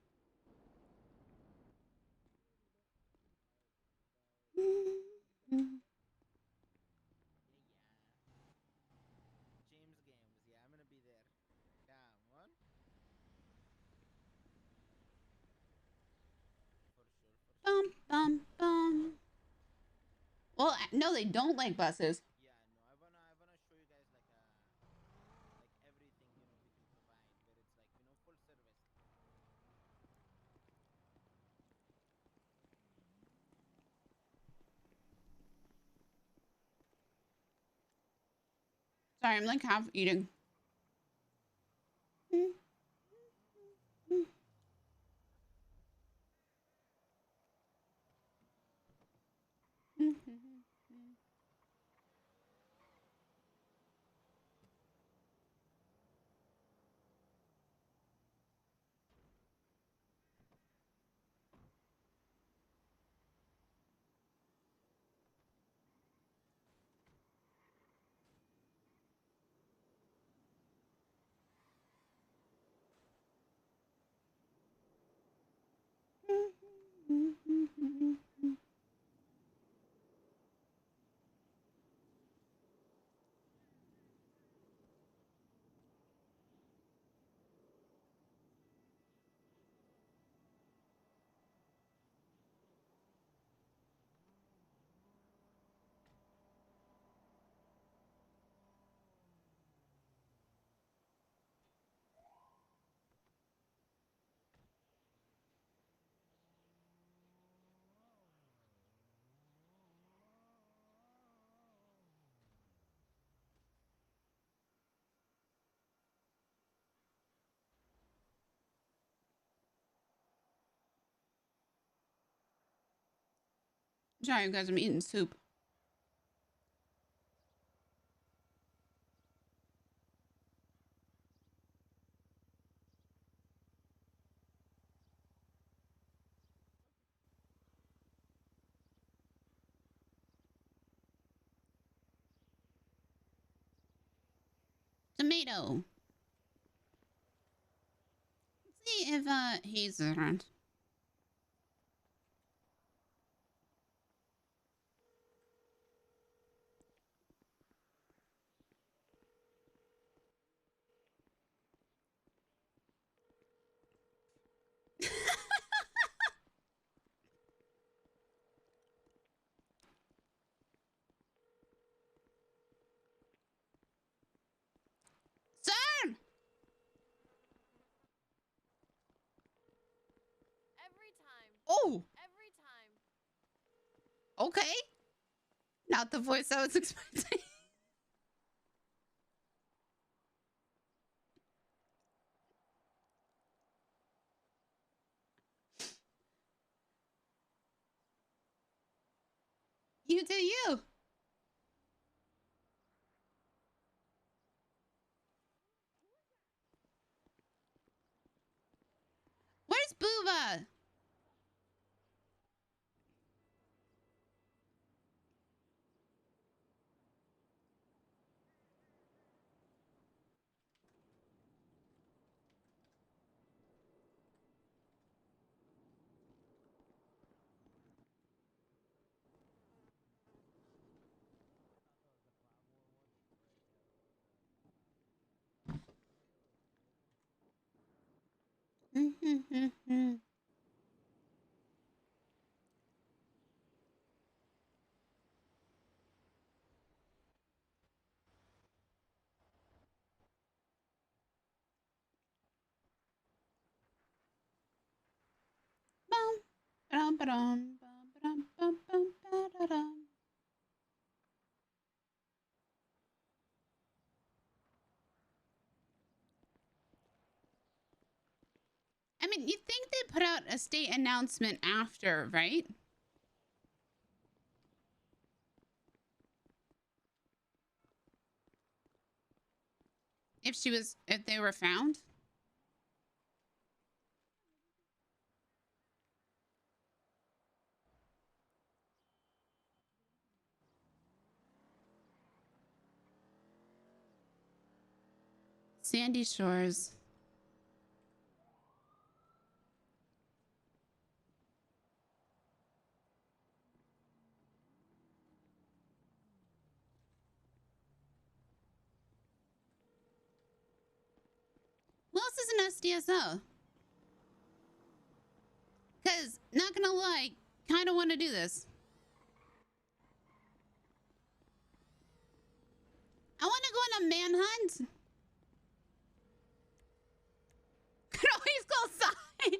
James Games, yeah, I'm gonna be there. Come on. For sure, for sure. Bum, bum, bum. Well, no, they don't like buses. Yeah, no, I wanna show you guys like everything, you know, we can provide, where it's like, you know, full service. Sorry, I'm like half eating. Sorry, guys, I'm eating soup. Tomato. Let's see if he's around. Sir! Every time. Oh! Every time. Okay. Not the voice I was expecting. You do you. Where's Booba? Ba-dum, ba-dum, bum, bum, ba-da-dum. I mean, you'd think they put out a state announcement after, right? If they were found. Sandy Shores. Who else is an SDSO? Because, not gonna lie, kind of want to do this. I want to go on a manhunt. Could always go outside.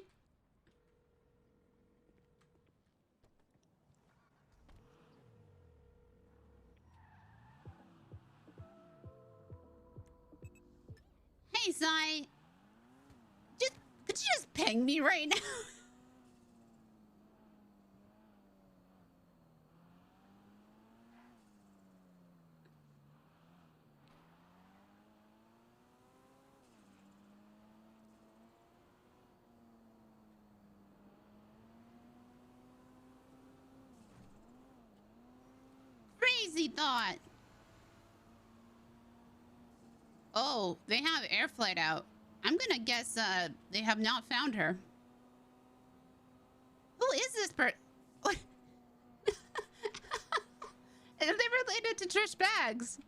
Hey, Sai. Could you just ping me right now? Crazy thought. Oh, they have air flight out. I'm gonna guess they have not found her. Who is this person? Are they related to Trish Bags?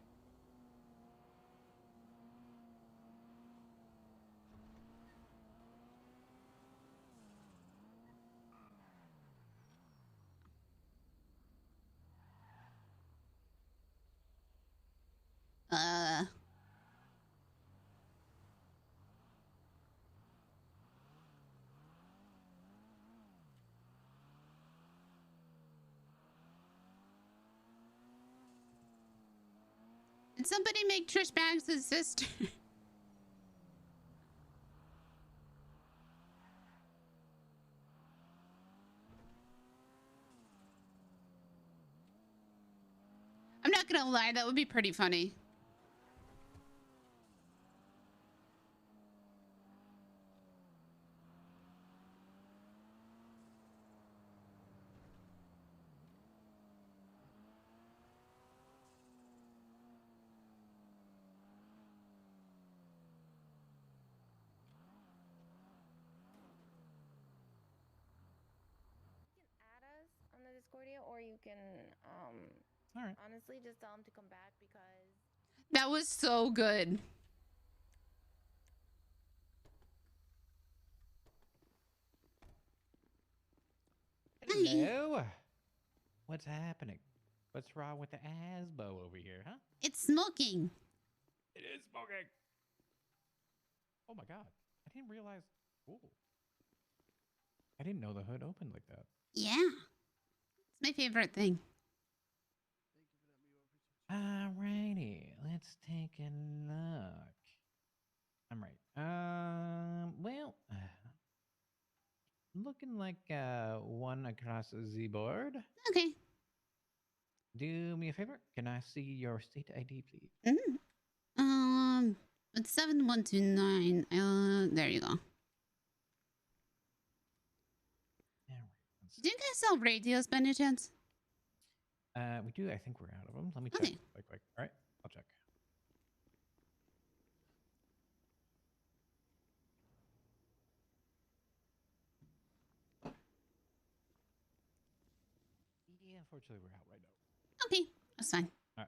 Did somebody make Trish Bags his sister? I'm not gonna lie, that would be pretty funny. On the Discordia, or you can honestly just tell them to come back because That was so good. Hello. What's happening? What's wrong with the Asbo over here, huh? It's smoking. It is smoking. Oh my god. I didn't realize. Ooh. I didn't know the hood opened like that. Yeah. It's my favorite thing. Alrighty. Let's take a look. I'm right. Well, looking like one across the board. Okay. Do me a favor. Can I see your state ID, please? It's 7129. There you go. Do you guys sell radios by any chance? We do. I think we're out of them. Let me check quick. All right, I'll check. Yeah, unfortunately, we're out right now. Okay, that's fine. All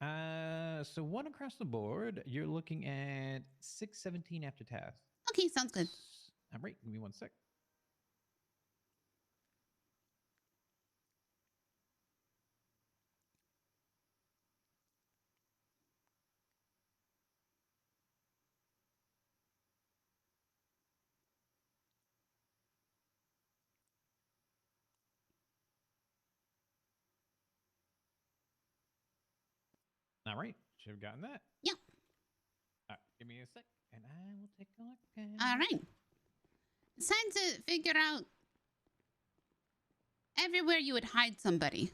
right. So one across the board, you're looking at 617 after task. Okay, sounds good. All right, give me 1 sec. All right. Should have gotten that. Yep. Give me a sec, and I will take a look at All right. It's time to figure out everywhere you would hide somebody.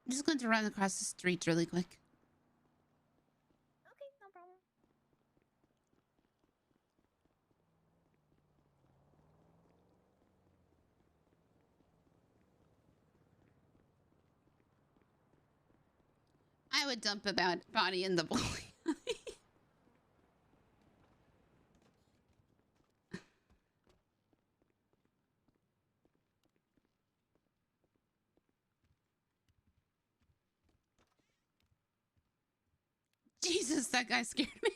I'm just going to run across the street really quick. Okay, no problem. I would dump a body in the bowling alley. Jesus, that guy scared me.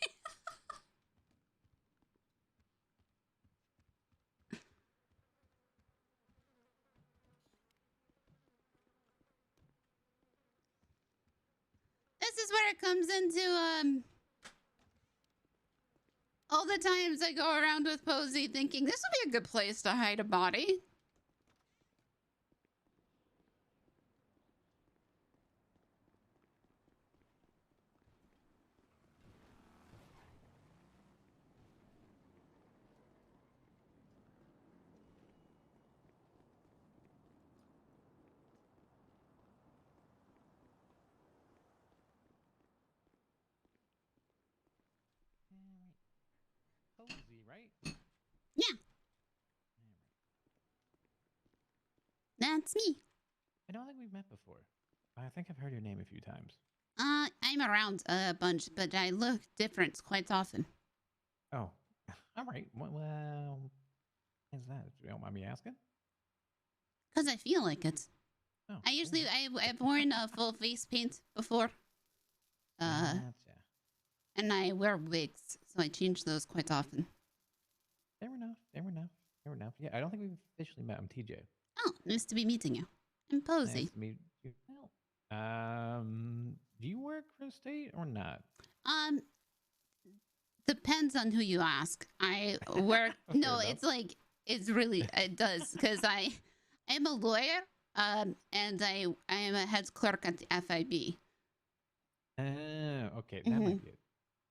This is where it comes into, all the times I go around with Posy thinking this would be a good place to hide a body. Posy, right? Yeah. That's me. I don't think we've met before. I think I've heard your name a few times. I'm around a bunch, but I look different quite often. Oh, all right. Well, is that? You don't mind me asking? Because I feel like it. Oh, I usually, I've worn a full face paint before. Gotcha. And I wear wigs, so I change those quite often. Fair enough. Yeah, I don't think we've officially met. I'm TJ. Oh, nice to be meeting you. I'm Posy. Nice to meet you. Do you work for the state or not? Depends on who you ask. I work. No, it's like it does because I'm a lawyer. And I am a head clerk at the FIB. Okay, that might be it.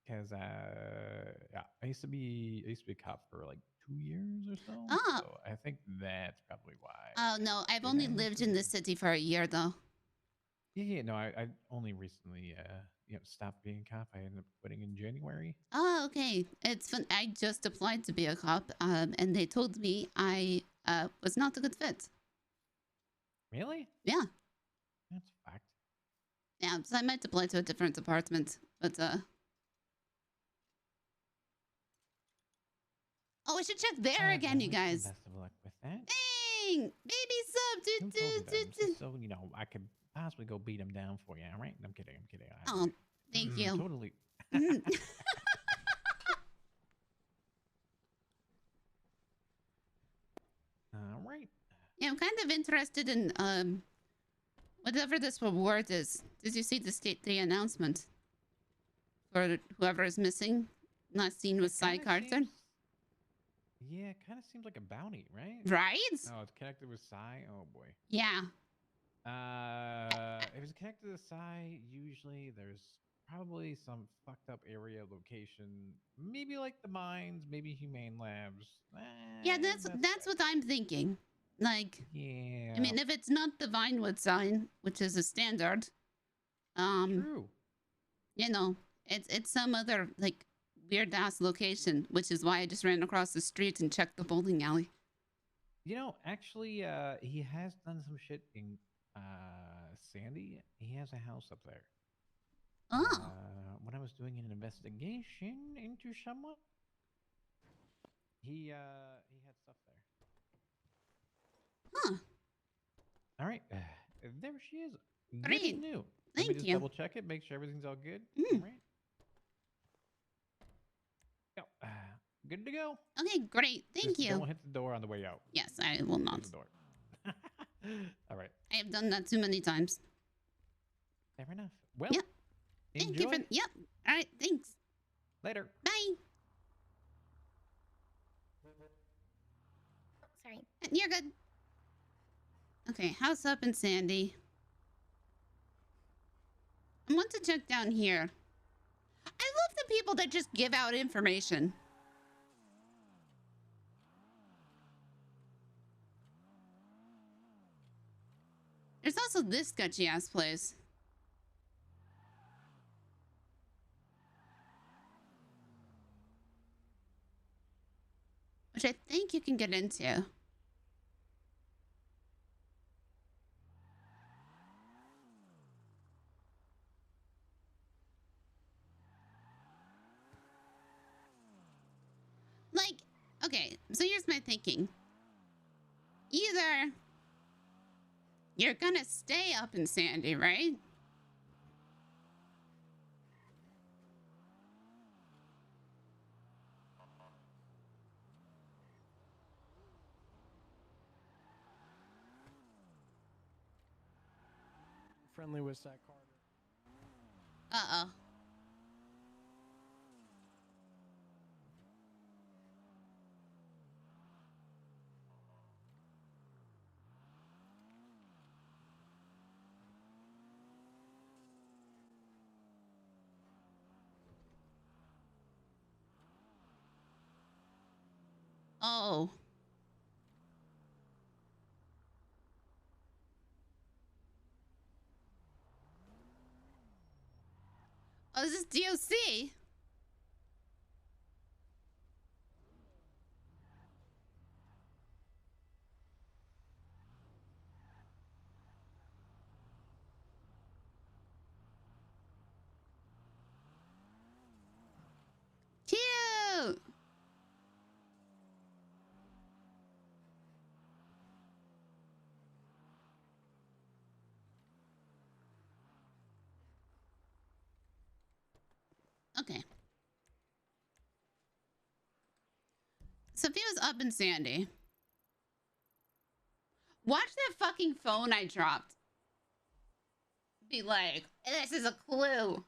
Because yeah, I used to be a cop for like 2 years or so. Oh. So I think that's probably why. Oh no, I've only lived in the city for a year though. Yeah. No, I only recently stopped being a cop. I ended up quitting in January. Oh, okay. It's fun. I just applied to be a cop, and they told me I was not a good fit. Really? Yeah. That's a fact. Yeah, so I might apply to a different department, but oh, we should check there again, you guys. Best of luck with that. Dang! Baby sub! Who told you that? Just so I could possibly go beat him down for you, all right? I'm kidding. Oh, thank you. Totally. All right. Yeah, I'm kind of interested in whatever this reward is. Did you see the state 3 announcement for whoever is missing? Not seen with Cy Carter? Yeah, it kind of seems like a bounty, right? Right? Oh, it's connected with Cy? Oh, boy. Yeah. If it's connected to Cy, usually there's probably some fucked up area location. Maybe like the mines, maybe Humane Labs. Yeah, that's what I'm thinking. Like, yeah. I mean, if it's not the Vinewood sign, which is a standard, True. You know, it's some other like weird ass location, which is why I just ran across the street and checked the bowling alley. You know, actually, he has done some shit in Sandy. He has a house up there. Oh. When I was doing an investigation into someone, he had stuff there. Huh. All right, there she is. Great. Good as new. Thank Let me just you. double check it, make sure everything's all good. Mm. All right. Yep. Good to go. Okay, great. Thank Just you. Don't hit the door on the way out. Yes, I will not. Close the door. All right. I have done that too many times. Fair enough. Well, Yep. Thank you for. enjoy. Yep. All right. Thanks. Later. Bye. Sorry. You're good. Okay, house up in Sandy. I want to check down here. I love the people that just give out information. There's also this sketchy ass place. Which I think you can get into. Like, okay, so here's my thinking. Either you're gonna stay up in Sandy, right? Friendly with Zach Carter. Uh-oh. Oh. Oh, is this DOC? Cute! Okay. Sophia's up in Sandy. Watch that fucking phone I dropped. Be like, this is a clue.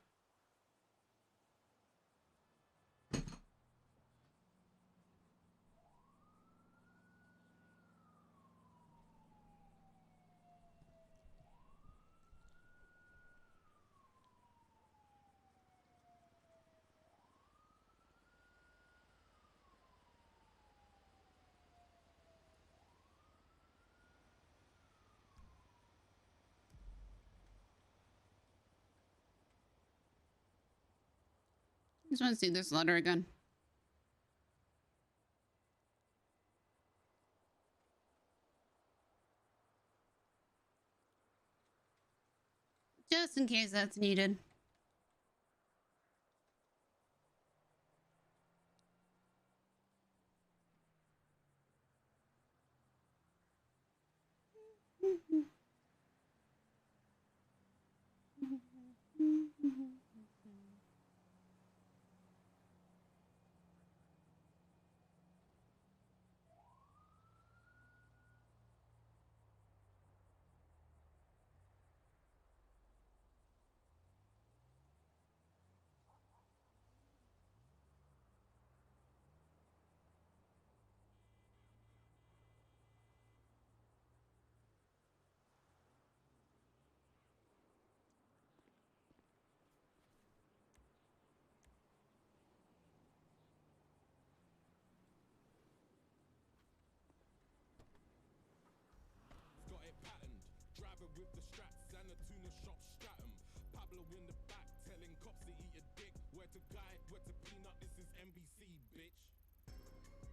Just want to see this letter again. Just in case that's needed. Got it patterned. Driver with the straps and the tuna shop stratum. Pablo in the back telling cops to eat a dick. Where to guide, where to peanut, this is NBC, bitch.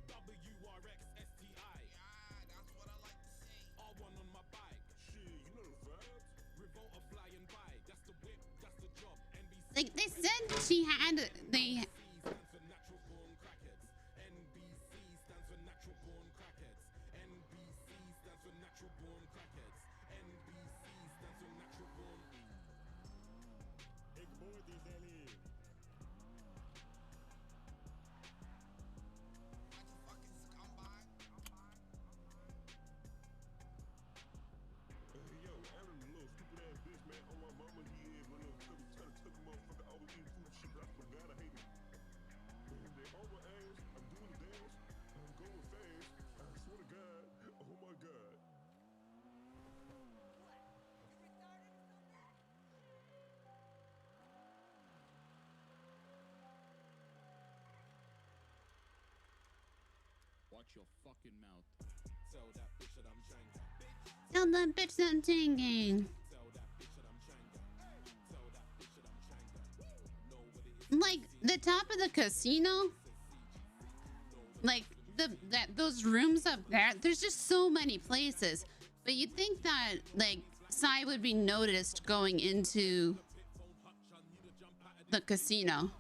WRX STI. Yeah, that's what I like to say. R1 on my bike. Shit, you know the vibes. Revolter flying by. That's the whip, that's the job. NBC. Like, they said she had the... Stands for natural born crackheads. NBC stands for natural born crackheads. NBC stands for natural born crackheads. NBC stands for natural born. Ik boy this alien. Hey yo, Alan, the little stupid ass bitch, man. On my mama, he is one of those trying to tuck a motherfucker over eating food shit. But I swear to God, I hate it. They on my ass. I'm doing the dance. I'm going fast. I swear to God. Tell that bitch that I'm changing. Like the top of the casino, like those rooms up there. There's just so many places, but you'd think that like Sai would be noticed going into the casino.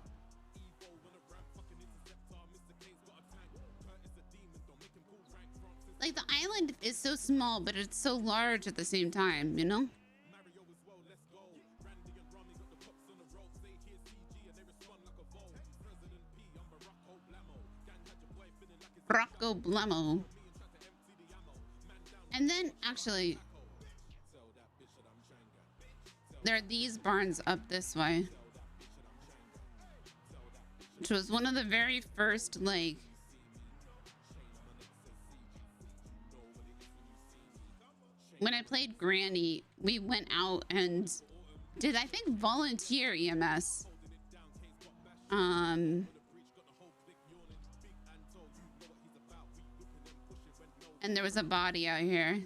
Like the island is so small, but it's so large at the same time, you know? Rocco Blamo. And then actually, there are these barns up this way, which was one of the very first, like, when I played Granny, we went out and did, I think, volunteer EMS. And there was a body out here.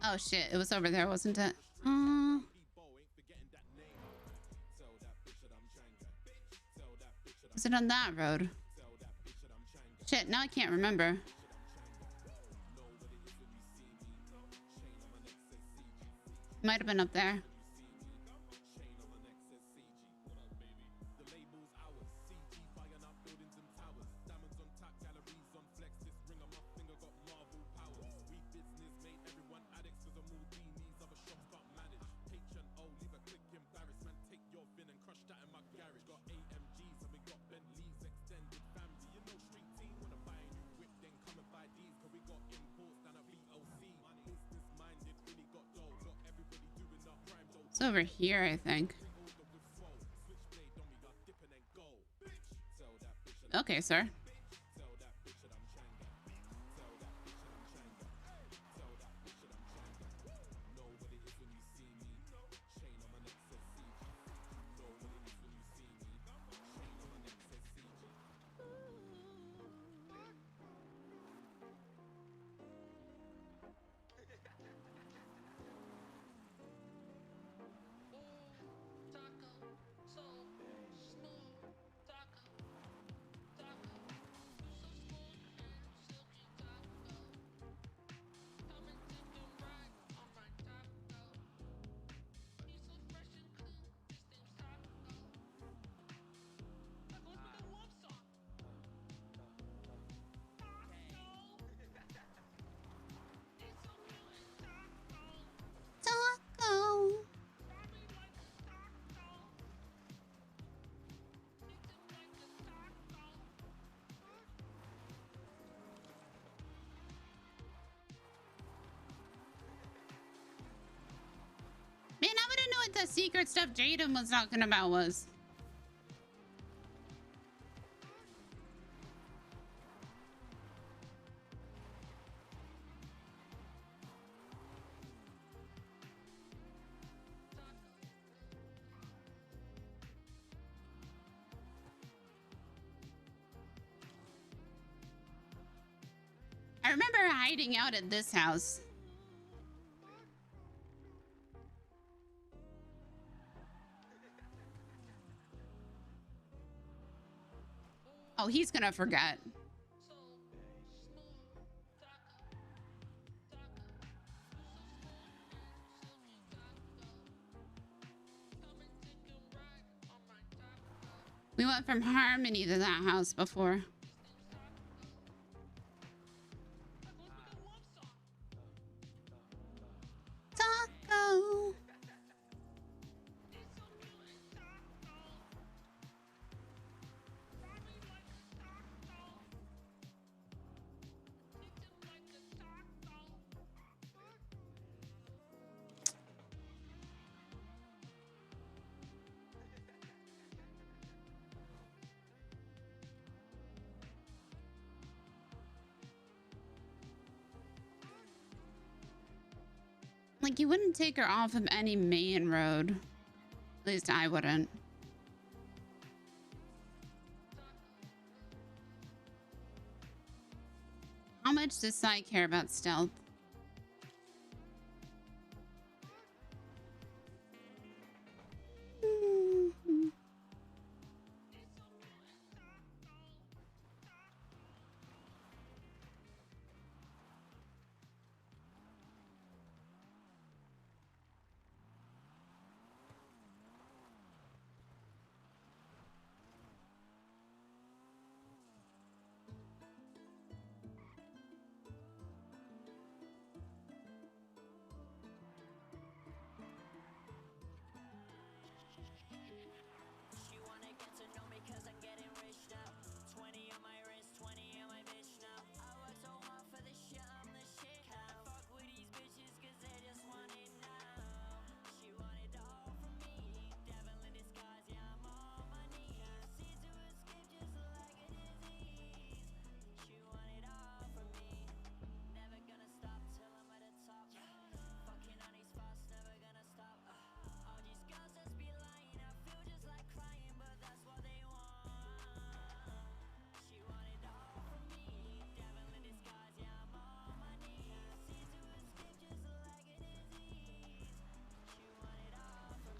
Oh shit, it was over there, wasn't it? Was it on that road? Shit, now I can't remember. Might have been up there. It's over here, I think. Okay, sir. Man, I wouldn't know what the secret stuff Jaden was talking about was. I remember hiding out at this house. Oh, he's gonna forget. We went from Harmony to that house before. Taco. Like, you wouldn't take her off of any main road. At least I wouldn't. How much does Sai care about stealth?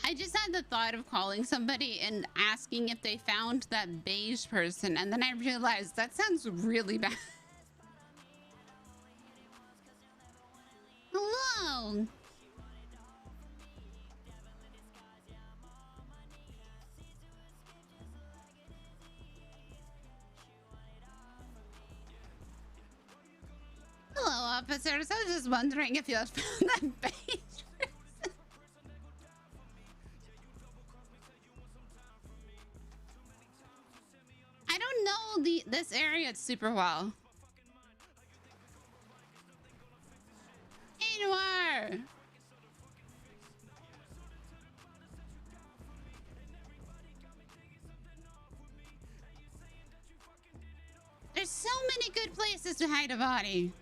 I just had the thought of calling somebody and asking if they found that beige person, and then I realized that sounds really bad. Hello. Hello, officers. I was just wondering if you had found that beige person. I don't know this area super well. Hey, Noir. There's so many good places to hide a body.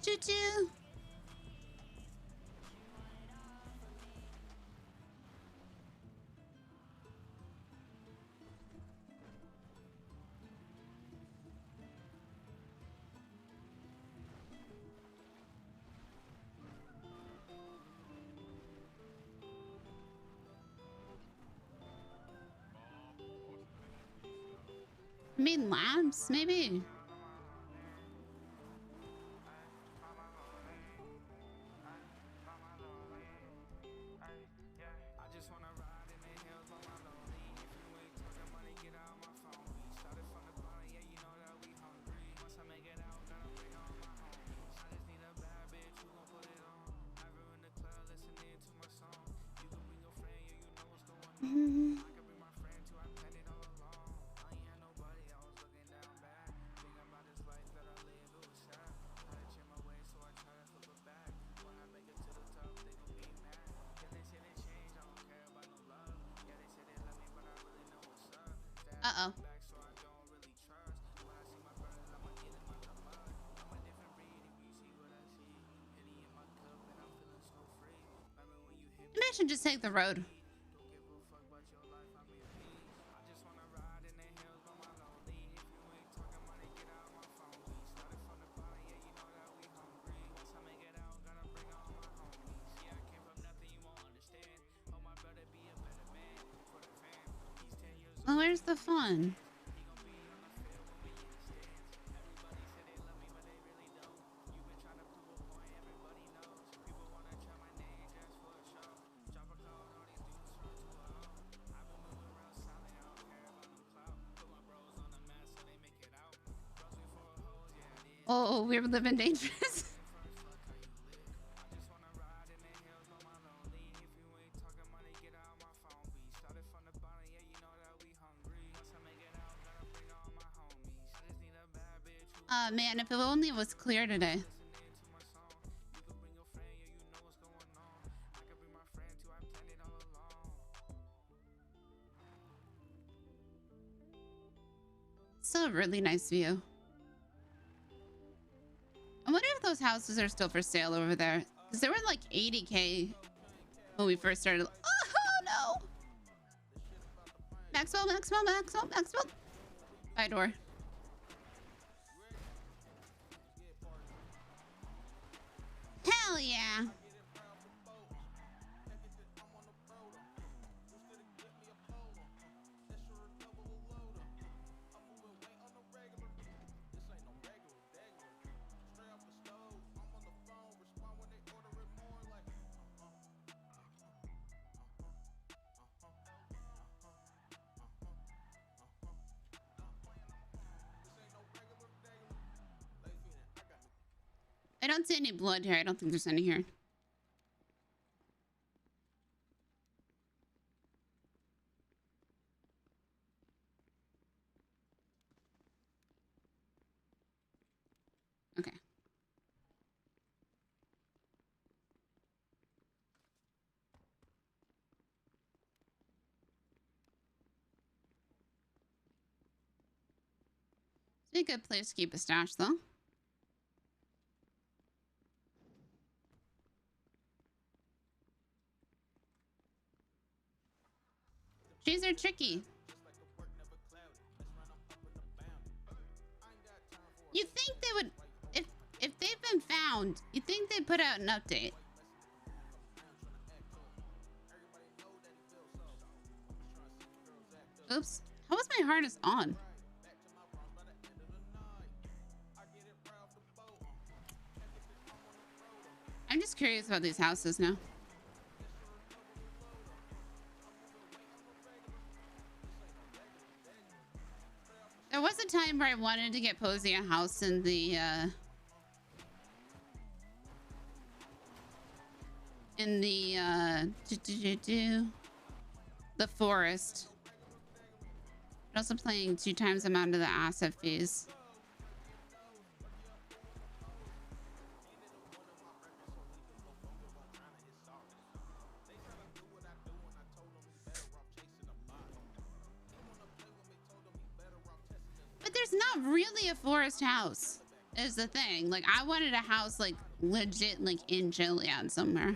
Choo-choo. I mean, labs, maybe. Uh-oh. Maybe I should just take the road. Well, where's the fun? Oh, we're living dangerous. Man, if it only was clear today. It's a really nice view. I wonder if those houses are still for sale over there. Because they were like 80K when we first started. Oh no! Maxwell, Maxwell, Maxwell, Maxwell. By door. Hell yeah! I don't see any blood here. I don't think there's any here. Okay. It's a good place to keep a stash, though. Trees are tricky. You think they would, if they've been found, you think they'd put out an update. Oops. How was my harness on? I'm just curious about these houses now. There was a time where I wanted to get Posy a house in the forest. I'm also playing 2 times the amount of the asset fees. But there's not really a forest house, is the thing. Like, I wanted a house, like, legit, like, in Joliet somewhere.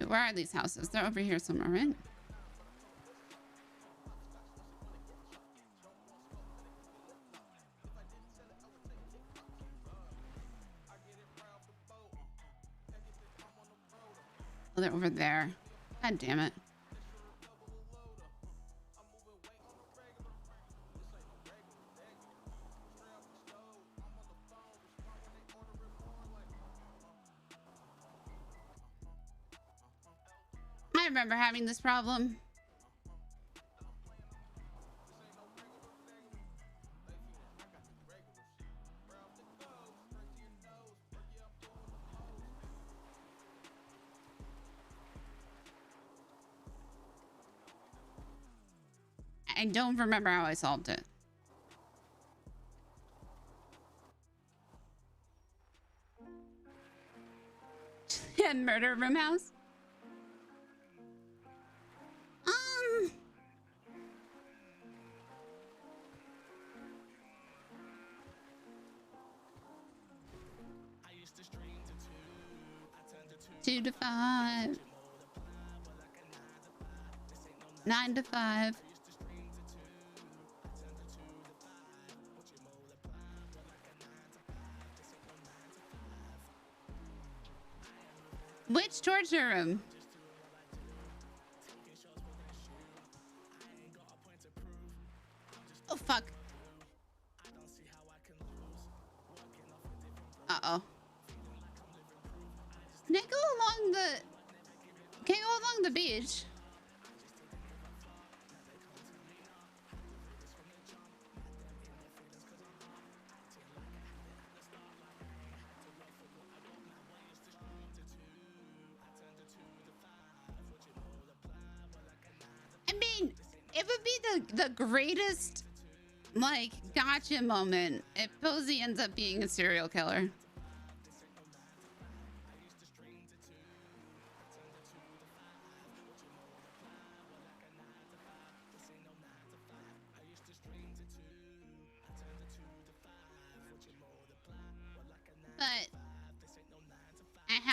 Where are these houses? They're over here somewhere, right? Oh, they're over there. God damn it. I remember having this problem. I don't remember how I solved it. Murder room house? Two to 5. 9 to 5. Which torture room? Oh, fuck. Uh-oh. Can I go along the... Can I go along the beach? I mean, it would be the greatest, like, gotcha moment if Posy ends up being a serial killer.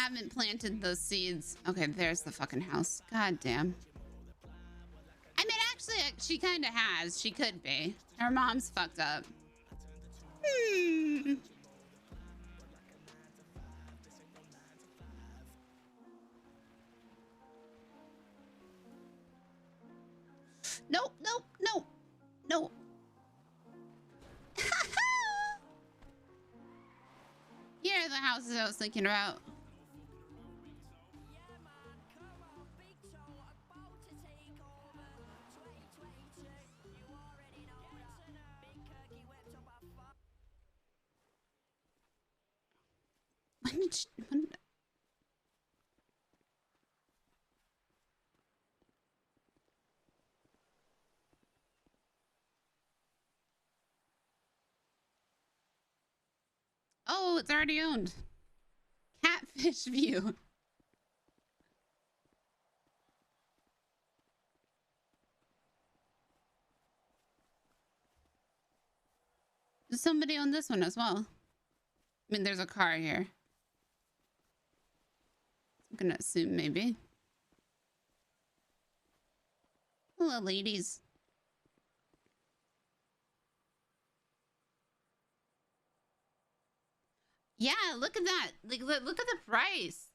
haven't planted those seeds. Okay, there's the fucking house. God damn. I mean, actually, she kind of has. She could be. Her mom's fucked up. Hmm. Nope, nope, nope, nope. Here are the houses I was thinking about. When oh, it's already owned. Catfish View. Does somebody own this one as well? I mean, there's a car here. I'm gonna assume maybe. Hello, ladies. Yeah, look at that. Like, look at the price.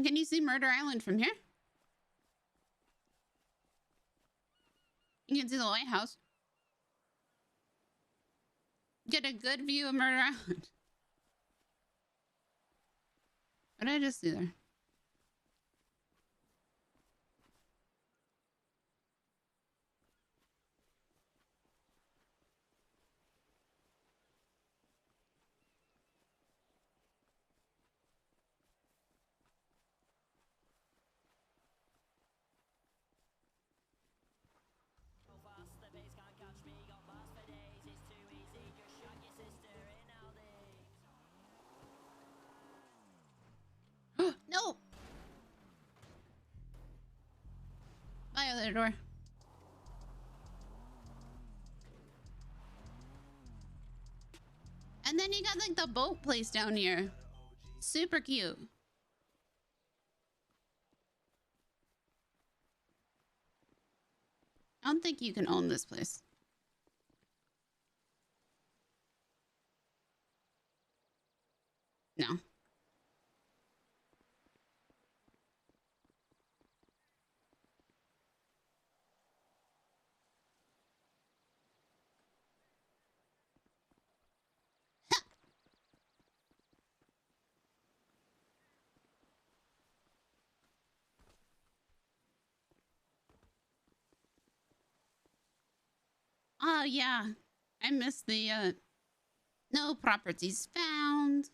Can you see Murder Island from here? You can see the lighthouse. Get a good view of Murder Island. What did I just do there? No! My other door. And then you got like the boat place down here. Super cute. I don't think you can own this place. No. Oh, yeah. I missed the, no properties found.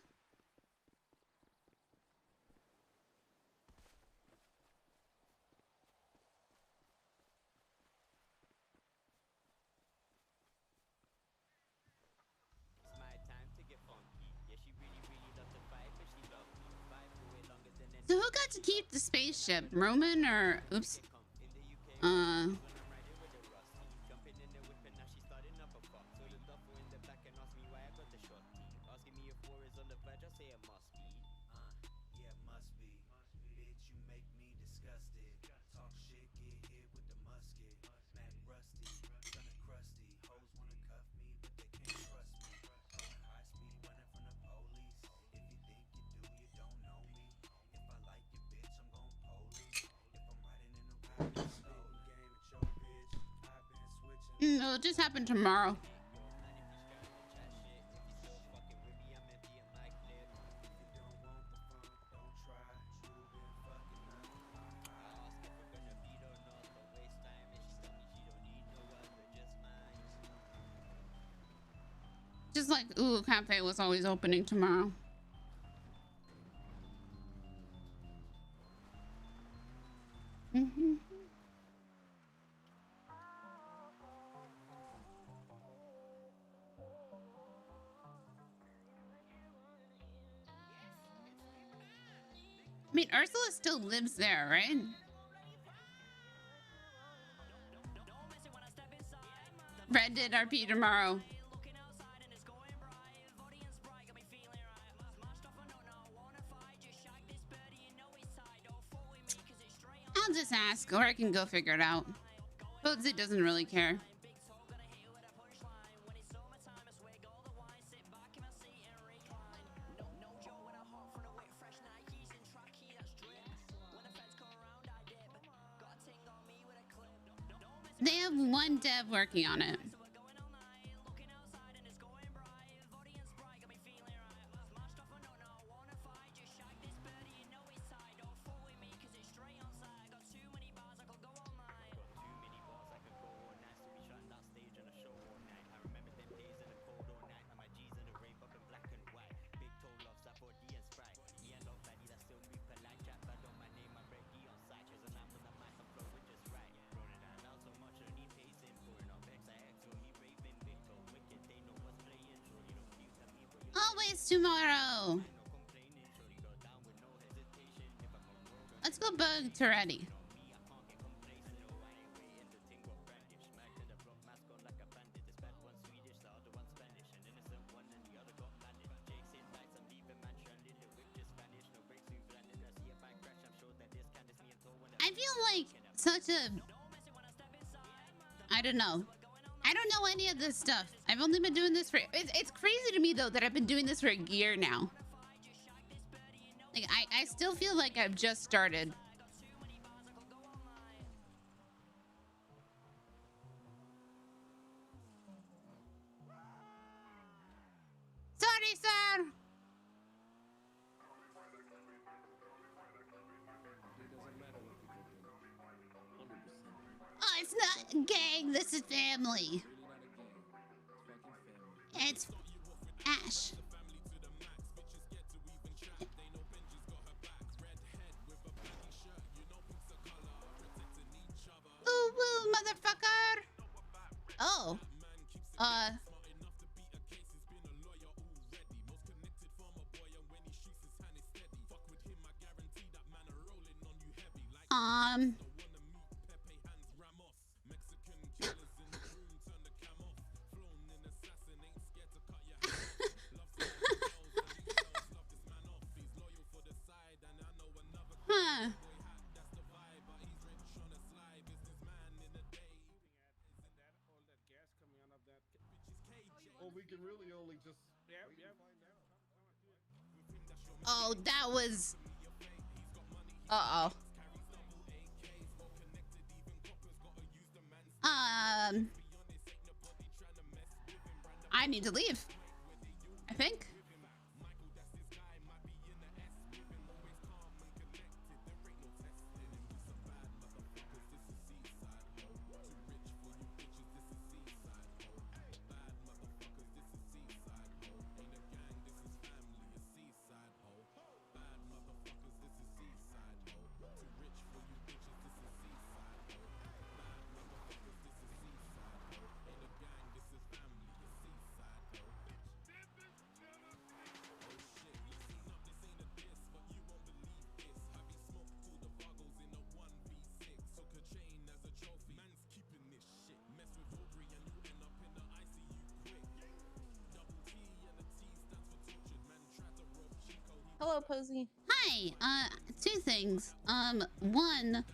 So who got to keep the spaceship? Roman or... Oops. It'll just happen tomorrow. Just like Ulu Cafe was always opening tomorrow. mean, Ursula still lives there, right? Red did RP tomorrow. I'll just ask, or I can go figure it out. Posy doesn't really care. They have one dev working on it. Always tomorrow. Let's go bug Toretti. I feel like such a... I don't know. I don't know any of this stuff. I've only been doing this for... It's crazy to me, though, that I've been doing this for a year now. Like, I still feel like I've just started. Sorry, sir. Oh, it's not gang. This is family. It's Ash. Ooh, woo, motherfucker. Oh. Huh. Well, we can really only just. Oh, that was... Uh-oh. I need to leave, I think. Hello, Posy. Hi. Two things. One,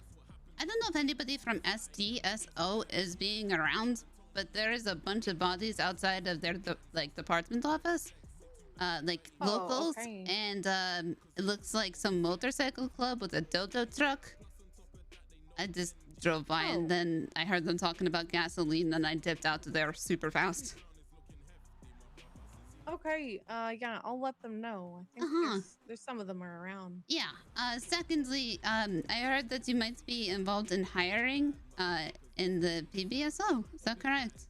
I don't know if anybody from SDSO is being around, but there is a bunch of bodies outside of their department office, locals, okay. and it looks like some motorcycle club with a dodo truck. I just drove by and then I heard them talking about gasoline, and I dipped out there super fast. Okay, yeah, I'll let them know. I think there's some of them are around. Yeah. Secondly, I heard that you might be involved in hiring in the PBSO. Is that correct?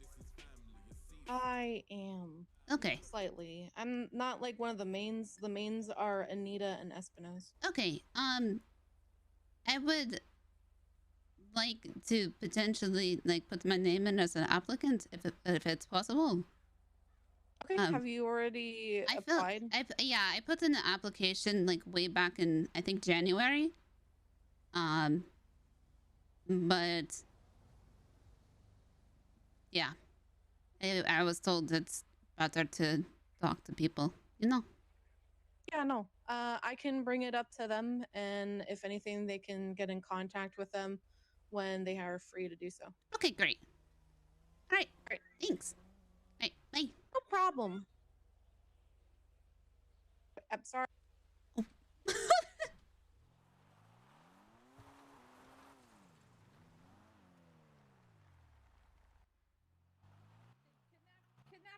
I am. Okay. Slightly. I'm not like one of the mains. The mains are Anita and Espinosa. Okay. I would like to potentially put my name in as an applicant if it's possible. Okay, have you already applied? Yeah, I put in the application like way back in I think January. But yeah, I was told it's better to talk to people, you know. Yeah, no. I can bring it up to them, and if anything, they can get in contact with them when they are free to do so. Okay, great. All right, great. Thanks. All right, bye. No problem. I'm sorry. Kidnap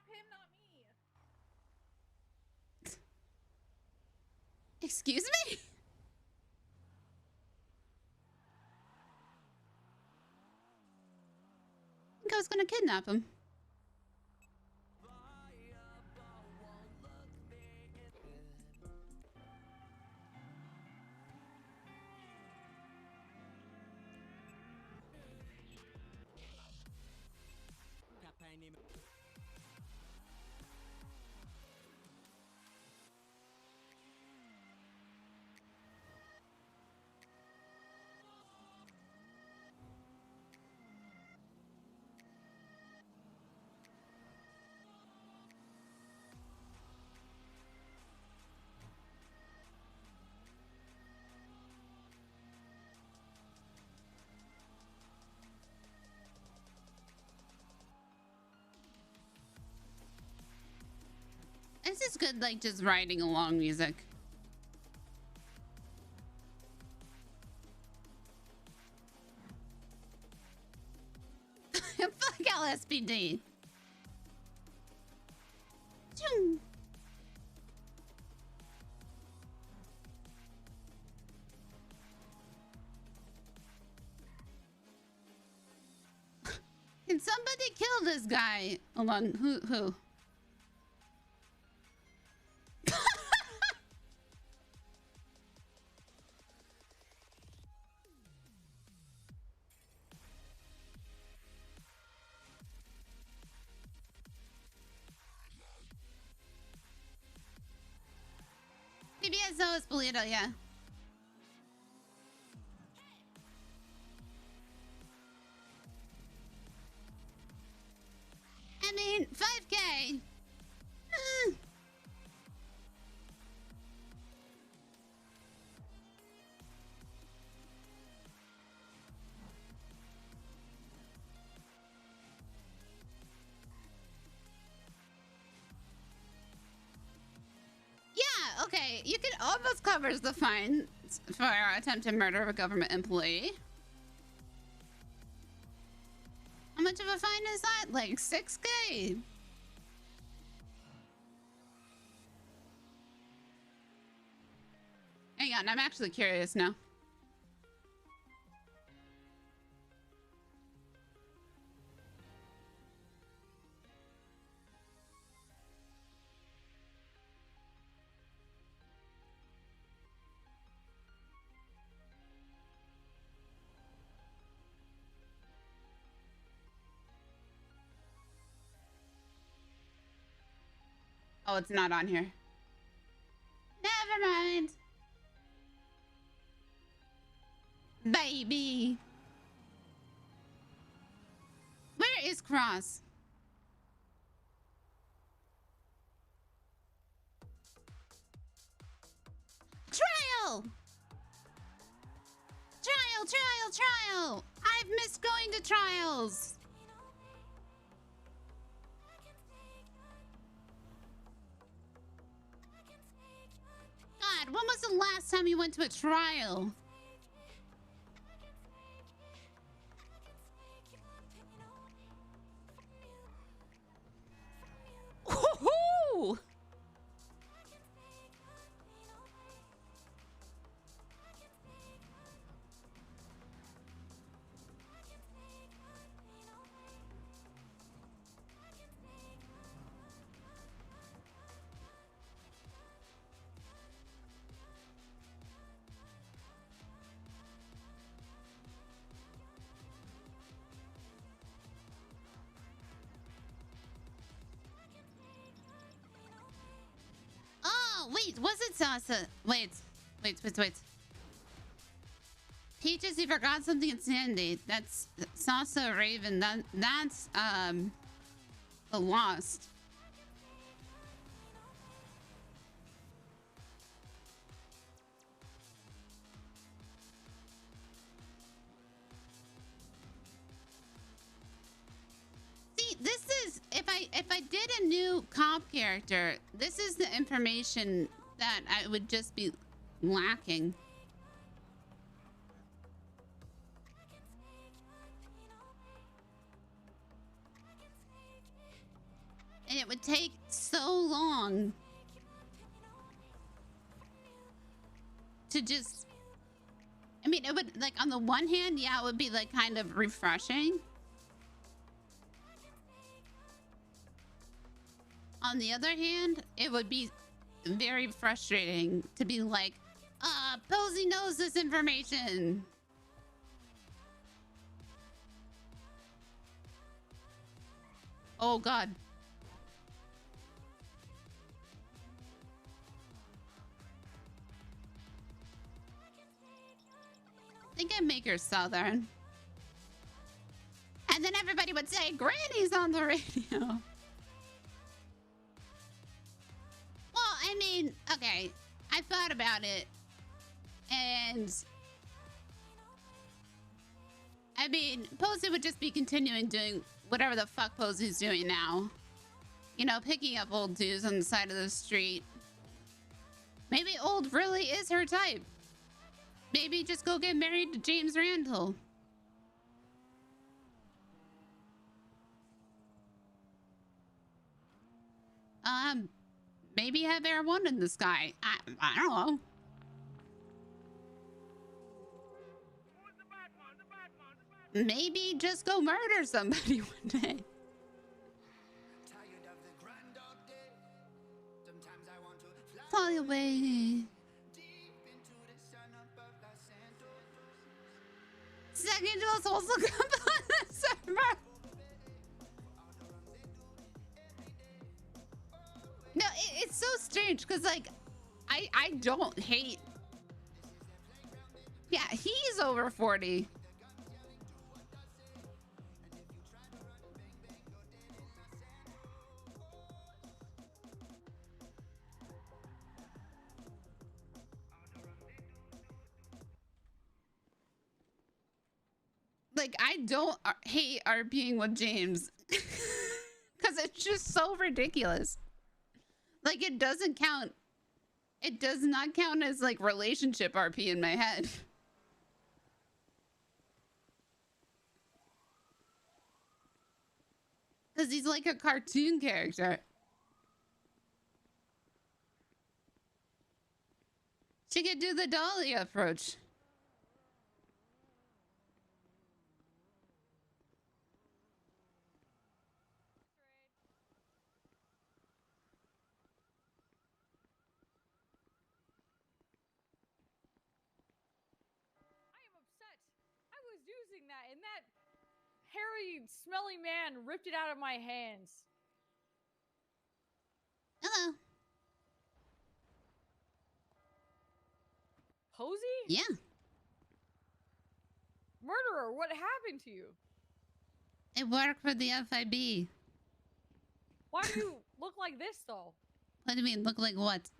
him, not me. Excuse me? I think I was gonna kidnap him. This is good, like just riding along music. Fuck LSPD. Choom. Can somebody kill this guy? Hold on, who? PBSO is Polito, yeah. I mean, 5K. Yeah, okay. You can almost covers the fine for attempted murder of a government employee. How much of a fine is that? Like 6K. Hang on, I'm actually curious now. Oh, it's not on here. Never mind. Baby. Where is Cross? Trial! Trial! I've missed going to trials. God, when was the last time you went to a trial? Woohoo! Wait, was it Sasa? Wait. Peaches, you forgot something in Sandy. That's Sasa Raven. That's the Lost. See, this is if I did a new comp character, this is the information that I would just be lacking. And it would take so long to just, I mean, it would, like, on the one hand, yeah, it would be like kind of refreshing. On the other hand, it would be very frustrating to be like, Posy knows this information. Oh, God. I think I'd make her Southern. And then everybody would say, Granny's on the radio. Well, I mean, okay. I thought about it. And I mean, Posy would just be continuing doing whatever the fuck Posy's doing now. You know, picking up old dudes on the side of the street. Maybe old really is her type. Maybe just go get married to James Randall. Maybe have Air One in the sky. I don't know. Maybe just go murder somebody one day. Fly away. Second dose also comes on the server. No, it's so strange because, like, I don't hate. Yeah, he's over 40. Like, I don't hate RPing with James because it's just so ridiculous. Like, it doesn't count. It does not count as, like, relationship RP in my head. Because he's like a cartoon character. She could do the dolly approach. I was using that, and that hairy, smelly man ripped it out of my hands. Hello. Posy? Yeah. Murderer, what happened to you? It worked for the FIB. Why do you look like this, though? What do you mean, look like what?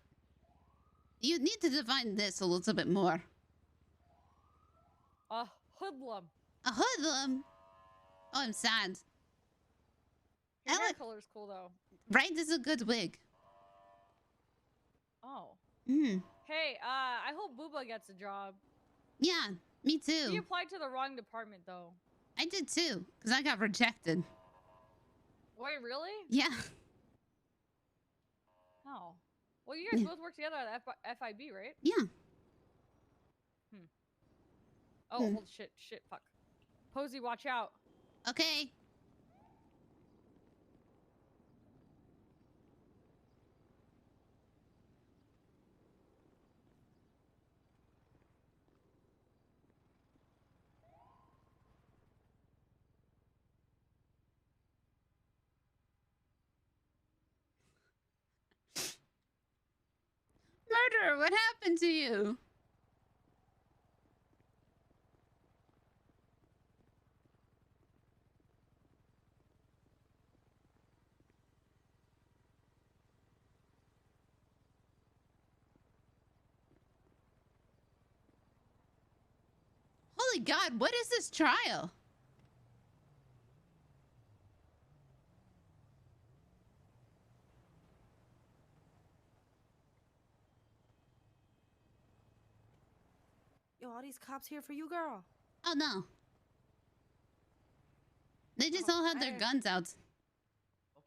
You need to define this a little bit more. A hoodlum. A hoodlum? Oh, I'm sad. Your hair color's cool, though. Right, this is a good wig. Oh. Hmm. Hey, I hope Booba gets a job. Yeah, me too. He applied to the wrong department, though. I did too, because I got rejected. Wait, really? Yeah. Oh. Well, you guys Yeah. both work together at FIB, right? Yeah. Oh, Hmm. hold shit, fuck. Posy, watch out. Okay. murderer. What happened to you? Holy God, what is this trial? Yo, all these cops here for you, girl. Oh no. They just all had their guns out.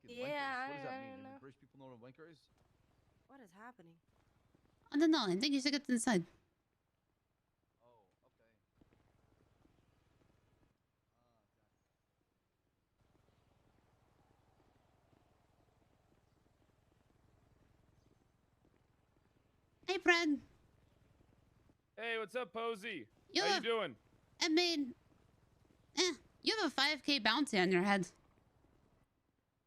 Yeah, What does that I mean? don't know. British people know what a wanker is? What is happening? I don't know. I think you should get inside. Hey, Fred. Hey, what's up, Posy? You How have- you doing? I mean, you have a 5K bounty on your head.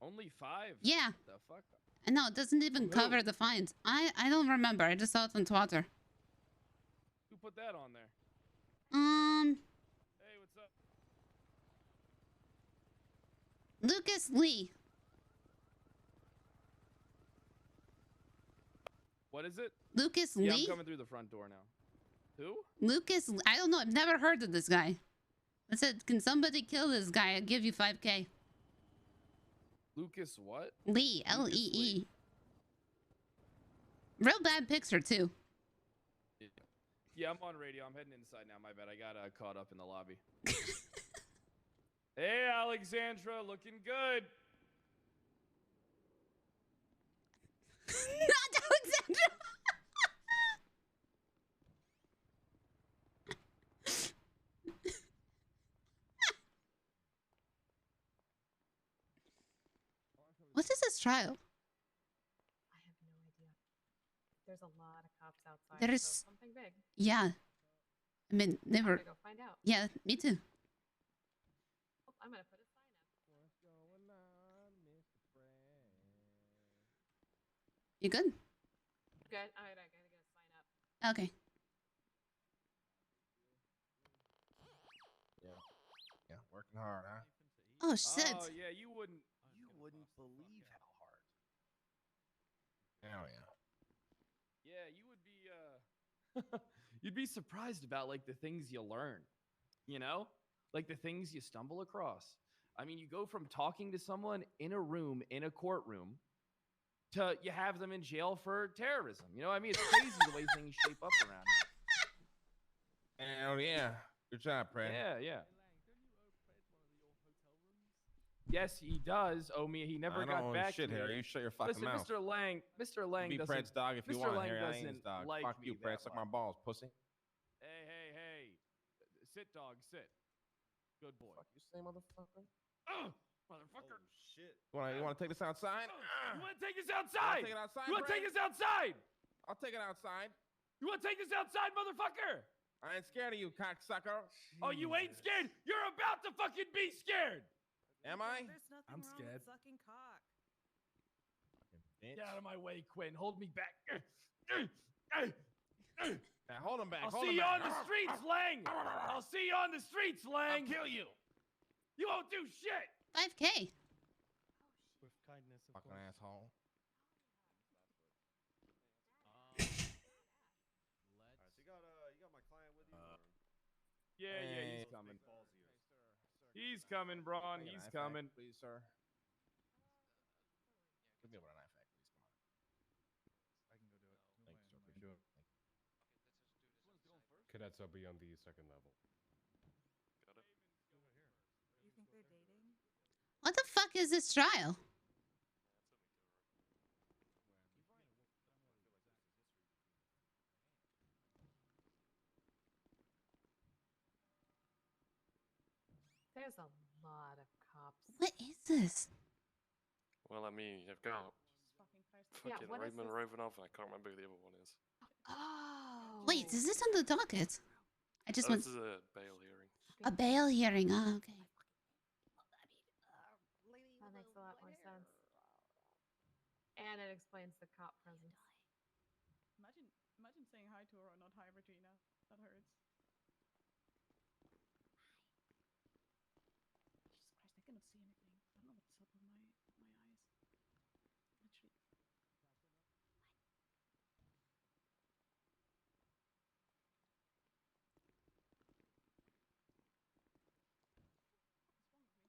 Only 5? Yeah. What the fuck? And no, it doesn't even From who? cover the fines. I don't remember. I just saw it on Twitter. Who put that on there? Hey, what's up? Lucas Lee. What is it? Lucas Yeah, Lee? I'm coming through the front door now. Who? Lucas, I don't know. I've never heard of this guy. I said, can somebody kill this guy? I'll give you 5K. Lucas what? Lee, L-E-E. Real bad picture, too. Yeah, I'm on radio. I'm heading inside now. My bad. I got caught up in the lobby. Hey, Alexandra, looking good. Not Alexandra! What is this trial? I have no idea. There's a lot of cops outside. There's so something big. Yeah. I mean, they I'm were. gonna go find out. Yeah, me too. Oh, I'm gonna put a sign up. You good? Good. Alright, I gotta get a sign up. Okay. Yeah, working hard, huh? Oh shit. Oh, yeah, you wouldn't believe how hard. Hell yeah. Yeah, you would be you'd be surprised about like the things you learn. You know? Like the things you stumble across. I mean, you go from talking to someone in a room in a courtroom to you have them in jail for terrorism. You know, I mean, it's crazy the way things shape up around here. Hell yeah. Good job, Brad. Yeah. Yes, he does owe me. He never I don't got own back shit, to me. Harry. You shut your fucking Listen, mouth. Mr. Lang Be doesn't. Pred's dog if you Mr. want, Lang Harry. I ain't his doesn't dog. like Fuck me you, Pred. that Suck much. my balls, pussy. Hey. Sit, dog. Sit. Good boy. Fuck you say, motherfucker. Motherfucker. Shit. You wanna take this outside? You want to take this outside? Take it outside, You want to Brad? take this outside? I'll take it outside. You want to take this outside, motherfucker? I ain't scared of you, cocksucker. Oh, you ain't scared? You're about to fucking be scared. Am I? There's nothing I'm wrong scared. with sucking cock. Get out of my way, Quinn. Hold me back. Now, hold him back. I'll hold see him you back. on the streets, Lang. I'll see you on the streets, Lang. I'll kill you. You won't do shit. 5K. With kindness, of Fucking course. asshole. So you got my client with you? Yeah, Hey. he's coming. He's coming, Braun. Can I He's get an coming. eye back, please, sir. Give me over an eye back, please. Come on. I can go do it. Thank you, sir. Appreciate it. Thank you. Cadets will be on the second level. You think they're dating? What the fuck is this trial? There's a lot of cops. What is this? Well, I mean, you've got Yeah, fucking what is Raymond this? Ravenov, and I can't remember who the other one is. Oh. Wait, is this on the docket? I just want This is a bail hearing. a bail hearing. Oh, okay. That makes a lot more sense. And it explains the cop presence. hi Toro, not hi Regina. That hurts. Jesus Christ, I cannot see anything. I don't know what's up with my eyes. Literally.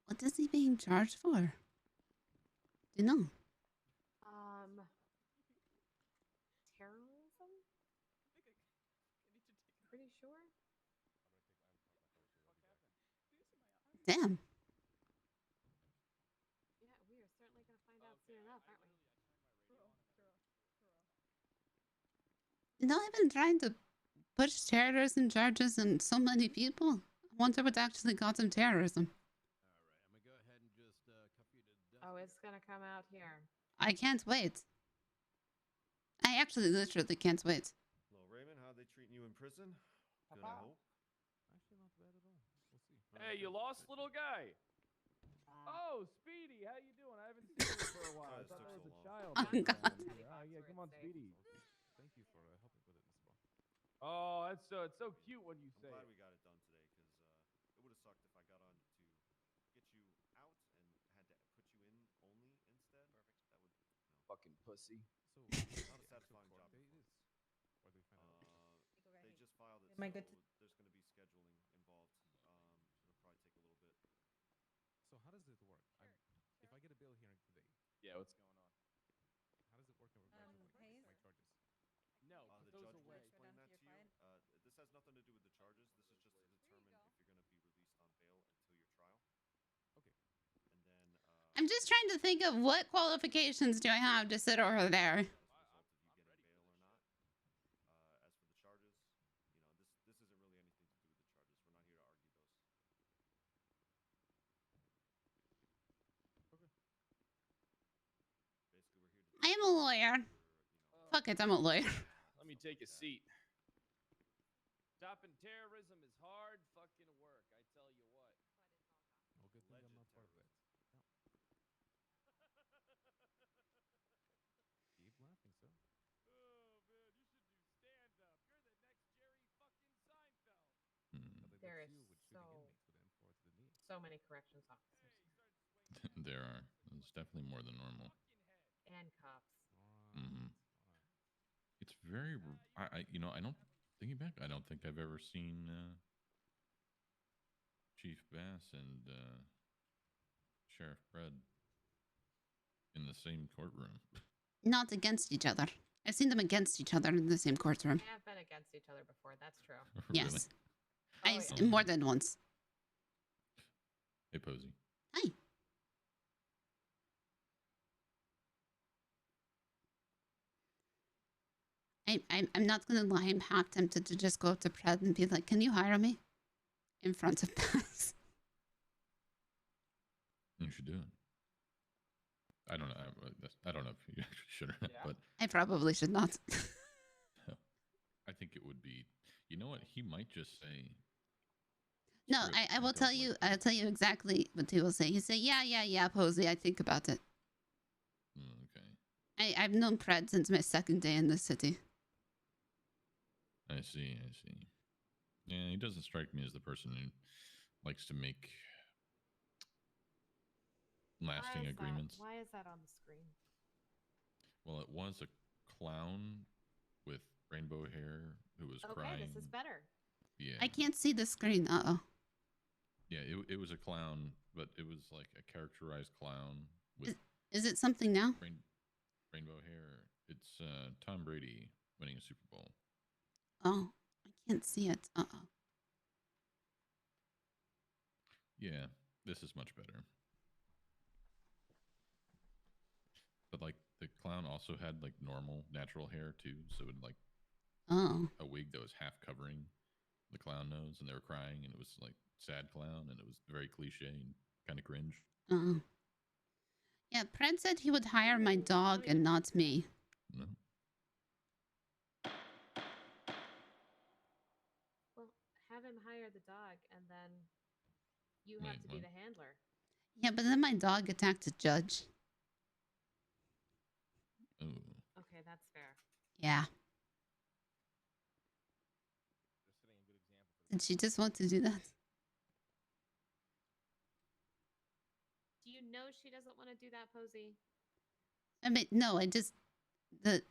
What is he being charged for? Do you know? Terrorism? Pretty sure. Damn. Yeah, we are certainly gonna find out soon enough, aren't we? You know, I've been trying to push terrorism charges on so many people. I wonder what actually got him terrorism. I'm gonna go ahead and just cuff you to death. Oh, it's gonna come out here. I can't wait. I actually literally can't wait. Hello, Raymond. How are they treating you in prison? Good, I hope. Actually, not bad at all. We'll see. Hey, you lost, little guy. Oh, Speedy, how you doing? I haven't seen you for a while. I thought there was a child. Oh, God. Yeah, come on, Speedy. Thank you for helping with it, Miss Ball. Oh, it's so cute when you say I'm glad it. we got it done today, because it would have sucked if I got on to get you out and had to put you in only instead. Perfect. That would Fucking pussy. So, not a satisfying job. date is, or they find out. They just filed it, Am I so good to- there's going to be scheduling involved. It'll probably take a little bit. So how does it work? If I get a bill here today, Yeah, what's going on? how does it work in regards to like my charges? No, The put those judge will away. explain that to you. This has nothing to do with the charges. This is just to determine if you're going to be released on bail until your trial. Okay. And then I'm just trying to think of what qualifications do I have to sit over there. as a result of you getting bail or not. As for the charges, this isn't really anything to do with the charges. We're not here to argue those. Okay. Basically, we're here to. I am a lawyer. Fuck it, I'm a lawyer. Let me take a seat. Stopping terrorism is hard fucking work, I tell you what. Well, good thing I'm not part of that. Keep laughing, sir. Oh man, you should do stand up. You're the next Jerry fucking Seinfeld. There is so many corrections officers There are. It's definitely more than normal. and cops. Hmm. It's very. I don't. Thinking back, I don't think I've ever seen Chief Bass and Sheriff Fred in the same courtroom. Not against each other. I've seen them against each other in the same courtroom. They have been against each other before. That's true. Yes. Oh, yeah. More than once. Hey, Posy. Hi. I'm not gonna lie, I'm half tempted to just go up to Pred and be like, can you hire me? In front of Bass. You should do it. I don't know. I don't know if you actually should or not, but I probably should not. I think it would be. You know what? He might just say. No, "Screw it, I will don't tell like you. it." I'll tell you exactly what he will say. He say, yeah, Posy. I think about it. Okay. I've known Pred since my second day in the city. I see. Yeah, he doesn't strike me as the person who likes to make lasting agreements. Why is that on the screen? Well, it was a clown with rainbow hair who was crying. Okay, this is better. Yeah. I can't see the screen. Uh-oh. Yeah, it was a clown, but it was like a characterized clown with Is it something now? rainbow hair. It's Tom Brady winning a Super Bowl. Oh, I can't see it. Uh-oh. Yeah, this is much better. But like the clown also had like normal natural hair too, so it like a wig that was half covering the clown nose, and they were crying, and it was like sad clown, and it was very cliche and kind of cringe. Yeah, Pred said he would hire my dog and not me. No. Well, have him hire the dog, and then you Wait, have to be what? the handler. Yeah, but then my dog attacked a judge. Ooh. Okay, that's fair. Yeah. Did she just want to do that? Do you know she doesn't want to do that, Posy? I mean, no, I just the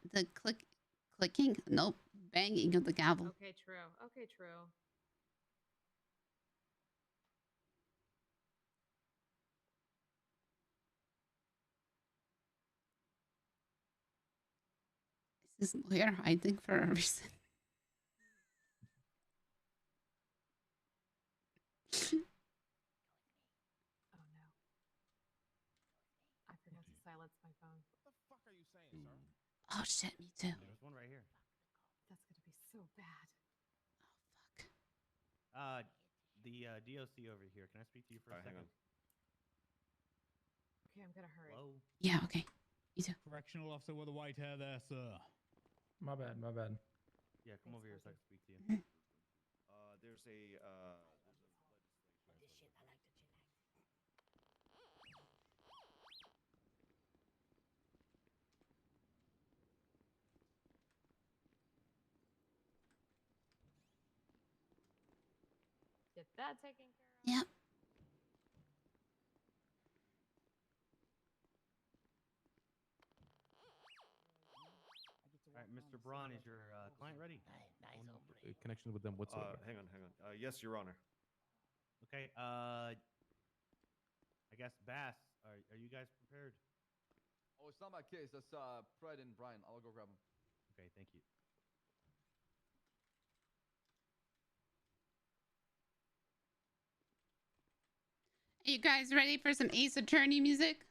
clicking, nope, banging of the gavel. Okay, true. Okay, true. Is this lawyer hiding for a reason? Oh no. I forgot to silence my phone. What the fuck are you saying, sir? Oh shit, me too. There's one right here. That's gonna be so bad. The DOC over here. Can I speak to you for a second? Okay, I'm gonna hurry. Hello? Yeah, okay. Me too. Correctional officer with the white hair there, sir. My bad, my bad. Yeah, come over here so I can speak to you. There's a Get that taken care of. Yep. All right, Mr. Braun, is your client ready? Connection with them whatsoever. hang on. Yes, Your Honor. Okay, I guess Bass, are you guys prepared? Oh, it's not my case. That's Fred and Brian. I'll go grab them. Okay, thank you. Are you guys ready for some Ace Attorney music?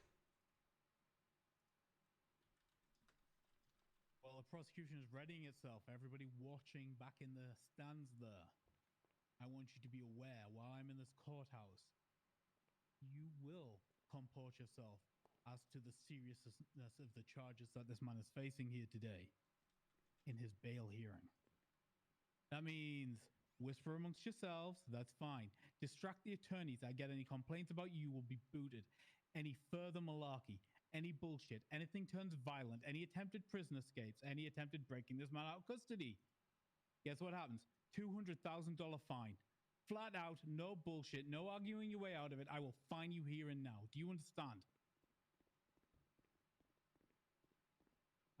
Well, the prosecution is readying itself. Everybody watching back in the stands there. I want you to be aware while I'm in this courthouse, you will comport yourself as to the seriousness of the charges that this man is facing here today in his bail hearing. That means whisper amongst yourselves, that's fine. Distract the attorneys that get any complaints about you will be booted. Any further malarkey, any bullshit, anything turns violent, any attempted prison escapes, any attempted breaking this man out of custody. Guess what happens? $200,000 fine. Flat out, no bullshit, no arguing your way out of it. I will fine you here and now. Do you understand?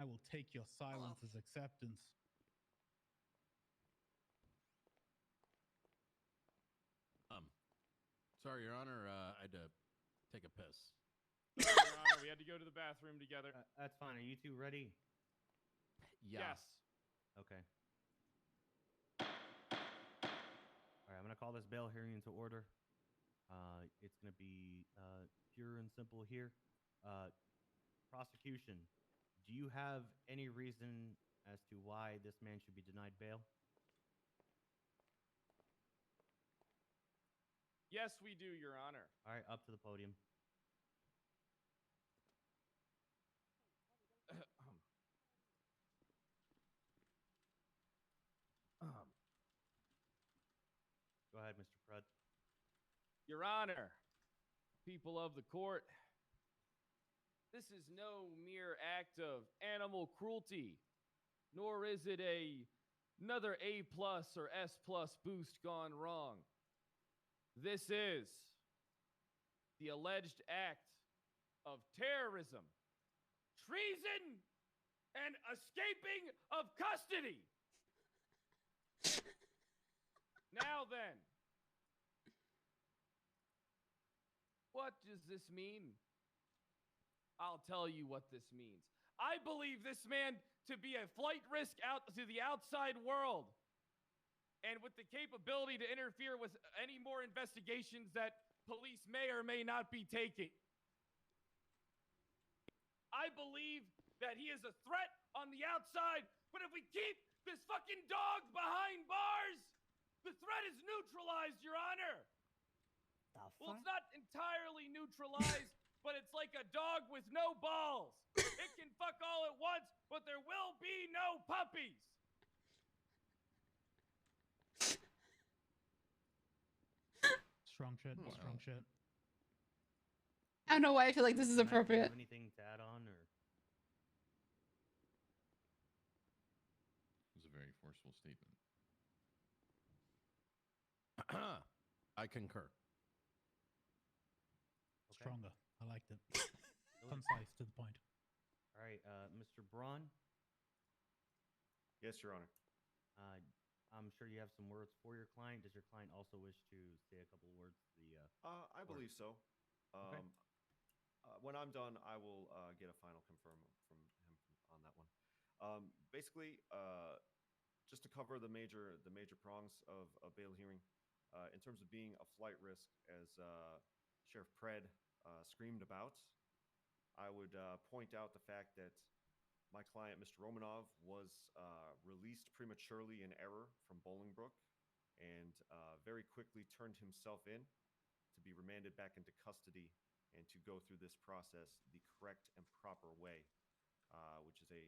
I will take your silence as acceptance. Sorry, Your Honor. I had to take a piss. Sorry, Your Honor, we had to go to the bathroom together. That's fine. Are you two ready? Yes. Okay. All right, I'm going to call this bail hearing into order. It's going to be pure and simple here. Prosecution, do you have any reason as to why this man should be denied bail? Yes, we do, Your Honor. All right, up to the podium. Go ahead, Mr. Prudd. Your Honor, people of the court, this is no mere act of animal cruelty, nor is it another A+ or S+ boost gone wrong. This is the alleged act of terrorism, treason, and escaping of custody. Now then, what does this mean? I'll tell you what this means. I believe this man to be a flight risk out to the outside world, and with the capability to interfere with any more investigations that police may or may not be taking. I believe that he is a threat on the outside, but if we keep this fucking dog behind bars, the threat is neutralized, Your Honor. Well, it's not entirely neutralized, but it's like a dog with no balls. It can fuck all at once, but there will be no puppies. Strong shit, strong shit. I don't know why I feel like this is Matt, do you appropriate. have anything to add on, or? It was a very forceful statement. I concur. Stronger. I liked it. Concise, to the point. All right, Mr. Braun. Yes, Your Honor. I'm sure you have some words for your client. Does your client also wish to say a couple of words to the? I believe so. When I'm done, I will get a final confirm from him on that one. Basically, just to cover the major prongs of a bail hearing, in terms of being a flight risk, as Sheriff Pred screamed about, I would point out the fact that my client, Mr. Romanov, was released prematurely in error from Bolingbrook and very quickly turned himself in to be remanded back into custody and to go through this process the correct and proper way, which is a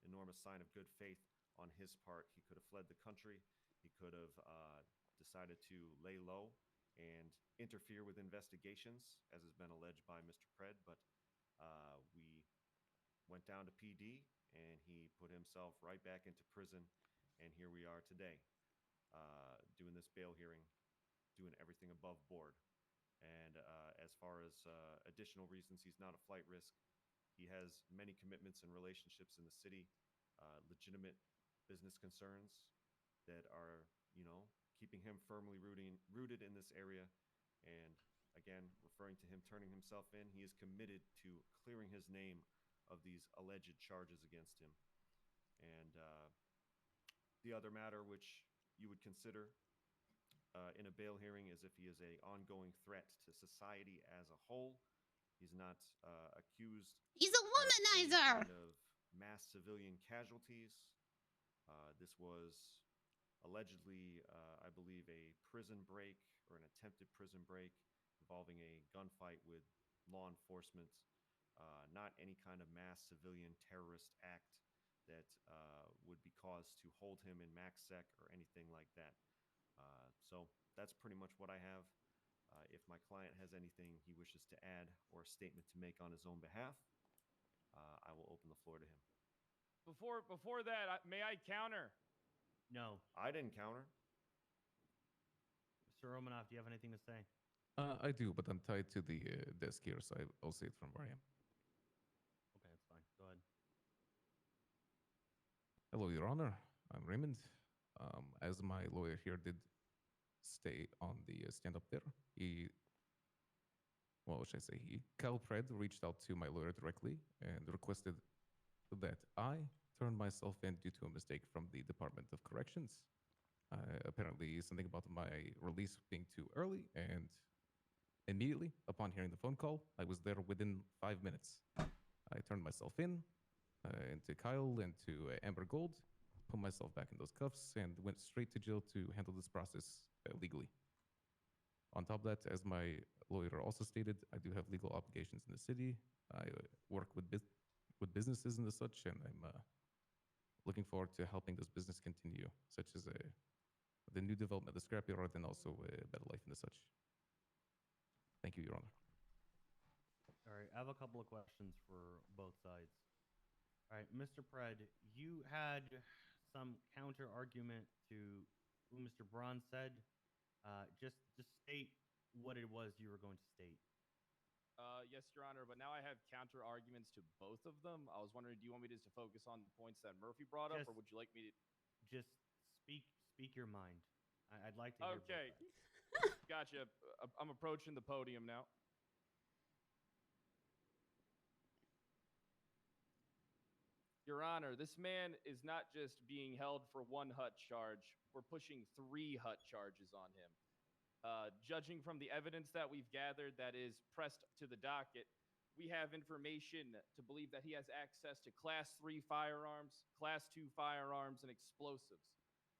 enormous sign of good faith on his part. He could have fled the country. He could have decided to lay low and interfere with investigations, as has been alleged by Mr. Pred, but we went down to PD and he put himself right back into prison, and here we are today, doing this bail hearing, doing everything above board. And as far as additional reasons he's not a flight risk, he has many commitments and relationships in the city, legitimate business concerns that are, keeping him firmly rooted in this area. And again, referring to him turning himself in, he is committed to clearing his name of these alleged charges against him. And the other matter which you would consider in a bail hearing is if he is an ongoing threat to society as a whole. He's not accused. He's a womanizer. Kind of mass civilian casualties. This was allegedly, I believe, a prison break or an attempted prison break involving a gunfight with law enforcement. Not any kind of mass civilian terrorist act that would be cause to hold him in MaxSec or anything like that. So that's pretty much what I have. If my client has anything he wishes to add or a statement to make on his own behalf, I will open the floor to him. Before that, may I counter? No. I didn't counter. Mr. Romanov, do you have anything to say? I do, but I'm tied to the desk here, so I'll say it from where I am. Okay, that's fine. Go ahead. Hello, Your Honor. I'm Raymond. As my lawyer here did stay on the stand up there, Kyle Pred reached out to my lawyer directly and requested that I turn myself in due to a mistake from the Department of Corrections. Apparently something about my release being too early, and immediately upon hearing the phone call, I was there within 5 minutes. I turned myself in into Kyle and to Amber Gold, put myself back in those cuffs, and went straight to jail to handle this process legally. On top of that, as my lawyer also stated, I do have legal obligations in the city. I work with businesses and such, and I'm looking forward to helping this business continue, such as the new development, the scrapyard, and also better life and such. Thank you, Your Honor. All right, I have a couple of questions for both sides. All right, Mr. Pred, you had some counter argument to what Mr. Braun said. Just state what it was you were going to state. Yes, Your Honor, but now I have counter arguments to both of them. I was wondering, do you want me just to focus on the points that Murphy brought up, or would you like me to just speak your mind? I'd like to hear Okay. Gotcha. I'm approaching the podium now. Your Honor, this man is not just being held for one HUT charge. We're pushing 3 HUT charges on him. Judging from the evidence that we've gathered that is pressed to the docket, we have information to believe that he has access to Class 3 firearms, Class 2 firearms, and explosives.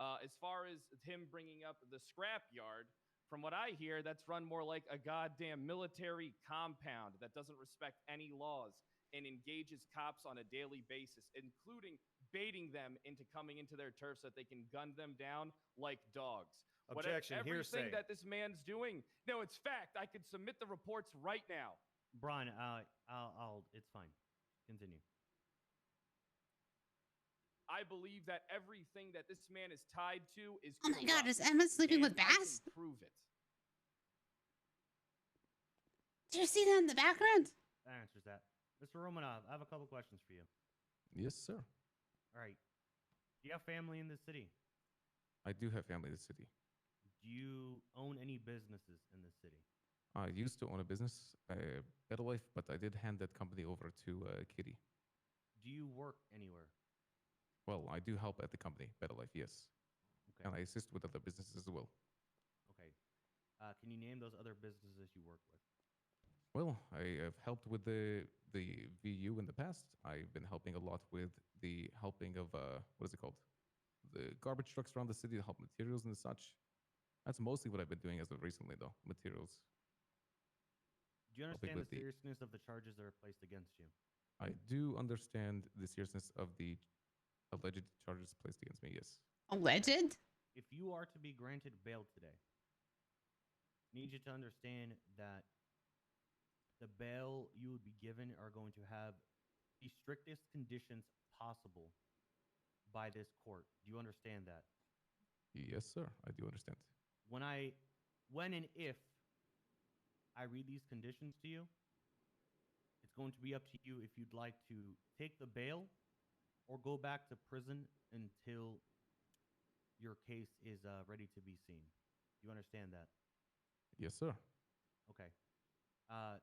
As far as him bringing up the scrapyard, from what I hear, that's run more like a goddamn military compound that doesn't respect any laws and engages cops on a daily basis, including baiting them into coming into their turf so that they can gun them down like dogs. Objection, everything hearsay. that this man's doing, no, it's fact. I could submit the reports right now. Braun, it's fine. Continue. I believe that everything that this man is tied to is Oh my God, corrupt, is Emma sleeping and with I can Bass? prove it. Do you see that in the background? That answers that. Mr. Romanov, I have a couple questions for you. Yes, sir. All right. Do you have family in the city? I do have family in the city. Do you own any businesses in the city? I used to own a business, Better Life, but I did hand that company over to Kitty. Do you work anywhere? Well, I do help at the company, Better Life, yes. Okay. And I assist with other businesses as well. Okay. Can you name those other businesses you work with? Well, I have helped with the VU in the past. I've been helping a lot with the helping of what is it called? The garbage trucks around the city to help materials and such. That's mostly what I've been doing as of recently, though. Materials. Do you understand the seriousness of the charges that are placed against you? I do understand the seriousness of the alleged charges placed against me. Yes. Alleged? If you are to be granted bail today, I need you to understand that the bail you would be given are going to have the strictest conditions possible by this court. Do you understand that? Yes, sir. I do understand. When and if I read these conditions to you, it's going to be up to you if you'd like to take the bail or go back to prison until your case is ready to be seen. Do you understand that? Yes, sir. Okay. All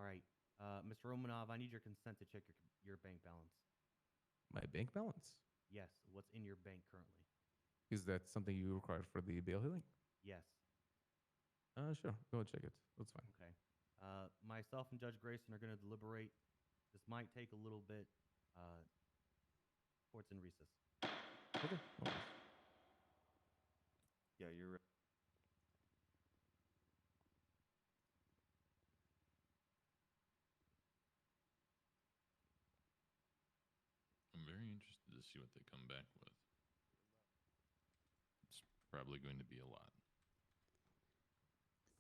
right. Mr. Romanov, I need your consent to check your bank balance. My bank balance? Yes. What's in your bank currently? Is that something you require for the bail hearing? Yes. Sure. Go and check it. That's fine. Okay. Myself and Judge Grayson are going to deliberate. This might take a little bit. Court's in recess. Okay. No worries. Yeah, you're right. I'm very interested to see what they come back with. It's probably going to be a lot.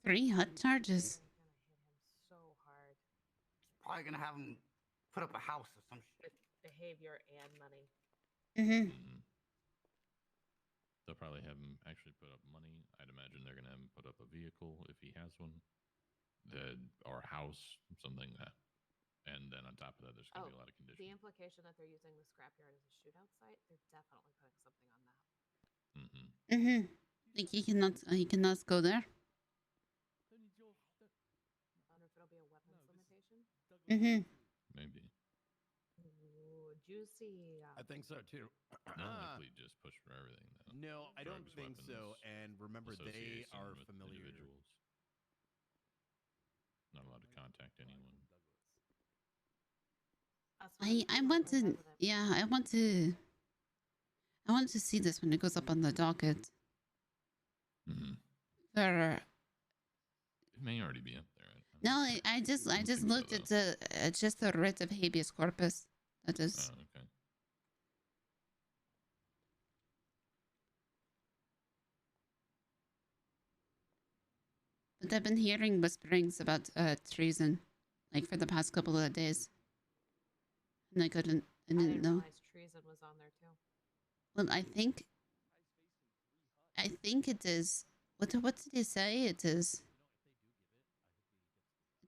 3 hot charges. So hard. Probably gonna have him put up a house or some shit. Behavior and money. They'll probably have him actually put up money. I'd imagine they're going to have him put up a vehicle if he has one, or a house, something that. And then on top of that, there's going to be a lot of conditions. The implication that they're using the scrapyard as a shootout site, they're definitely putting something on that. Like he cannot go there. I wonder if it'll be a weapons limitation. Maybe. Ooh, juicy. I think so too. Not likely just push for everything, though. No, I don't Drugs, think so. weapons, And remember, they association are with familiar. individuals. Not allowed to contact anyone. I want to, yeah, I want to see this when it goes up on the docket. For It may already be up there. no, I just looked at just the writ of habeas corpus. That is. Oh, okay. But I've been hearing whisperings about treason, like for the past couple of days. And I didn't know. Realize treason was on there too. Well, I think it is. What did he say? It is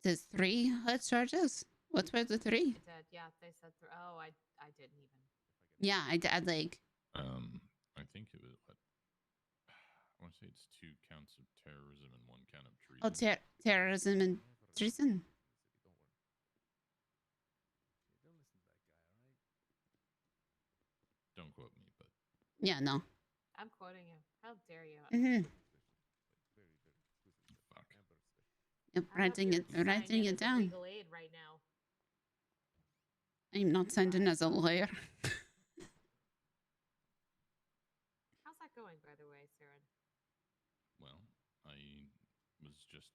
3 hot charges. What were the 3? They did, yeah. They said oh, I didn't even. Yeah, I like. I think it was what. I want to say it's 2 counts of terrorism and 1 count of treason. Oh, terrorism and treason. Don't quote me, but Yeah, no. I'm quoting you. How dare you? Fuck. Yep, writing it down. Legal aid right now. I'm not signed in as a lawyer. How's that going, by the way, Saren? Well, I was just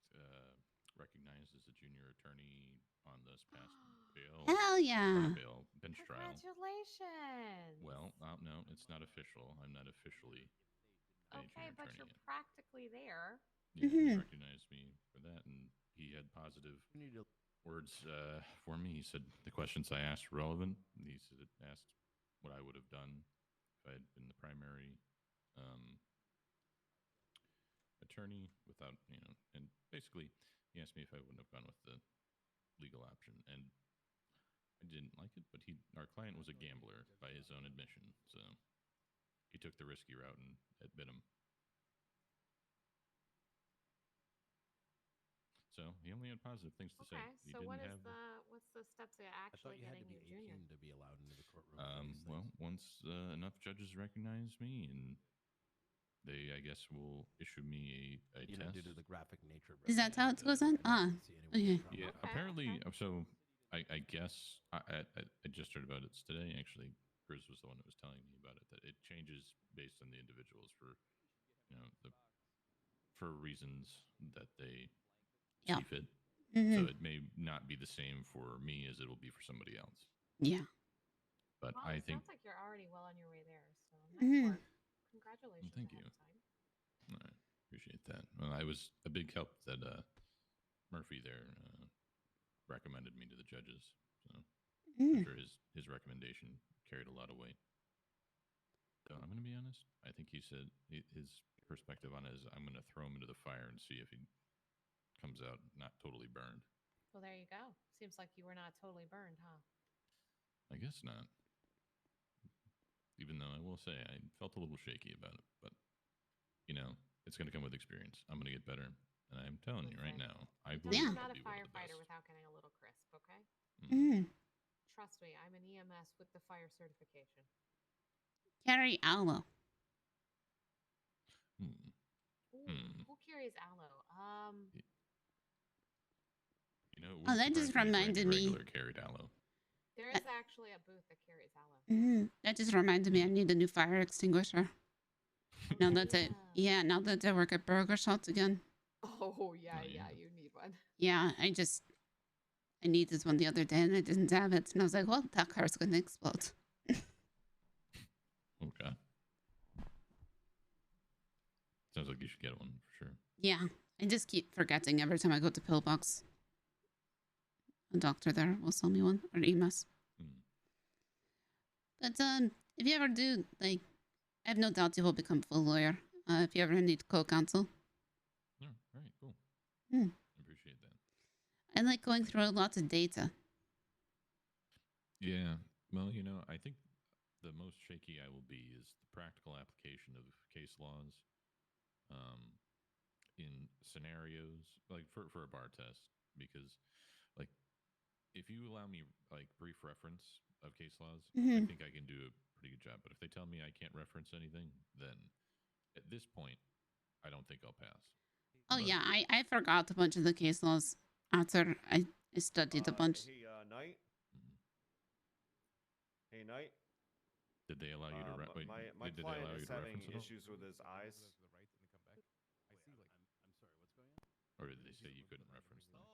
recognized as a junior attorney on this past bail. Hell yeah. Bail bench trial. Congratulations. Well, no, it's not official. I'm not officially a Okay, junior but attorney you're yet. practically there. Yeah, he recognized me for that, and he had positive words for me. He said the questions I asked were relevant. He said asked what I would have done if I had been the primary attorney without, and basically he asked me if I wouldn't have gone with the legal option, and I didn't like it, but our client was a gambler by his own admission, so he took the risky route and it bit him. So he only had positive things to say. He so didn't what is have what's the steps to actually getting your junior? To be allowed into the courtroom. Well, once enough judges recognize me, and they, I guess, will issue me a test. Due to the graphic nature. Is that how it goes on? Okay. Yeah, apparently. So I guess I just heard about it today. Actually, Chris was the one that was telling me about it. That it changes based on the individuals for, for reasons that they see fit. So it may not be the same for me as it will be for somebody else. Yeah. But Well, I it think. sounds like you're already well on your way there. So nice work. Congratulations. Thank you. I appreciate that. Well, I was a big help that Murphy there recommended me to the judges. So I'm sure his recommendation carried a lot of weight. So I'm going to be honest. I think he said his perspective on it is I'm going to throw him into the fire and see if he comes out not totally burned. Well, there you go. Seems like you were not totally burned, huh? I guess not. Even though I will say I felt a little shaky about it, but it's going to come with experience. I'm going to get better, and I'm telling you right now, I believe You're I'll not a be one of the firefighter best. without getting a little crisp, okay? Trust me, I'm an EMS with the fire certification. Carry aloe. Who carries aloe? That just reminded me. Carried aloe. There is actually a booth that carries aloe. That just reminded me I need a new fire extinguisher. Now that I work at Burger Shots again. Oh, yeah, you need one. Yeah, I needed one the other day and I didn't have it. And I was like, well, that car's going to explode. Okay. Sounds like you should get one for sure. Yeah, I just keep forgetting every time I go to Pillbox. A doctor there will sell me one, or EMS. But if you ever do, I have no doubt you will become a full lawyer. If you ever need co-counsel. Oh, all right, cool. Appreciate that. I like going through lots of data. Yeah, well, I think the most shaky I will be is the practical application of case laws in scenarios, like for a bar test, because if you allow me brief reference of case laws, I think I can do a pretty good job. But if they tell me I can't reference anything, then at this point, I don't think I'll pass. Oh, yeah, I forgot a bunch of the case laws after I studied a bunch. Hey, Knight. Hey, Knight. Did they allow you to reference? My client is having issues with his eyes. Or did they say you couldn't reference them?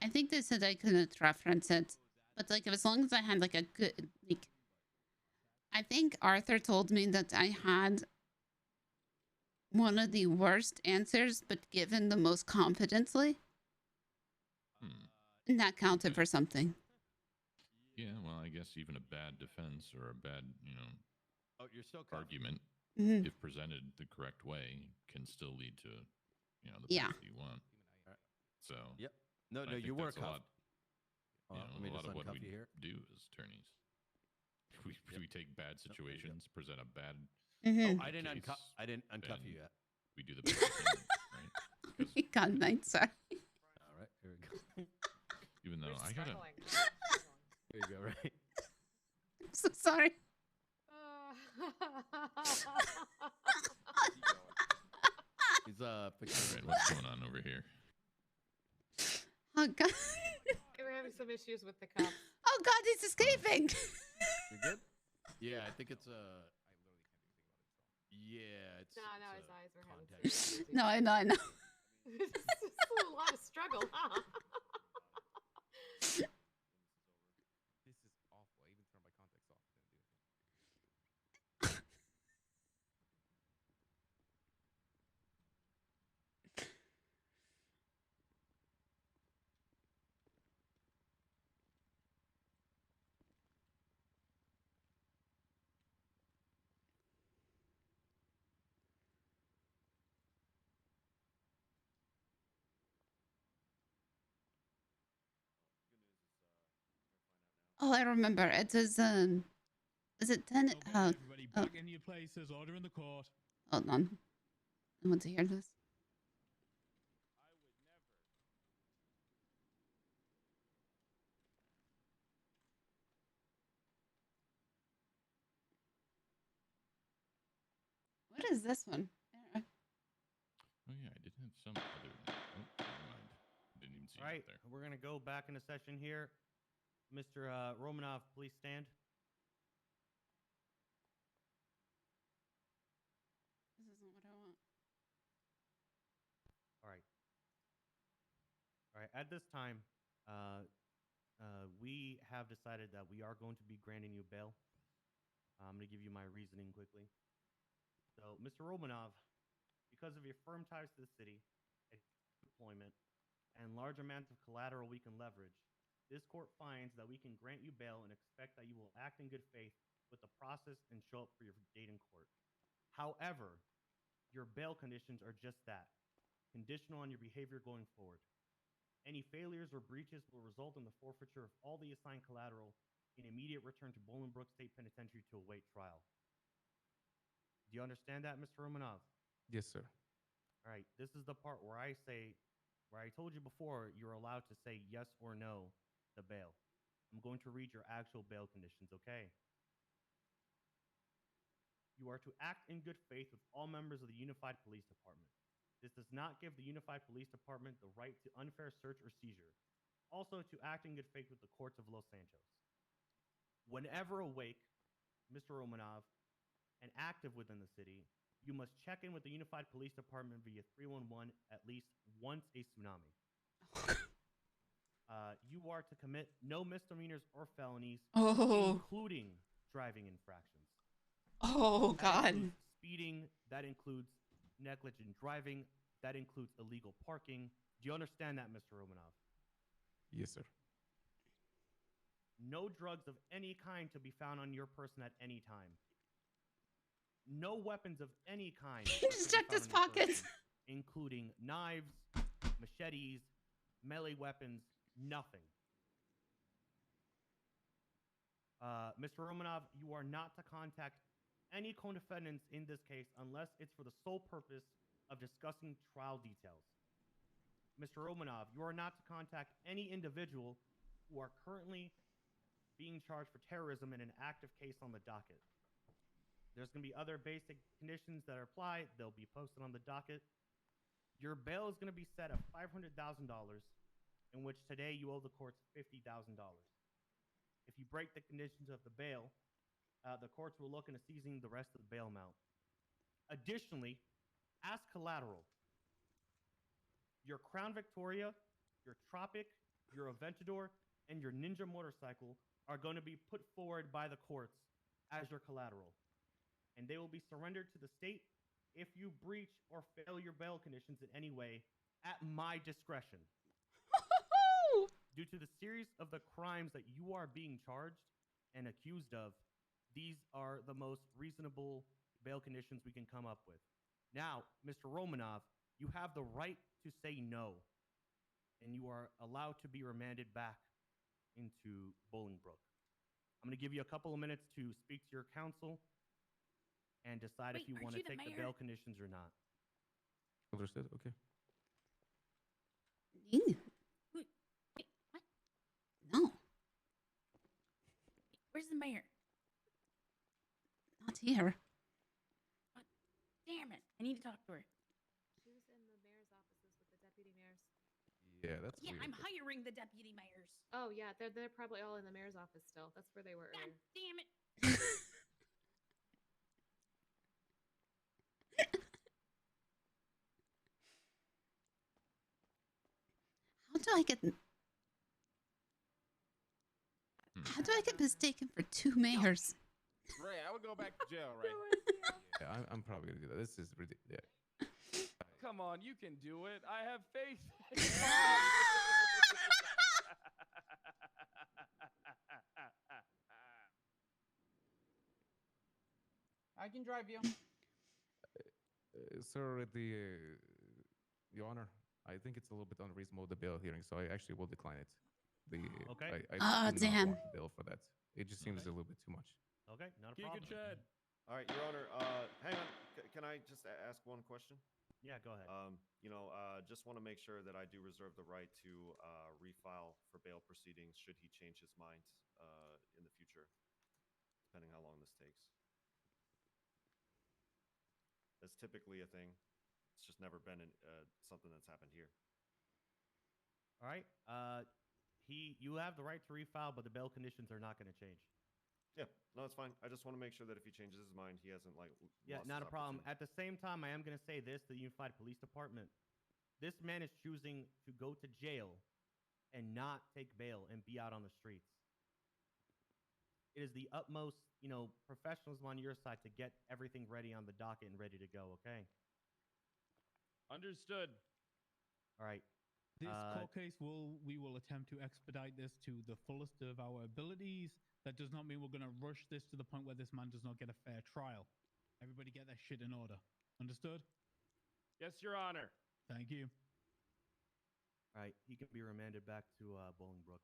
I think they said I couldn't reference it, but as long as I had a good I think Arthur told me that I had one of the worst answers, but given the most confidently. And that counted for something. Yeah, well, I guess even a bad defense or a bad, you're still argument, if presented the correct way, can still lead to, the path you want. So, yep. No, I you think were that's a lot. Let me a lot just of what uncuff we you here. do as attorneys. We take bad situations, present a bad. Oh, I didn't case, uncuff you yet. We do the best we can, right? You got night, sorry. All right, here we go. Even though I gotta. Here you go. Right. I'm so sorry. He's Right, what's going on over here? Oh God. We're having some issues with the cups. Oh God, he's escaping. You're good? Yeah, I think it's yeah, it's. No, his eyes were having some context. issues. No, I know. It's a lot of struggle, huh? This is awful. I even turned my contacts off. Oh, I remember. It is is it 10? Everybody Oh, back in your places. Order in the court. hold on. I want to hear this. What is this one? Oh yeah, I did have some other. Oh, never mind. Didn't even see All right, it there. we're gonna go back into session here. Mr. Romanov, please stand. This isn't what I want. All right. All right. At this time, we have decided that we are going to be granting you bail. I'm going to give you my reasoning quickly. So, Mr. Romanov, because of your firm ties to the city, deployment, and large amounts of collateral we can leverage, this court finds that we can grant you bail and expect that you will act in good faith with the process and show up for your date in court. However, your bail conditions are just that, conditional on your behavior going forward. Any failures or breaches will result in the forfeiture of all the assigned collateral and immediate return to Bolingbroke State Penitentiary to await trial. Do you understand that, Mr. Romanov? Yes, sir. All right, this is the part where I told you before you're allowed to say yes or no to bail. I'm going to read your actual bail conditions, okay? You are to act in good faith with all members of the Unified Police Department. This does not give the Unified Police Department the right to unfair search or seizure. Also, to act in good faith with the courts of Los Santos. Whenever awake, Mr. Romanov, and active within the city, you must check in with the Unified Police Department via 311 at least once a tsunami. You are to commit no misdemeanors or felonies, including driving infractions. Oh, That God. includes speeding, that includes negligent driving, that includes illegal parking. Do you understand that, Mr. Romanov? Yes, sir. No drugs of any kind to be found on your person at any time. No weapons of any kind. He just checked his pockets. Including knives, machetes, melee weapons, nothing. Mr. Romanov, you are not to contact any co-defendants in this case unless it's for the sole purpose of discussing trial details. Mr. Romanov, you are not to contact any individual who are currently being charged for terrorism in an active case on the docket. There's going to be other basic conditions that are applied. They'll be posted on the docket. Your bail is going to be set at $500,000, in which today you owe the courts $50,000. If you break the conditions of the bail, the courts will look into seizing the rest of the bail amount. Additionally, as collateral, your Crown Victoria, your Tropic, your Aventador, and your Ninja motorcycle are going to be put forward by the courts as your collateral. And they will be surrendered to the state if you breach or fail your bail conditions in any way at my discretion. Due to the series of the crimes that you are being charged and accused of, these are the most reasonable bail conditions we can come up with. Now, Mr. Romanov, you have the right to say no, and you are allowed to be remanded back into Bolingbroke. I'm going to give you a couple of minutes to speak to your counsel and decide if you want to take the bail conditions or not. Understood. Okay. Wait, what? No. Where's the mayor? Not here. What? Damn it. I need to talk to her. She was in the mayor's offices with the deputy mayors. Yeah, that's Yeah, weird. I'm hiring the deputy mayors. Oh yeah, they're probably all in the mayor's office still. That's where they were God earlier. damn it. How do I get mistaken for two mayors? Ray, I would go back to jail, right? Yeah, I'm probably gonna do that. This is ridiculous. Yeah. Come on, you can do it. I have faith. I can drive you. Sir, Your Honor, I think it's a little bit unreasonable, the bail hearing, so I actually will decline it. The Okay. I do not damn. want bail for that. It just seems a little bit too much. Okay, not a problem. All right, Your Honor. Hang on. Can I just ask one question? Yeah, go ahead. Just want to make sure that I do reserve the right to refile for bail proceedings should he change his mind in the future, depending how long this takes. That's typically a thing. It's just never been something that's happened here. All right. You have the right to refile, but the bail conditions are not going to change. Yeah, no, it's fine. I just want to make sure that if he changes his mind, he hasn't Yeah, lost not a his problem. opportunity. At the same time, I am going to say this to the Unified Police Department. This man is choosing to go to jail and not take bail and be out on the streets. It is the utmost, professionalism on your side to get everything ready on the docket and ready to go, okay? Understood. All right. This court case we will attempt to expedite this to the fullest of our abilities. That does not mean we're going to rush this to the point where this man does not get a fair trial. Everybody get their shit in order. Understood? Yes, Your Honor. Thank you. All right, he can be remanded back to Bolingbrook.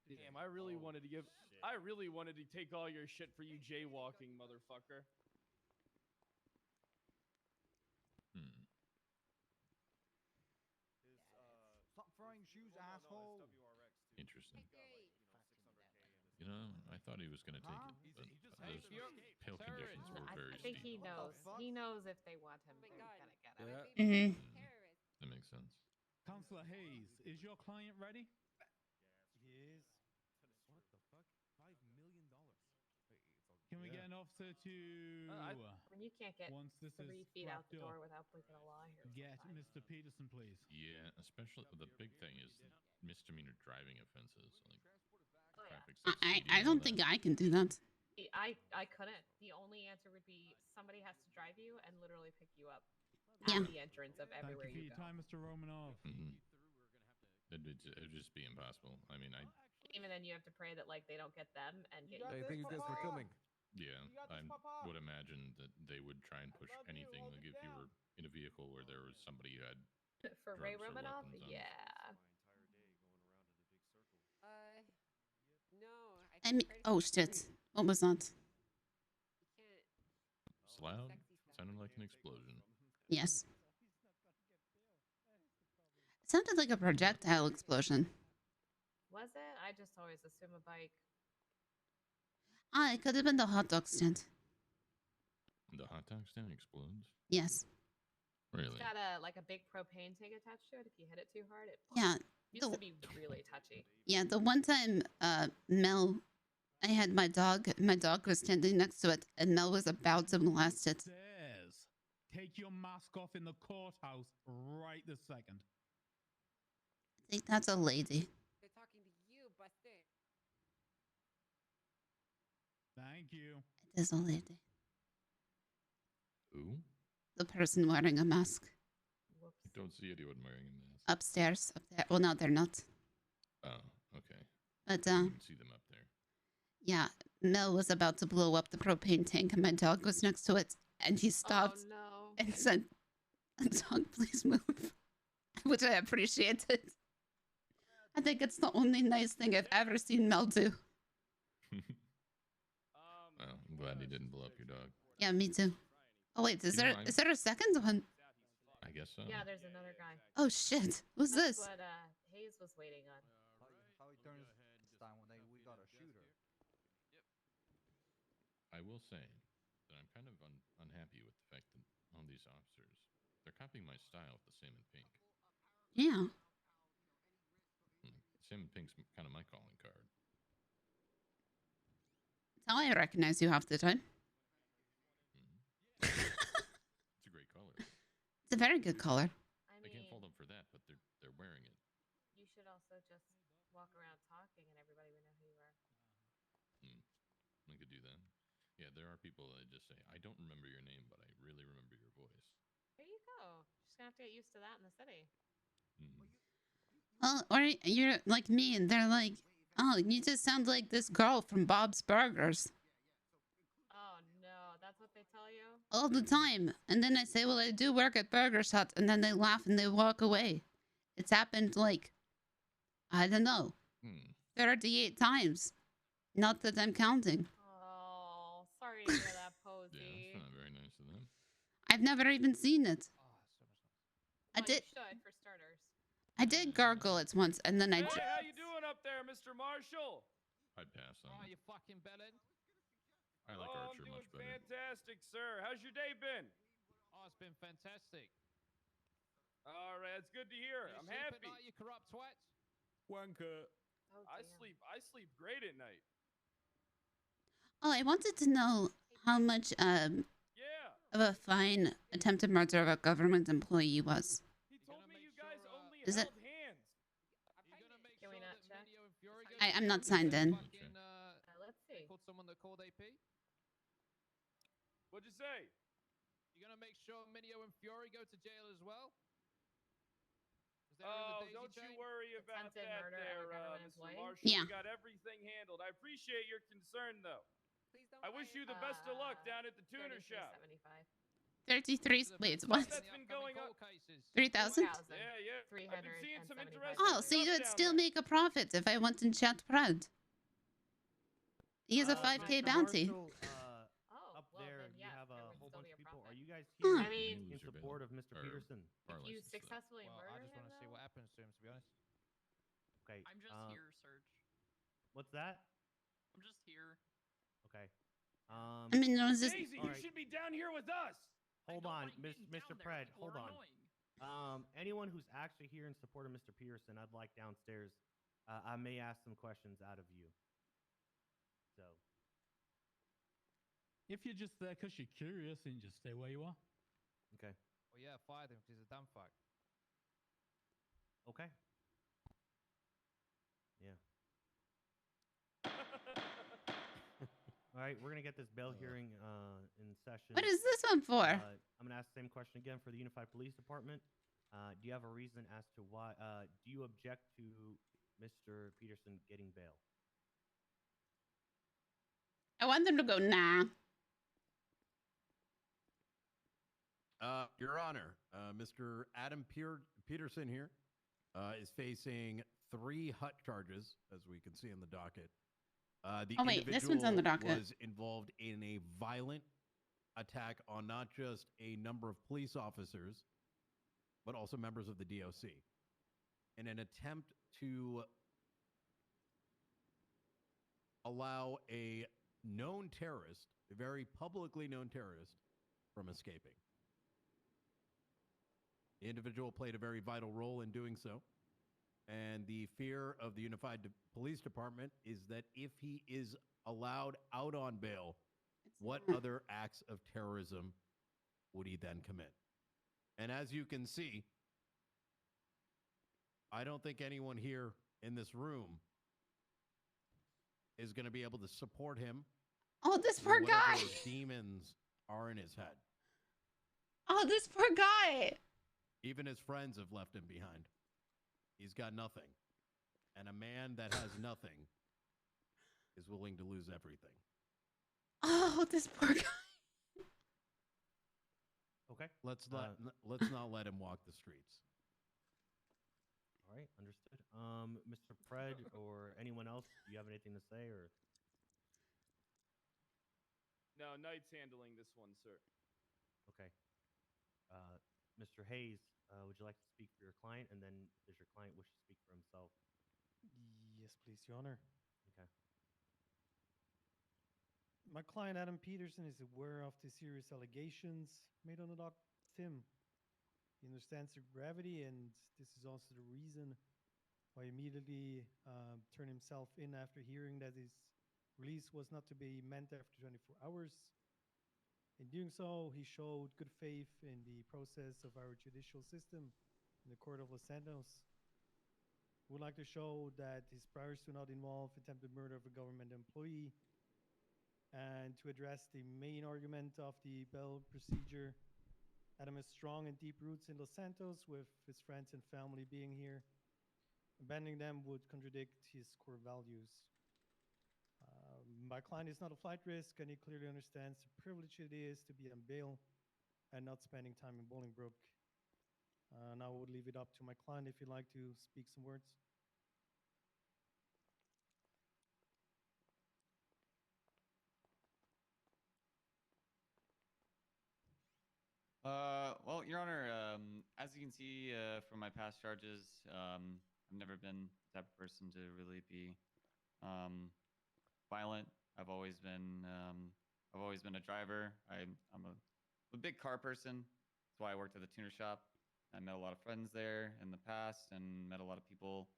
Damn, I really wanted to take all your shit for you jaywalking, motherfucker. Stop throwing shoes, asshole. Interesting. I thought he was going to take it, but those bail conditions were very I think steep. he knows. He knows if they want him, they're gonna get him. Mm-hmm. That makes sense. Counselor Hayes, is your client ready? He is. What the fuck? $5 million. Can we get an officer to... When you can't get once this 3 is feet out the wrapped door up, without breaking a law here. get Mr. Peterson, please. Yeah, especially the big thing is misdemeanor driving offenses, like traffic. I don't think I can do that. I couldn't. The only answer would be somebody has to drive you and literally pick you up Yeah. at the entrance of everywhere Thank you you for your go. time, Mr. Romanov. It'd just be impossible. I mean, Even then, you have to pray that they don't get them and get you. Hey, thank you guys for coming. Yeah, I would imagine that they would try and push anything. Like if you were in a vehicle where there was somebody who had For Ray drugs or Romanoff, weapons on. yeah. No. I mean, oh shit. What was that? It's loud. Sounded like an explosion. Yes. It sounded like a projectile explosion. Was it? I just always assume a bike. Ah, it could have been the hot dog stand. The hot dog stand explodes? Yes. Really? It's got a big propane tank attached to it. If you hit it too hard, it Yeah. used to be really touchy. Yeah, the one time Mel, I had my dog was standing next to it, and Mel was about to blast it. Stairs. Take your mask off in the courthouse right this second. I think that's a lady. They're talking to you, Buster. Thank you. It is a lady. Who? The person wearing a mask. I don't see anyone wearing a mask. Upstairs. Up there. Well, no, they're not. Oh, okay. But, I didn't see them up there. yeah, Mel was about to blow up the propane tank, and my dog was next to it, and he stopped and said, "Dog, please move," which I appreciated. I think it's the only nice thing I've ever seen Mel do. Well, I'm glad he didn't blow up your dog. Yeah, me too. Oh wait, is there a second one? I guess so. Yeah, there's another guy. Oh shit, who's That's this? what Hayes was waiting on. How he turns this time when we got a shooter. I will say that I'm kind of unhappy with the fact that all these officers, they're copying my style with the salmon pink. Yeah. Salmon pink's kind of my calling card. That's how I recognize you half the time. It's a great color. It's a very good color. I can't fault them for that, but they're wearing it. You should also just walk around talking, and everybody would know who you are. I could do that. Yeah, there are people that just say, "I don't remember your name, but I really remember your voice." There you go. Just gonna have to get used to that in the city. Well, or you're like me, and they're like, "Oh, you just sound like this girl from Bob's Burgers." Oh no, that's what they tell you? all the time. And then I say, well, I do work at Burger Hut, and then they laugh and they walk away. It's happened like, I don't know, 38 times. Not that I'm counting. Oh, sorry to hear that, Posy. Yeah, it's not very nice of them. I've never even seen it. I Well, did. You should, for starters. I did gargle it once, and then I. Hey, how you doing up there, Mr. Marshall? I'd pass on. you fucking belling? I like Archer I'm much doing better. fantastic, sir. How's your day been? Oh, it's been fantastic. All right, it's good to hear. I'm happy. At night, you corrupt twat. Wanker. Oh, I sleep great at night. Oh, I wanted to know how much of a fine attempted murder of a government employee was. He told me you guys only Is it? held hands. Can we not check? I'm not signed in. Let's see. Called someone that called AP. What'd you say? You're gonna make sure Minio and Fury go to jail as well? Oh, don't you worry about Attempted that murder there, of a government Mr. employee? Marshall. Yeah. We got everything handled. I appreciate your concern, though. I wish you the best of luck down at the tuner shop. 33. Wait, what? That's been going up. 3,000? Yeah, yeah. I've been seeing some interesting Oh, so you would still make a profit if I went and chat Brad. He has a 5K bounty. Up there, you have a whole bunch of people. Are you guys Hmm. here I mean, in support of Mr. Peterson? If you successfully murder I just him, want to see what happens to him, to be honest. Okay. I'm just here, Serge. What's that? I'm just here. Okay. I mean, there was this. Daisy, you should be down here with us. Hold on, Mr. Pred. Hold on. Anyone who's actually here in support of Mr. Peterson, I'd like downstairs. I may ask some questions out of you. So. If you're just there because you're curious, then just stay where you are. Okay. Well, yeah, fire him because he's a dumb fuck. Okay. Yeah. All right, we're gonna get this bail hearing in session. What is this one for? I'm gonna ask the same question again for the Unified Police Department. Do you have a reason as to why? Do you object to Mr. Peterson getting bail? I want them to go, nah. Your Honor, Mr. Adam Peterson here is facing 3 hut charges, as we can see in the docket. The Oh, wait, this one's on the individual docket. was involved in a violent attack on not just a number of police officers, but also members of the DOC. In an attempt to allow a known terrorist, a very publicly known terrorist, from escaping. The individual played a very vital role in doing so. And the fear of the Unified Police Department is that if he is allowed out on bail, what other acts of terrorism would he then commit? And as you can see, I don't think anyone here in this room is going to be able to support him. Oh, this poor whatever guy. demons are in his head. Oh, this poor guy. Even his friends have left him behind. He's got nothing. And a man that has nothing is willing to lose everything. Oh, this poor guy. Okay. Let's not let him walk the streets. All right, understood. Mr. Pred or anyone else, do you have anything to say or? No, Knight's handling this one, sir. Okay. Mr. Hayes, would you like to speak for your client, and then does your client wish to speak for himself? Yes, please, Your Honor. Okay. My client, Adam Peterson, is aware of the serious allegations made on the doc Tim. He understands the gravity, and this is also the reason why he immediately turned himself in after hearing that his release was not to be meant after 24 hours. In doing so, he showed good faith in the process of our judicial system in the Court of Los Santos. Would like to show that his priors do not involve attempted murder of a government employee. And to address the main argument of the bail procedure, Adam has strong and deep roots in Los Santos, with his friends and family being here. Abandoning them would contradict his core values. My client is not a flight risk, and he clearly understands the privilege it is to be on bail and not spending time in Bolingbroke. Now I would leave it up to my client if you'd like to speak some words. Well, Your Honor, as you can see from my past charges, I've never been the type of person to really be violent. I've always been a driver. I'm a big car person. That's why I worked at the tuner shop. I met a lot of friends there in the past, and met a lot of people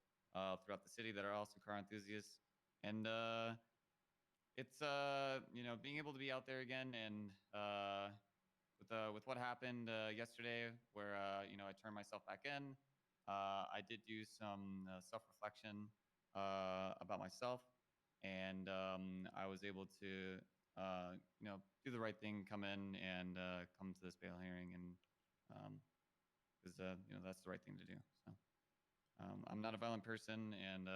throughout the city that are also car enthusiasts. And it's you know, being able to be out there again, and with what happened yesterday, where you know, I turned myself back in. I did do some self-reflection about myself, and I was able to you know, do the right thing, come in and come to this bail hearing, and because you know, that's the right thing to do. So I'm not a violent person, and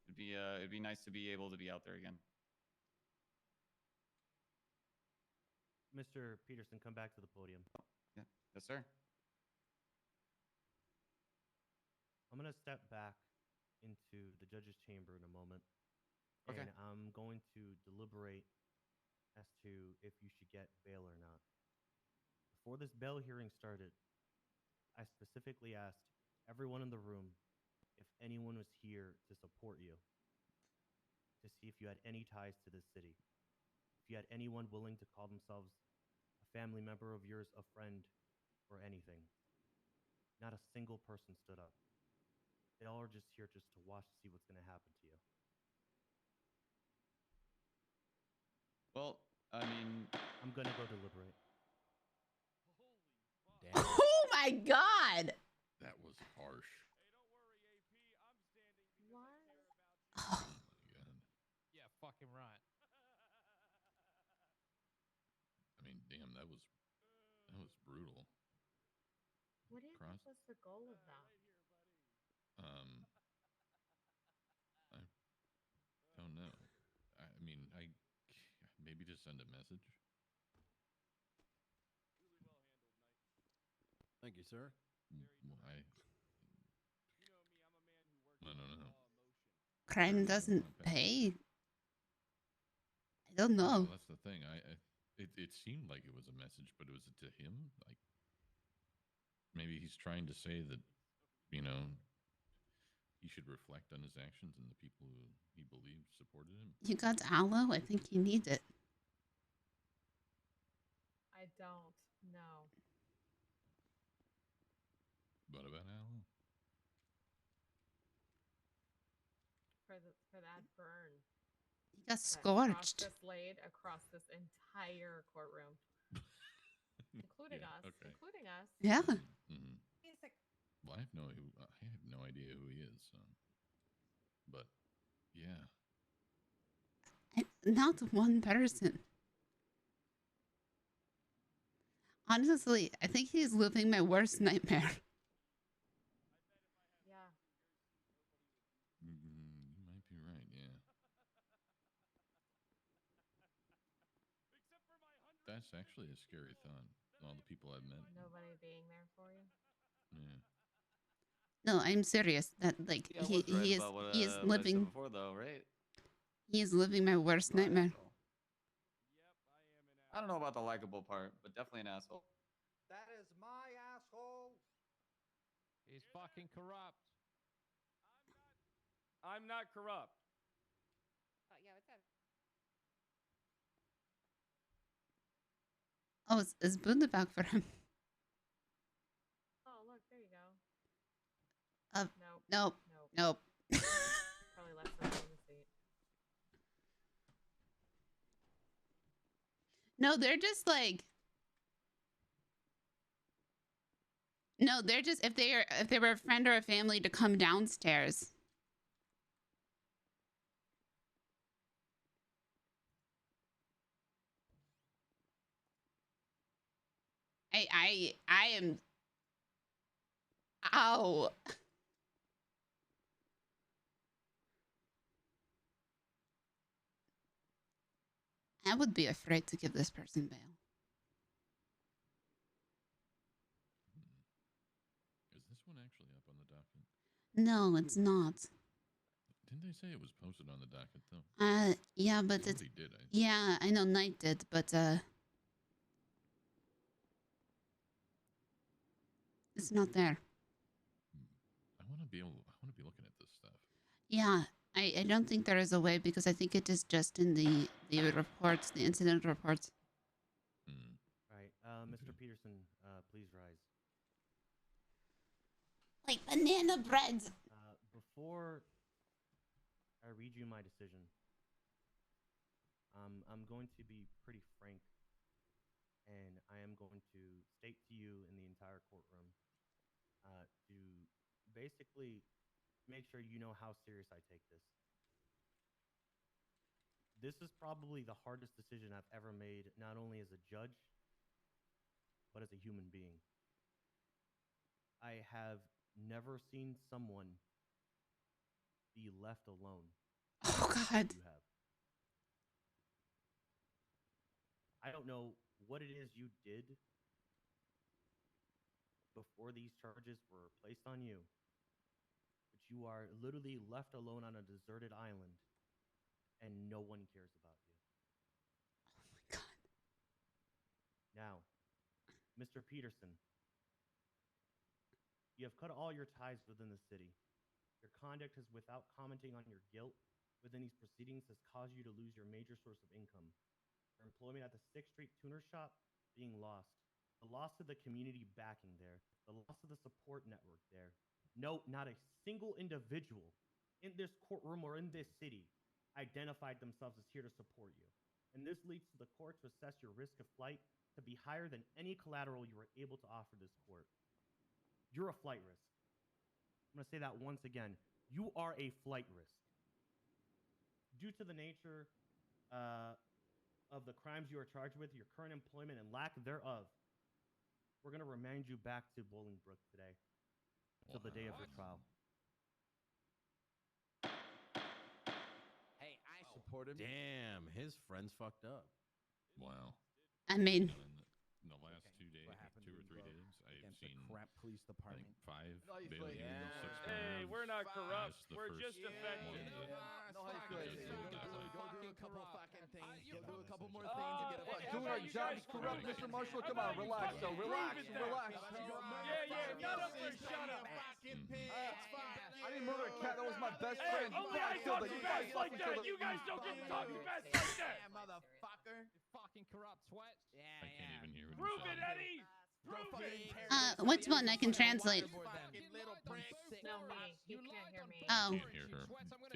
it'd be nice to be able to be out there again. Mr. Peterson, come back to the podium. Yeah. Yes, sir. I'm going to step back into the judge's chamber in a moment. Okay. And I'm going to deliberate as to if you should get bail or not. Before this bail hearing started, I specifically asked everyone in the room if anyone was here to support you, to see if you had any ties to this city, if you had anyone willing to call themselves a family member of yours, a friend, or anything. Not a single person stood up. They all are just here just to watch to see what's going to happen to you. Well, I mean, I'm going to go deliberate. Oh my God. That was harsh. What? Yeah, fucking right. I mean, damn, that was brutal. What do you Cross. think was the goal of that? I don't know. I mean, maybe to send a message. Thank you, sir. I don't know. Crime doesn't pay. I don't know. Well, that's the thing. It seemed like it was a message, but was it to him? Like, maybe he's trying to say that, you know, he should reflect on his actions and the people who he believed supported him. You got aloe? I think you need it. I don't know. What about aloe? For that burn. You got that scorched. Just laid across this entire courtroom, including Yeah, us. okay. Including us. Yeah. Mm-hmm. Well, I have no idea who he is. But yeah, Not one person. Honestly, I think he's living my worst nightmare. Yeah. you might be right. Yeah, that's actually a scary thought. All the people I've met. Nobody being there for you. Yeah. No, I'm serious. That like Yeah, I was right he is about what, he is what I said living before, though, right? he is living my worst nightmare. I don't know about the likable part, but definitely an asshole. That is my asshole. He's fucking corrupt. I'm not corrupt. Yeah, what's that? Oh, it's Buddha back for him. Oh, look, there you go. Nope. Nope. Probably left something in the seat. No, they're just like. No, they're just if they were a friend or a family to come downstairs. I am. Ow. I would be afraid to give this person bail. Is this one actually up on the docket? No, it's not. Didn't they say it was posted on the docket though? Yeah, but it's Somebody did. yeah, I know Knight did, but it's not there. I want to be looking at this stuff. Yeah, I don't think there is a way because I think it is just in the reports, the incident reports. All right, Mr. Peterson, please rise. Like banana bread. Before I read you my decision, I'm going to be pretty frank, and I am going to state to you in the entire courtroom to basically make sure you know how serious I take this. This is probably the hardest decision I've ever made, not only as a judge, but as a human being. I have never seen someone be left alone. Oh, God. You have. I don't know what it is you did before these charges were placed on you, but you are literally left alone on a deserted island, and no one cares about you. Oh, my God. Now, Mr. Peterson, you have cut all your ties within the city. Your conduct has, without commenting on your guilt within these proceedings, has caused you to lose your major source of income. Your employment at the 6th Street Tuner Shop being lost. The loss of the community backing there. The loss of the support network there. No, not a single individual in this courtroom or in this city identified themselves as here to support you. And this leads to the court to assess your risk of flight to be higher than any collateral you were able to offer this court. You're a flight risk. I'm going to say that once again. You are a flight risk. Due to the nature of the crimes you are charged with, your current employment and lack thereof, we're going to remand you back to Bolingbrook today until the day of your trial. Hey, I support him. Damn, his friends fucked up. Wow. I mean, In the last 2 days, 2 or 3 days, I've seen crap police department. Like 5 No, he's bail like, hearings, 6 yeah. Hey, crimes. we're not corrupt. This is the We're first just affected. one that- No, he's good. Because He'll of do that, like- a couple fucking things. He'll do a couple more Oh, things and get a hey, fucking. how Doing about our you job guys is corrupt, prove it? Mr. Marshall. How Come on, about you relax. fucking So prove relax, it then? relax. Yeah, none of them shut up. I didn't murder a cat. That was my best Hey, friend. only I talk fast like that. You guys don't get to talk fast like that. Motherfucker. Fucking corrupt sweat. I can't even hear what Prove you're it, saying. Eddie. Prove it. which one? I can translate. No, me. You can't hear me. Oh. I can't hear her.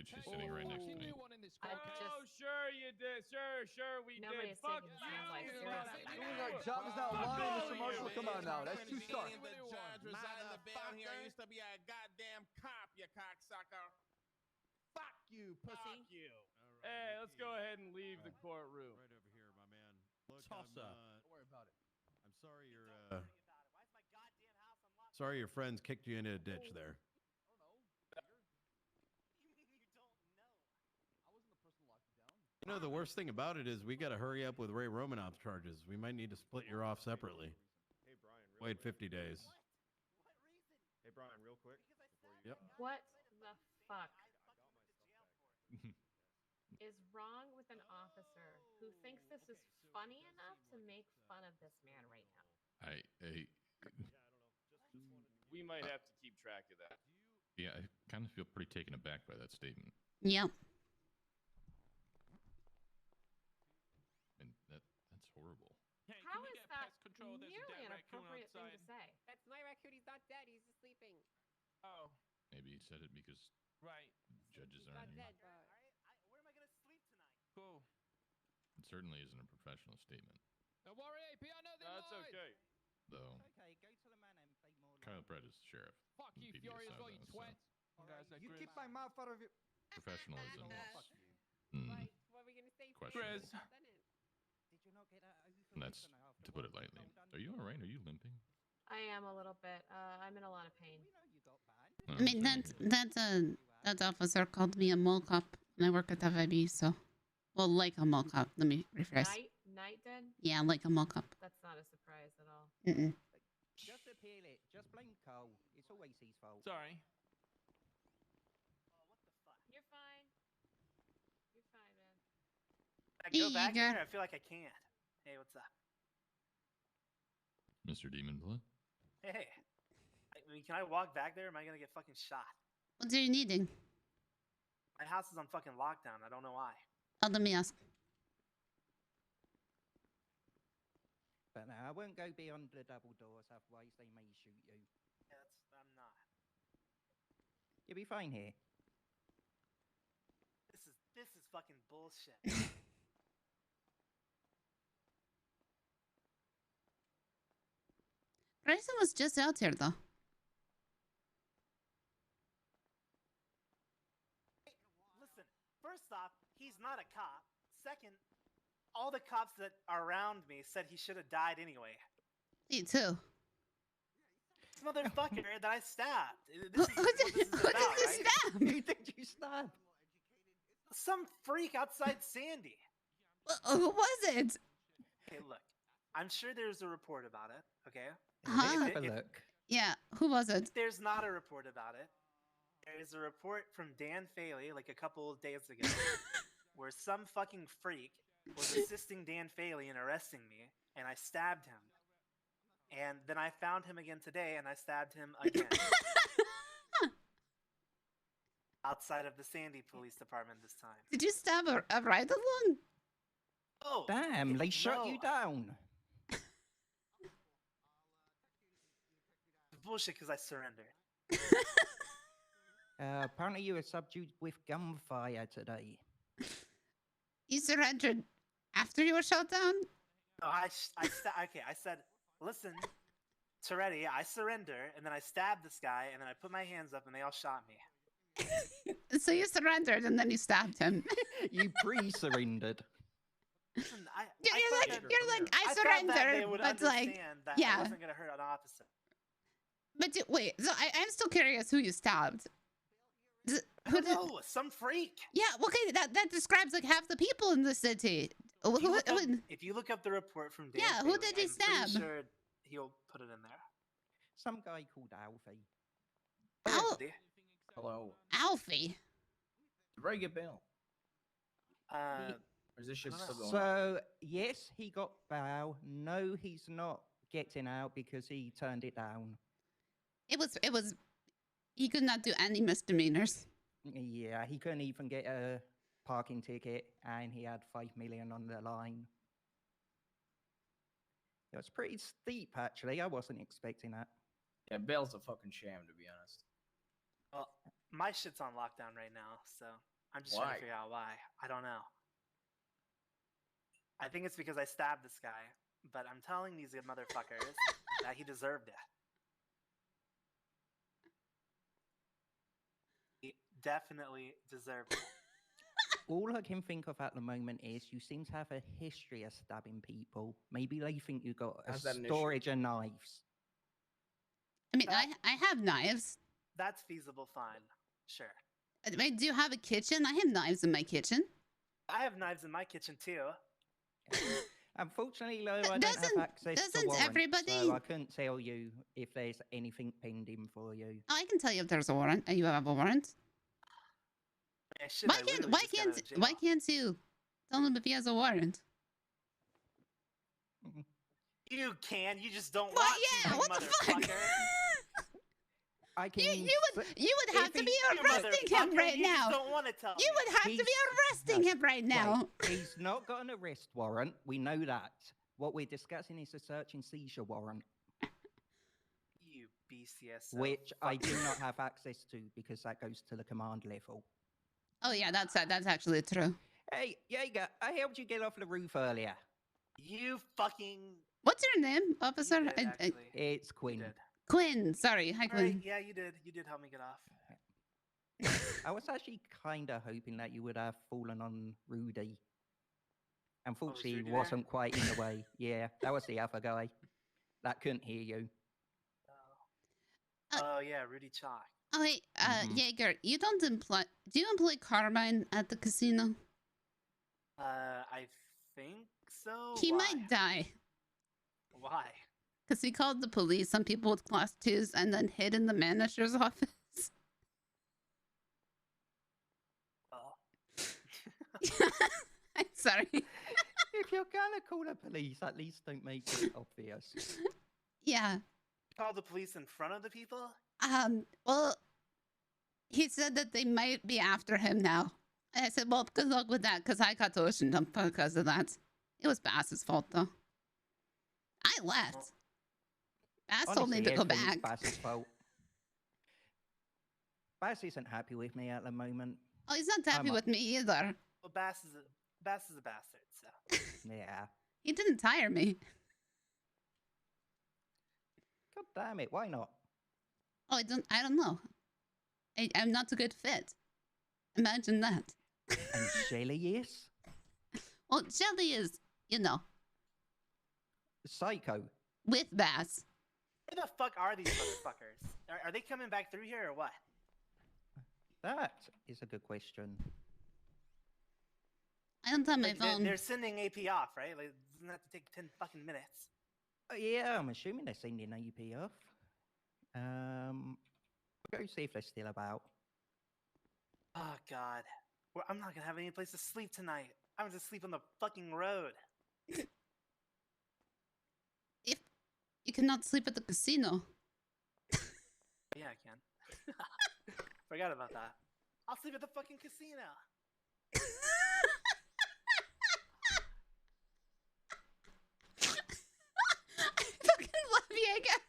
She's sitting right next to me. Oh, sure you did. Sure we Nobody's did. Fuck taking you. this like seriously. Doing our job is not lying, Mr. Marshall. Come on now. That's too stark. Used to be a goddamn cop, you cocksucker. Fuck you, pussy. Fuck you. Hey, let's go ahead and leave the courtroom. Right over here, my man. Look, Toss up. Don't worry about it. I'm sorry sorry your friends kicked you into a ditch there. You know, the worst thing about it is we got to hurry up with Ray Romanov's charges. We might need to split your off separately. Hey, Brian. Wait 50 days. Hey, Brian, real quick. Yep. What the fuck is wrong with an officer who thinks this is funny enough to make fun of this man right now? We might have to keep track of that. Yeah, I kind of feel pretty taken aback by that statement. Yep. And that's horrible. How is that nearly an appropriate thing to say? That's my raccoon. He's not dead. He's just sleeping. Oh. Maybe he said it because judges He's not aren't here. dead, but... Where am I gonna sleep tonight? Cool. It certainly isn't a professional statement, Don't worry, AP. I know they That's lied. okay. though. Okay, go to the man and play more. Kyle Pratt is the sheriff. Fuck in you, PBS Fury, as well, you Island, twat. You keep my mouth out of it. Professionalism Fuck is you. Like, what are we gonna say? questionable. Did you not get that? And that's to put it lightly. Are you all right? Are you limping? I am a little bit. I'm in a lot of pain. I mean, that officer called me a mole cop, and I work at FIB, so Well, like a mock-up. Let me rephrase. Night did? Yeah, like a mock-up. That's not a surprise at all. Mm-mm. Just appeal it. Just blame Cole. It's always his fault. Sorry. You're fine. You're fine, man. Can I go back Eager. there? I feel like I can't. Hey, what's up? Mr. Demon Blood? Hey. I mean, can I walk back there? Am I gonna get fucking shot? What are you needing? My house is on fucking lockdown. I don't know why. Oh, let me ask. But no, I won't go beyond the double doors, otherwise they may shoot you. Yeah, I'm not. You'll be fine here. This is fucking bullshit. Grayson was just out here, though. Listen, first off, he's not a cop. Second, all the cops that are around me said he should have died anyway. Me too. This motherfucker that I stabbed. This is what this is about, right? Stab? Who did you stab? Some freak outside Sandy. Who was it? Okay, look. I'm sure there's a report about it, okay? Huh? Have a look. Yeah, who was it? There's not a report about it. There is a report from Dan Faley like a couple of days ago where some fucking freak was assisting Dan Faley in arresting me, and I stabbed him. And then I found him again today, and I stabbed him again. Outside of the Sandy Police Department this time. Did you stab a ride-along? Oh, damn! They shut you no. down. Bullshit, because I surrendered. Apparently, you were subdued with gunfire today. You surrendered after you were shot down? No, I said, listen, Toretti, I surrender, and then I stabbed this guy, and then I put my hands up, and they all shot me. So you surrendered, and then you stabbed him. You pre-surrendered. Listen, You're like, I thought that they surrendered, would but like, understand that yeah. I wasn't gonna hurt an officer. But wait, so I'm still curious who you stabbed. Who did? Some freak. Yeah, okay, that describes like half the people in the city. If you look up the report from Dan Yeah, who Faley, did you I'm pretty stab? sure he'll put it in there. Some guy called Alfie. Hello. Alfie. Did Ray get bail? Or is this shit still going on? So yes, he got bail. No, he's not getting out because he turned it down. It was. He could not do any misdemeanors. Yeah, he couldn't even get a parking ticket, and he had 5 million on the line. It was pretty steep, actually. I wasn't expecting that. Yeah, bail's a fucking sham, to be honest. Well, my shit's on lockdown right now, so I'm just trying to figure out why. I don't know. I think it's because I stabbed this guy, but I'm telling these motherfuckers that he deserved it. He definitely deserved it. All I can think of at the moment is you seem to have a history of stabbing people. Maybe they think you got a How's that an storage of knives. I mean, I have knives. That's feasible, fine. Sure. I do have a kitchen. I have knives in my kitchen. I have knives in my kitchen, too. Unfortunately, though, I don't have access to warrants, so I couldn't tell you if there's anything pending for you. Oh, I can tell you if there's a warrant. You have a warrant. Yeah, shit, Why can't you tell him if he has a warrant? You can. You just don't want to, what the fuck? I can. You would have to be arresting him right now. Don't want to tell you would have to be arresting him right now. Wait, he's not got an arrest warrant. We know that. What we're discussing is a search and seizure warrant. You BCS. Which I do not have access to because that goes to the command level. Oh yeah, that's actually true. Hey, Jaeger, I helped you get off the roof earlier. You fucking. What's your name, officer? It's Quinn. Quinn. Sorry, hi Quinn. Right, yeah, you did. You did help me get off. I was actually kind of hoping that you would have fallen on Rudy. Unfortunately, he wasn't quite in the way. Yeah, that was the other guy. That couldn't hear you. Oh yeah, Rudy Chalk. Oh wait, Jaeger, you don't employ. Do you employ Carmine at the casino? I think so. He Why? might die. Why? Because he called the police on people with class 2s and then hid in the manager's office. Oh. I'm sorry. If you're gonna call the police, at least don't make it obvious. Yeah. Call the police in front of the people? Well, he said that they might be after him now. And I said, well, good luck with that, because I got to ocean dump because of that. It was Bass's fault, though. I left. Bass told me to go back. Bass's fault. Bass isn't happy with me at the moment. Oh, he's not happy with me either. Well, Bass is a bastard, so. Yeah. He didn't tire me. God damn it, why not? Oh, I don't know. I'm not a good fit. Imagine that. And Shelly is? Well, Shelly is, you know. Psycho. With Bass. Where the fuck are these motherfuckers? Are they coming back through here or what? That is a good question. I don't have my phone. They're sending AP off, right? Like, doesn't that take 10 fucking minutes? Yeah, I'm assuming they're sending AP off. Go see if they're still about. Oh, God. Well, I'm not gonna have any place to sleep tonight. I'm gonna sleep on the fucking road. If you cannot sleep at the casino. Yeah, I can. Forgot about that. I'll sleep at the fucking casino. I fucking love Jaeger.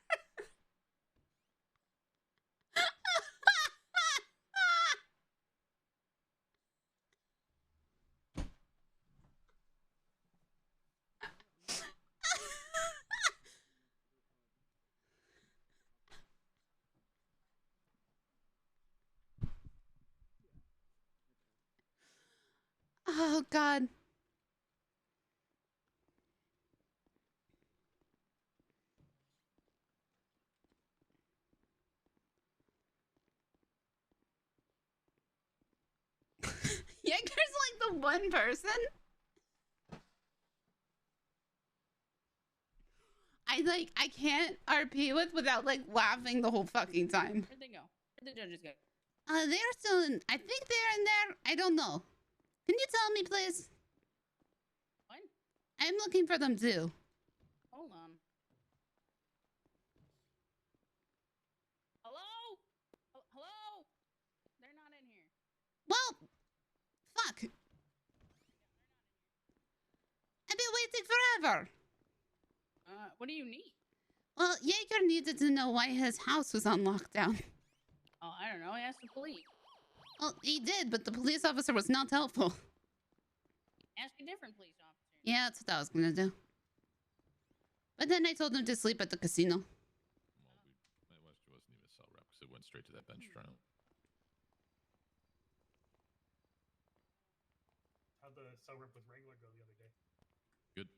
Oh, God. Jaeger's like the one person I can't RP with without like laughing the whole fucking time. Where'd they go? Where'd the judges go? They're still in, I think they're in there. I don't know. Can you tell me, please? What? I'm looking for them too. Hold on. Hello? Hello? They're not in here. Well, fuck. I've been waiting forever. What do you need? Well, Jaeger needed to know why his house was on lockdown. Oh, I don't know. I asked the police. Well, he did, but the police officer was not helpful. Ask a different police officer. Yeah, that's what I was gonna do. But then I told him to sleep at the casino. Well, that wasn't even a cell rep because it went straight to that bench trial. How'd the cell rep with regular go the other day? Good.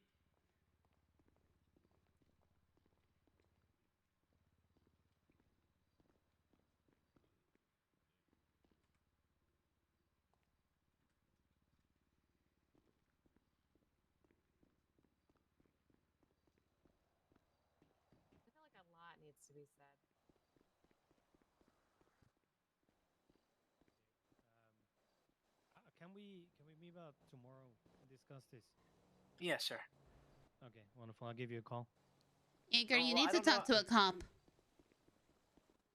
I feel like a lot needs to be said. Can we meet up tomorrow and discuss this? Yeah, sure. Okay, wonderful. I'll give you a call. Jaeger, you well, need I to don't talk know- to a cop.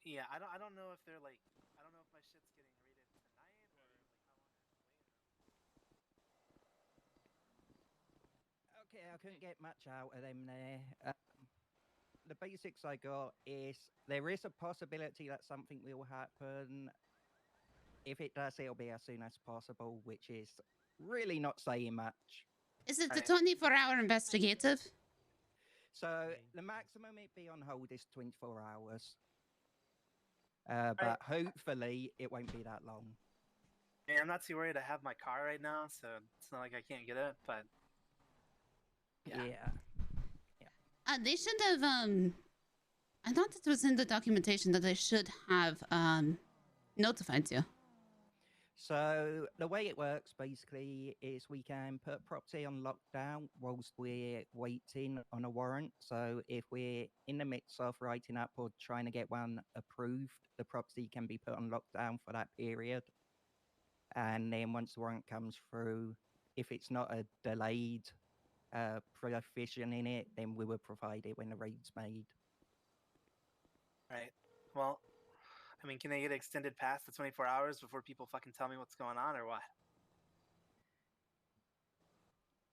Yeah, I don't know if they're like, I don't know if my shit's getting raided tonight or like how long Okay, I couldn't get much out of them there. The basics I got is there is a possibility that something will happen. If it does, it'll be as soon as possible, which is really not saying much. Is it the 24-hour investigative? So the maximum it'd be on hold is 24 hours. But hopefully it won't be that long. I'm not too worried. I have my car right now, so it's not like I can't get it. But Yeah. They should have, I thought it was in the documentation that they should have, notified you. So the way it works basically is we can put property on lockdown whilst we're waiting on a warrant. So if we're in the midst of writing up or trying to get one approved, the property can be put on lockdown for that period. And then once the warrant comes through, if it's not a delayed provision in it, then we will provide it when the raid's made. Right. Well, I mean, can they get extended past the 24 hours before people fucking tell me what's going on or what?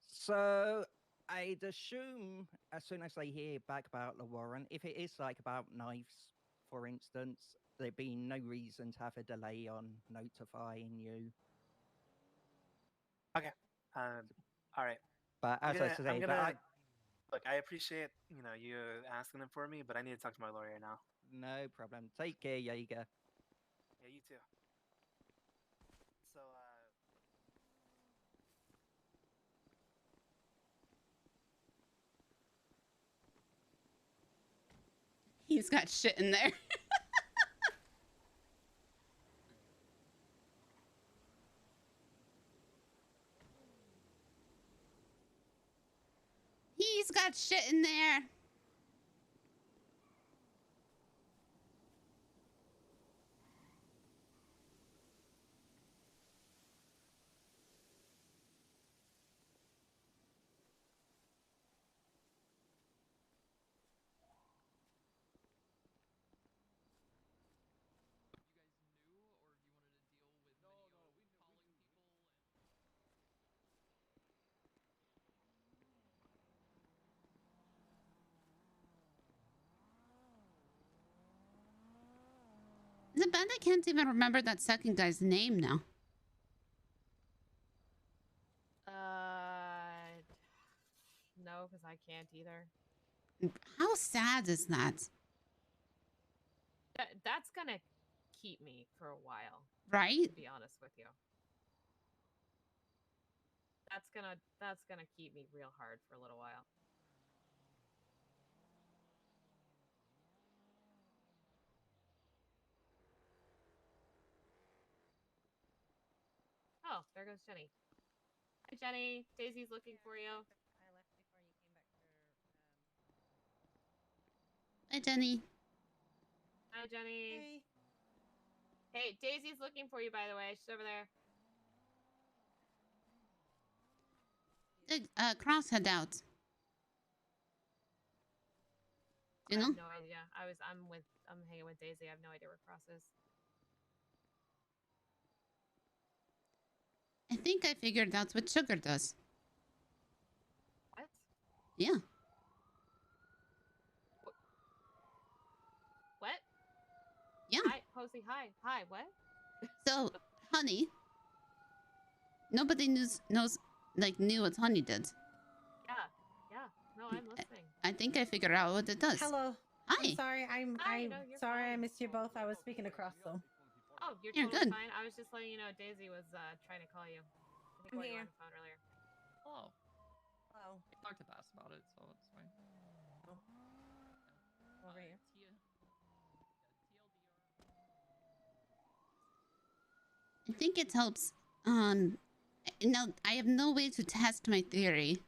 So I'd assume as soon as they hear back about the warrant, if it is like about knives, for instance, there'd be no reason to have a delay on notifying you. Okay. All right. But as I said, look, I appreciate, you asking them for me, but I need to talk to my lawyer now. No problem. Take care, Jaeger. Yeah, you too. So, He's got shit in there. He's got shit in there. The band I can't even remember that second guy's name now. No, because I can't either. How sad is that? That's gonna keep me for a while. Right? To be honest with you. That's gonna keep me real hard for a little while. Oh, there goes Jenny. Hi, Jenny. Daisy's looking for you. Hi, Jenny. Hi, Jenny. Hey, Daisy's looking for you, by the way. She's over there. Cross head out. Do you know? I have no idea. I'm hanging with Daisy. I have no idea where Cross is. I think I figured out what Sugar does. What? Yeah. What? Yeah. Hi, Posy. Hi. Hi. What? So, Honey. Nobody knew what Honey did. Yeah. Yeah. No, I'm listening. I think I figured out what it does. Hello. Hi. I'm sorry. I'm No, you're sorry fine. I missed you both. I was speaking across them. Oh, you're You're totally good. fine. I was just letting you know Daisy was trying to call you. I think I'm while you were here. on the phone earlier. Hello. Hello. I talked to Bass about it, so it's fine. Over here. I think it helps. Now I have no way to test my theory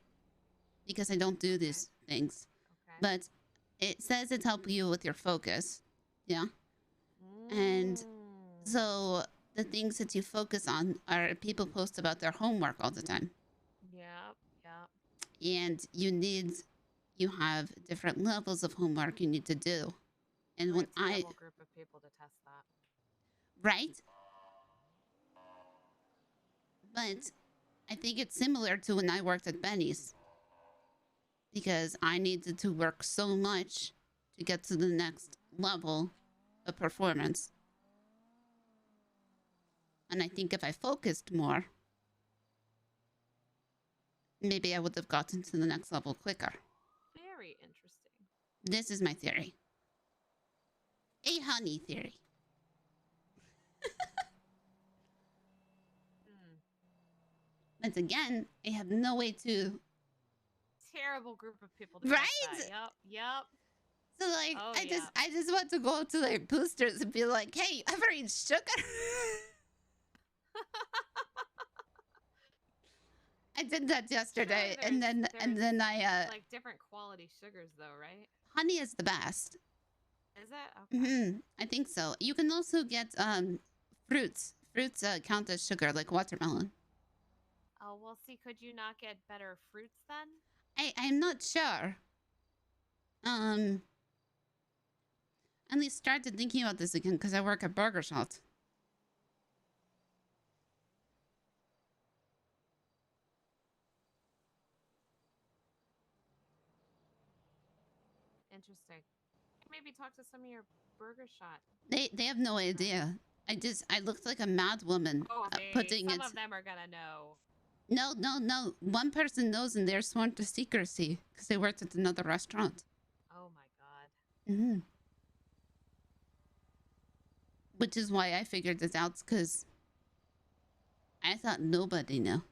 because I don't do these things. Okay. But it says it helps you with your focus. Yeah. And so the things that you focus on are people post about their homework all the time. Yep. Yep. And you have different levels of homework you need to do. And when It's a double group of people to test that. right? But I think it's similar to when I worked at Benny's. Because I needed to work so much to get to the next level of performance. And I think if I focused more, maybe I would have gotten to the next level quicker. Very interesting. This is my theory. A honey theory. But again, I have no way to... Terrible group of people to Right? test that. Yep. So like, Oh, I just want to go to like boosters and be like, hey, I've read sugar. I did that yesterday, Surely and then there's, I like different quality sugars though, right? honey is the best. Is it? Okay. I think so. You can also get fruits. Fruits count as sugar, like watermelon. Oh, well, see, could you not get better fruits then? I'm not sure. I only started thinking about this again because I work at Burger Shot. Interesting. Maybe talk to some of your Burger Shot. They have no idea. I looked like a mad woman putting some it. of them are gonna know. No. One person knows and they're sworn to secrecy because they worked at another restaurant. Oh my god. Which is why I figured this out, because I thought nobody knew.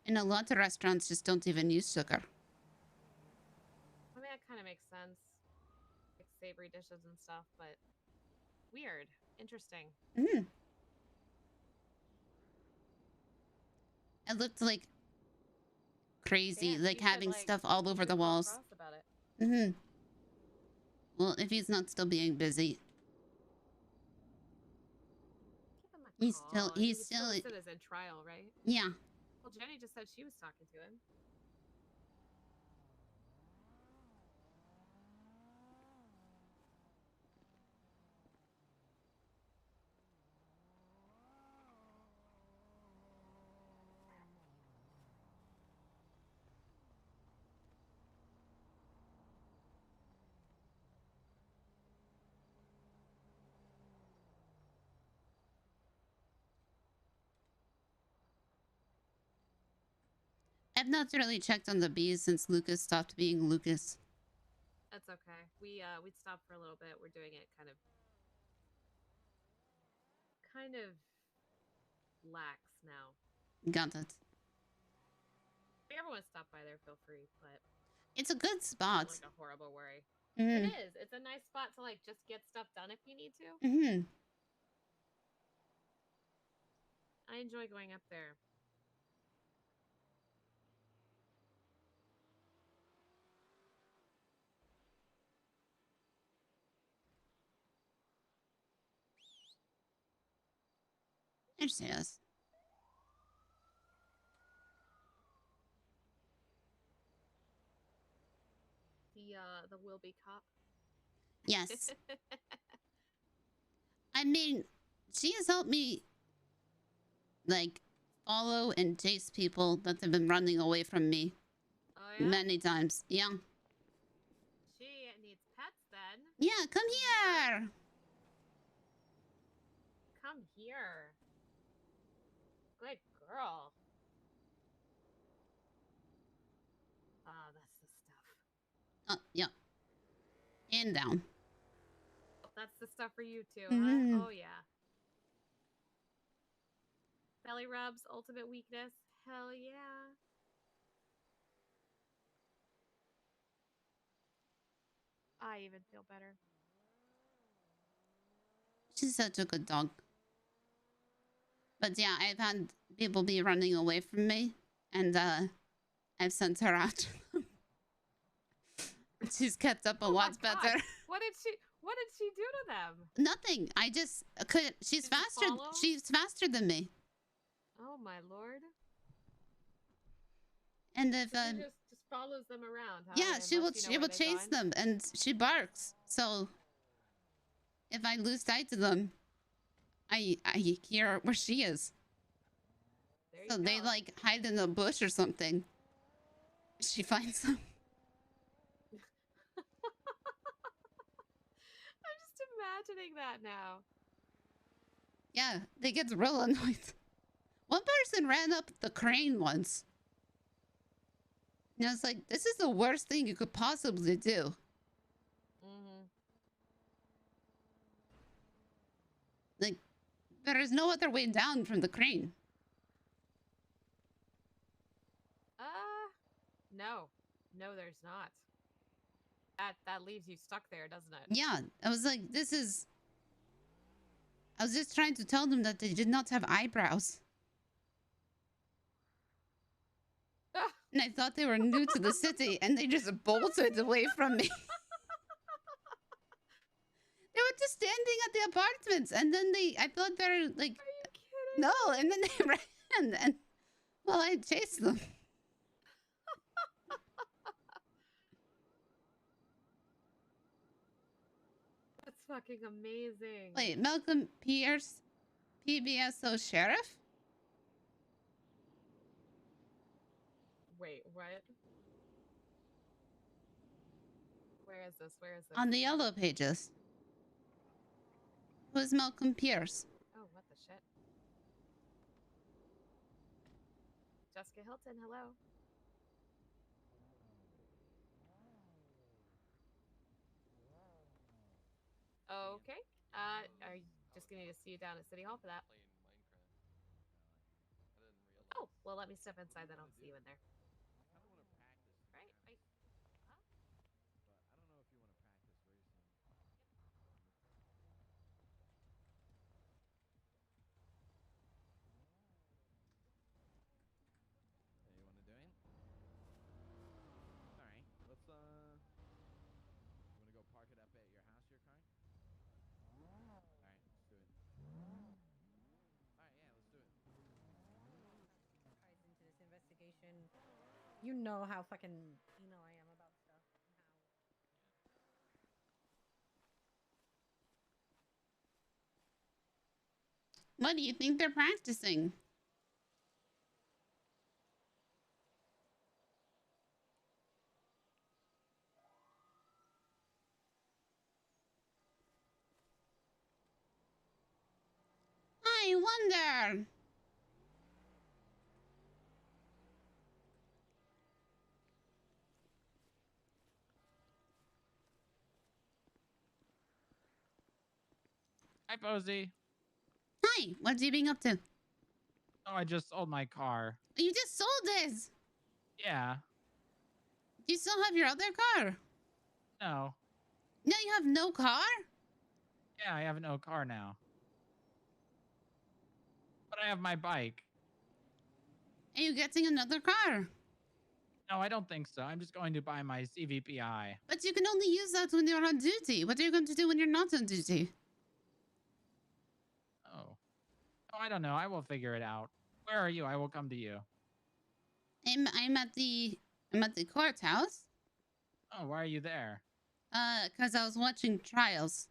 And a lot of restaurants just don't even use sugar. I mean, that kind of makes sense. Like savory dishes and stuff, but weird. Interesting. It looked like crazy, Damn, like you should, having like, stuff all over the walls. cross about it. Well, if he's not still being busy. He's still listed as in trial, right? Yeah. Well, Jenny just said she was talking to him. I've not really checked on the bees since Lucas stopped being Lucas. That's okay. We'd stop for a little bit. We're doing it kind of lax now. Got it. If you ever want to stop by there, feel free. But it's a good spot. Like a horrible worry. Mm. It is. It's a nice spot to like just get stuff done if you need to. I enjoy going up there. There she is. The will be cop. Yes. I mean, she has helped me like follow and chase people that have been running away from me. Oh, yeah? Many times. Yeah. She needs pets then. Yeah, come here. Come here. Good girl. Oh, that's the stuff. Yeah. And down. That's the stuff for you too, Mhm. huh? Oh, yeah. Belly rubs, ultimate weakness. Hell yeah. I even feel better. She's such a good dog. But yeah, I've had people be running away from me, and I've sent her out. She's kept up a lot better. What did she do to them? Nothing. I just couldn't. She's faster. She's faster than me. Oh my lord. And if So she just follows them around, huh? yeah, she will. Unless you know She where will they've chase gone? them, and she barks. So if I lose sight of them, I hear where she is. So they like hide in a bush or something. She finds them. I'm just imagining that now. Yeah, they get real annoyed. One person ran up the crane once. And I was like, this is the worst thing you could possibly do. Like, there is no other way down from the crane. No. No, there's not. That leaves you stuck there, doesn't it? Yeah, I was like, this is... I was just trying to tell them that they did not have eyebrows. And I thought they were new to the city, and they just bolted away from me. They were just standing at the apartments, and then I thought they were like... Are you kidding? No, and then they ran, and... Well, I chased them. That's fucking amazing. Wait, Malcolm Pierce, PBSO sheriff? Wait, what? Where is this? Where is this? On the yellow pages. Who's Malcolm Pierce? Oh, what the shit? Jessica Hilton, hello. Okay. Are you just gonna need to see you down at City Hall for that? Oh, well, let me step inside, then I'll see you in there. Right? Wait. Huh? Hey, you want to do it? All right. Let's You want to go park it up at your house, your car? All right, let's do it. All right, yeah, let's do it. Ties into this investigation. You know how fucking anal I am about stuff. What do you think they're practicing? I wonder. Hi, Posy. Hi, what are you being up to? Oh, I just sold my car. You just sold this. Yeah. Do you still have your other car? No. No, you have no car? Yeah, I have no car now. But I have my bike. Are you getting another car? No, I don't think so. I'm just going to buy my CVPI. But you can only use that when you're on duty. What are you going to do when you're not on duty? Oh. Oh, I don't know. I will figure it out. Where are you? I will come to you. I'm at the courthouse. Oh, why are you there? Because I was watching trials.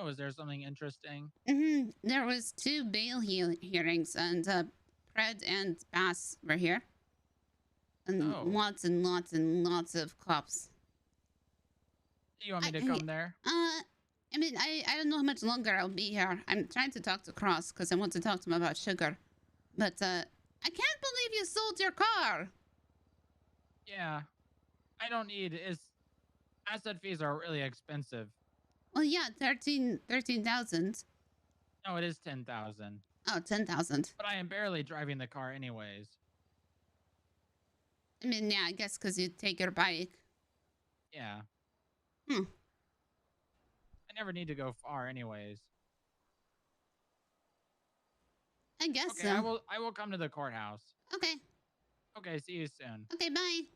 Oh, is there something interesting? There was 2 bail hearings, and Fred and Bass were here. And lots and lots and lots of cops. Do you want me to come there? I mean, I don't know how much longer I'll be here. I'm trying to talk to Cross because I want to talk to him about sugar. But I can't believe you sold your car. Yeah. I don't need asset fees are really expensive. Well, yeah, 13,000. No, it is 10,000. Oh, 10,000. But I am barely driving the car anyways. I mean, yeah, I guess because you take your bike. Yeah. I never need to go far anyways. I guess okay, so. I will come to the courthouse. Okay. Okay, see you soon. Okay, bye.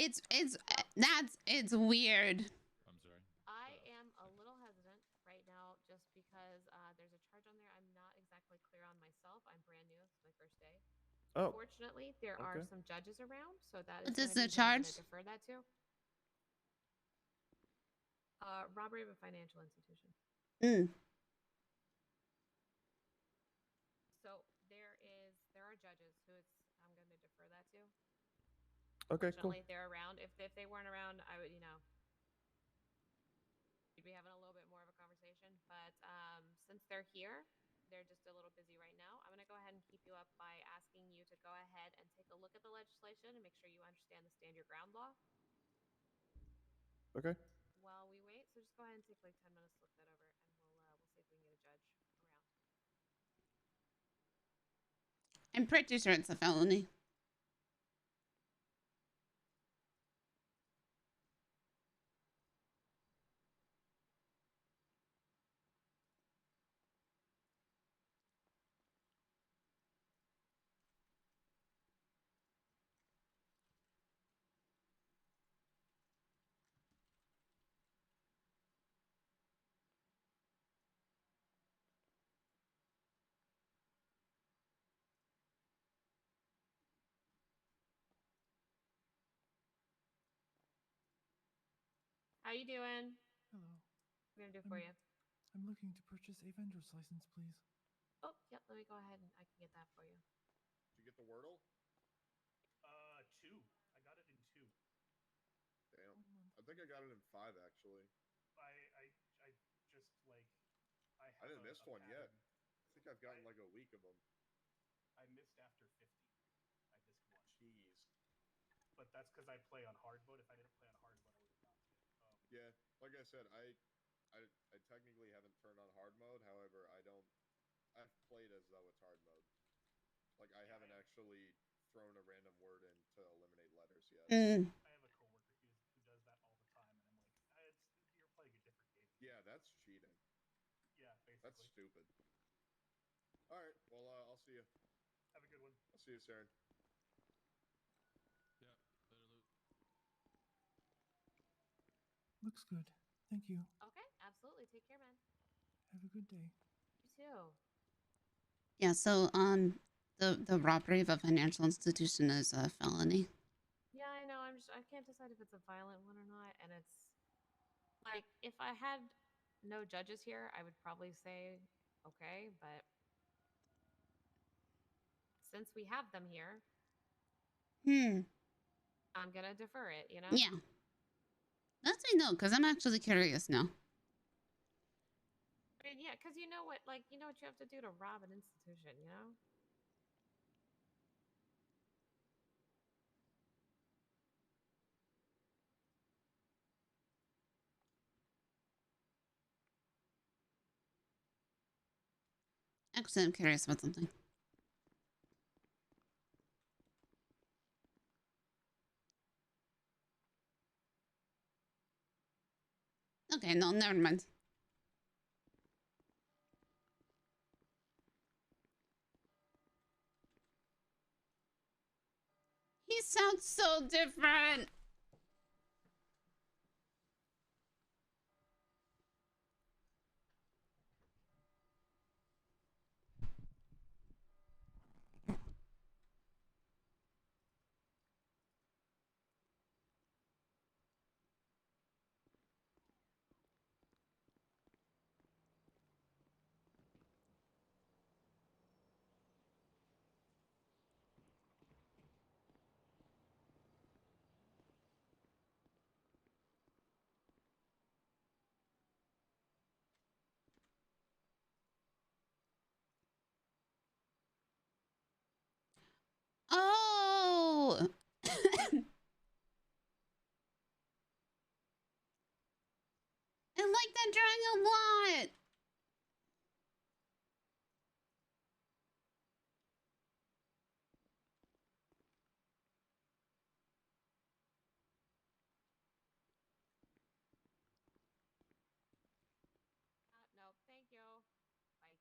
It's weird. I'm sorry. I am a little hesitant right now just because there's a charge on there. I'm not exactly clear on myself. I'm brand new. It's my first day. Oh. Fortunately, there are some judges around, so that What is is the gonna charge? defer that to. Robbery of a financial institution. So there are judges who I'm going to defer that to. Okay, cool. Fortunately, they're around. If they weren't around, I would, we'd be having a little bit more of a conversation. but since they're here, they're just a little busy right now. I'm going to go ahead and keep you up by asking you to go ahead and take a look at the legislation and make sure you understand the stand your ground law. Okay. While we wait, so just go ahead and take like 10 minutes to look that over, and we'll see if we can get a judge around. I'm pretty sure it's a felony. How you doing? Hello. What are we gonna do for you? I'm looking to purchase a vendor's license, please. Oh, yep. Let me go ahead and I can get that for you. Did you get the Wordle? 2. I got it in 2. Damn. I think I got it in 5 actually. I just like I have I didn't miss one yet. pattern. I think I've gotten like a week of them. I missed after 50. I missed one. Jeez. But that's because I play on hard mode. If I didn't play on hard mode, I would have gotten it. Yeah, like I said, I technically haven't turned on hard mode. However, I've played as though it's hard mode. Like I haven't actually thrown a random word in to eliminate letters yet. I have a coworker who does that all the time, and I'm like, you're playing a different game. Yeah, that's cheating. Yeah, basically. That's stupid. All right, well, I'll see you. Have a good one. I'll see you, Saren. Yeah, later, Luke. Looks good. Thank you. Okay, absolutely. Take care, man. Have a good day. You too. Yeah, so the robbery of a financial institution is a felony. Yeah, I know. I can't decide if it's a violent one or not, and it's like if I had no judges here, I would probably say okay, but since we have them here, I'm gonna defer it. You know? Yeah. Let me know, because I'm actually curious now. I mean, yeah, because you know what you have to do to rob an institution, you know? Actually, I'm curious about something. Okay, no, never mind. He sounds so different. Oh! I like that drawing a lot. No, thank you. Bye.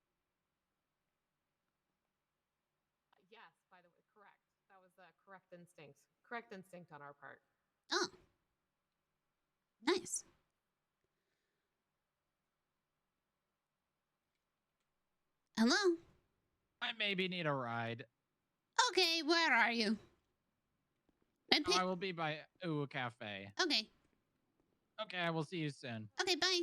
Yes, by the way, correct. That was the correct instinct. Correct instinct on our part. Oh. Nice. Hello? I maybe need a ride. Okay, where are you? I will be by Ooh Cafe. Okay. Okay, I will see you soon. Okay, bye.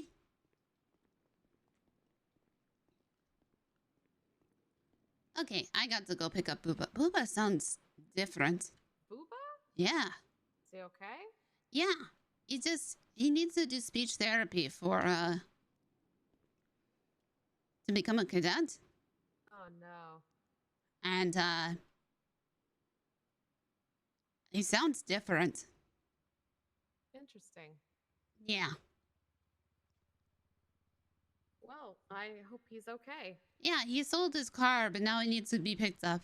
Okay, I got to go pick up Booba. Booba sounds different. Booba? Yeah. Is he okay? Yeah. He needs to do speech therapy for to become a cadet. Oh no. And he sounds different. Interesting. Yeah. Well, I hope he's okay. Yeah, he sold his car, but now he needs to be picked up.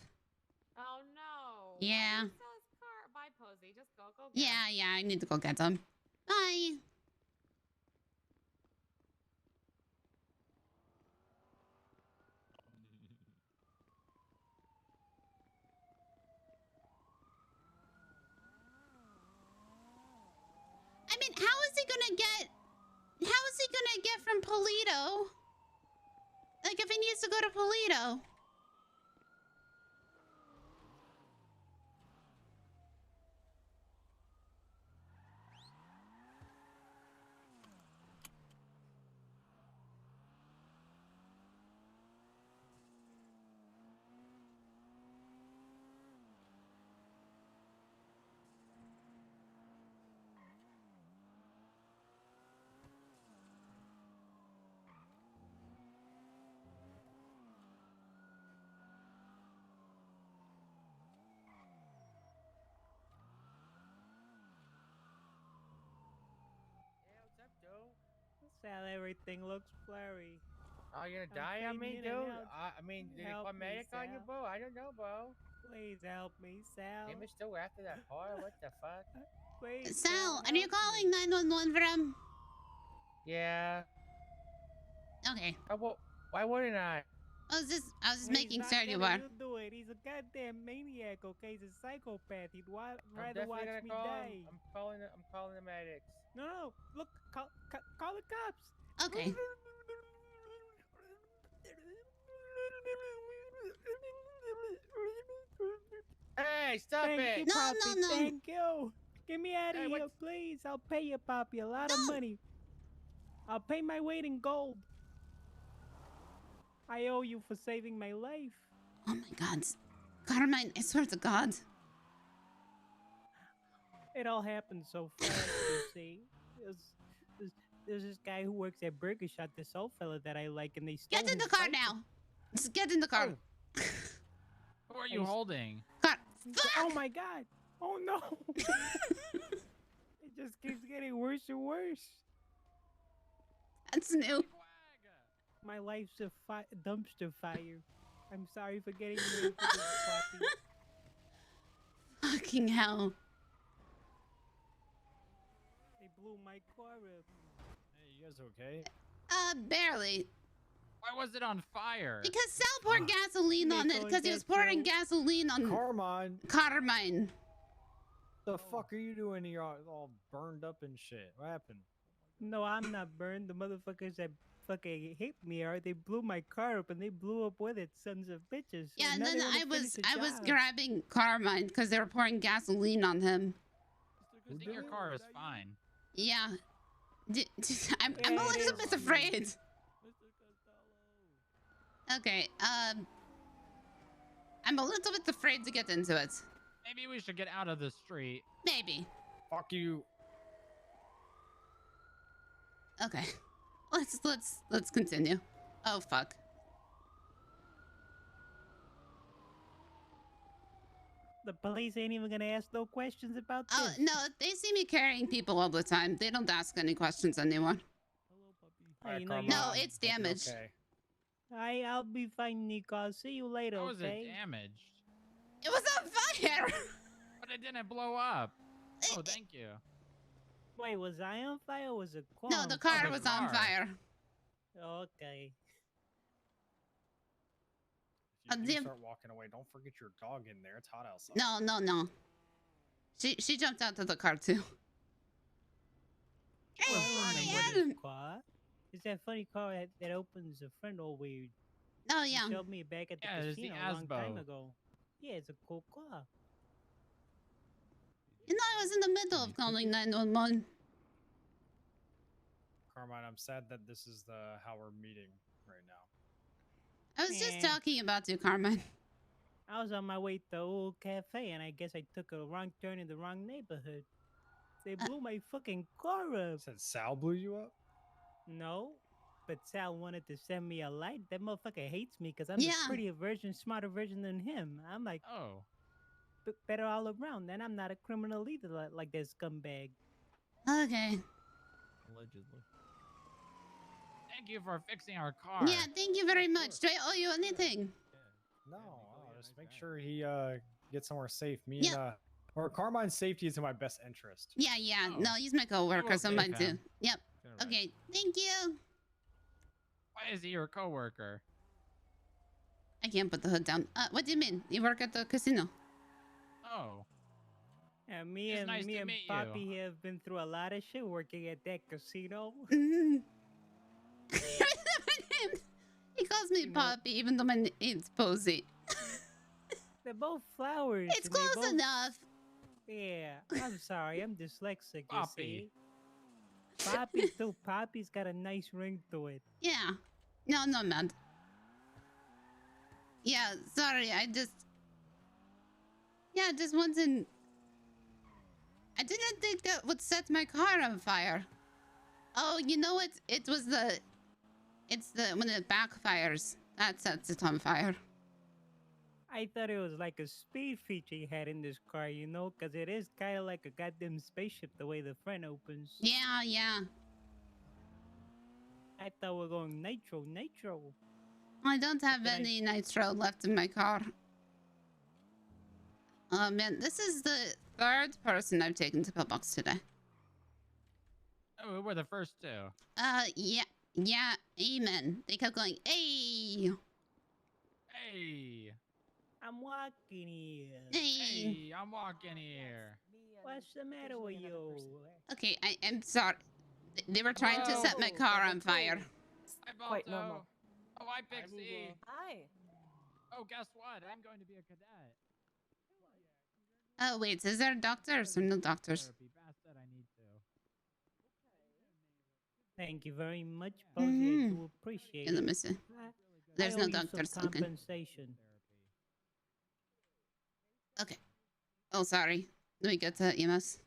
Oh no. Yeah. Why did he sell his car? Bye, Posy. Just go get him. Yeah, I need to go get him. Bye. I mean, how is he gonna get from Polito? Like, if he needs to go to Polito. What's up, Joe? Sal, everything looks blurry. Oh, you're gonna I'm die on me, fading in and dude? out. I mean, did you Help call me, medic on you, Sal. bro? I don't know, bro. Please help me, Sal. Him is still after that car? What the fuck? Please, Sal, are you help calling 911 for him? Yeah. Okay. Why wouldn't I? I was just He's making not sure you gonna were. You do it. He's a goddamn maniac, okay? He's a psychopath. He'd rather watch me die. I'm calling the medics. No, look, call the cops. Okay. Hey, stop Thank it! you, No, Poppy, no. Thank you. Get me out of here, please. I'll pay you, Poppy, a lot of money. I'll pay my weight in gold. I owe you for saving my life. Oh my God. Carmine, I swear to God. It all happened so fast, you see. There's this guy who works at Burger Shot, this old fella that I like, and they stole Get in the his car bike. now. Just get in the car. Who are you holding? God. Oh my God. Oh no. It just keeps getting worse and worse. That's new. My life's a dumpster fire. I'm sorry for getting you into this, Poppy. Fucking hell. They blew my car up. Hey, you guys okay? Barely. Why was it on fire? Because Sal poured gasoline on it because he was pouring gasoline on Carmine. The fuck are you doing here all burned up and shit? What happened? No, I'm not burned. The motherfuckers that fucking hit me are. They blew my car up and they blew up with it, sons of bitches. Yeah, now and then they wanna I was finish the job. grabbing Carmine because they were pouring gasoline on him. I think your car is fine. Yeah. I'm a little bit afraid. Okay, I'm a little bit afraid to get into it. Maybe we should get out of the street. Maybe. Fuck you. Okay. Let's continue. Oh fuck. The police ain't even gonna ask no questions about this. Oh no, they see me carrying people all the time. They don't ask any questions anymore. Hey, you know Carmine, no, it's hope you're damaged. okay. I'll be fine, Nico. I'll see you later, How was okay? it damaged? It was on fire! But it didn't blow up. Oh, thank you. Wait, was I on fire or was it car? No, the car was on fire. Okay. If you do start walking away, don't forget your dog in there. It's hot outside. No. She jumped out of the car too. Car? It's that funny car that opens the front all weird. Oh yeah. You showed me back at the Yeah, it's the casino a long time Asbo. ago. Yeah, it's a cool car. You know, I was in the middle of calling 911. Carmine, I'm sad that this is how we're meeting right now. I was just talking about you, Carmine. I was on my way to the old cafe, and I guess I took a wrong turn in the wrong neighborhood. They blew my fucking car up. Said Sal blew you up? No. but Sal wanted to send me a light. That motherfucker hates me because I'm the prettier version, smarter version than him. I'm like, better all around. And I'm not a criminal either, like that scumbag. Okay. Allegedly. Thank you for fixing our car. Yeah, thank you very much. Do I owe you anything? No, just make sure he gets somewhere safe. Me and or Carmine's safety is in my best interest. Yeah, yeah. No, he's my coworker, so mine too. Yep. Okay, thank you. Why is he your coworker? I can't put the hood down. What do you mean? You work at the casino? Oh. Yeah, me It's and nice me to and meet Poppy you. have been through a lot of shit working at that casino. He calls me Poppy, even though my name's Posy. They're both flowers. It's close enough. Yeah, I'm sorry. I'm dyslexic, Poppy. you see. Poppy, too. Poppy's got a nice ring to it. Yeah. No, no, man. Yeah, sorry. I just wasn't... I didn't think that would set my car on fire. Oh, you know what? It was the... It's the... When it backfires. That sets it on fire. I thought it was like a speed feature you had in this car, you know? Because it is kind of like a goddamn spaceship the way the front opens. Yeah, yeah. I thought we were going nitro. I don't have any nitro left in my car. Oh, man. This is the third person I've taken to Pillbox today. Oh, we're the first two. Yeah. Yeah, amen. They kept going, hey. Hey. I'm walking here. Hey, I'm walking here. What's the matter with you? Okay, I'm sorry. They were trying to set my car on fire. Hi, Quite Balto. normal. Oh, hi, Pixie. Hi. Oh, guess what? I'm going to be a cadet. Oh, wait. Is there doctors or no doctors? Therapy. Bastard, I need to. Thank you very much, Posy. I do appreciate Yeah, let it. me see. There's I no owe you some doctors. Okay. compensation. Okay. Oh, sorry. Let me get to EMS.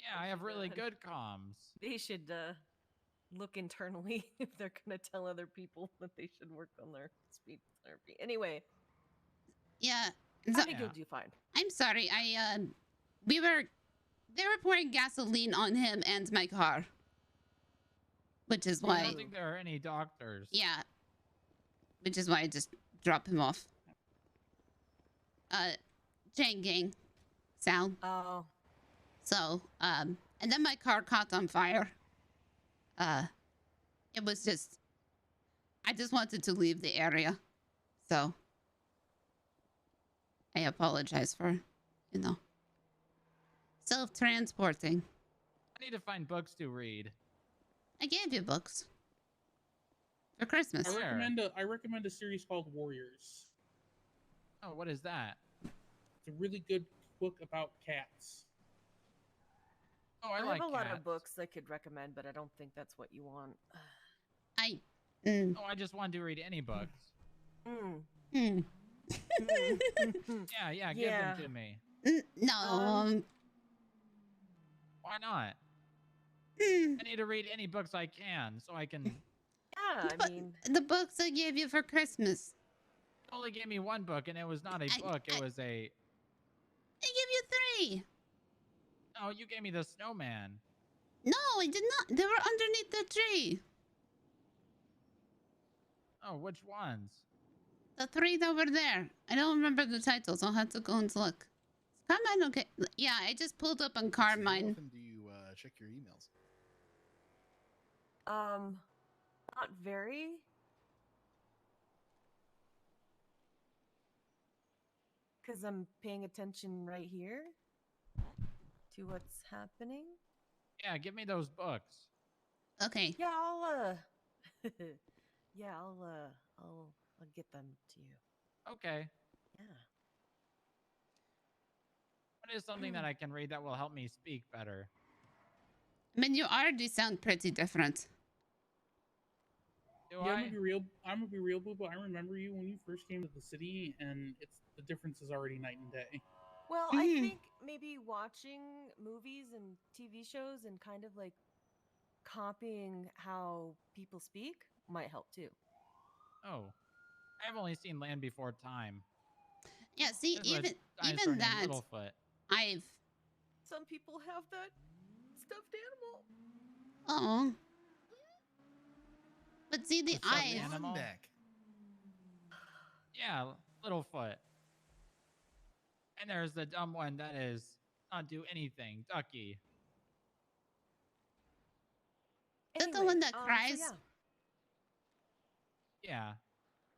Yeah, I have really good comms. They should look internally if they're gonna tell other people that they should work on their speech therapy. Anyway. Yeah. I think you'll do fine. I'm sorry. They were pouring gasoline on him and my car. Which is why... I don't think there are any doctors. Yeah. Which is why I just dropped him off. Chain gang. Sal. Oh. So, and then my car caught on fire. It was just... I just wanted to leave the area. So... I apologize for, self-transporting. I need to find books to read. I gave you books. For Christmas. I recommend a series called Warriors. Oh, what is that? It's a really good book about cats. Oh, I have like a lot cats. of books I could recommend, but I don't think that's what you want. Oh, I just wanted to read any books. Yeah, give them to me. No. Why not? I need to read any books I can, so I can... Yeah, I mean... The books I gave you for Christmas. You only gave me one book, and it was not a book. It was a... I gave you 3. Oh, you gave me the snowman. No, I did not. They were underneath the tree. Oh, which ones? The 3 that were there. I don't remember the titles. I'll have to go and look. Is Carmine okay? Yeah, I just pulled up on Carmine. How often do you check your emails? Not very. Because I'm paying attention right here to what's happening. Yeah, give me those books. Okay. Yeah, I'll get them to you. Okay. Yeah. What is something that I can read that will help me speak better? I mean, you already sound pretty different. Do Yeah, I? I'm gonna be real, Boo, but I remember you when you first came to the city, and the difference is already night and day. Well, I think maybe watching movies and TV shows and kind of like copying how people speak might help too. Oh, I've only seen Land Before Time. Yeah, see, There's a dinosaur even named that, Littlefoot. Some people have that stuffed animal. Oh. But see, the stuffed I've. animal. Yeah, Littlefoot. And there's the dumb one that is not do anything, Ducky. Is that the one that cries? So Yeah.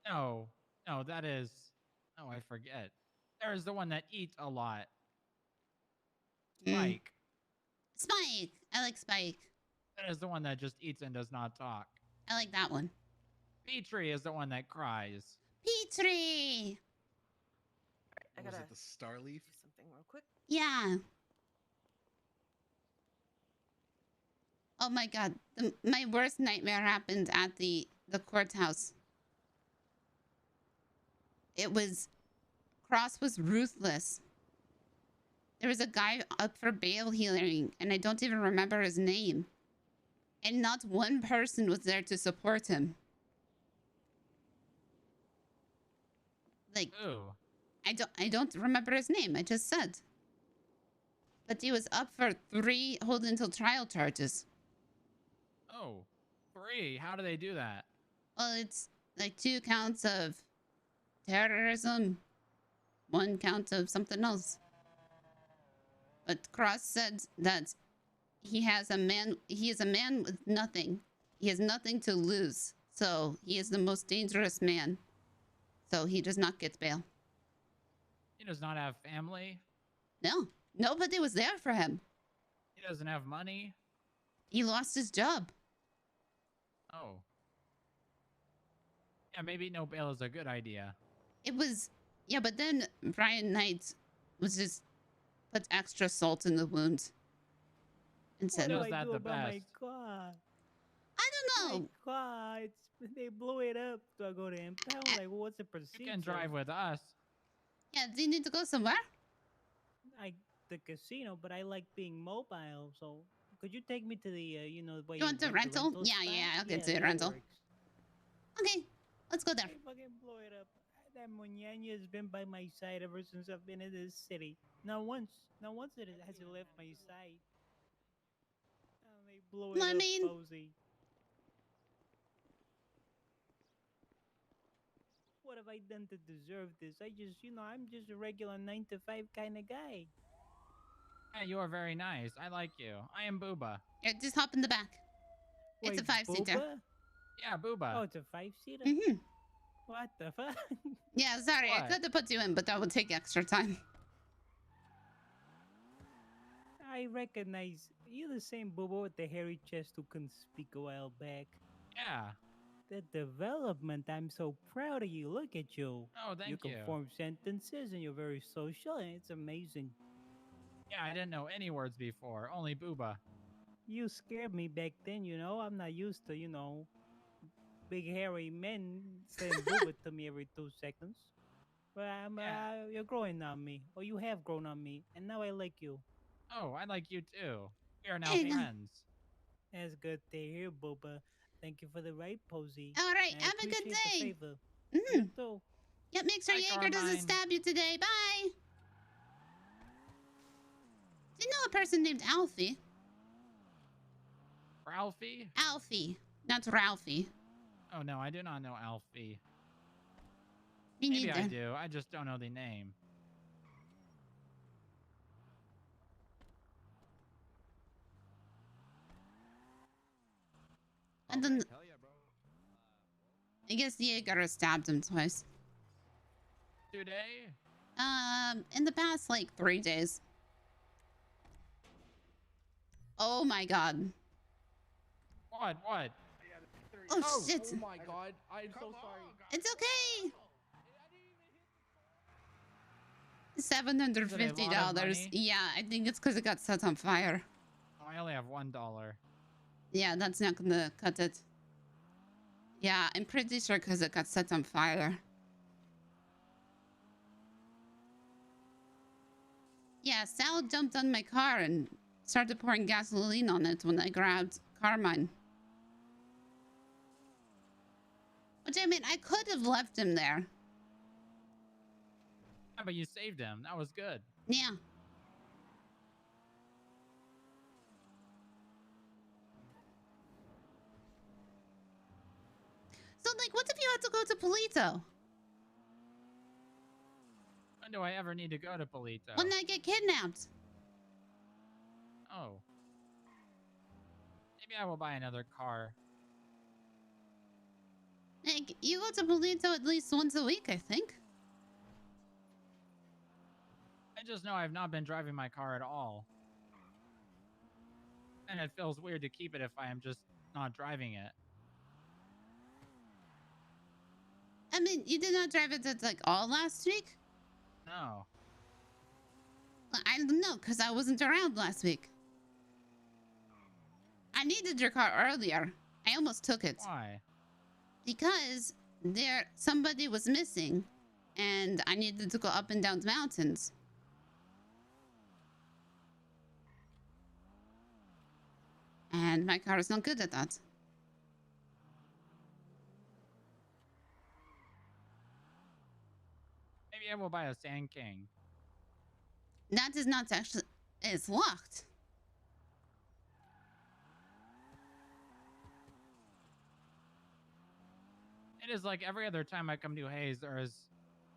No, that is. Oh, I forget. There's the one that eats a lot. Spike. Spike. I like Spike. That is the one that just eats and does not talk. I like that one. Petrie is the one that cries. Petrie. I gotta Was it the Starleaf? do something real quick. Yeah. Oh my God. My worst nightmare happened at the courthouse. Cross was ruthless. There was a guy up for bail hearing, and I don't even remember his name. And not one person was there to support him. Like, ooh. I don't remember his name. I just said. But he was up for 3 hold until trial charges. Oh, 3. How do they do that? Well, it's like 2 counts of terrorism, 1 count of something else. But Cross said that he is a man with nothing. He has nothing to lose. So he is the most dangerous man. So he does not get bail. He does not have family. No, nobody was there for him. He doesn't have money. He lost his job. Oh. Yeah, maybe no bail is a good idea. It was, yeah, but then Brian Knight was just put extra salt in the wound. And said, What do that I do the about my best? car? I don't know. My car, they blew it up. Do I go to impound? Like, what's the procedure? You can drive with us. Yeah, do you need to go somewhere? The casino, but I like being mobile. So, could you take me to the, you know, where You want the rent rental? Yeah, spot? yeah, I'll get to the that rental. works. Okay, let's go there. They fucking blow it up. That Muñeña has been by my side ever since I've been in this city. Not once it has left my side. Oh, they blow it up, Posy. What have I done to deserve this? I'm just a regular 9-to-5 kind of guy. Yeah, you are very nice. I like you. I am Booba. Yeah, just hop in the back. It's a 5-seater. Booba? Yeah, Booba. Oh, it's a 5-seater? Mm-hmm. What the fuck? Yeah, sorry, I could have put you in, but that would take extra time. I recognize you're the same Booba with the hairy chest who couldn't speak a while back. Yeah. The development, I'm so proud of you. Look at you. Oh, thank you. You can form sentences and you're very social and it's amazing. Yeah, I didn't know any words before, only Booba. You scared me back then, you know. I'm not used to, big hairy men saying Booba to me every 2 seconds. But you're growing on me, or you have grown on me, and now I like you. Oh, I like you too. We are now friends. That's good to hear, Booba. Thank you for the ride, Posy. All right, I have a good appreciate day. the favor. You too. Yep, make sure Jaeger doesn't stab you today. Bye. Do you know a person named Alfie? Ralphie? Alfie, not Ralphie. Oh no, I do not know Alfie. Me Maybe neither. I do. I just don't know the name. And then, I guess Jaeger stabbed him twice. Today? In the past, like 3 days. Oh my God. What? Oh shit. Oh my God. I'm so sorry. It's okay. $750. Yeah, I think it's because it got set on fire. Oh, I only have $1. Yeah, that's not gonna cut it. Yeah, I'm pretty sure because it got set on fire. Yeah, Sal jumped on my car and started pouring gasoline on it when I grabbed Carmine. Which, I mean, I could have left him there. Yeah, but you saved him. That was good. Yeah. So, like, what if you had to go to Polito? When do I ever need to go to Polito? When I get kidnapped? Oh. Maybe I will buy another car. Like, you go to Polito at least once a week, I think. I just know I've not been driving my car at all. And it feels weird to keep it if I am just not driving it. I mean, you did not drive it like all last week? No. I don't know, because I wasn't around last week. I needed your car earlier. I almost took it. Why? Because somebody was missing, and I needed to go up and down the mountains. And my car is not good at that. Maybe I will buy a Sand King. That is not actually... It's locked. It is like every other time I come to Hayes, there is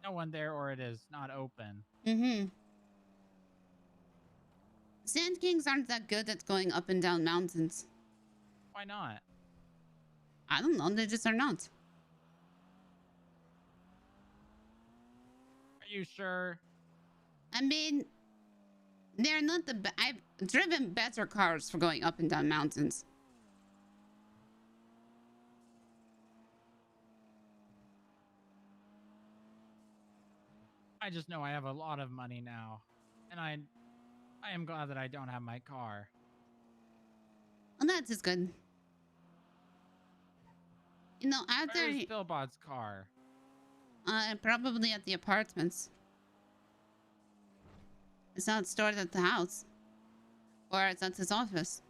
no one there or it is not open. Mm-hmm. Sand Kings aren't that good at going up and down mountains. Why not? I don't know, they just are not. Are you sure? I mean, they're not the best. I've driven better cars for going up and down mountains. I just know I have a lot of money now. And I am glad that I don't have my car. Well, that's just good. You know, after... Where is Philbot's car? Probably at the apartments. It's not stored at the house. Or it's at his office.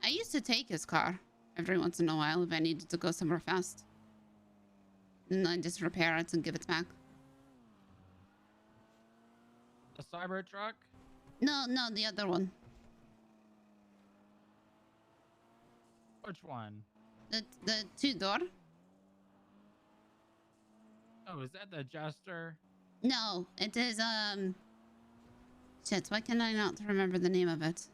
I used to take his car every once in a while if I needed to go somewhere fast. And I just repair it and give it back. The Cybertruck? No, the other one. Which one? The two-door? Oh, is that the Jester? No, it is, shit, why can I not remember the name of it?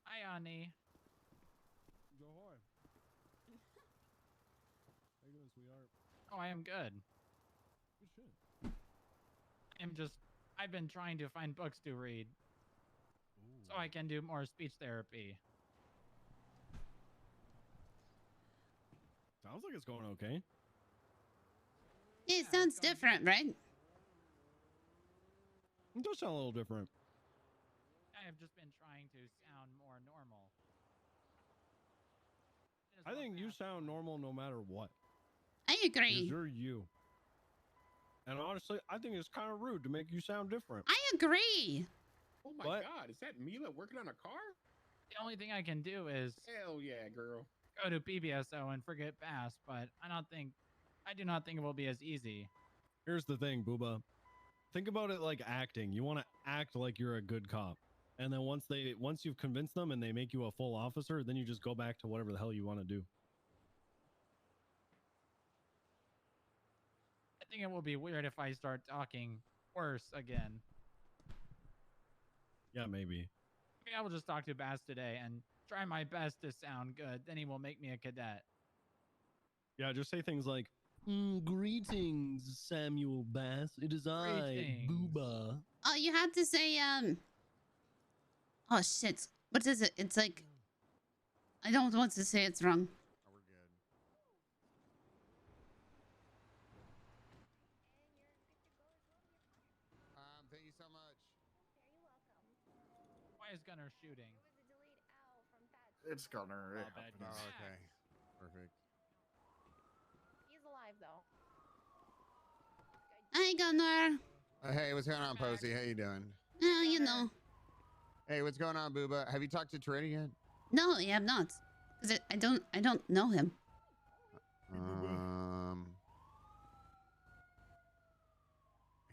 Hi, Ani. Johor. How you doing, sweetheart? Oh, I am good. Good shit. I've been trying to find books to read. So I can do more speech therapy. Sounds like it's going okay. It sounds different, right? It does sound a little different. I have just been trying to sound more normal. I think you sound normal no matter what. I agree. 'Cause you're you. And honestly, I think it's kind of rude to make you sound different. I agree. Oh my God, is that Mila working on a car? The only thing I can do is Hell yeah, girl. go to PBSO and forget Bass, but I do not think it will be as easy. Here's the thing, Booba. Think about it like acting. You want to act like you're a good cop. And then once you've convinced them and they make you a full officer, then you just go back to whatever the hell you want to do. I think it will be weird if I start talking worse again. Yeah, maybe. Maybe I will just talk to Bass today and try my best to sound good. Then he will make me a cadet. Yeah, just say things like, greetings, Samuel Bass. It is I, Booba. Oh, you have to say, oh shit. What is it? It's like, I don't want to say it's wrong. Oh, we're good. Thank you so much. Why is Gunner shooting? It's Gunner. It Oh, bad happens. guy. Okay. Perfect. He's alive though. Hi, Gunnar. Hey, what's going on, Posy? How you doing? You know. Hey, what's going on, Booba? Have you talked to Toretto yet? No, I have not. Cause I don't know him.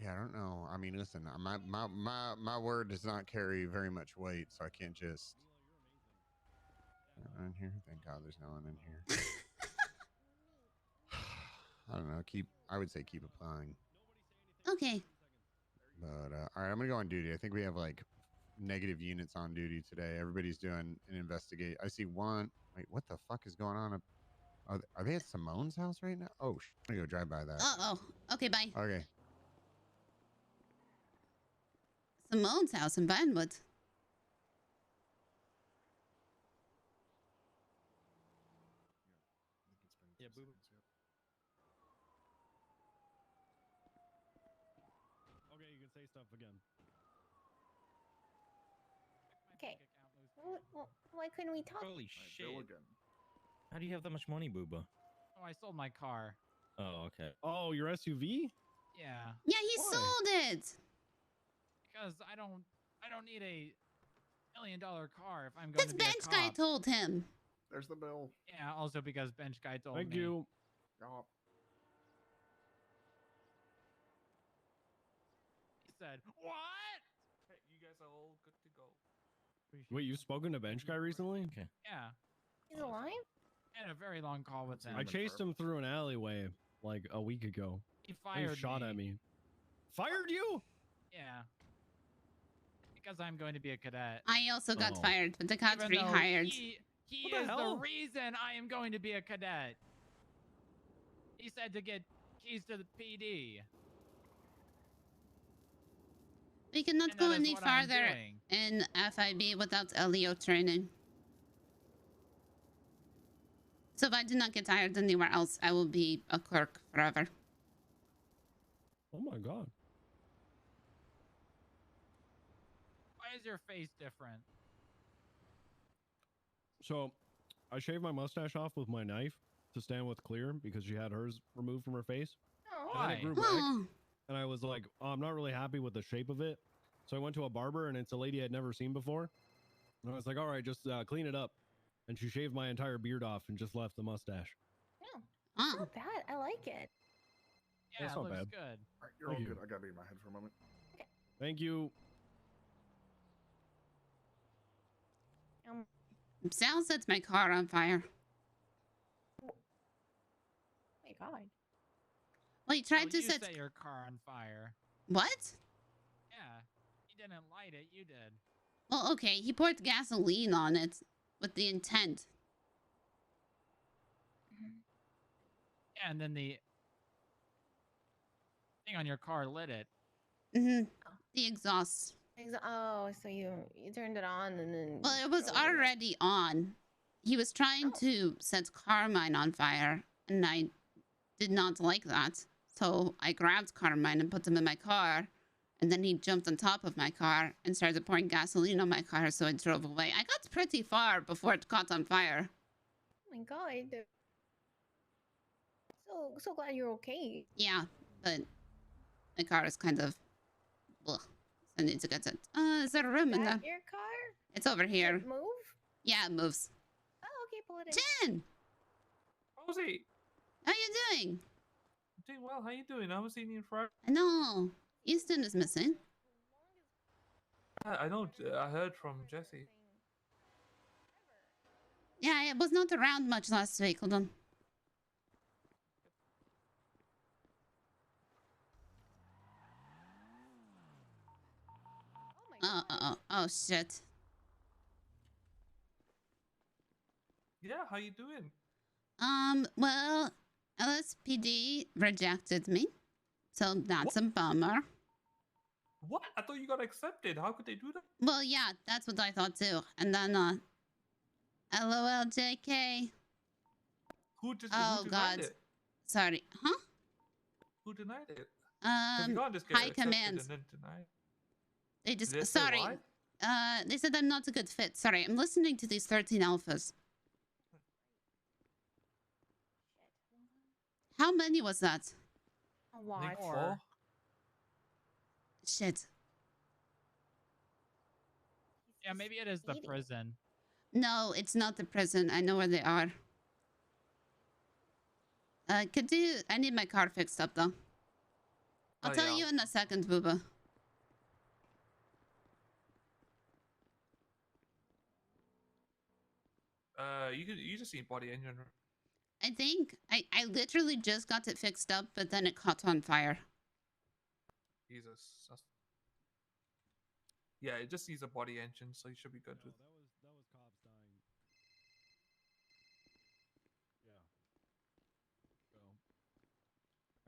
Yeah, I don't know. I mean, listen, my word does not carry very much weight, so I can't just. No one in here. Thank God, there's no one in here. I don't know. I would say keep applying. Okay. But all right, I'm gonna go on duty. I think we have like negative units on duty today. Everybody's doing an investigate. I see one. Wait, what the fuck is going on? Are they at Simone's house right now? Oh, I'm gonna go drive by that. Oh. Okay, bye. Okay. Simone's house in Vinewood. Yeah, boo. Okay, you can say stuff again. Okay. Why couldn't we talk? Holy shit. Again. How do you have that much money, Booba? Oh, I sold my car. Oh, okay. Oh, your SUV? Yeah. Yeah, he Why? sold it. Because I don't need a $1 million car if I'm going This to be bench a guy cop. told him. There's the bill. Yeah, also because bench guy told Thank me. you. Oh. He said, "What?" Hey, you guys are all good to go. Wait, you've spoken to bench guy recently? Okay. Yeah. He's alive? I had a very long call with him. I chased him through an alleyway like a week ago. He fired shot at me. Fired you? Yeah. Because I'm going to be a cadet. I also got Oh. fired, but I got Even though rehired. He What the is the hell? reason I am going to be a cadet. He said to get keys to the PD. We cannot And go that is any what I'm farther doing. in FIB without LEO training. So if I do not get hired anywhere else, I will be a clerk forever. Oh my god. Why is your face different? So, I shaved my mustache off with my knife to stand with Clear because she had hers removed from her face. Oh. And then it grew back, Oh. and I was like, oh, I'm not really happy with the shape of it. So I went to a barber, and it's a lady I'd never seen before. And I was like, all right, just clean it up. And she shaved my entire beard off and just left the mustache. No, Oh. not bad. I like it. Yeah, That's it not looks bad. good. All right, you're all Thank good. you. I gotta be in my head for a moment. Thank you. Sal sets my car on fire. Oh my god. Well, he tried Oh, to you set... set your car on fire. What? Yeah. He didn't light it. You did. Well, okay, he poured gasoline on it with the intent. Yeah, and then the thing on your car lit it. Mm-hmm. The exhaust. Oh, so you turned it on and then. Well, it was drove with it. already on. He was trying to set Carmine on fire, and I did not like that. So I grabbed Carmine and put him in my car, and then he jumped on top of my car and started pouring gasoline on my car, so I drove away. I got pretty far before it caught on fire. Oh my god. So glad you're okay. Yeah, but my car is kind of... Ugh. I need to get it. Is there a room in there? That your car? It's over here. It move? Yeah, it moves. Oh, okay, pull it in. Jen! Posy, How you doing? doing well. How you doing? I haven't seen you in forever. I know. Easton is missing. I know. I heard from Jesse. Yeah, I was not around much last week. Hold on. Oh, shit. Yeah, how you doing? Well, LSPD rejected me. So that's a bummer. What? I thought you got accepted. How could they do that? Well, yeah, that's what I thought too. And then, LOL, JK. Who just Oh who denied God. it? Sorry. Huh? Who denied it? 'Cause you can't just get High accepted command. and then deny. They Did just they say sorry. why? They said I'm not a good fit. Sorry, I'm listening to these 13 alphas. How many was that? A lot. Four. Shit. Yeah, maybe it is the prison. No, it's not the prison. I know where they are. Could you... I need my car fixed up, though. I'll Oh, tell yeah. you in a second, Booba. You just need body engine. I think... I literally just got it fixed up, but then it caught on fire. Jesus. Yeah, it just needs a body engine, so you should be good with. That was cops dying. Yeah. So.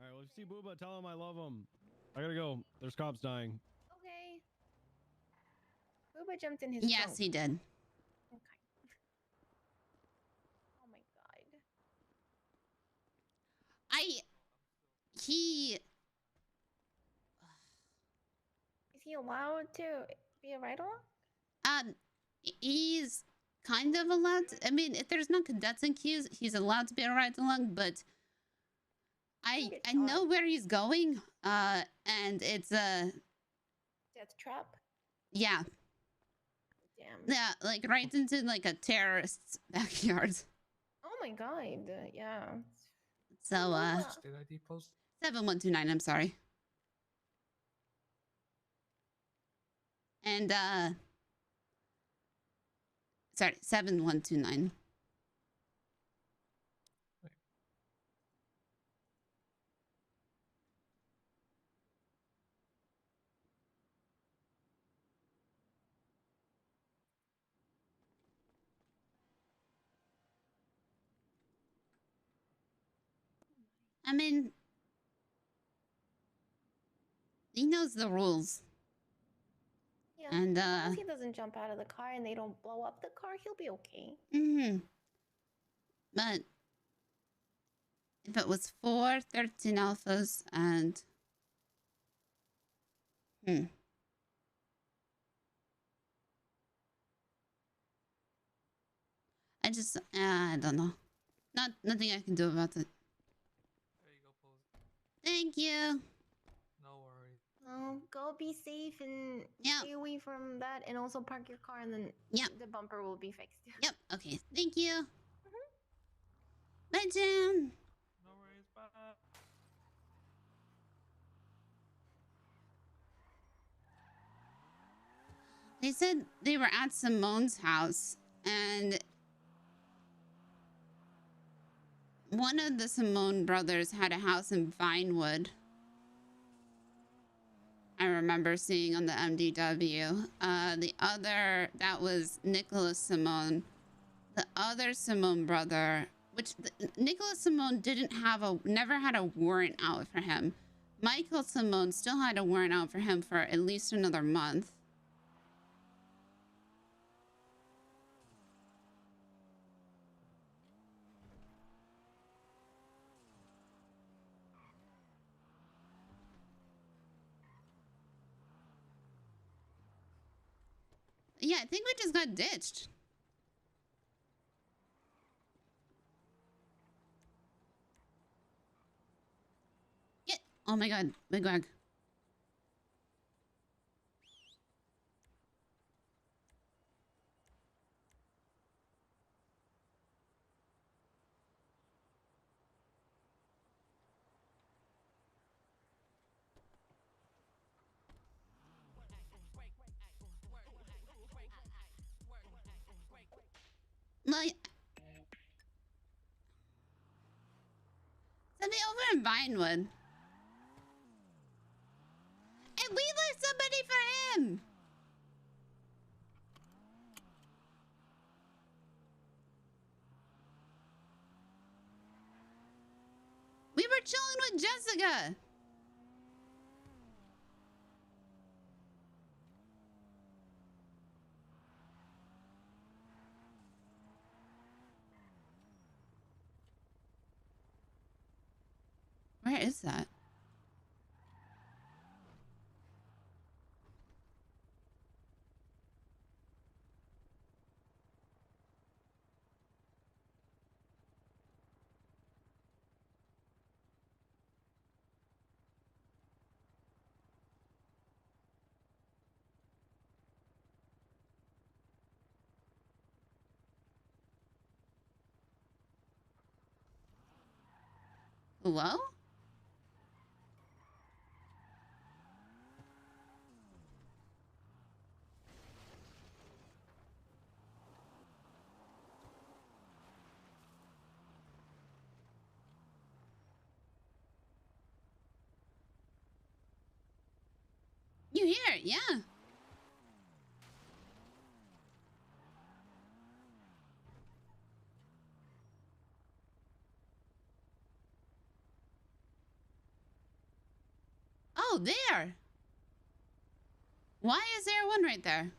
All right, let's see Booba. Tell him I love him. I gotta go. There's cops dying. Okay. Booba jumped in his Yes, trunk. he did. Okay. Oh my god. He... Is he allowed to be a ride-along? He's kind of allowed to, I mean, if there's no cadets in queues, he's allowed to be a ride-along, but I know where he's going, and it's a... Death trap? Yeah. Damn. Yeah, like right into like a terrorist's backyard. Oh my god. Yeah. So, State ID post. 7129, I'm sorry. And, sorry, 7129. I mean, he knows the rules. Yeah. And, as long as he doesn't jump out of the car and they don't blow up the car, he'll be okay. But if it was 13 alphas and... I just, I don't know. Nothing I can do about it. There you go, Posy. Thank you. No worries. No, go be safe and stay away from that, and also park your car, and then the bumper will be fixed. Yep. Okay. Thank you. Bye, Jen. No worries. Bye. They said they were at Simone's house, and one of the Simone brothers had a house in Vinewood. I remember seeing on the MDW. The other, that was Nicholas Simone. The other Simone brother, which Nicholas Simone never had a warrant out for him. Michael Simone still had a warrant out for him for at least another month. Yeah, I think we just got ditched. Yeah. Oh my god, big wag. Like, something over in Vinewood. And we left somebody for him. We were chilling with Jessica. Where is that? Hello? You hear it, yeah. Oh, there. Why is there one right there?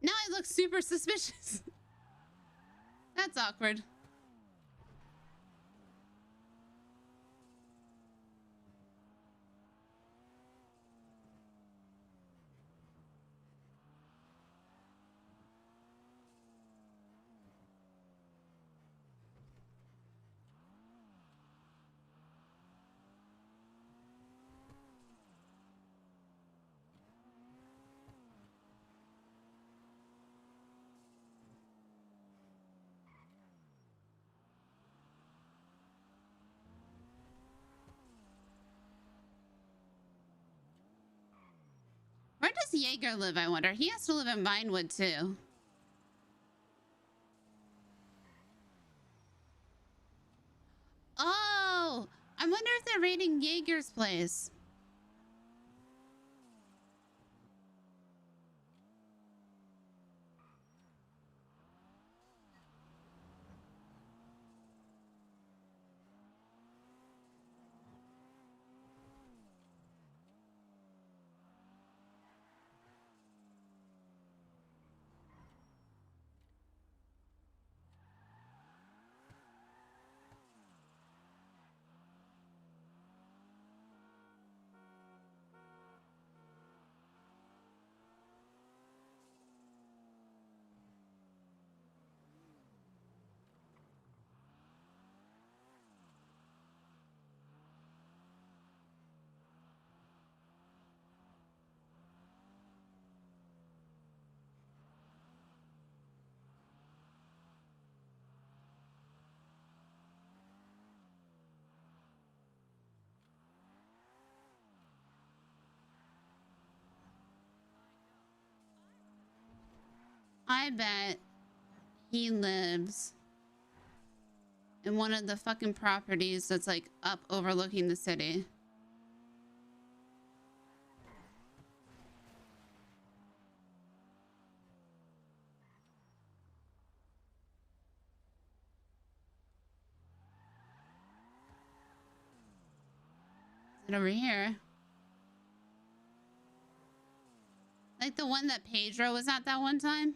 Now I look super suspicious. That's awkward. Where does Jaeger live, I wonder? He has to live in Vinewood, too. Oh, I wonder if they're raiding Jaeger's place. I bet he lives in one of the fucking properties that's like up overlooking the city. Is it over here? Like the one that Pedro was at that one time?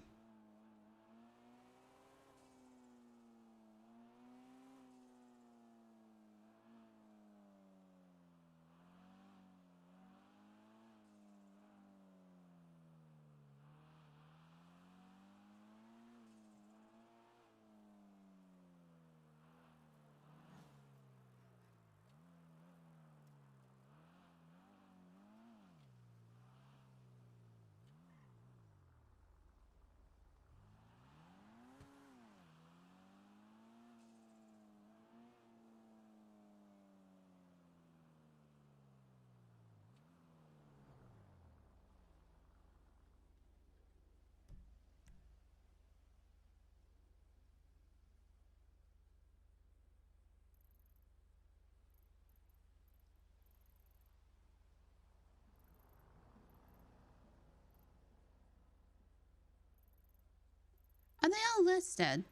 Are they all listed?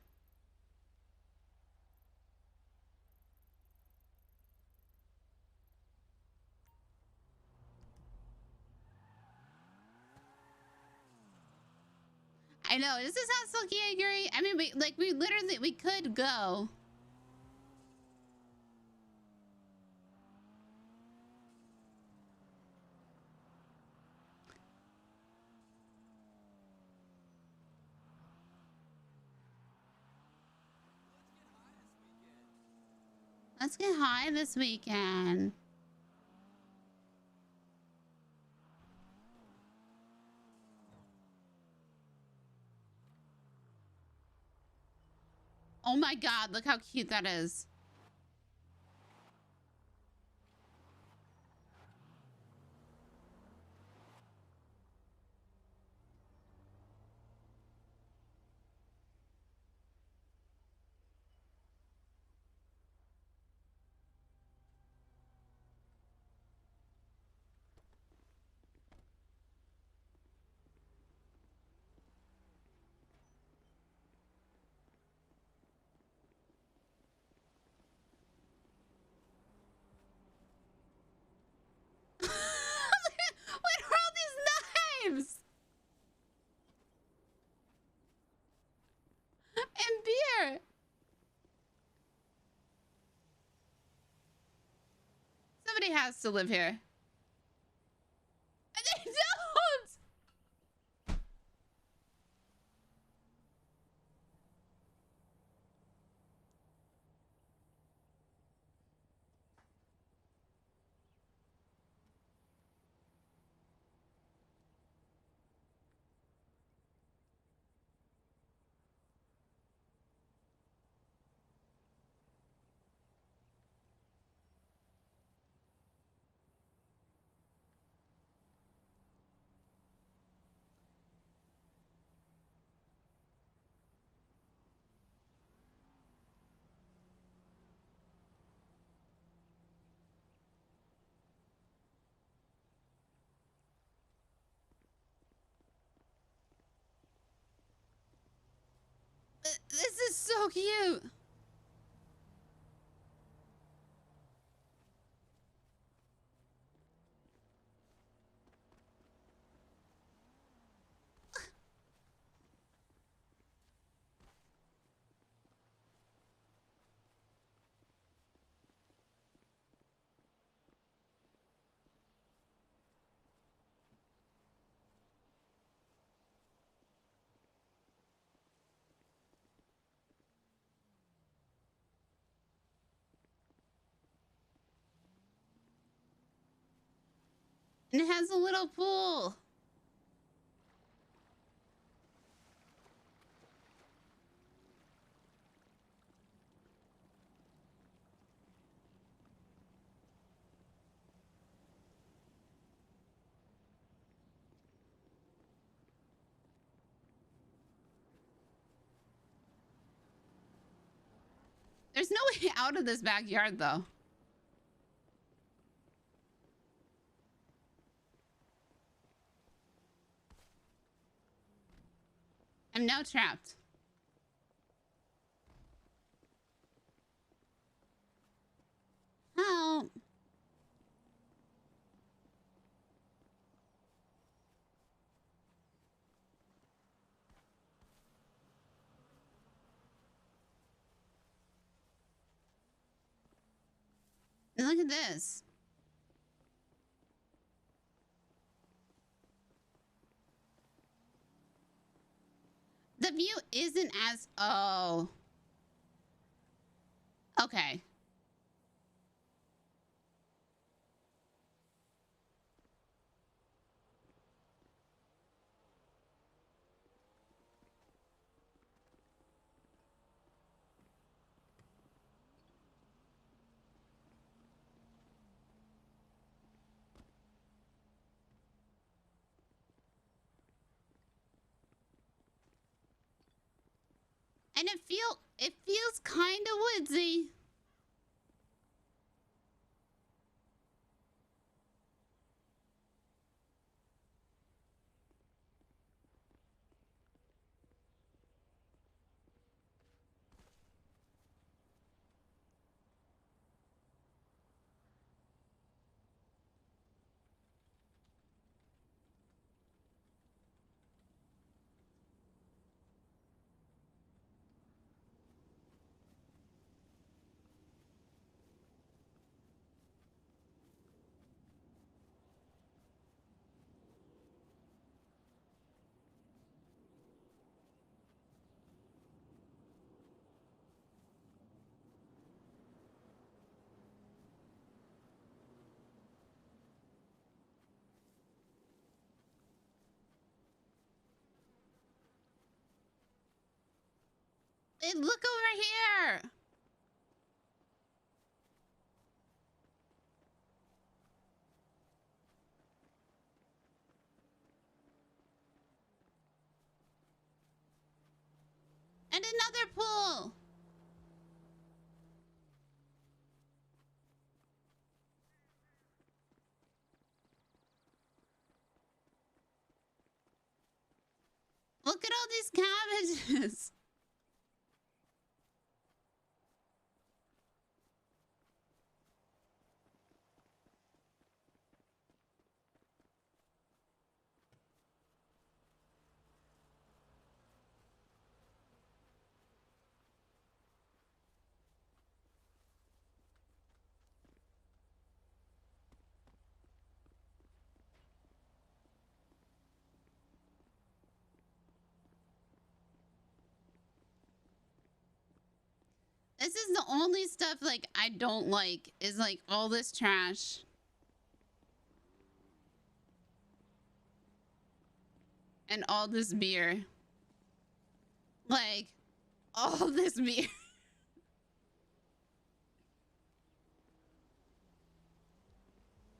I know. Does this house look Jaegery? I mean, we literally we could go. Let's get high this weekend. Oh my God, look how cute that is. What are all these knives? And beer. Somebody has to live here. They don't. This is so cute. And it has a little pool. There's no way out of this backyard, though. I'm now trapped. Help. And look at this. The view isn't as... Oh. Okay. And it feels kind of woodsy. Look over here. And another pool. Look at all these cabbages. This is the only stuff like I don't like is like all this trash. And all this beer. Like all this beer.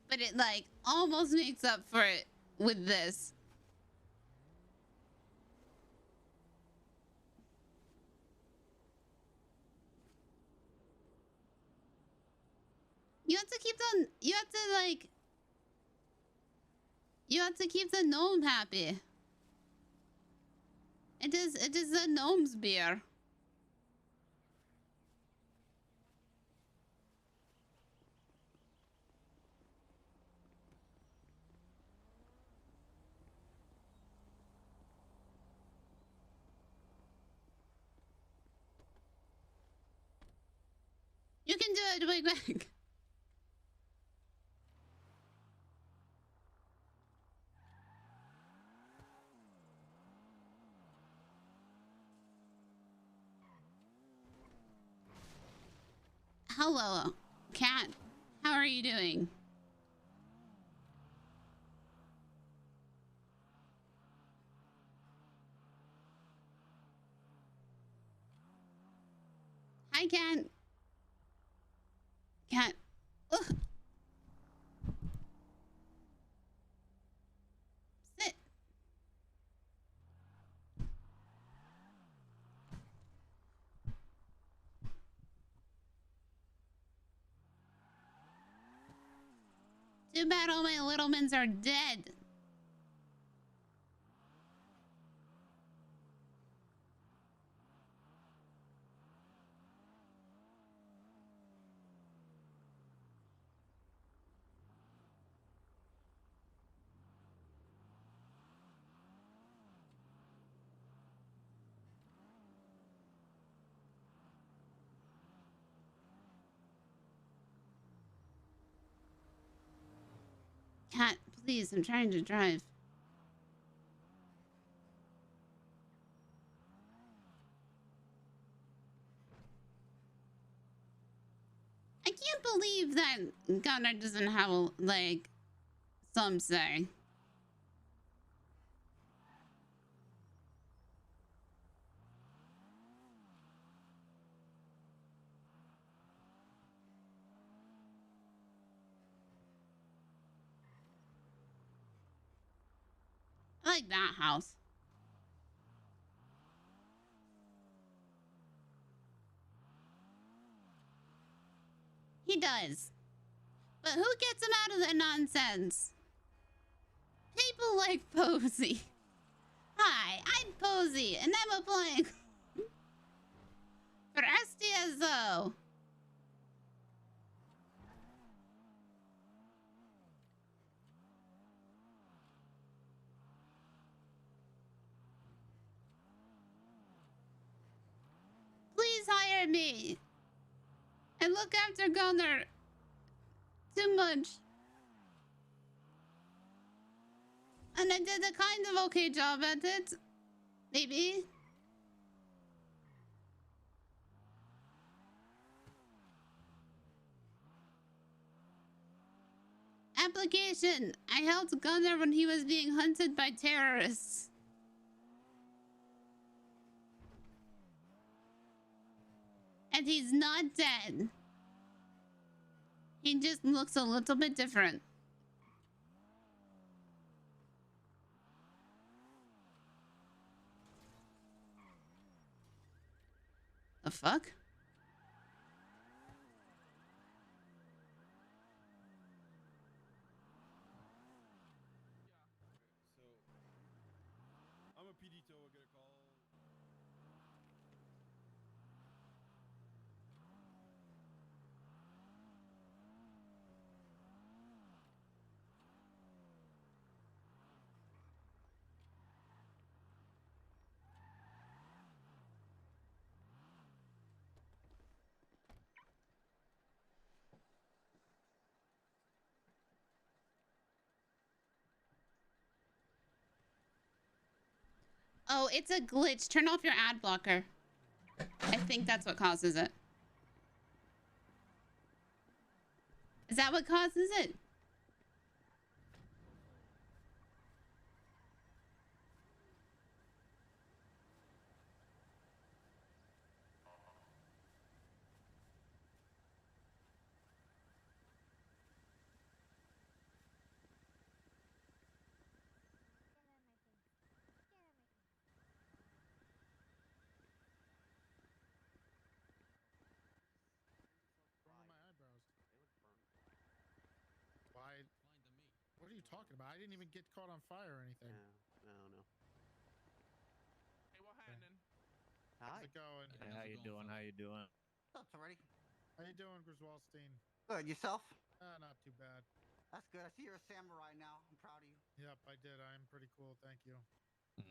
But it like almost makes up for it with this. You have to keep the, you have to keep the gnome happy. It is the gnome's beer. You can do it, Wig Wig. Hello, cat. How are you doing? Hi, cat. Cat. Ugh. Sit. Too bad all my little mins are dead. Cat, please, I'm trying to drive. I can't believe that Gunnar doesn't have, like, some say. I like that house. He does. But who gets him out of the nonsense? People like Posy. Hi, I'm Posy, and I'm applying for SDSO. Please hire me. And look after Gunnar. Too much. And I did a kind of okay job at it. Maybe. Application. I helped Gunnar when he was being hunted by terrorists. And he's not dead. He just looks a little bit different. The fuck? So, I'm a pedito. I get a call. Oh, it's a glitch. Turn off your ad blocker. I think that's what causes it. Is that what causes it? Wrong with my eyebrows. Why? What are you talking about? I didn't even get caught on fire or anything. No. Hey, what happening? Hi. How's it going? Hey, how you doing? How you doing? What's up, already? How you doing, Griswoldstein? Good. Yourself? Not too bad. That's good. I see you're a samurai now. I'm proud of you. Yep, I did. I am pretty cool. Thank you. What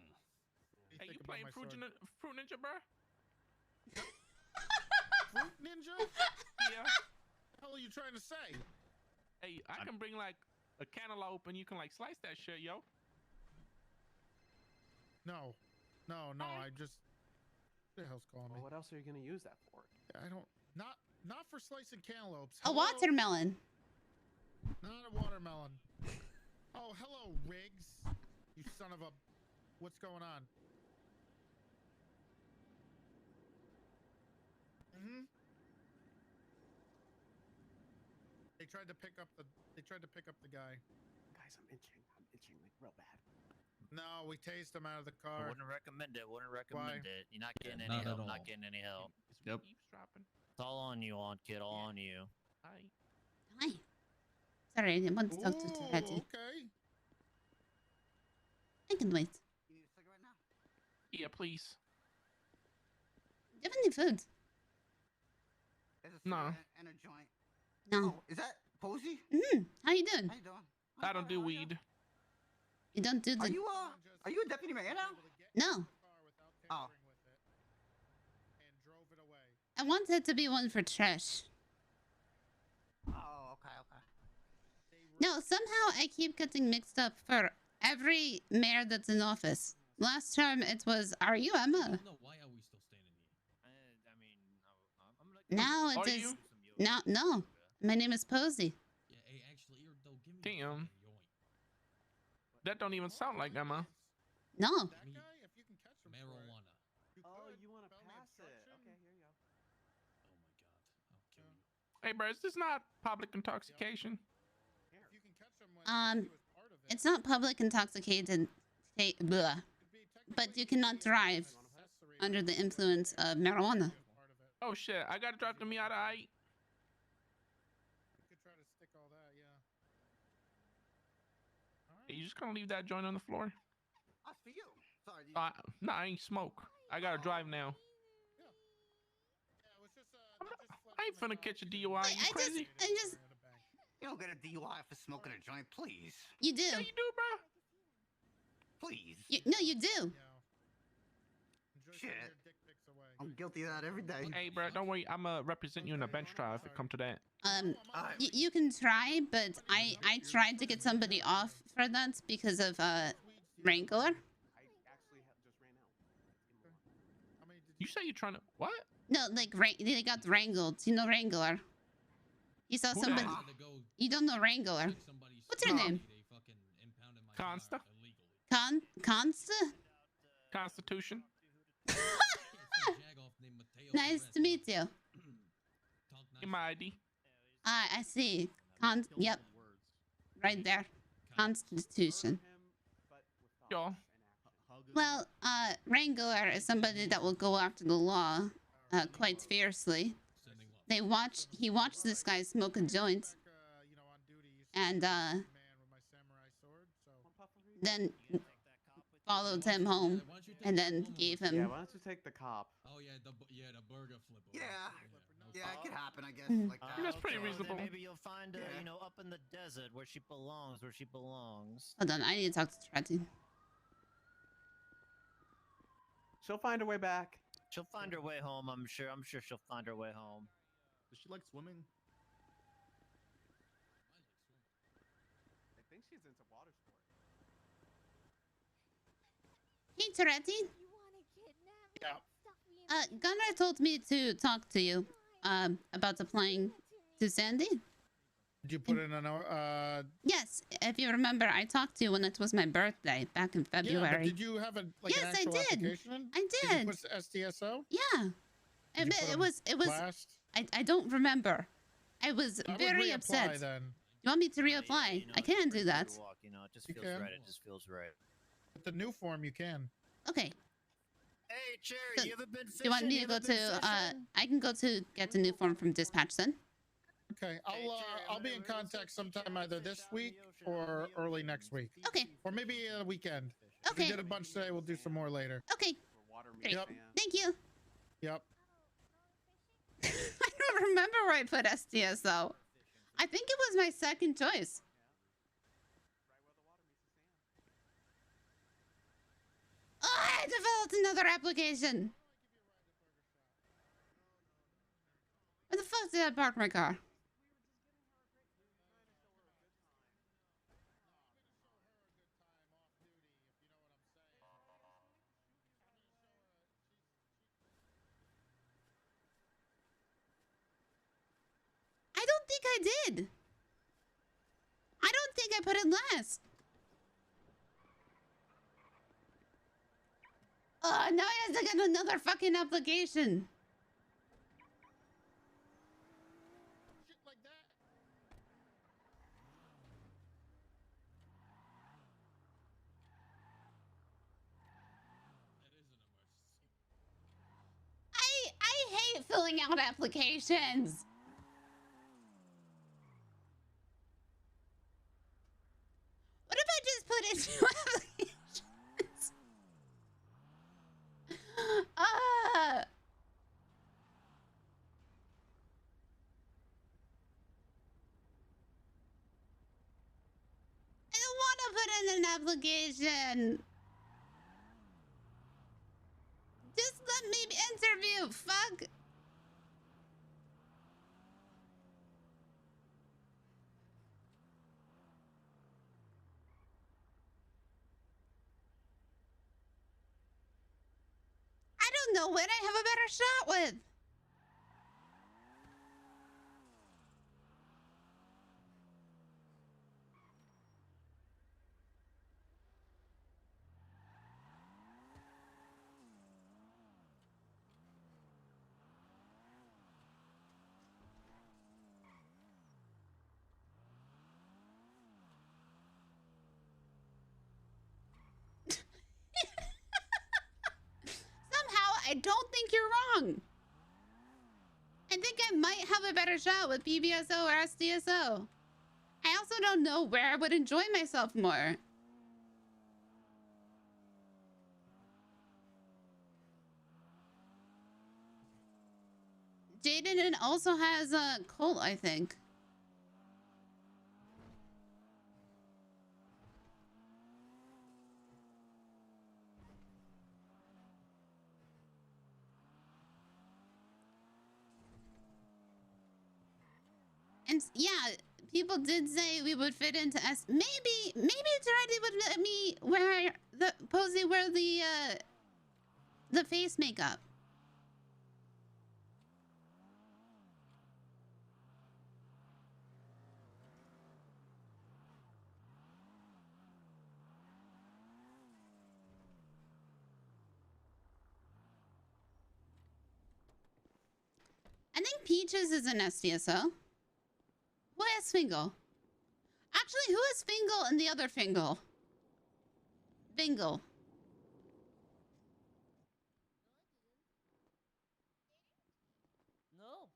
do Hey, think you about playing my Fruit sword? Ninja, bro? Fruit Ninja? Yeah. What the hell are you trying to say? Hey, I can bring like a cantaloupe and you can like slice that shit, yo. No. I just. What the hell's calling me? What else are you gonna use that for? I don't. Not for slicing cantaloupes. A Hello? watermelon. Not a watermelon. Oh, hello, Riggs. You son of a. What's going on? They tried to pick up the guy. Guys, I'm itching like real bad. No, we tased him out of the I car. wouldn't recommend it. Why? You're not getting Yeah, any not at help. all. Not getting any help. Yep. Eavesdropping. It's all on you, kid. All on you. Hi. Hi. Sorry, I wanted to talk to Ooh, Teddy. okay. I can wait. You need a cigarette now? Yeah, please. Do you have any food? There's a No. cigarette and a joint. No. Oh, is that Posy? How you doing? How you doing? I don't do weed. You don't do the... Are you a deputy mayor now? No. Oh. I wanted to be one for trash. Oh, okay. No, somehow I keep getting mixed up for every mayor that's in office. Last term it was, are you Emma? No, why are we still standing here? I'm like. Now it Are is... you? No. My name is Posy. Yeah, hey, actually, here, though, give me Damn. That don't even sound like Emma. No. marijuana. Oh, you want to pass it? Okay, here you go. Oh my god, I'll kill you. Hey, bro, is this not public intoxication? It's not public intoxicated, blah, but you cannot drive under the influence of marijuana. Oh shit, I gotta drive to Miata. You could try to stick all that, yeah. Hey, you just gonna leave that joint on the floor? That's for you. Sorry. No, I ain't smoke. I gotta drive now. I ain't finna catch a DUI. You crazy? I just... You don't get a DUI for smoking a joint, please. You do. Yeah, you do, bro. Please. No, you do. Shit. I'm guilty of that every day. Hey, bro, don't worry. I'ma represent you in a bench trial if it come to that. You can try, but I tried to get somebody off for that because of Wrangler. You say you're trying to what? No, like they got wrangled. You know Wrangler. You saw Who somebody. that? You don't know Wrangler. What's her name? Consta. Consta? Constitution. Nice to meet you. in my ID. I see. Yep. Right there. Constitution. Yeah. Well, Wrangler is somebody that will go after the law quite fiercely. He watched this guy smoke a joint. And then followed him home and then gave him. Yeah, why don't you take the cop? Oh yeah, the burger flipper. Yeah, it could happen, I guess. Mm. Like that. That's pretty Well, reasonable. then maybe you'll find her, you know, up in the desert where she belongs, Hold on, I need to talk to Tretty. She'll find her way back. She'll find her way home, I'm sure. I'm sure she'll find her way home. Does she like swimming? I think she's into water sports. Hey, Tretty. Yeah. Gunnar told me to talk to you about applying to Sandy. Did you put in an Yes, if you remember, I talked to you when it was my birthday back in February. Yeah, but did you have an Yes, an I actual did. application in? I Did did. you put SDSO? Yeah. Did you put It 'em was. last? I don't remember. I was I would very reapply upset. then. You want me to reapply? You know, I it's can a do pretty that. good walk, you know, it just You feels can. right. It just feels right. With the new form, you can. Okay. Hey, Cherry, So, you ever been do you want me to go to? I can go to get the new form from dispatch then. Okay, I'll be in contact sometime either this week or early next week. Okay. Or maybe a weekend. If Okay. we did a bunch today, we'll do some more later. Okay. Great. Yep. Thank you. Yep. I don't remember where I put SDSO. I think it was my second choice. Oh, I developed another application. Where the fuck did I park my car? I don't think I did. I don't think I put it last. Oh, now I have to get another fucking application. I hate filling out applications. What if I just put in two applications? I don't want to put in an application. Just let me interview. Fuck. I don't know when I have a better shot with. Somehow, I don't think you're wrong. I think I might have a better shot with PBSO or SDSO. I also don't know where I would enjoy myself more. Jaden also has a Colt, I think. And yeah, people did say we would fit into S. Maybe Taradi would let me wear the Posy wear the face makeup. I think Peaches is an SDSO. Who is Fingal? Actually, who is Fingal and the other Fingal? Fingal. No.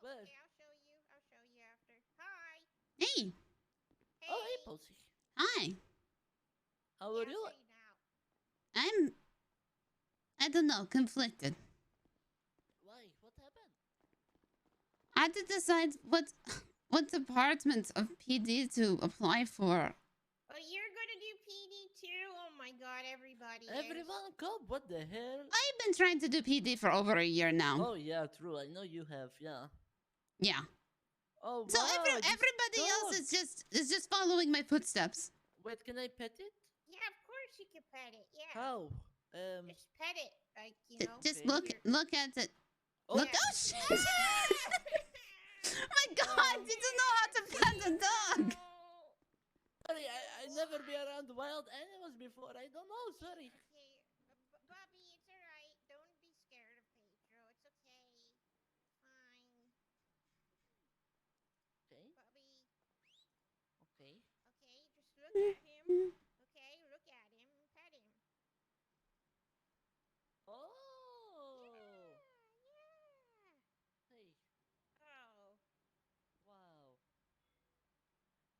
Where? Okay, I'll show you. I'll show you after. Hi. Hey. Oh, hey, Posy. Hi. How are you? I don't know, conflicted. Why? What happened? I had to decide what department of PD to apply for. Oh, you're gonna do PD too? Oh my god, everybody is. Everyone come? What the hell? I've been trying to do PD for over a year now. Oh yeah, true. I know you have. Yeah. Yeah. Oh So wow, everybody else is just following my footsteps. Wait, can I pet it? Yeah, of course you can pet it. Yeah. How? Just pet it, like you know. Just here. look at it. Oh. Look! Oh shit! My God! Did you know how to pet a dog? Sorry, I never be around wild animals before. I don't know. Sorry. Okay, Bobby, it's alright. Don't be scared of Pedro. It's okay. Fine. Okay. Bobby. Okay. Okay, just look at him. Okay, look at him. Pet him. Oh. Yeah. Hey. Oh. Wow.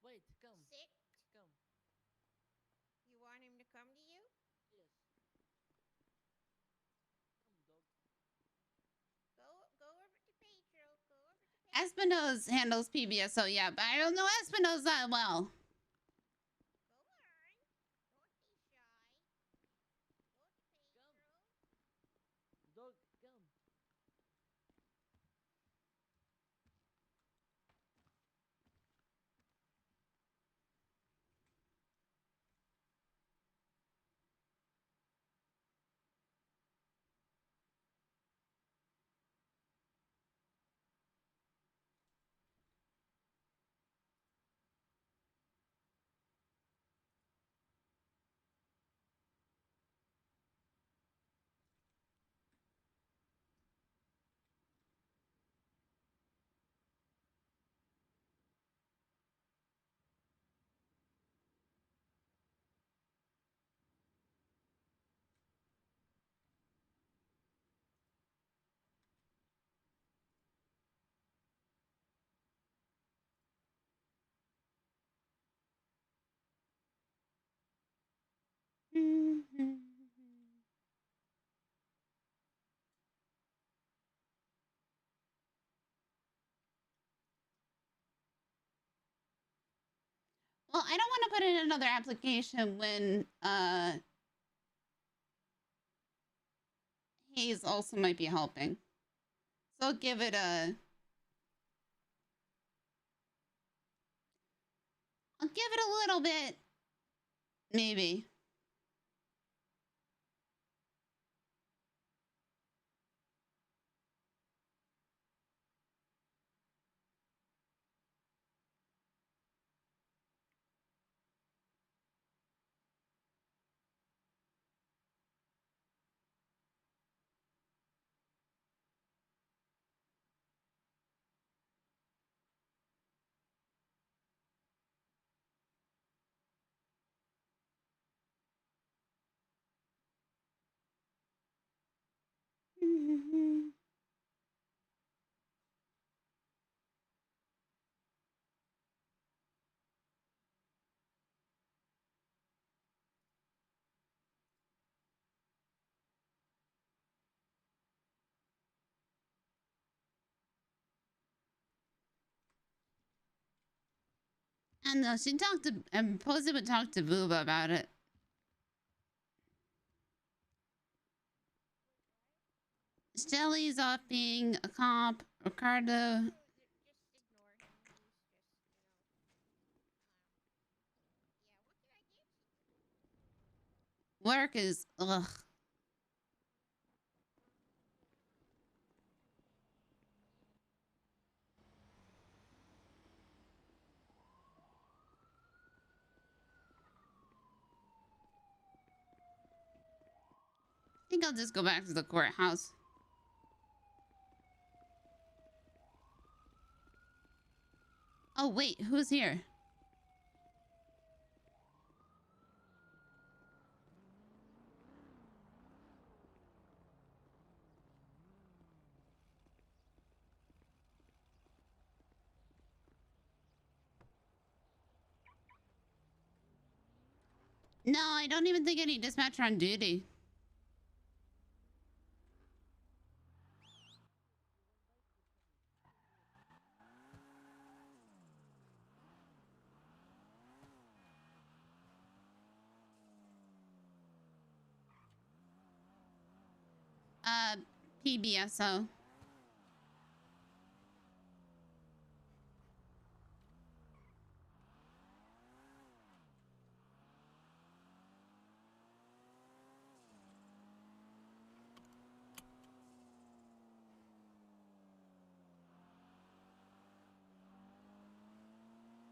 Wait, come. Sit. Come. You want him to come to you? Yes. Come, dog. Go over to Pedro. Go over to Pedro. Espinoz handles PBSO, yeah, but I don't know Espinoz that well. Go on. Don't be shy. Go to Pedro. Dog, come. Well, I don't want to put in another application when Hayes also might be helping. So I'll give it a little bit, maybe. And she talked to, and Posy would talk to Booba about it. Stelly's off being a cop. Ricardo. Work is, ugh. I think I'll just go back to the courthouse. Oh, wait, who's here? No, I don't even think any dispatcher on duty. PBSO.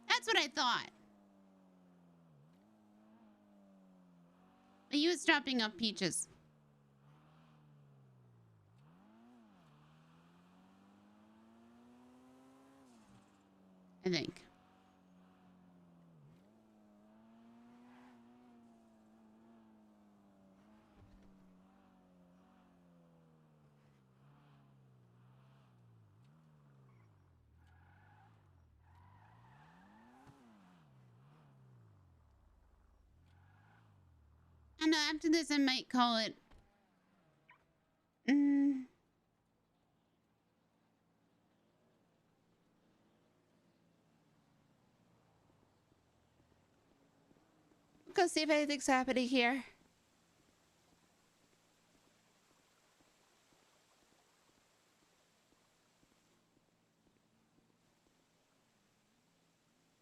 That's what I thought. He was dropping off peaches. I think. I know after this I might call it. Go see if anything's happening here.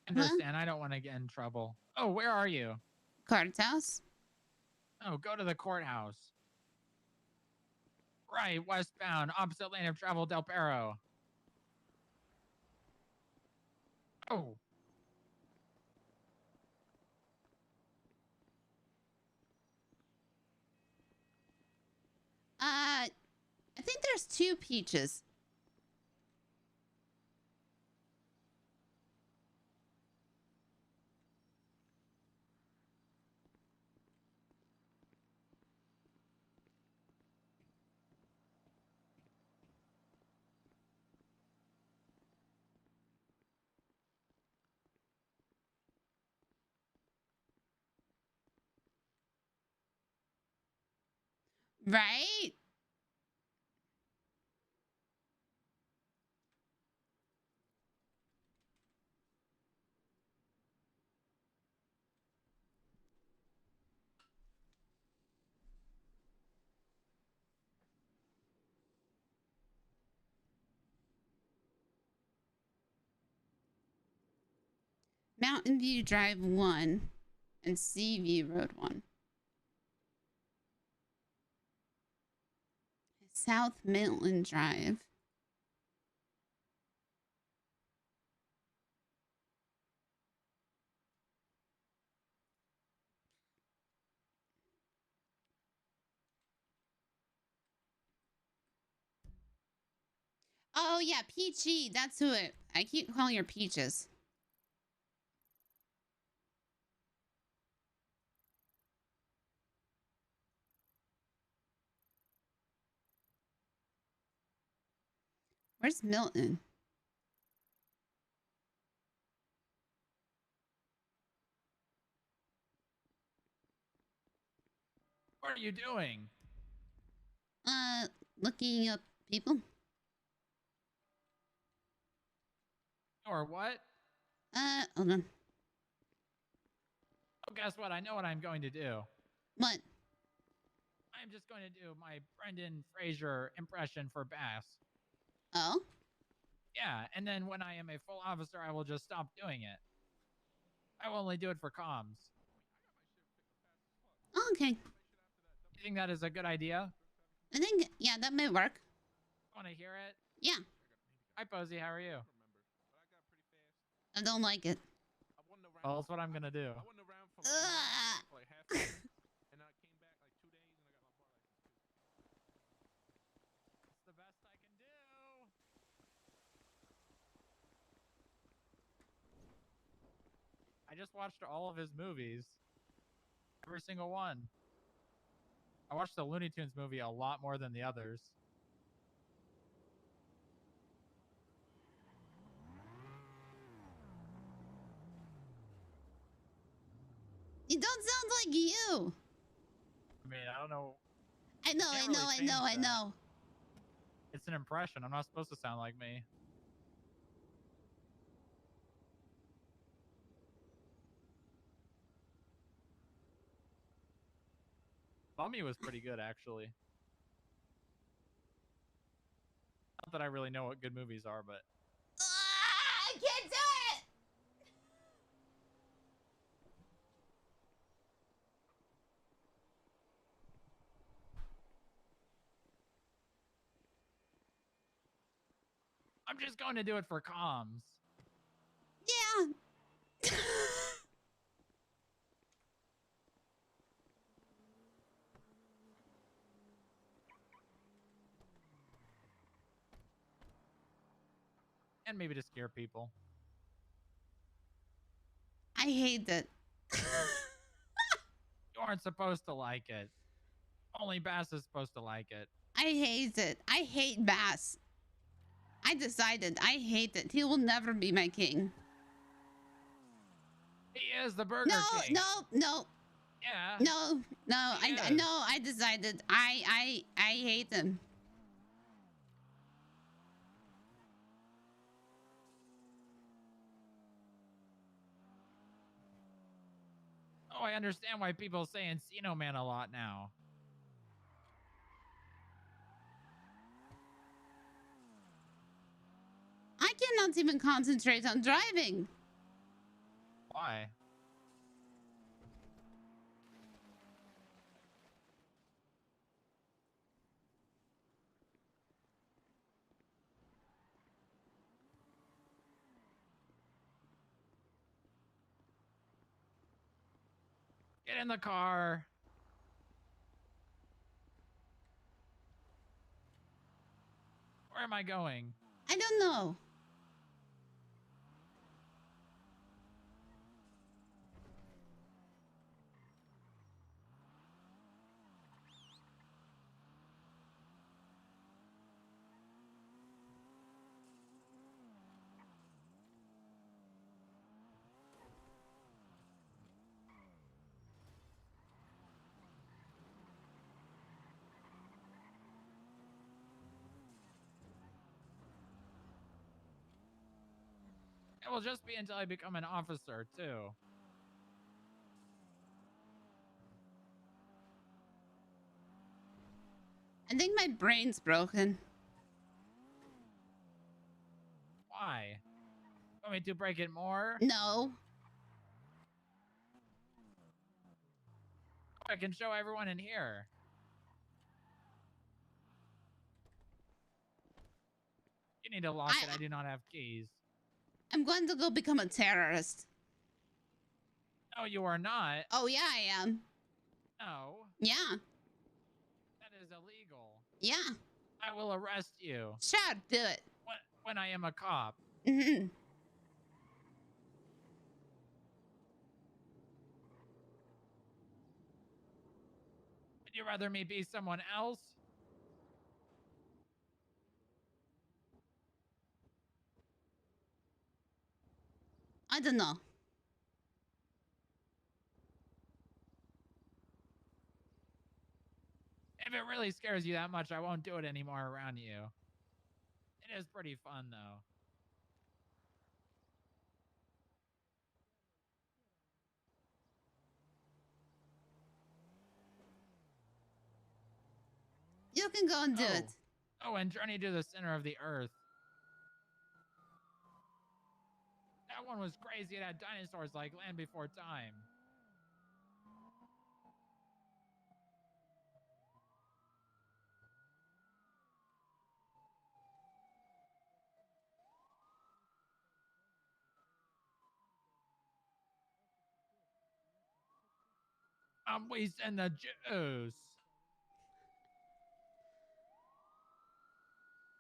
Understand, I don't want to get in trouble. Oh, where are you? Courthouse? Oh, go to the courthouse. Right, westbound, opposite lane of travel Del Perro. Oh. I think there's 2 peaches. Right? Mountain View Drive 1 and Seaview Road 1. South Midland Drive. Oh yeah, Peachy. That's who it. I keep calling her Peaches. Where's Milton? What are you doing? Looking up people. Or what? Hold on. Oh, guess what? I know what I'm going to do. What? I'm just going to do my Brendan Fraser impression for Bass. Oh? Yeah, and then when I am a full officer, I will just stop doing it. I will only do it for comms. Oh, okay. You think that is a good idea? I think, yeah, that may work. Want to hear it? Yeah. Hi, Posy. How are you? I don't like it. Well, that's what I'm going to do. It's the best I can do. I just watched all of his movies. Every single one. I watched the Looney Tunes movie a lot more than the others. You don't sound like you. I mean, I don't know. I know, Can't I know, really I change know, I that. know. It's an impression. I'm not supposed to sound like me. Bummy was pretty good, actually. Not that I really know what good movies are, but I can't do it. I'm just going to do it for comms. Yeah. And maybe to scare people. I hate it. You aren't supposed to like it. Only Bass is supposed to like it. I hate it. I hate Bass. I decided I hate it. He will never be my king. He is the Burger King. No. Yeah. No. He is. I decided I hate him. Oh, I understand why people say Encino Man a lot now. I cannot even concentrate on driving. Why? Get in the car. Where am I going? I don't know. It will just be until I become an officer, too. I think my brain's broken. Why? Want me to break it more? No. I can show everyone in here. You need to lock it. I do not have keys. I'm going to go become a terrorist. No, you are not. Oh, yeah, I am. No. Yeah. That is illegal. Yeah. I will arrest you. Sure, do it. When I am a cop. Mm-hmm. Would you rather me be someone else? I don't know. If it really scares you that much, I won't do it anymore around you. It is pretty fun, though. You can go and do it. Oh, and journey to the center of the earth. That one was crazy. It had dinosaurs like Land Before Time. We send the juice.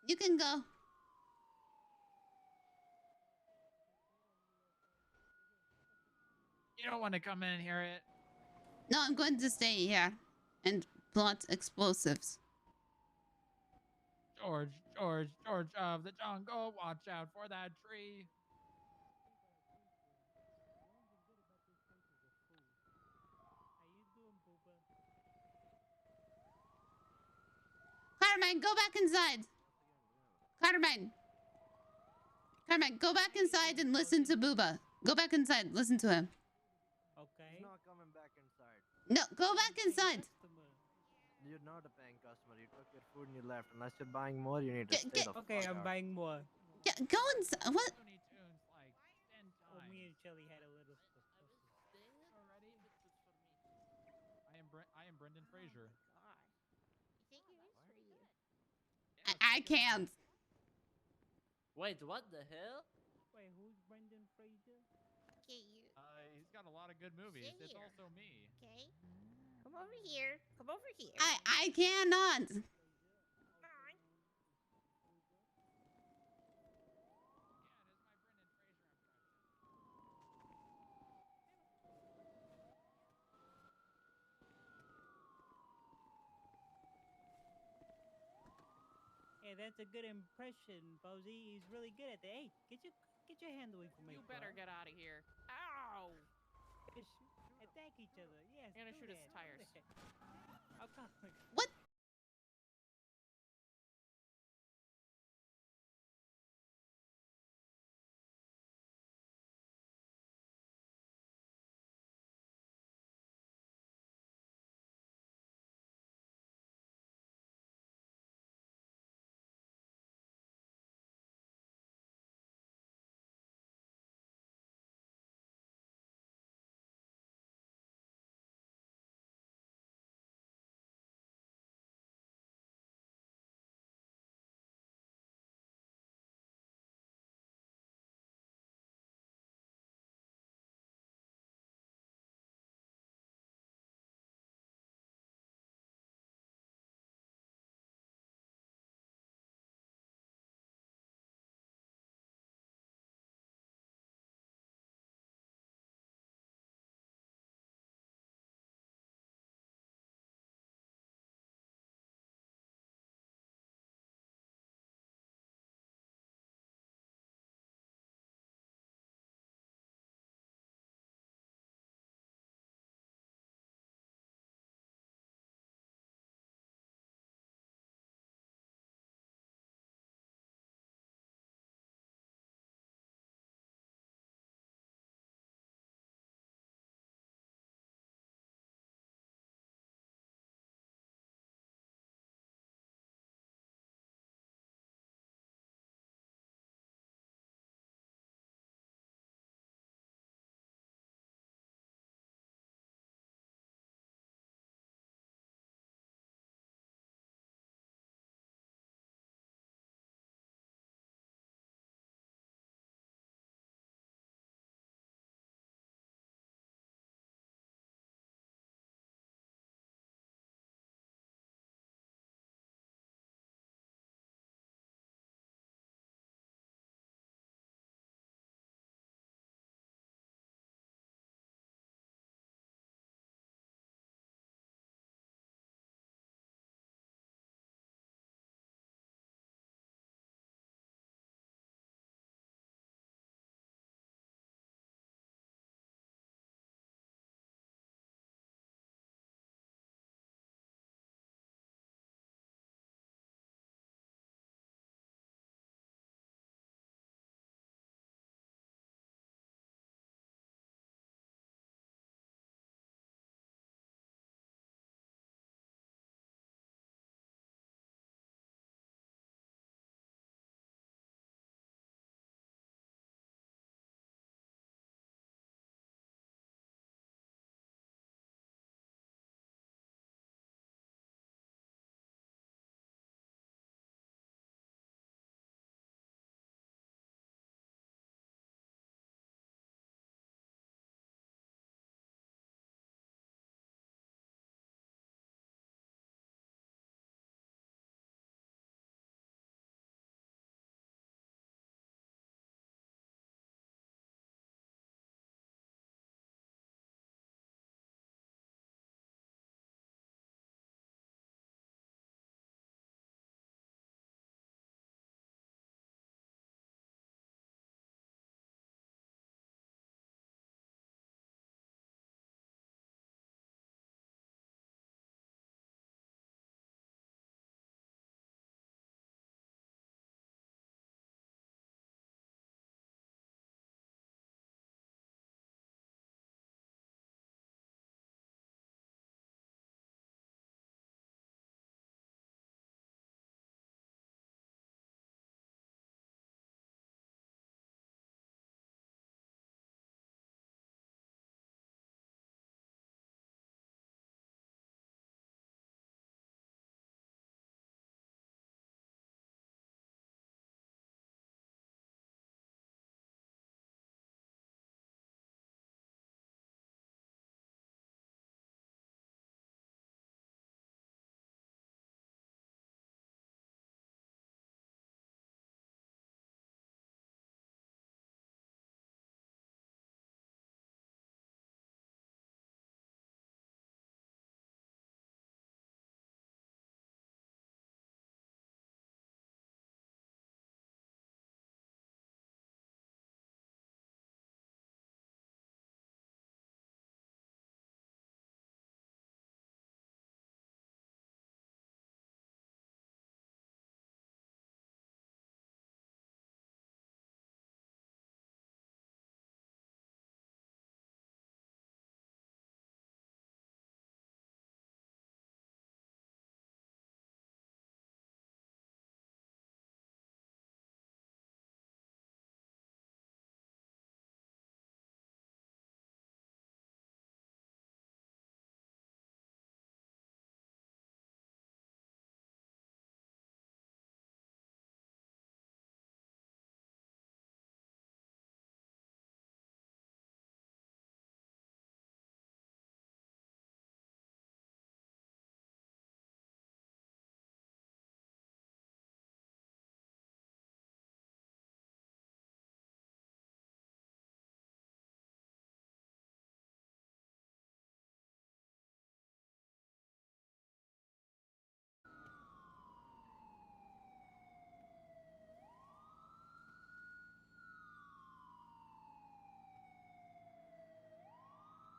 You can go. You don't want to come in and hear it. No, I'm going to stay here and plot explosives. George, George, George of the jungle, watch out for that tree. Carmine, go back inside. Carmine. Carmine, go back inside and listen to Booba. Go back inside. Listen to him. Okay. He's not coming back inside. No, go back inside. You're not a paying customer. You took your food and you left. Unless you're buying more, you need to stay the Okay, fuck I'm out. buying more. Yeah, go inside. What? Oh, me and Shelly had a little stuff. I am Brendan Fraser. You think it is for you? I can't. Wait, what the hell? Wait, who's Brendan Fraser? Okay, you. He's got a lot of good movies. Sit It's here. also me. Okay. Come over here. Come over here. I cannot. Hey, that's a good impression, Posy. He's really good at that. Hey, get your hand away from me. You better get out of here. Ow! Attack each other. Yes. I'm gonna do shoot his that, do tires. that. I'll call. What?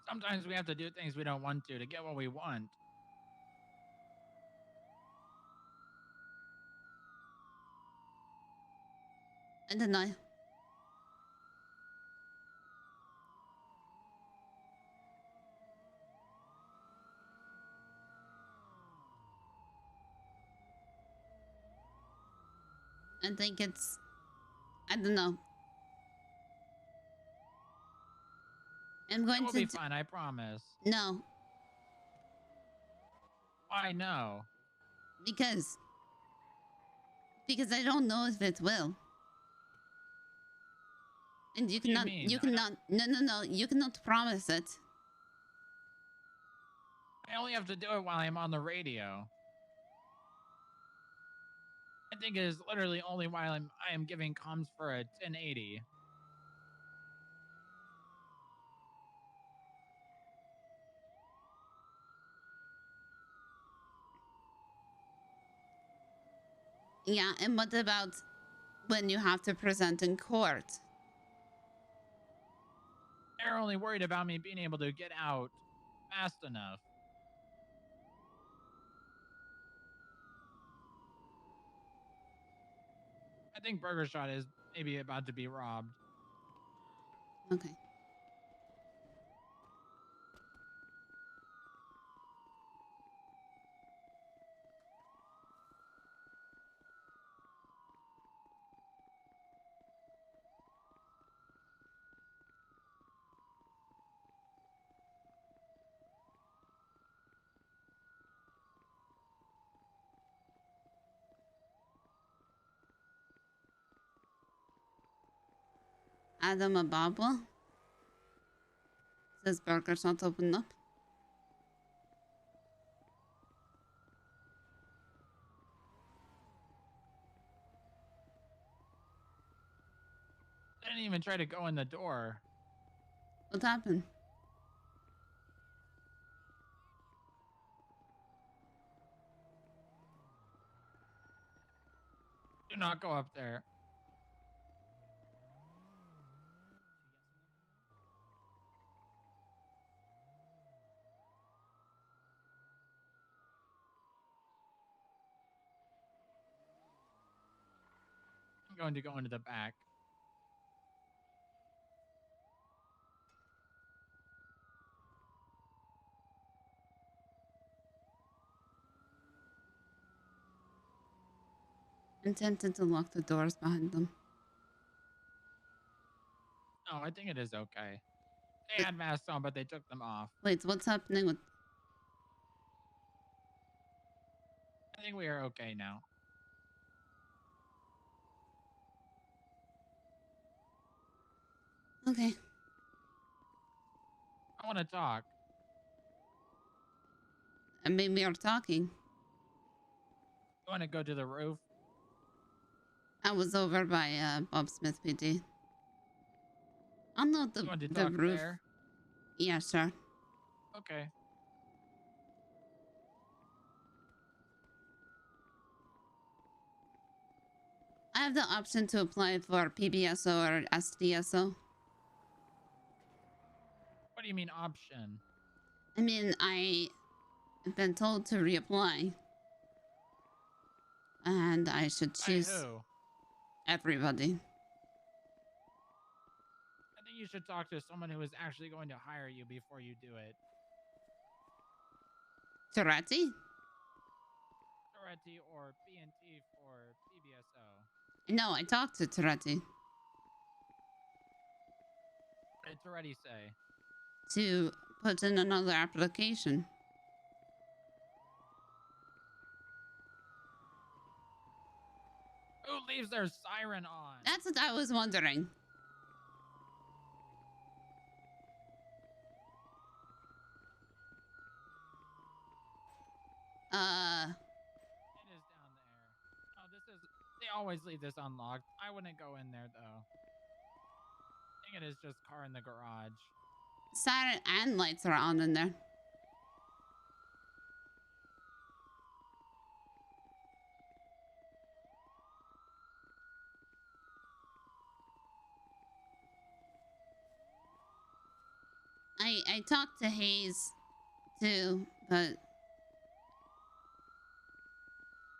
Sometimes we have to do things we don't want to get what we want. I don't know. I think it's... I don't know. I'm going It will to... be fine, I promise. No. Why no? Because I don't know if it will. And you cannot... You cannot... No. You cannot promise it. I only have to do it while I'm on the radio. I think it is literally only while I am giving comms for a 1080. Yeah, and what about when you have to present in court? They're only worried about me being able to get out fast enough. I think Burger Shot is maybe about to be robbed. Okay. Adam Ababa says Burger's not open up. I didn't even try to go in the door. What happened? Do not go up there. I'm going to go into the back. I'm tempted to lock the doors behind them. No, I think it is okay. They had masks on, but they took them off. Wait, what's happening with... I think we are okay now. Okay. I want to talk. I mean, we are talking. You want to go to the roof? I was over by Bob Smith PD. I'm not You want to the talk roof. there? Yeah, sure. Okay. I have the option to apply for PBSO or SDSO. What do you mean option? I mean, I've been told to reapply. And I should choose By who? everybody. I think you should talk to someone who is actually going to hire you before you do it. Toretti? Toretti or BNT for PBSO. No, I talked to Toretti. What did Toretti say? To put in another application. Who leaves their siren on? That's what I was wondering. It is down there. Oh, this is... They always leave this unlocked. I wouldn't go in there, though. I think it is just car in the garage. Siren and lights are on in there. I talked to Hayes too, but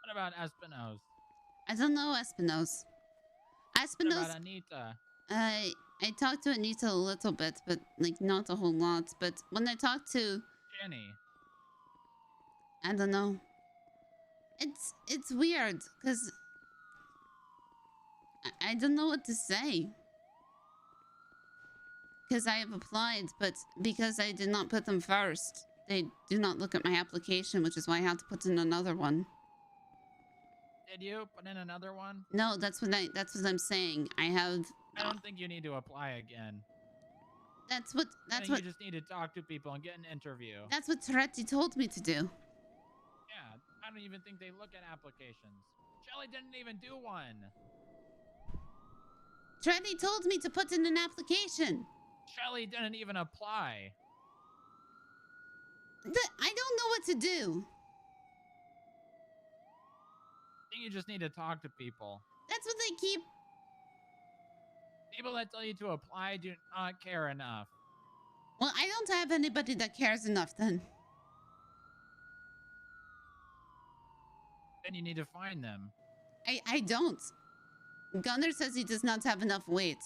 What about Espino's? I don't know Espino's. What Espino's. about Anita? I talked to Anita a little bit, but like not a whole lot. But when I talked to Jenny. I don't know. It's weird because I don't know what to say. Because I have applied, but because I did not put them first, they do not look at my application, which is why I had to put in another one. Did you put in another one? No, that's what I'm saying. I have. I don't think you need to apply again. That's what. You just need to talk to people and get an interview. That's what Toretti told me to do. Yeah, I don't even think they look at applications. Shelly didn't even do one. Toretti told me to put in an application. Shelly didn't even apply. I don't know what to do. I think you just need to talk to people. That's what they keep. People that tell you to apply do not care enough. Well, I don't have anybody that cares enough then. Then you need to find them. I don't. Gunnar says he does not have enough weight.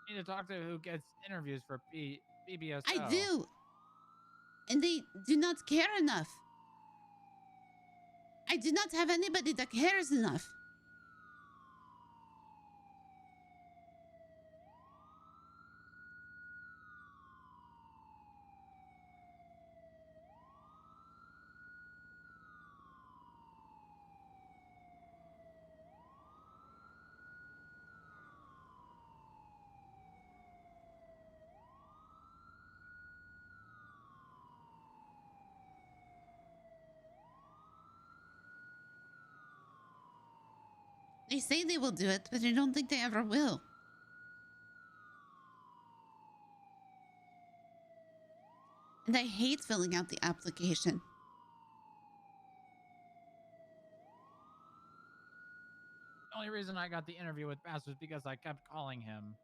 You need to talk to who gets interviews for PBSO. I do. And they do not care enough. I do not have anybody that cares enough. They say they will do it, but I don't think they ever will. And I hate filling out the application. The only reason I got the interview with Bass was because I kept calling him.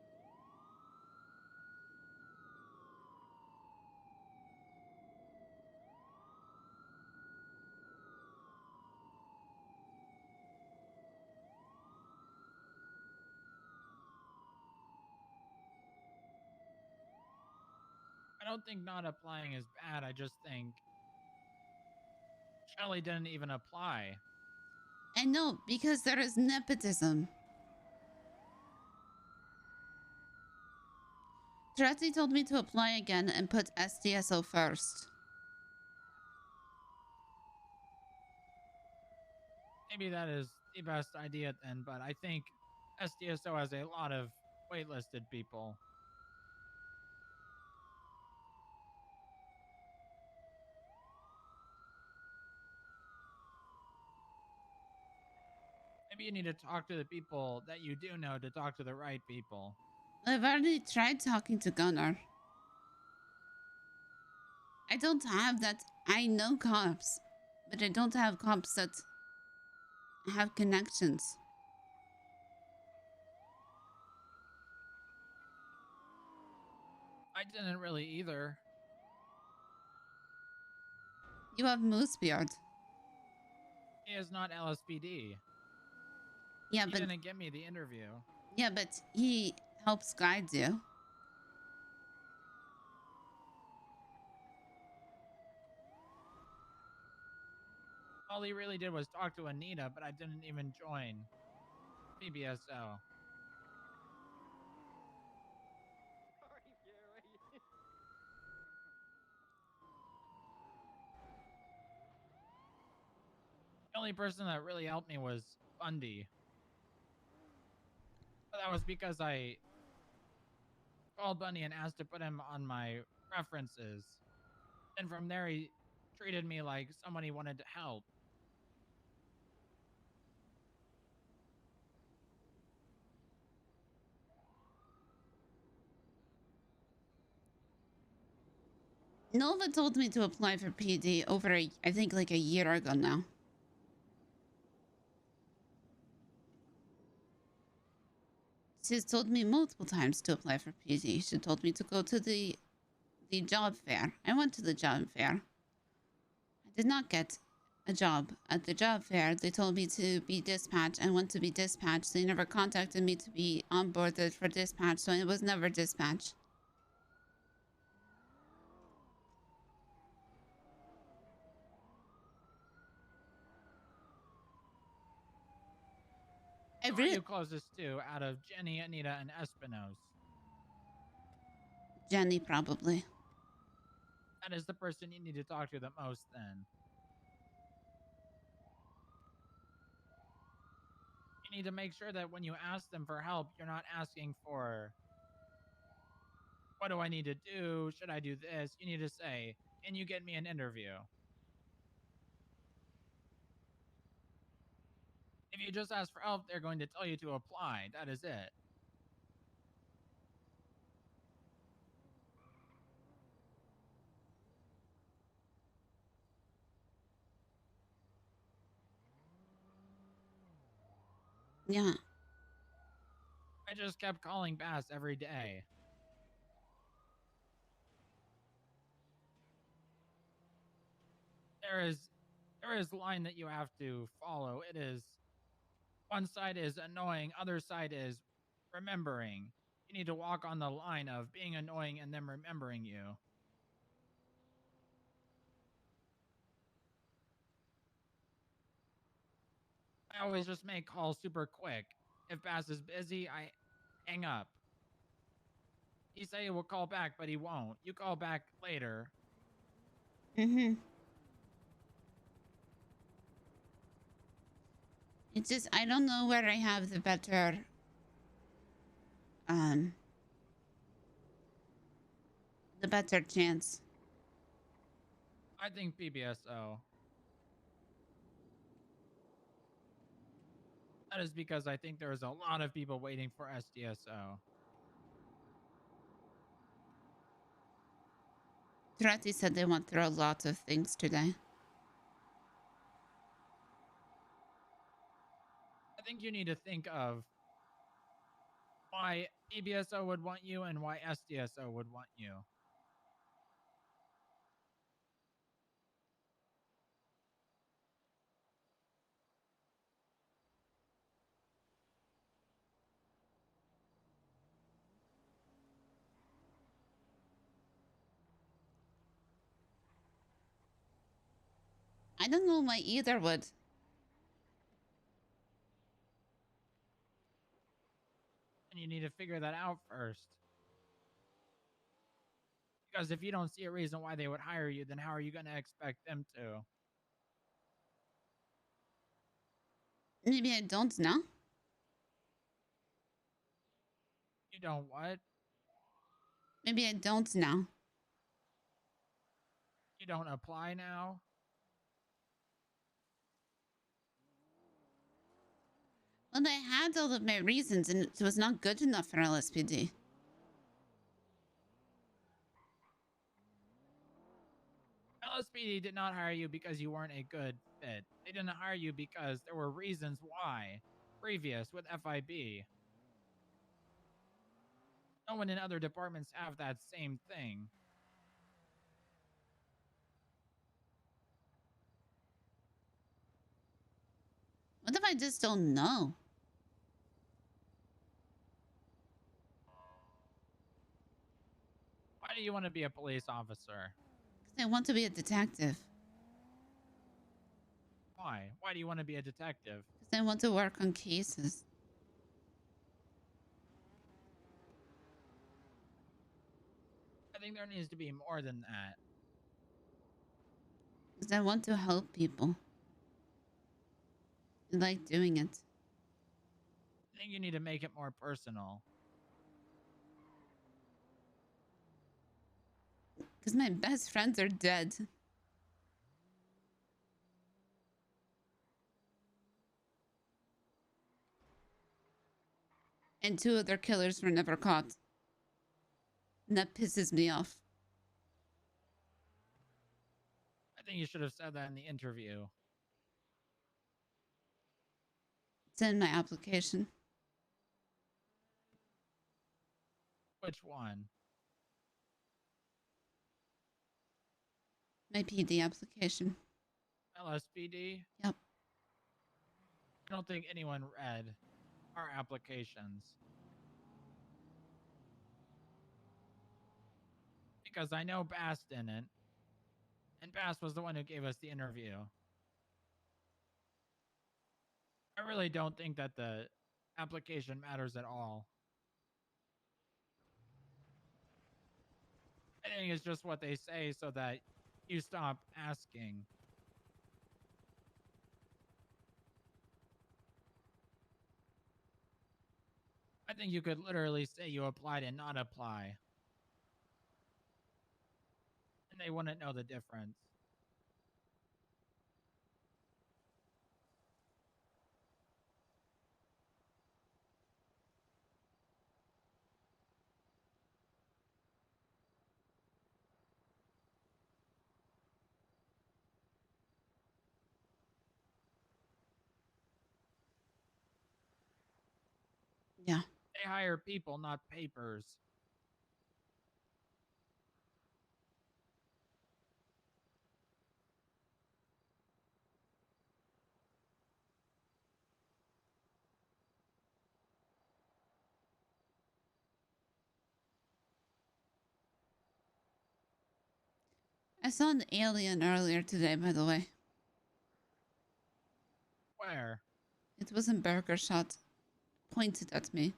I don't think not applying is bad. I just think Shelly didn't even apply. I know, because there is nepotism. Toretti told me to apply again and put SDSO first. Maybe that is the best idea then, but I think SDSO has a lot of waitlisted people. Maybe you need to talk to the people that you do know to talk to the right people. I've already tried talking to Gunnar. I don't have that. I know cops, but I don't have cops that have connections. I didn't really either. You have Moosebeard. He is not LSPD. Yeah, He but didn't get me the interview. yeah, but he helps guide you. All he really did was talk to Anita, but I didn't even join PBSO. The only person that really helped me was Bundy. But that was because I called Bundy and asked to put him on my references. And from there, he treated me like someone he wanted to help. Nova told me to apply for PD over, I think, like a year ago now. She's told me multiple times to apply for PG. She told me to go to the job fair. I went to the job fair. I did not get a job at the job fair. They told me to be dispatched. I went to be dispatched. They never contacted me to be onboarded for dispatch, so I was never dispatched. Who are you closest to out of Jenny, Anita, and Espinos? Jenny, probably. That is the person you need to talk to the most, then. You need to make sure that when you ask them for help, you're not asking for, what do I need to do? Should I do this? You need to say, can you get me an interview? If you just ask for help, they're going to tell you to apply. That is it. Yeah. I just kept calling Bass every day. There is a line that you have to follow. It is, one side is annoying, other side is remembering. You need to walk on the line of being annoying and them remembering you. I always just make calls super quick. If Bass is busy, I hang up. He say he will call back, but he won't. You call back later. Mm-hmm. It's just, I don't know where I have the better, chance. I think PBSO. That is because I think there's a lot of people waiting for SDSO. Trati said they went through a lot of things today. I think you need to think of why PBSO would want you and why SDSO would want you. I don't know why either would. And you need to figure that out first. Because if you don't see a reason why they would hire you, then how are you going to expect them to? Maybe I don't know. You don't what? Maybe I don't know. You don't apply now? Well, I had all of my reasons, and it was not good enough for LSPD. LSPD did not hire you because you weren't a good fit. They didn't hire you because there were reasons why. Previous with FIB. No one in other departments have that same thing. What if I just don't know? Why do you want to be a police officer? Because I want to be a detective. Why? Why do you want to be a detective? Because I want to work on cases. I think there needs to be more than that. Because I want to help people. I like doing it. I think you need to make it more personal. Because my best friends are dead. And 2 of their killers were never caught. And that pisses me off. I think you should have said that in the interview. It's in my application. Which one? My PD application. LSPD? Yep. I don't think anyone read our applications. Because I know Bass didn't. And Bass was the one who gave us the interview. I really don't think that the application matters at all. I think it's just what they say so that you stop asking. I think you could literally say you applied and not apply. And they wouldn't know the difference. Yeah. They hire people, not papers. I saw an alien earlier today, by the way. Where? It was in Burger Shot. Pointed at me.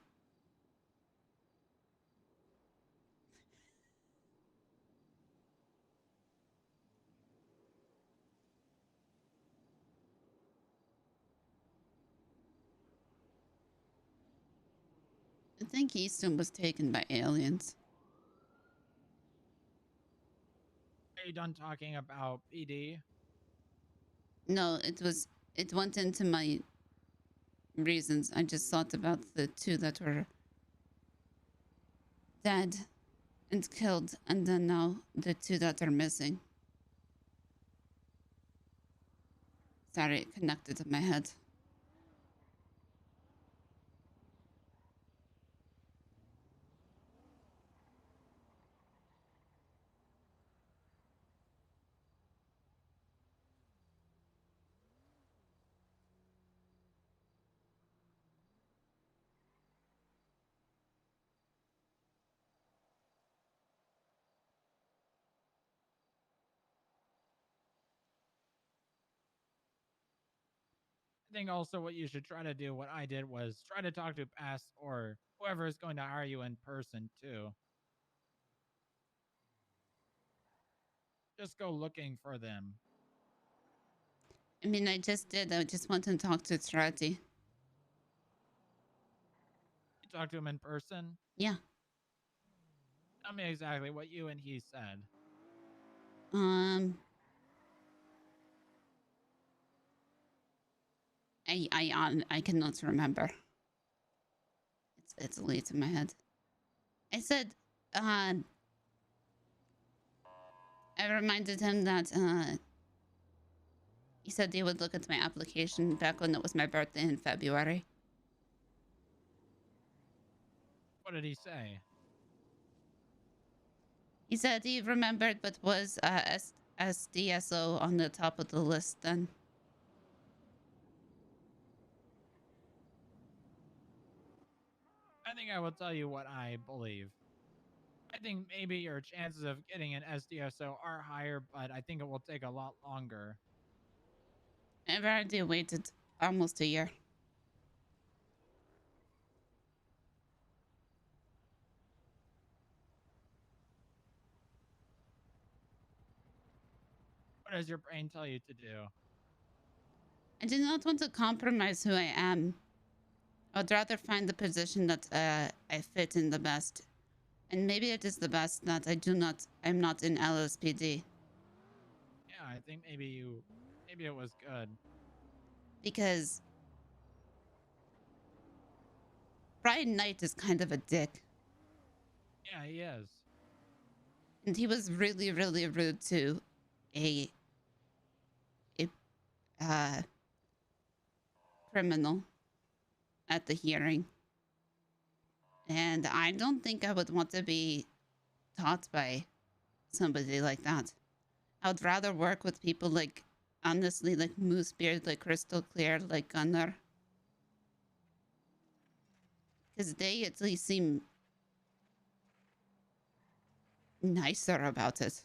I think Easton was taken by aliens. Are you done talking about PD? No, it went into my reasons. I just thought about the two that were dead and killed, and then now the two that are missing. Sorry, it connected to my head. I think also what you should try to do, what I did, was try to talk to Bass or whoever is going to hire you in person too. Just go looking for them. I mean, I just did. I just want to talk to Trati. You talk to him in person? Yeah. Tell me exactly what you and he said. I cannot remember. It's late in my head. I said, I reminded him that, he said he would look at my application back when it was my birthday in February. What did he say? He said he remembered but was SDSO on the top of the list then. I think I will tell you what I believe. I think maybe your chances of getting an SDSO are higher, but I think it will take a lot longer. I've already waited almost a year. What does your brain tell you to do? I do not want to compromise who I am. I'd rather find the position that I fit in the best. And maybe it is the best that I'm not in LSPD. Yeah, I think maybe it was good. Because Brian Knight is kind of a dick. Yeah, he is. And he was really, really rude to a criminal at the hearing. And I don't think I would want to be taught by somebody like that. I would rather work with people like, honestly, like Moosebeard, like Crystal Clear, like Gunner. Because they at least seem nicer about it.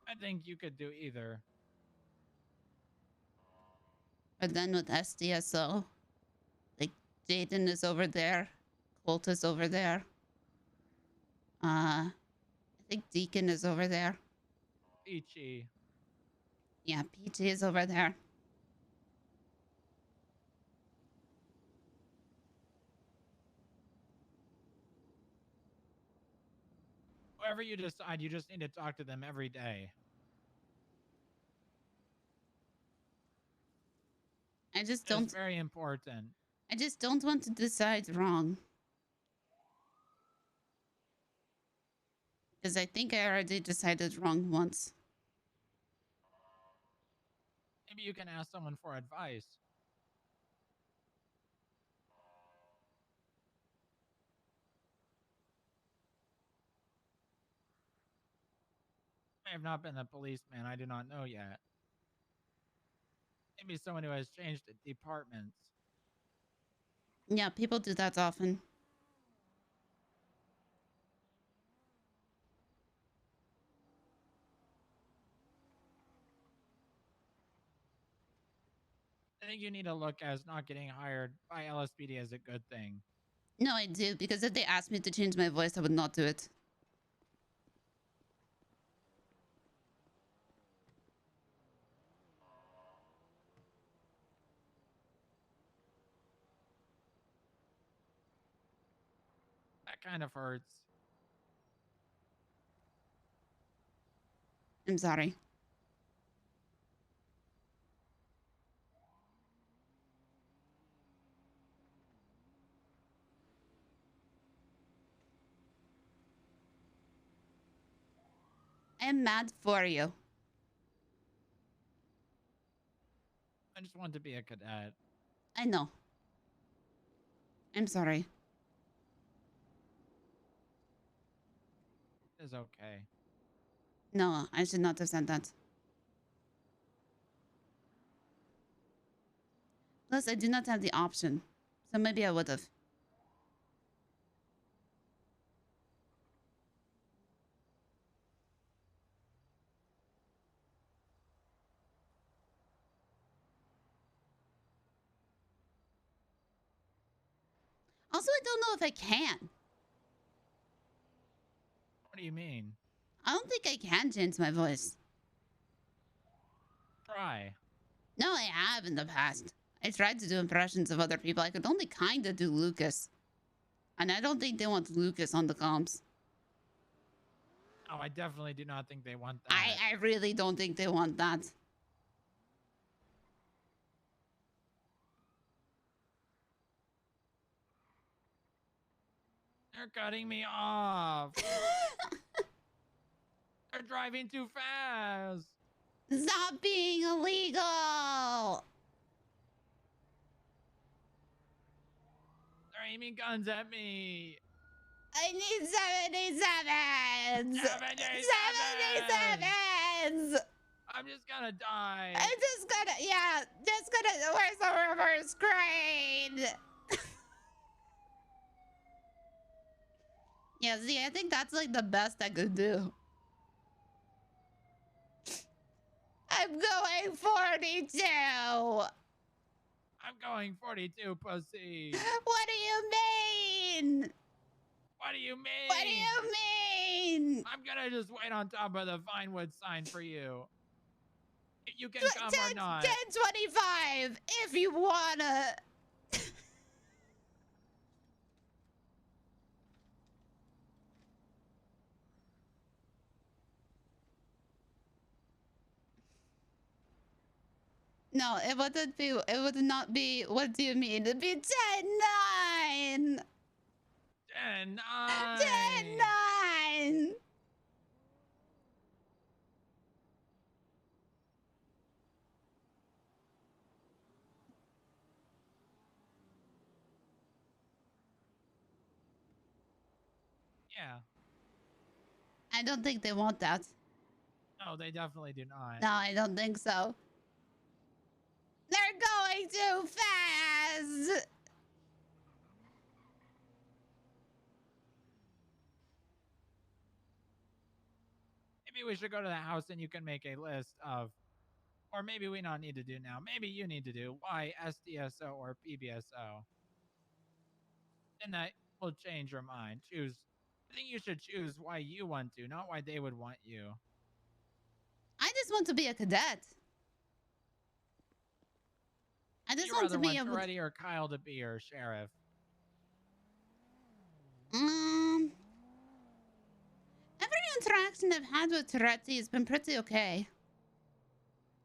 I think you could do either. But then with SDSO, like Jaden is over there, Colt is over there. I think Deacon is over there. Peachy. Yeah, PG is over there. Whoever you decide, you just need to talk to them every day. I just don't. It's very important. I just don't want to decide wrong. Because I think I already decided wrong once. Maybe you can ask someone for advice. I have not been a policeman. I do not know yet. Maybe someone who has changed departments. Yeah, people do that often. I think you need to look as not getting hired by LSPD as a good thing. No, I do, because if they asked me to change my voice, I would not do it. That kind of hurts. I'm sorry. I'm mad for you. I just want to be a cadet. I know. I'm sorry. It's okay. No, I should not have said that. Plus, I do not have the option. So maybe I would have. Also, I don't know if I can. What do you mean? I don't think I can change my voice. Try. No, I have in the past. I tried to do impressions of other people. I could only kind of do Lucas. And I don't think they want Lucas on the comms. Oh, I definitely do not think they want that. I really don't think they want that. They're cutting me off. They're driving too fast. Stop being illegal. They're aiming guns at me. I need 77s. 77s. I'm just gonna die. I'm just gonna, yeah, where's the reverse crane? Yeah, see, I think that's like the best I could do. I'm going 42. I'm going 42, pussy. What do you mean? What do you mean? What do you mean? I'm gonna just wait on top of the Vinewood sign for you. You can come or not. 1025 if you wanna. No, it wouldn't be, it would not be, what do you mean? It'd be 10-9. 10-9. 10-9. Yeah. I don't think they want that. No, they definitely do not. No, I don't think so. They're going too fast. Maybe we should go to the house and you can make a list of, or maybe we don't need to do now. Maybe you need to do why SDSO or PBSO. And that will change your mind. Choose. I think you should choose why you want to, not why they would want you. I just want to be a cadet. I just you want to be want able Toretti or Kyle to be your sheriff? Every interaction I've had with Toretti has been pretty okay.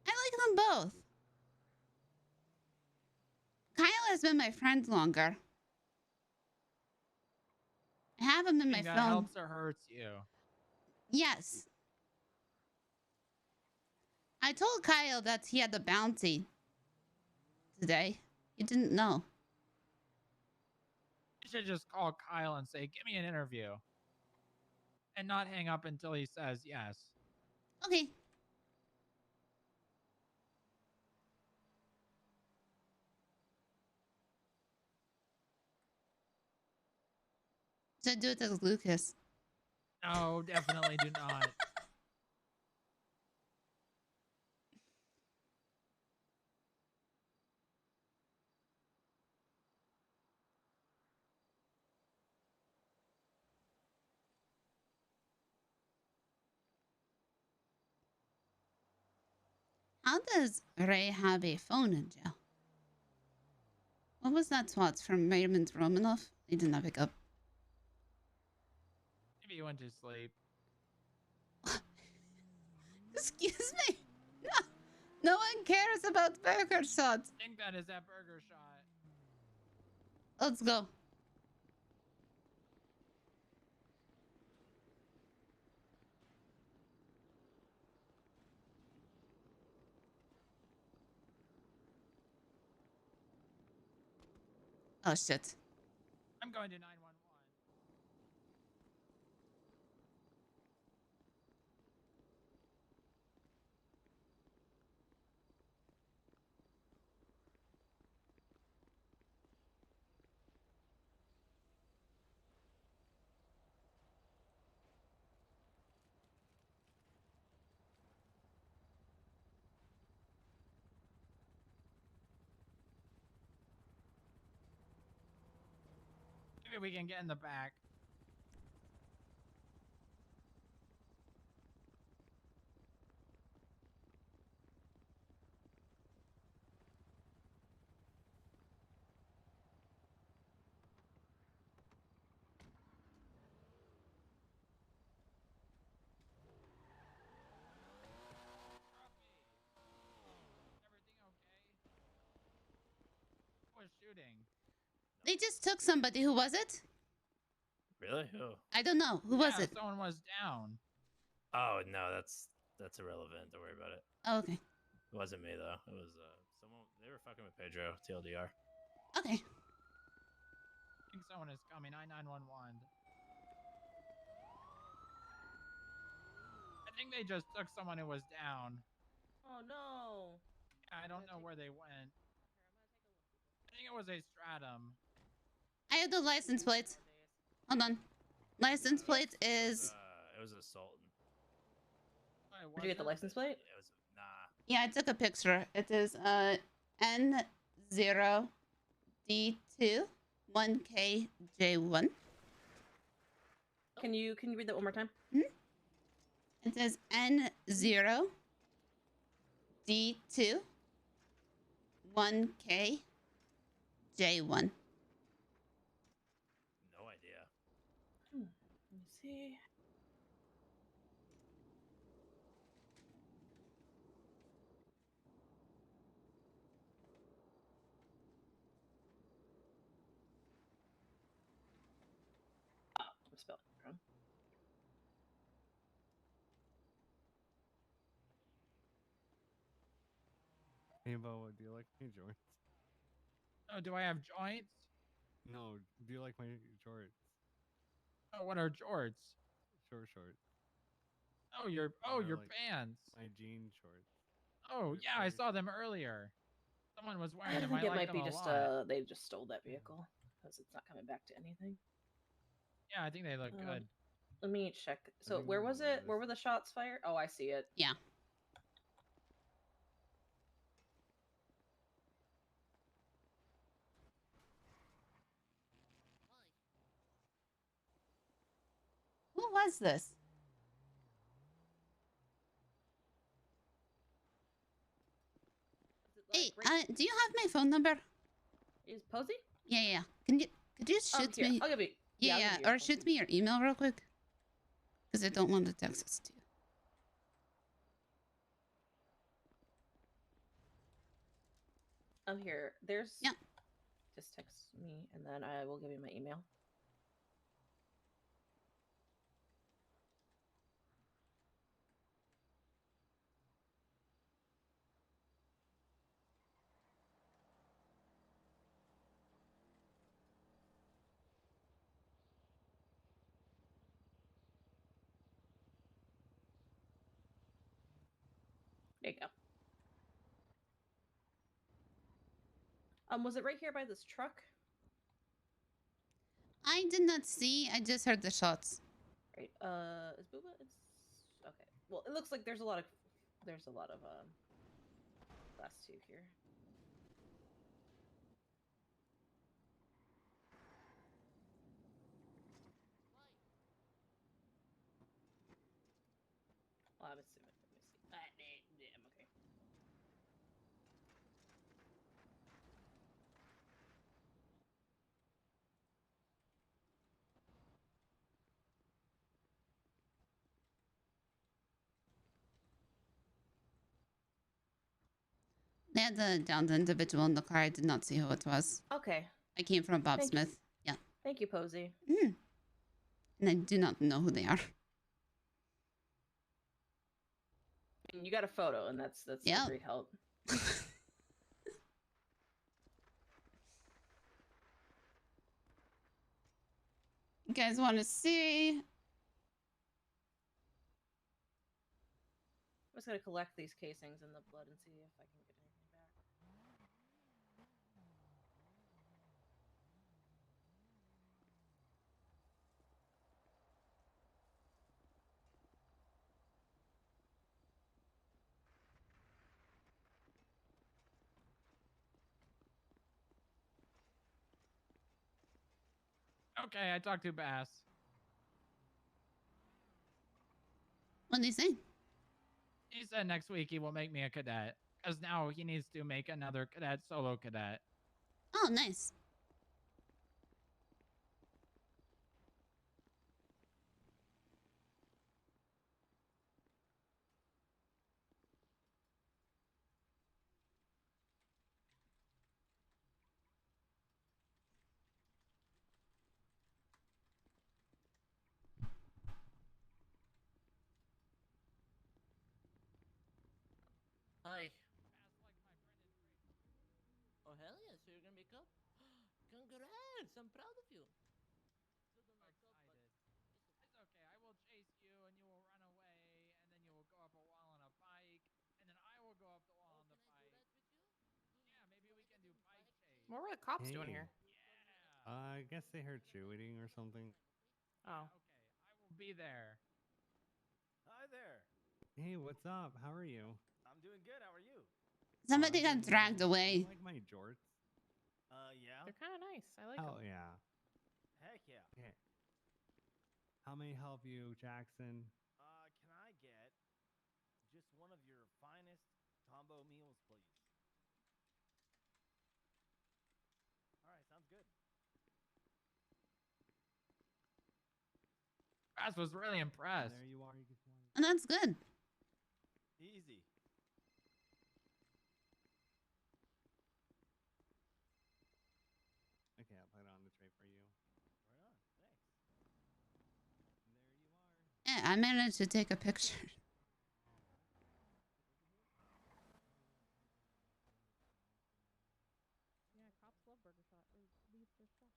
I like them both. Kyle has been my friend longer. I have him in my that phone. Helps or hurts you? Yes. I told Kyle that he had the bounty today. He didn't know. You should just call Kyle and say, give me an interview. And not hang up until he says yes. Okay. Should I do it as Lucas? No, definitely do not. How does Ray have a phone in jail? What was that twat from Raymond Romanoff? He did not pick up. Maybe he went to sleep. Excuse me. No one cares about burger shots. I think that is that burger shot. Let's go. Oh shit. I'm going to 911. Maybe we can get in the back. Who was shooting? They just took somebody. Who was it? Really? Who? I don't know. Who was it? Someone was down. Oh no, that's irrelevant. Don't worry about it. Oh, okay. It wasn't me though. It was someone. They were fucking with Pedro. TLDR. Okay. I think someone is coming. 911. I think they just took someone who was down. Oh no. I don't know where they went. I think it was a stratum. I have the license plate. Hold on. License plate is... It was a Sultan. Did you get the license plate? It was nah. Yeah, I took a picture. It is N0D2 1KJ1. Can you read that one more time? It says N0D2 1KJ1. No idea. Let me see. Oh, I'm spelling it wrong. Hey, Bo, do you like my joints? Oh, do I have joints? No, do you like my shorts? Oh, what are jorts? Shorts. Oh, your Like pants. My jean shorts. Oh, yeah, I saw them earlier. Someone was wearing I them. think I it like might them be a just lot. they just stole that vehicle because it's not coming back to anything. Yeah, I think they look good. Let me check. So think where we was can it? Where were the shots fired? Oh, I see it. Yeah. Who was this? Hey, do you have my phone number? Is Posy? Yeah. Could you shoot here, me? I'll give you. Yeah, I'll give you or shoot me your email real quick. Because I don't want to text this to you. I'm here. There's. Yeah. Just text me, and then I will give you my email. There you go. Was it right here by this truck? I did not see. I just heard the shots. Right. Is Booba? It's okay. Well, it looks like there's a lot of class 2 here. Well, I'm assuming. Let me see. I'm okay. They had the downed individual in the car. I did not see who it was. Okay. I came from Bob Thank Smith. You. Yeah. Thank you, Posy. And I do not know who they are. And you got a photo, and that's a great help. You guys want to see? I'm just gonna collect these casings in the blood and see if I can get anything back. Okay, I talked to Bass. What did he say? He said next week he will make me a cadet. Because now he needs to make another cadet, solo cadet. Oh, nice. Hi. Oh, hell yeah, so you're gonna make up? Congrats, I'm proud of you. Still don't know what's up, but It's okay. I will chase you and you will run away and then you will go up a wall on a bike and then I will go up the wall on the bike. Yeah, maybe we can do bike chase. What were the cops doing here? I guess they heard shooting or something. Oh. Okay, I will be there. Hi there. Hey, what's up? How are you? I'm doing good. How are you? Somebody got dragged away. You like my jorts? Yeah. They're kind of nice. I like Oh them. yeah. Heck yeah. Okay. How may I help you, Jackson? Can I get just one of your finest combo meals, please? All right, sounds good. Bass was really impressed. There you are. You get one. And that's good. Easy. Okay, I'll put it on the tray for you. Right on. Thanks. Yeah, I managed to take a picture. Yeah, cops love burger shot or leave their stuff.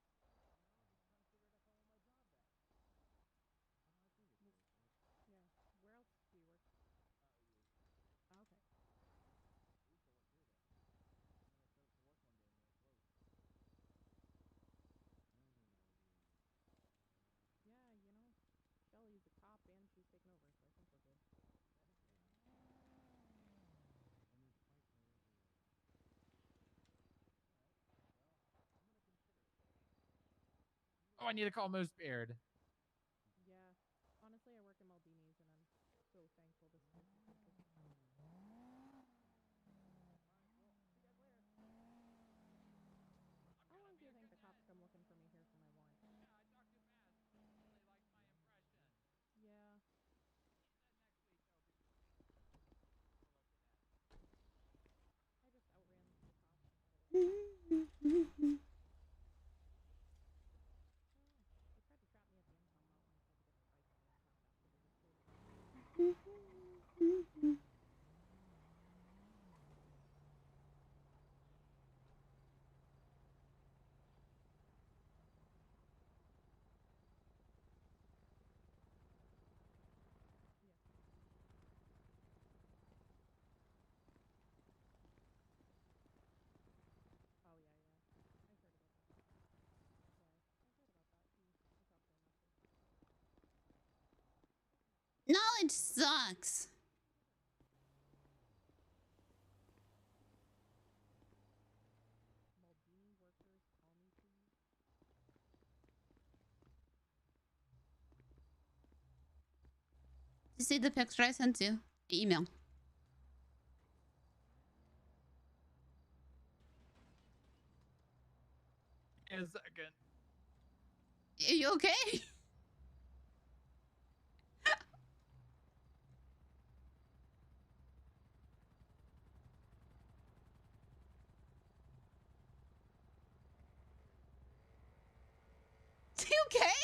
I need to call Moosebeard. Yeah. Honestly, I work in Maldini's and I'm so thankful this place is open. How long do you think the cops come looking for me here for my warrant? Yeah, I talked to Matt. Really liked my impression. Yeah. I just outran the cops and got away. They tried to trap me at the impound mountain so I could get the bike on the impound after they just cleared it up. Oh yeah, yeah. I heard about that. Yeah, I heard about that. I talked to him after. Knowledge sucks. Maldini workers, call me please. You see the picture I sent you? The email. In a second. Are you okay? Is he okay?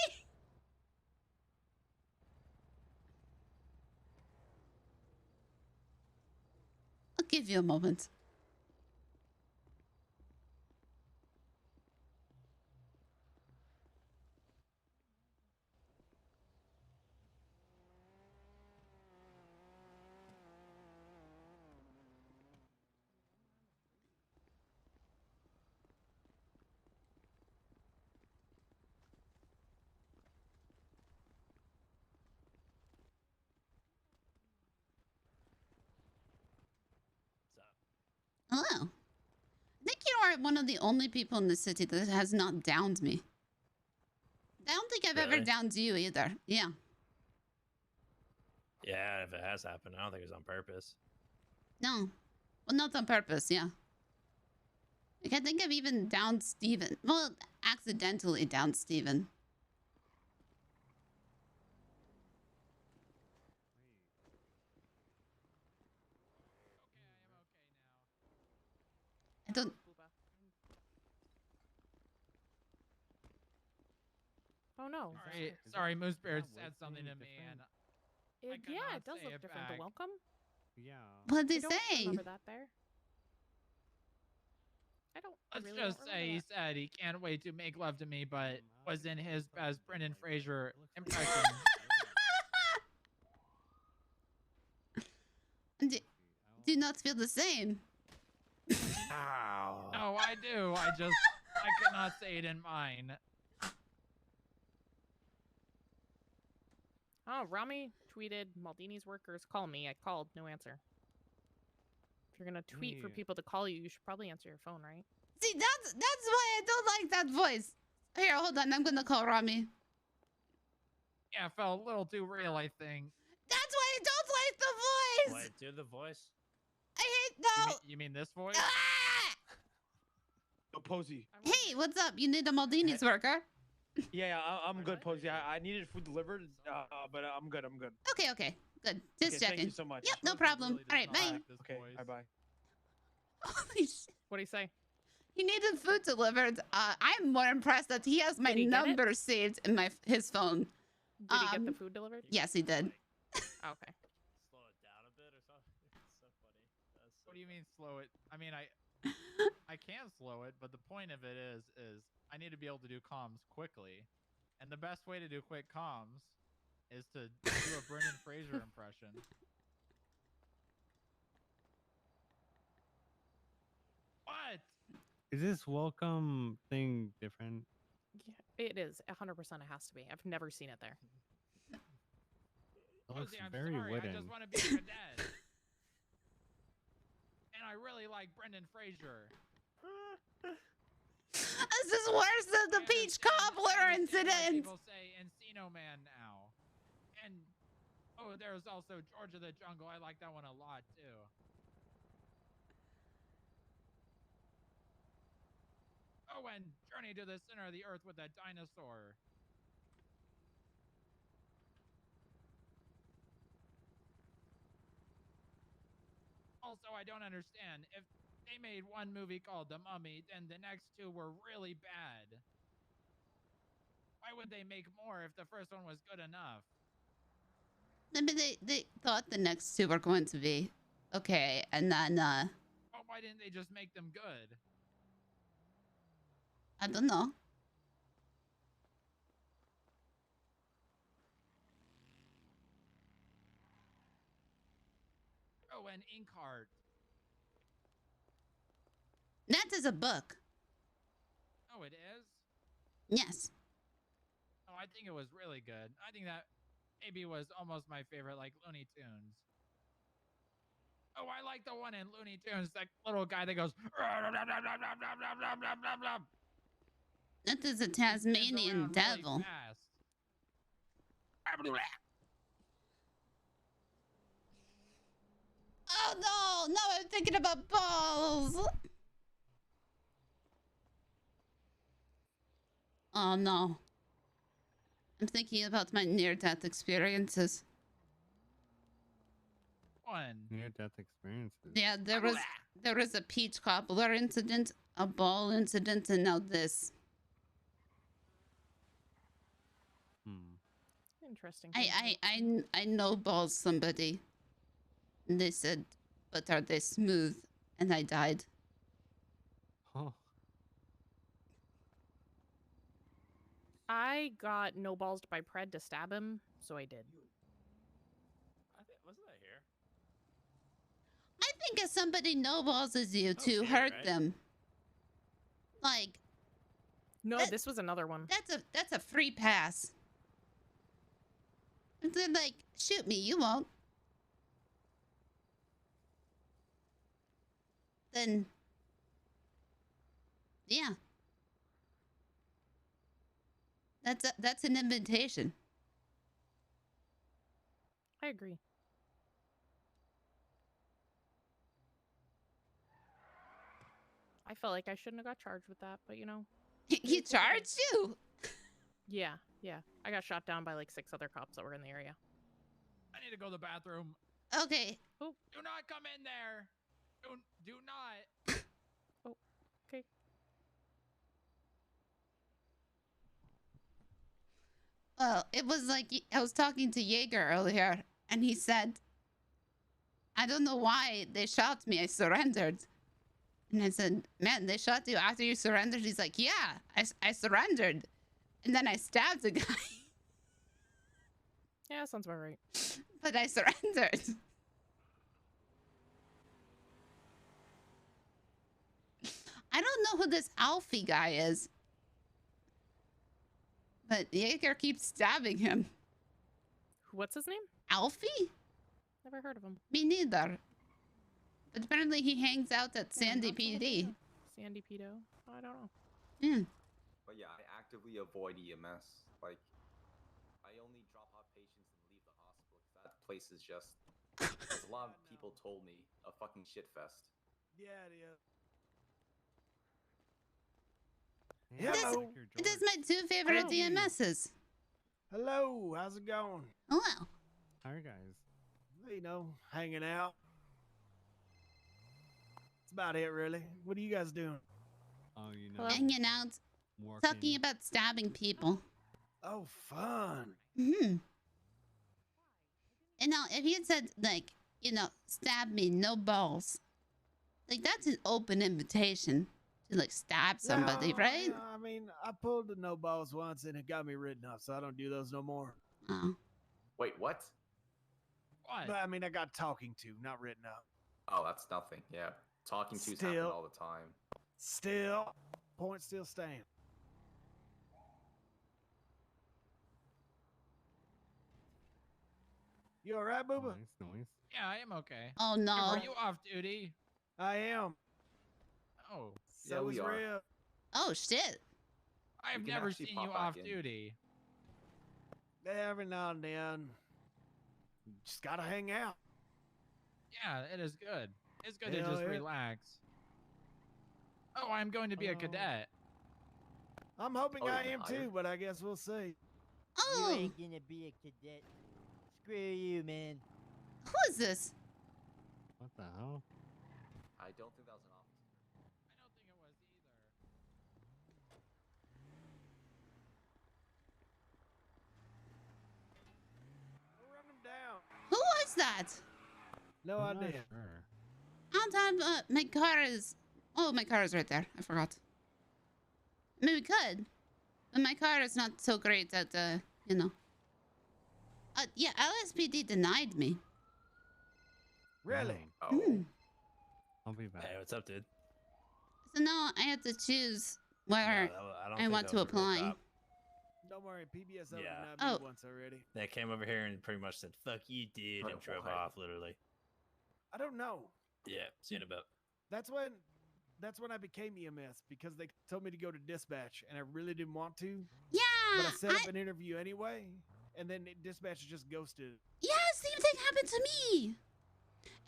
I'll give you a moment. Hello. I think you are one of the only people in the city that has not downed me. I don't think I've ever Really? downed you either. Yeah. Yeah, if it has happened, I don't think it was on purpose. No. Well, not on purpose, yeah. Like, I think I've even downed Steven. Well, accidentally downed Steven. I don't... Oh no. Sorry, Moosebeard said something to me, and I could Yeah, not it does say look it different. back. The welcome. Yeah. What'd they I don't say? remember that there. I don't. I Let's really just don't say he remember that. said he can't wait to make love to me, but was in his best Brendan Fraser impression. Do you not feel the same? Ow. No, I do. I could not say it in mine. Oh, Rami tweeted Maldini's workers call me. I called, no answer. If you're gonna tweet for people to call you, you should probably answer your phone, right? See, that's why I don't like that voice. Here, hold on. I'm gonna call Rami. Yeah, it felt a little too real, I think. That's why I don't like the voice. Wait, do the voice? I hate no. You mean this voice? Oh, Posy. Hey, what's up? You need a Maldini's worker? Yeah, I'm good, Posy. I needed food delivered, but I'm good. I'm good. Okay. Good. Just checking. Thank you so much. Yep, no problem. All right, bye. Okay, bye. Holy shit. What do you say? He needed food delivered. I'm more impressed that he has my Did he get it? number saved in his phone. Did he get the food delivered? Yes, he did. Okay. Slow it down a bit or something? It's so funny. That's so What do you mean slow it? I mean, I can slow it, but the point of it is I need to be able to do comms quickly. And the best way to do quick comms is to do a Brendan Fraser impression. What? Is this welcome thing different? Yeah, it is. 100% it has to be. I've never seen it there. It looks Posy, I'm very sorry. wooden. I just want to be a cadet. And I really like Brendan Fraser. This is worse than the peach cobbler incident. People say Encino Man now. And oh, there's also George of the Jungle. I like that one a lot too. Oh, and Journey to the Center of the Earth with a dinosaur. Also, I don't understand. If they made one movie called The Mummy, then the next two were really bad. Why would they make more if the first one was good enough? I mean, they thought the next two were going to be okay, and then Oh, why didn't they just make them good? I don't know. Oh, and Inkheart. That is a book. Oh, it is? Yes. Oh, I think it was really good. I think that maybe was almost my favorite, like Looney Tunes. Oh, I like the one in Looney Tunes, that little guy that goes. That is a Tasmanian devil. Really Oh no! Now I'm thinking about balls. Oh no. I'm thinking about my near-death experiences. One. Near-death experiences. Yeah, there was a peach cobbler incident, a ball incident, and now this. Interesting. I know balls somebody. And they said, but are they smooth? And I died. Oh. I got no balls by Pred to stab him, so I did. Wasn't that here? I think if somebody no balls you to shit, hurt right? them. Like No, this was another one. that's a free pass. And they're like, shoot me, you won't. Then yeah. That's an invitation. I agree. I felt like I shouldn't have got charged with that, but you know. He charged you? Yeah. I got shot down by like 6 other cops that were in the area. I need to go to the bathroom. Okay. Oh. Do not come in there. Do not. Oh, okay. Well, it was like I was talking to Jaeger earlier, and he said, I don't know why they shot me. I surrendered. And I said, man, they shot you after you surrendered? He's like, yeah, I surrendered. And then I stabbed a guy. Yeah, sounds about right. But I surrendered. I don't know who this Alfie guy is. But Jaeger keeps stabbing him. What's his name? Alfie? Never heard of him. Me neither. But apparently he hangs out at Sandy PD. Sandy Pedo? I don't know. Yeah. But yeah, I actively avoid EMS. Like, I only drop off patients and leave the hospital because that place is just, as a lot of people told me, a fucking shit fest. Yeah, yeah. It is my 2 favorite DMSs. Hello, how's it going? Hello. How are you guys? You know, hanging out. That's about it, really. What are you guys doing? Oh, you know. Hanging out. Talking about stabbing people. Oh, fun. And now, if you had said, like, you know, stab me, no balls. Like, that's an open invitation to, like, stab somebody, right? Yeah, I mean, I pulled the no balls once and it got me written up, so I don't do those no more. Oh. Wait, what? What? But I mean, I got talking to, not written up. Oh, that's nothing. Yeah, talking to's happen all the time. Still, point still stand. You all right, Booba? Nice. Yeah, I am okay. Oh, no. Are you off duty? I am. Oh. So is Rip. Oh, shit. I've can never actually seen pop you back off in. duty. Every now and then. You just gotta hang out. Yeah, it is good. It's good to Hell just yeah. relax. Oh, I'm going to be a cadet. I'm hoping Oh, I you've am been too, but I guess we'll see. Oh, You ain't gonna be a cadet. Screw you, man. who is this? What the hell? I don't think that was an officer. I don't think it was either. Run them down. Who was that? No I'm not idea. sure. On time, my car is. Oh, my car is right there. I forgot. I mean, we could, but my car is not so great at you know. Yeah, LSPD denied me. Really? Oh. I'll be back. Hey, what's up, dude? So now I have to choose where don't I think want that to was a real apply. cop. Don't worry, PBS Yeah. denied me once already. They came over here and pretty much said, "Fuck you, dude," and drove Why? off. Literally. I don't know. Yeah, see you in a bit. That's when I became EMS because they told me to go to dispatch and I really didn't want to. Yeah, But I set up an interview anyway, and then dispatch just ghosted. yeah, same thing happened to me.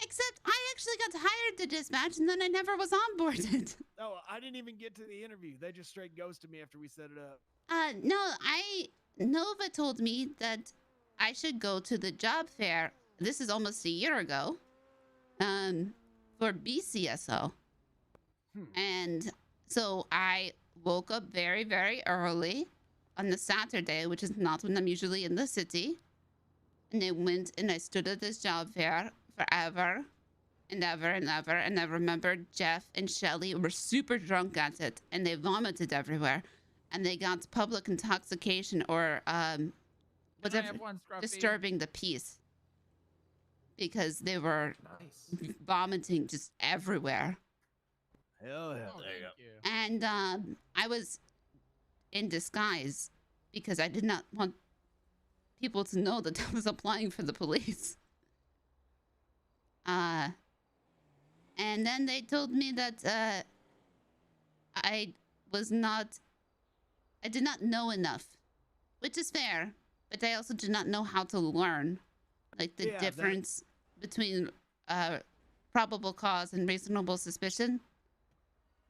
Except I actually got hired to dispatch, and then I never was onboarded. Oh, I didn't even get to the interview. They just straight ghosted me after we set it up. No, Nova told me that I should go to the job fair. This is almost a year ago. For BCSO. And so I woke up very, very early on the Saturday, which is not when I'm usually in the city. And I went and I stood at this job fair forever and ever and ever. And I remember Jeff and Shelly were super drunk at it and they vomited everywhere. And they got public intoxication or whatever, disturbing the peace. Because they were vomiting just everywhere. Hell yeah. Oh, There you go. And I was in disguise because I did not want people to know that I was applying for the police. And then they told me that I did not know enough, which is fair, but I also did not know how to learn, like the difference between probable cause and reasonable suspicion.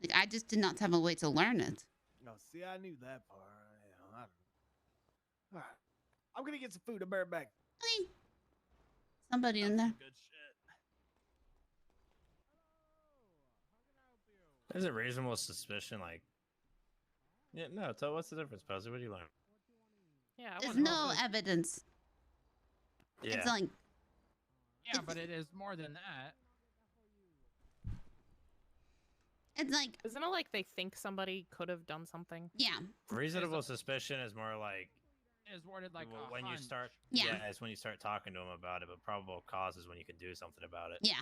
Like, I just did not have a way to learn it. No, see, I knew that part. All right. I'm gonna get some food. I'll be right back. Okay. Somebody in there. Good shit. There's a reasonable suspicion, like. Yeah, no. So what's the difference, Posy? What do you learn? Yeah, I There's wouldn't no know. evidence. Yeah. It's like, Yeah, but it is more than that. it's like, Isn't it like they think somebody could have done something? yeah. Reasonable suspicion is more like It is worded like a when you hunch. start. Yeah. It's when you start talking to them about it. But probable cause is when you can do something about it. Yeah.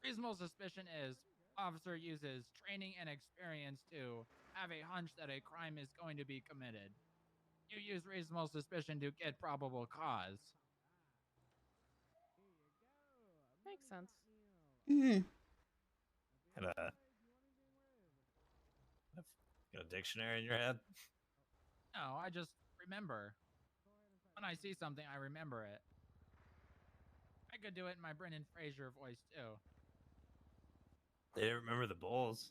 Reasonable suspicion is officer uses training and experience to have a hunch that a crime is going to be committed. You use reasonable suspicion to get probable cause. Makes sense. Got a dictionary in your head? No, I just remember. When I see something, I remember it. I could do it in my Brendan Fraser voice too. They didn't remember the Bulls.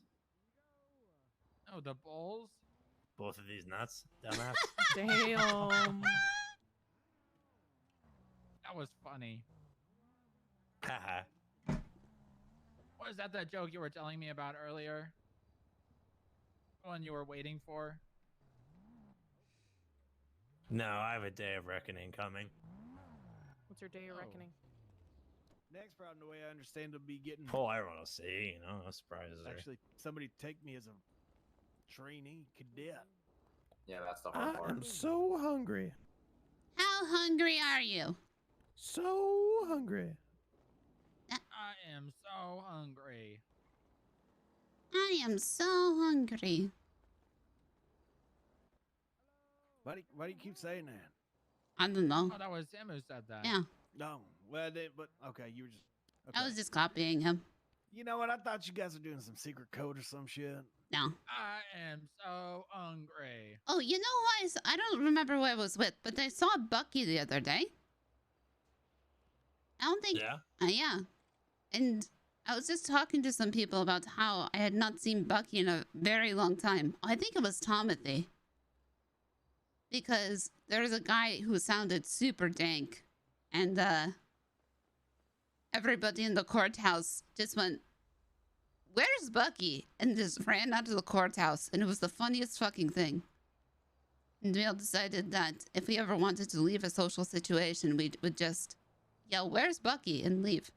Oh, the Bulls? Both of these nuts, dumbass. Damn. That was funny. Haha. Was that joke you were telling me about earlier? The one you were waiting for? No, I have a day of reckoning coming. What's your day of reckoning? Next problem, the way I understand, will be getting Oh, everyone will see. No surprises there. actually somebody take me as a trainee cadet. Yeah, that's the hard part. I'm so hungry. How hungry are you? So hungry. I am so hungry. I am so hungry. Why do you keep saying that? I don't know. Oh, that was him who said that. Yeah. No, well, but okay, you were just. Okay. I was just copying him. You know what? I thought you guys were doing some secret code or some shit. No. I am so hungry. Oh, you know what? I don't remember who I was with, but I saw Bucky the other day. I don't think... Yeah? Yeah. And I was just talking to some people about how I had not seen Bucky in a very long time. I think it was Tomothy. Because there's a guy who sounded super dank. And everybody in the courthouse just went, "Where's Bucky?" And just ran out of the courthouse. And it was the funniest fucking thing. And we all decided that if we ever wanted to leave a social situation, we would just yell, "Where's Bucky?" and leave.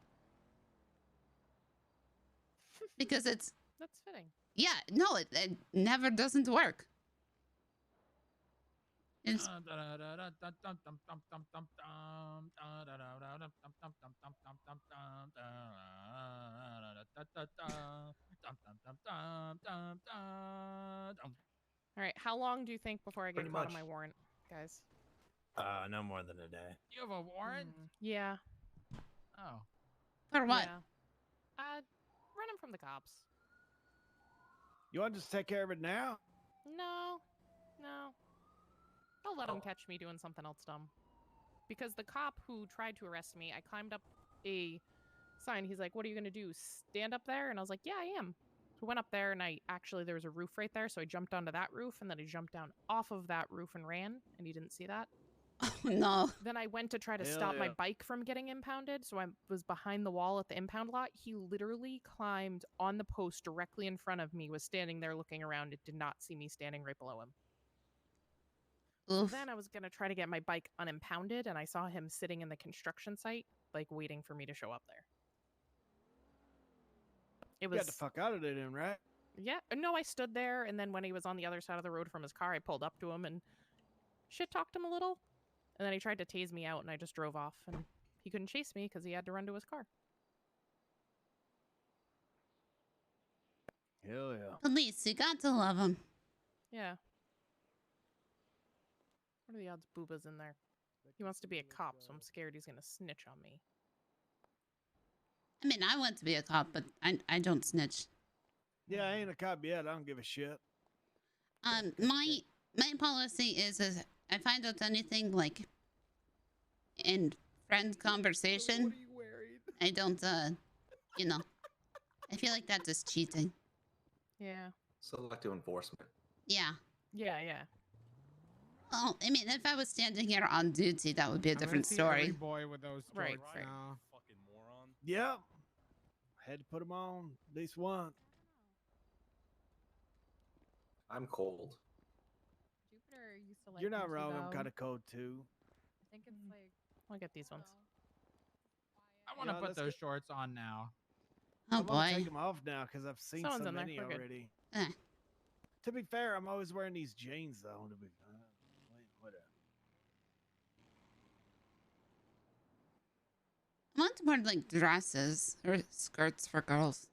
Because it's... That's fitting. Yeah, no, it never doesn't work. It's... All right, how long do you think before I get Pretty caught on much. my warrant, guys? No more than a day. You have a warrant? Yeah. Oh. For what? Yeah. Running from the cops. You want to just take care of it now? No. I'll let him catch me doing something else dumb. Because the cop who tried to arrest me, I climbed up a sign. He's like, "What are you going to do? Stand up there?" And I was like, "Yeah, I am." So I went up there and there was a roof right there. So I jumped onto that roof and then I jumped down off of that roof and ran. And he didn't see that. Oh, no. Then I went to try to Hell stop my yeah. bike from getting impounded. So I was behind the wall at the impound lot. He literally climbed on the post directly in front of me, was standing there looking around. It did not see me standing right below him. So then I was going to try to get my bike unimpounded, and I saw him sitting in the construction site, like waiting for me to show up there. It was... You got the fuck out of there then, right? Yeah. No, I stood there, and then when he was on the other side of the road from his car, I pulled up to him and shit-talked him a little. And then he tried to tase me out, and I just drove off, and he couldn't chase me because he had to run to his car. Hell yeah. Police, you got to love them. Yeah. What are the odds Booba's in there? He wants to be a cop, so I'm scared he's going to snitch on me. I mean, I want to be a cop, but I don't snitch. Yeah, I ain't a cop yet. I don't give a shit. My policy is I find out anything like in friend conversation. I don't you know. I feel like that's just cheating. Yeah. Selective enforcement. Yeah. Yeah. Oh, I mean, if I was standing here on duty, that would be a different story. Boy with those Right. Fucking moron. Yep. Had to put them on at least once. I'm cold. Jupiter used to like You're not me wrong. too, I'm though. kind of cold too. I think it's like... I'll get these ones. I want to Yeah, put let's those get- shorts on now. Oh, I'm gonna boy. take them off now because I've seen Someone's so in there. many We're good. already. Eh. To be fair, I'm always wearing these jeans though. To be whatever. I want more like dresses or skirts for girls.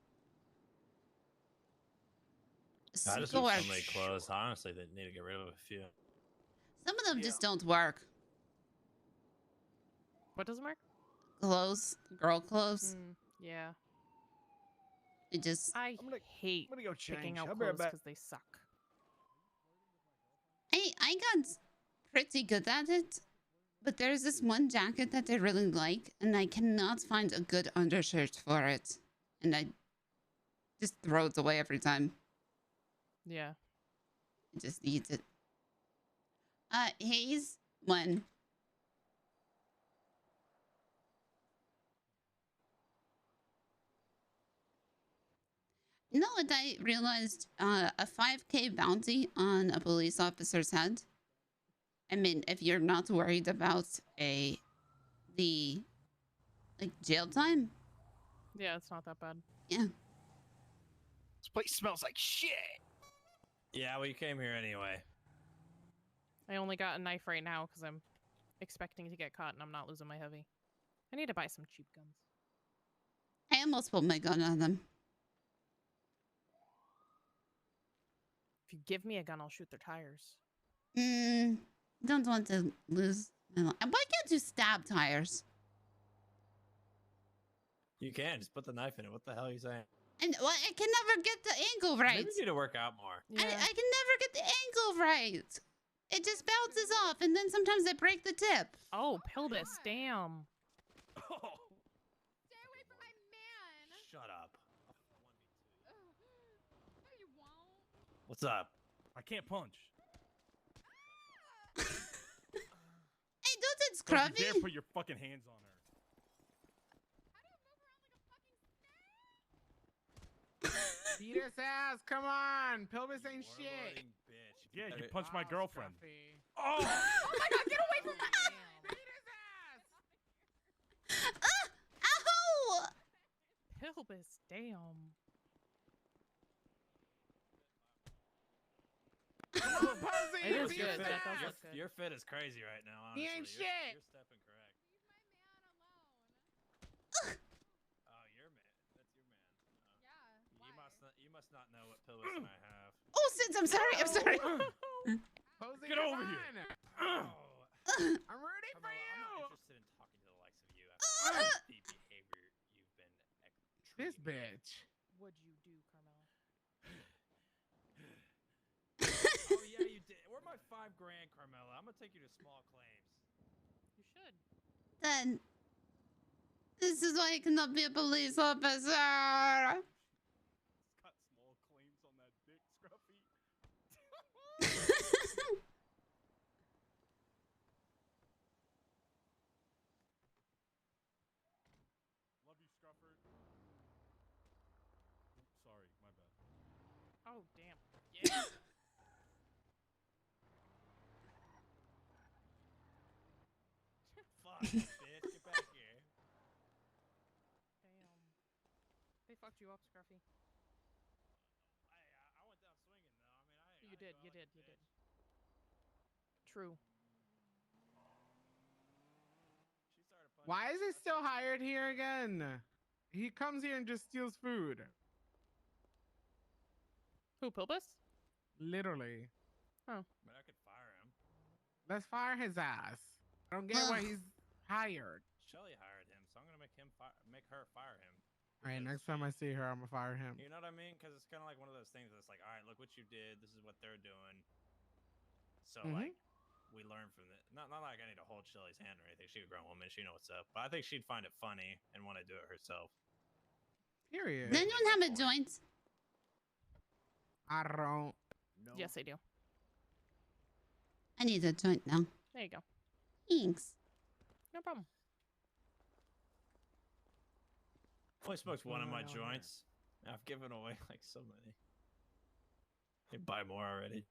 I just have so Skirts. many clothes. Honestly, they need to get rid of a few. Some of them just don't work. What doesn't work? Clothes, girl clothes. Yeah. It just... I hate I'm gonna go picking change. out I'll be right clothes back. because they suck. I got pretty good at it, but there's this one jacket that I really like, and I cannot find a good undershirt for it, and I just throw it away every time. Yeah. I just eat it. Hayes, one. You know what I realized? A 5K bounty on a police officer's head. I mean, if you're not worried about the jail time. Yeah, it's not that bad. Yeah. This place smells like shit. Yeah, well, you came here anyway. I only got a knife right now because I'm expecting to get caught and I'm not losing my heavy. I need to buy some cheap guns. I almost pulled my gun on them. If you give me a gun, I'll shoot their tires. Don't want to lose my life. Why can't you stab tires? You can just put the knife in it. What the hell are you saying? And well, I can never get the angle right. Maybe you need to work out more. I can never get the angle right. It just bounces off, and then sometimes I break the tip. Oh, pelvis, damn. Stay away from my man. Shut up. No, you won't. What's up? I can't punch. Hey, don't it Don't you scruffy? dare put your fucking hands on her. Beat his ass, come on! Pelvis ain't shit. Bitch. Yeah, you punched my girlfriend. Oh! Oh my god, get away from my man! Beat his ass! Ow! Pelvis, damn. Come on, Posy! It is beat good. his That ass. does look good. Your fit is crazy right now, honestly. He ain't You're shit. stepping correct. Oh, your man. That's your man. You must not know what Pillis and I have. Oh, Sid, I'm sorry. I'm sorry. Posy, Get come over on. here. I'm rooting for Carmelo, you. I'm not interested in talking to the likes of you after the behavior you've been This bitch. What'd you do, Carmelo? Oh yeah, you did. Where my $5 grand, Carmela? I'm gonna take you to small claims. You should. Then this is why I cannot be a police officer. It's got small claims on that dick, Scruffy. Love you, Scruffer. Oops, sorry, my bad. Oh, damn. Yeah. Fuck, bitch, get back here. Damn. They fucked you up, Scruffy. I went down swinging though. I mean, You did. True. She started punching. Why is he still hired here again? He comes here and just steals food. Who, Pilbus? Literally. Oh. But I could fire him. Let's fire his ass. I don't get why he's hired. Shelly hired him, so I'm gonna make her fire him. All right, next time I see her, I'm gonna fire him. You know what I mean? Because it's kind of like one of those things that's like, all right, look what you did. This is what they're doing. So like, we learn from it. Not like I need to hold Shelly's hand or anything. She's a grown woman. She knows what's up. But I think she'd find it funny and want to do it herself. Period. Does anyone have a joint? I don't. No. Yes, I do. I need a joint now. There you go. Thanks. No problem. Only smoked one of my going on here? joints. I've given away like so many. You buy more already.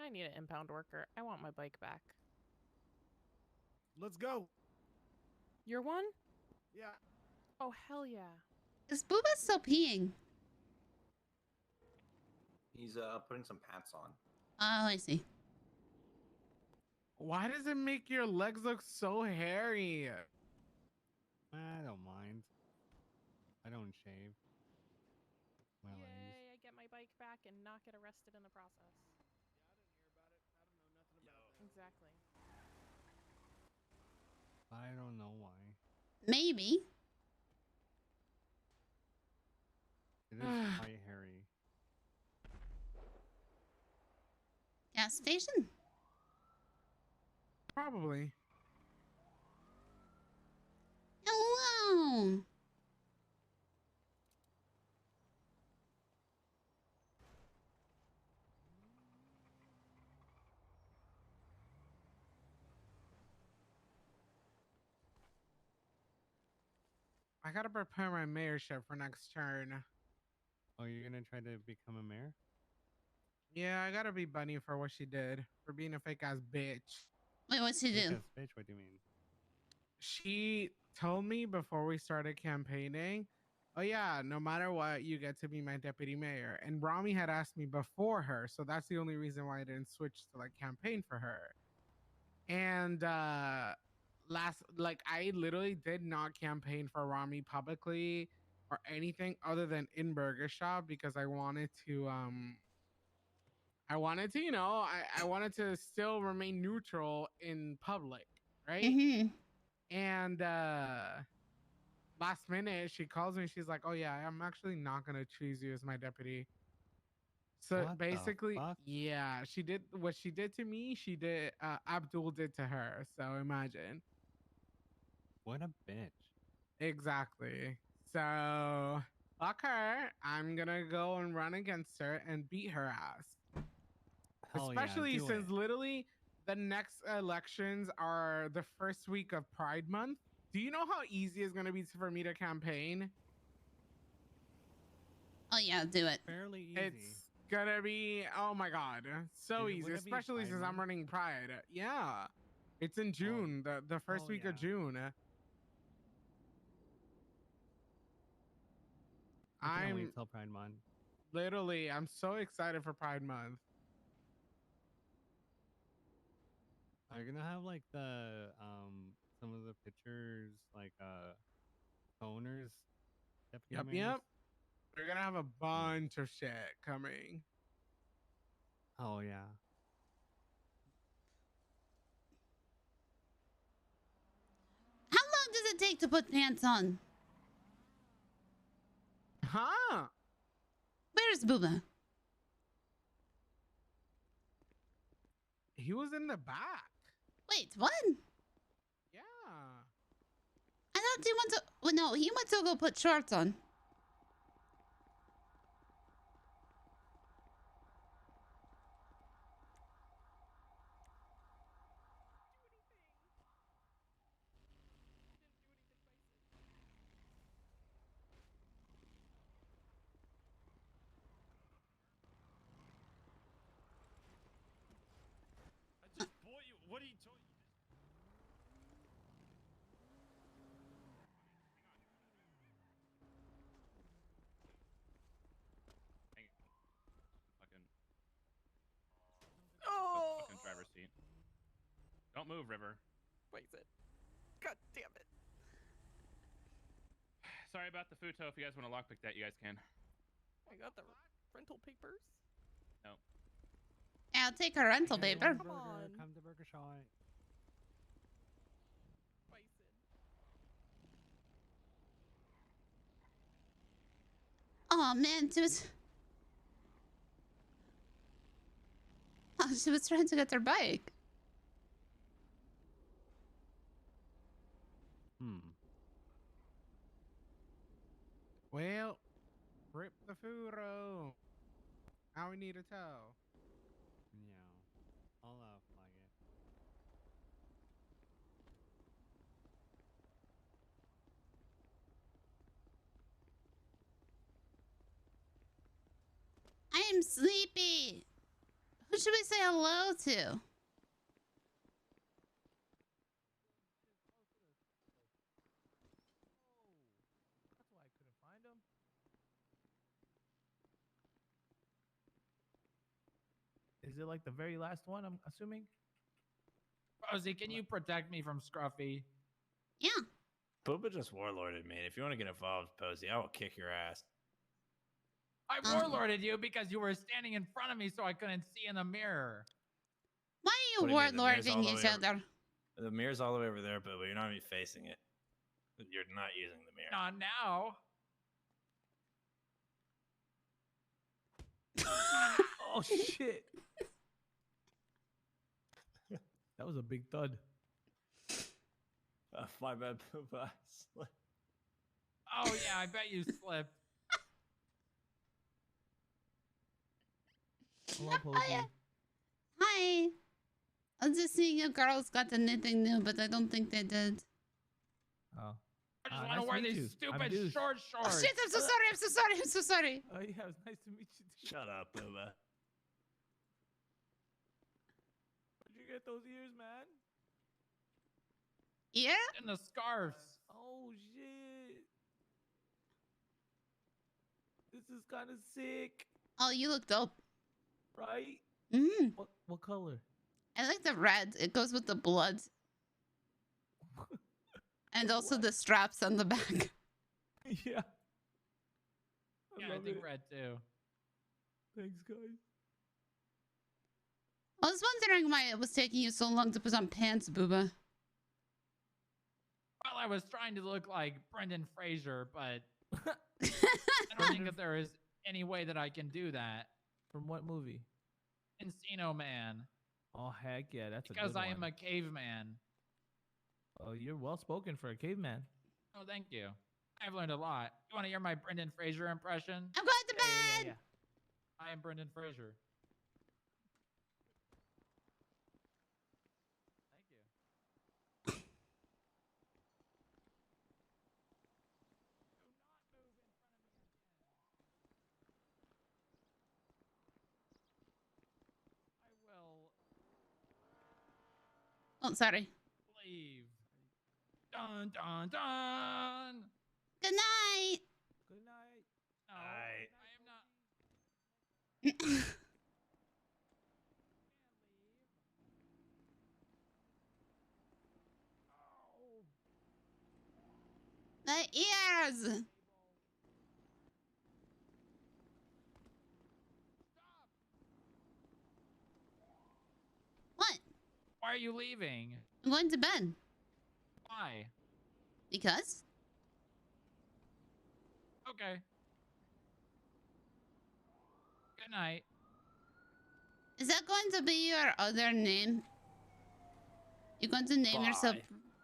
I need an impound worker. I want my bike back. Let's go. Your one? Yeah. Oh, hell yeah. Is Booba still peeing? He's putting some pants on. Oh, I see. Why does it make your legs look so hairy? I don't mind. I don't shave. My legs. Yay, I get my bike back and not get arrested in the process. Exactly. I don't know why. Maybe. It is quite hairy. Gas station? Probably. Hello. I gotta prepare my mayorship for next turn. Oh, you're gonna try to become a mayor? Yeah, I gotta be Bunny for what she did, for being a fake ass bitch. Wait, what'd she do? Bitch, what do you mean? She told me before we started campaigning, oh yeah, no matter what, you get to be my deputy mayor. And Rami had asked me before her, so that's the only reason why I didn't switch to like campaign for her. And I literally did not campaign for Rami publicly or anything other than in Burger Shop because I wanted to I wanted to still remain neutral in public, right? And last minute, she calls me. She's like, "Oh yeah, I'm actually not gonna choose you as my deputy." So What the basically, fuck? yeah, she did what she did to me. She did. Abdul did to her. So imagine. What a bitch. Exactly. So fuck her. I'm gonna go and run against her and beat her ass. Hell yeah, Especially do since it. literally the next elections are the first week of Pride Month. Do you know how easy it's gonna be for me to campaign? Oh yeah, do it. Fairly easy. It's gonna be, oh my god, so Is it- easy. would it be Especially Pride since I'm Month? running Pride. Yeah, it's in June, the first oh, week yeah. of June. I can't I'm wait till Pride Month. literally, I'm so excited for Pride Month. Are you gonna have like the some of the pictures like owners? Yep, Deputy yep. mayors? We're gonna have a bunch of shit coming. Oh yeah. How long does it take to put pants on? Huh? Where's Booba? He was in the back. Wait, what? Yeah. I thought he went to. Well, no, he went to go put shorts on. I just bought you. What are you talking? Oh! Fucking driver's seat. Don't move, River. Poison. God damn it. Sorry about the futo. If you guys want to lockpick that, you guys can. I got the rental papers. No. I'll take a rental paper. Come on. Come to Burger Shot. Oh man, she was trying to get her bike. Well, rip the furo. Now we need a tow. Yeah. I'll flag it. I am sleepy. Who should we say hello to? That's why I couldn't find him. Is it like the very last one, I'm assuming? Posy, can you protect me from Scruffy? Yeah. Booba just warlorded me. If you want to get involved, Posy, I will kick your ass. I warlorded you because you were standing in front of me so I couldn't see in the mirror. Why are you What do you mean? The mirror's all warlording the each way over- other? The mirror's all the way over there, Booba. You're not even facing it. You're not using the mirror. Not now. Oh shit! That was a big thud. My bad, Booba. Oh yeah, I bet you slipped. Hello, Posy. Hi. I was just seeing if girls got anything new, but I don't think they did. Oh. I just nice want to to wear meet these you. I'm stupid Deuce. short Oh shorts. shit, I'm so sorry, I'm so sorry, I'm so sorry. Oh yeah, it was nice to meet you too. Shut up, Booba. Where'd you get those ears, man? Yeah? And the scarves. Oh shit! This is kind of sick, Oh, you look dope. right? Mm. What color? I like the red. It goes with the blood. And also the straps on the back. Yeah. Yeah, I love think it. red too. Thanks, guys. I was wondering why it was taking you so long to put on pants, Booba. I was trying to look like Brendan Fraser, but I don't think that there is any way that I can do that. From what movie? Encino Man. Oh heck yeah, that's Because a good I am one. a caveman. Oh, you're well spoken for a caveman. Oh, thank you. I've learned a lot. You want to hear my Brendan Fraser impression? I'm going to bed. Yeah. I am Brendan Fraser. Thank you. I will Oh, sorry. leave. Dun dun dun. Good night. Good night. No, I am not. My ears. What? Why are you leaving? I'm going to bed. Why? Because? Okay. Good night. Is that going to be your other name? You're going to name yourself Bye.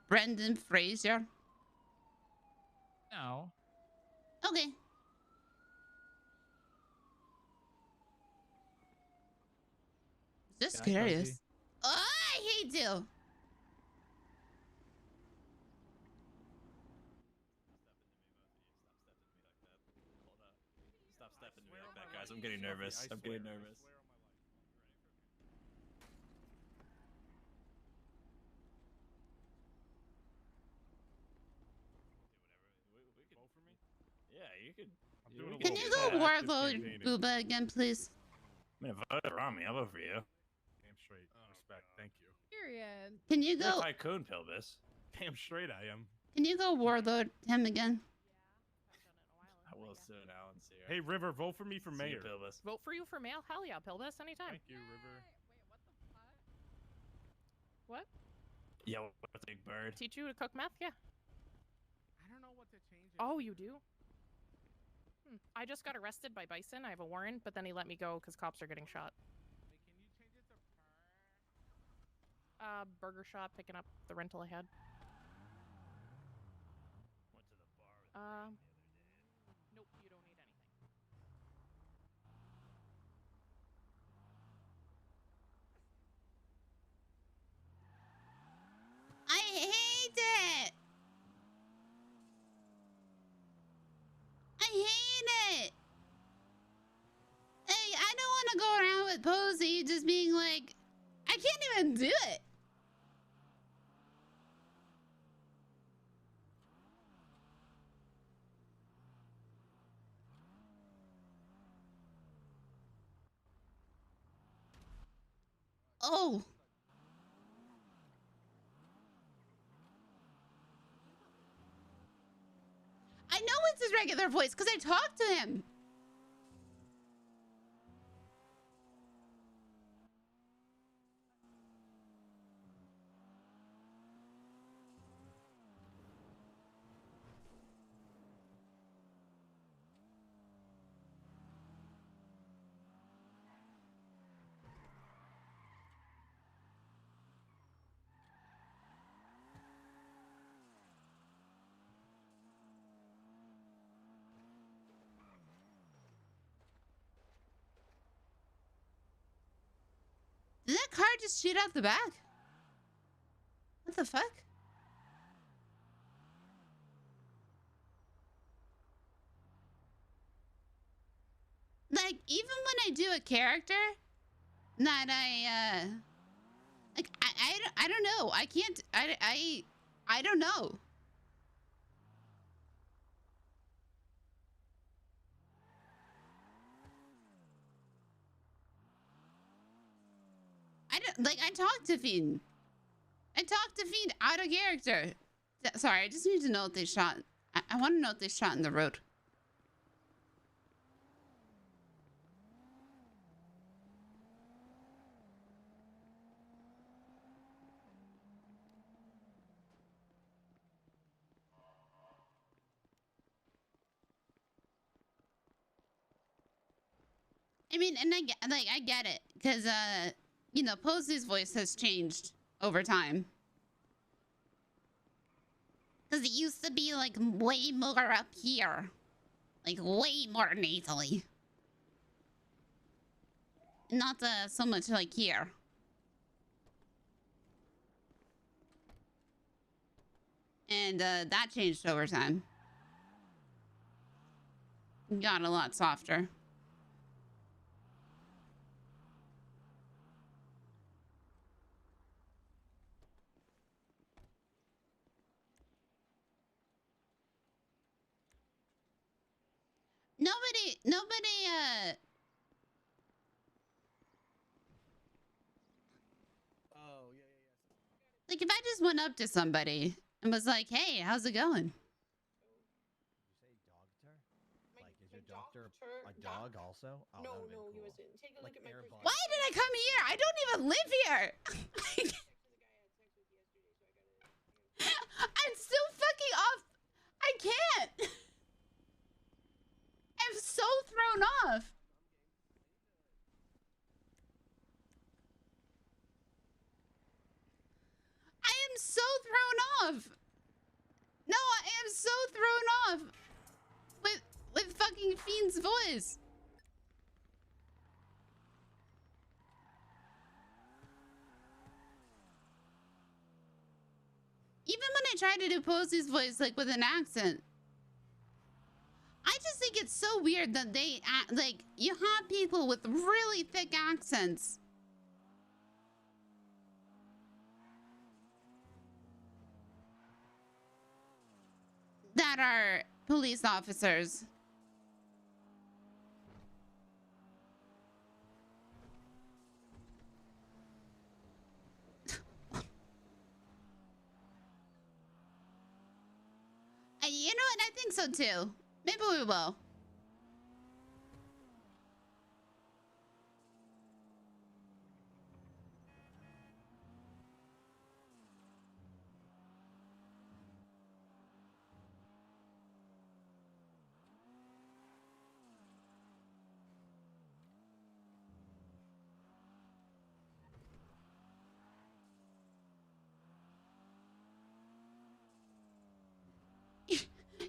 Brendan Fraser? No. Okay. Just Yeah, curious. Posy. Oh, I hate you. Stop stepping to me like that, guys. I'm getting nervous. I'm getting nervous. Vote for me? Yeah, you could. I'm we doing a could Can little you do go that. active warlord campaigning. Booba again, please? I mean, vote around me. I'll vote for you. Damn straight. Respect. Thank you. Period. Can you You're a go? tycoon, Pilbus. Damn straight I am. Can you go warlord him again? I will soon, Alan. See you. Hey, River, vote for me for See you, mayor. Pilbus. Vote for you for mail? Hell yeah, Pilbus, anytime. Thank you, River. What? Yo, what a big bird. Teach you to cook meth? Yeah. I don't know what to change. Oh, you do? I just got arrested by Bison. I have a warrant, but then he let me go because cops are getting shot. Wait, can you change it to Burger shop, picking up the rental I had. Went to the bar with Nope, you don't need anything. I hate it. I hate it. Hey, I don't want to go around with Posy just being like, I can't even do it. Oh. I know it's his regular voice because I talked to him. Did that car just shoot out the back? What the fuck? Like, even when I do a character that like, I don't know. I can't, I don't know. I talked to Fiend. I talked to Fiend out of character. Sorry, I just need to know what they shot. I want to know what they shot in the road. I mean, and I get it, because you know, Posy's voice has changed over time. Because it used to be like way more up here, like way more nasally, not so much like here. And that changed over time. Got a lot softer. Nobody, Oh, yeah. like if I just went up to somebody and was like, hey, how's it going? Like, is your doctor a dog also? Oh, No, that'd no, been you cool. wasn't. Take a Like look at my Airbud. Why did I come here? I don't even live here. I'm still fucking off. I can't. I'm so thrown off. I am so thrown off. No, I am so thrown off with fucking Fiend's voice. Even when I try to do Posy's voice like with an accent, I just think it's so weird that they like you have people with really thick accents that are police officers. And you know what? I think so too. Maybe we will.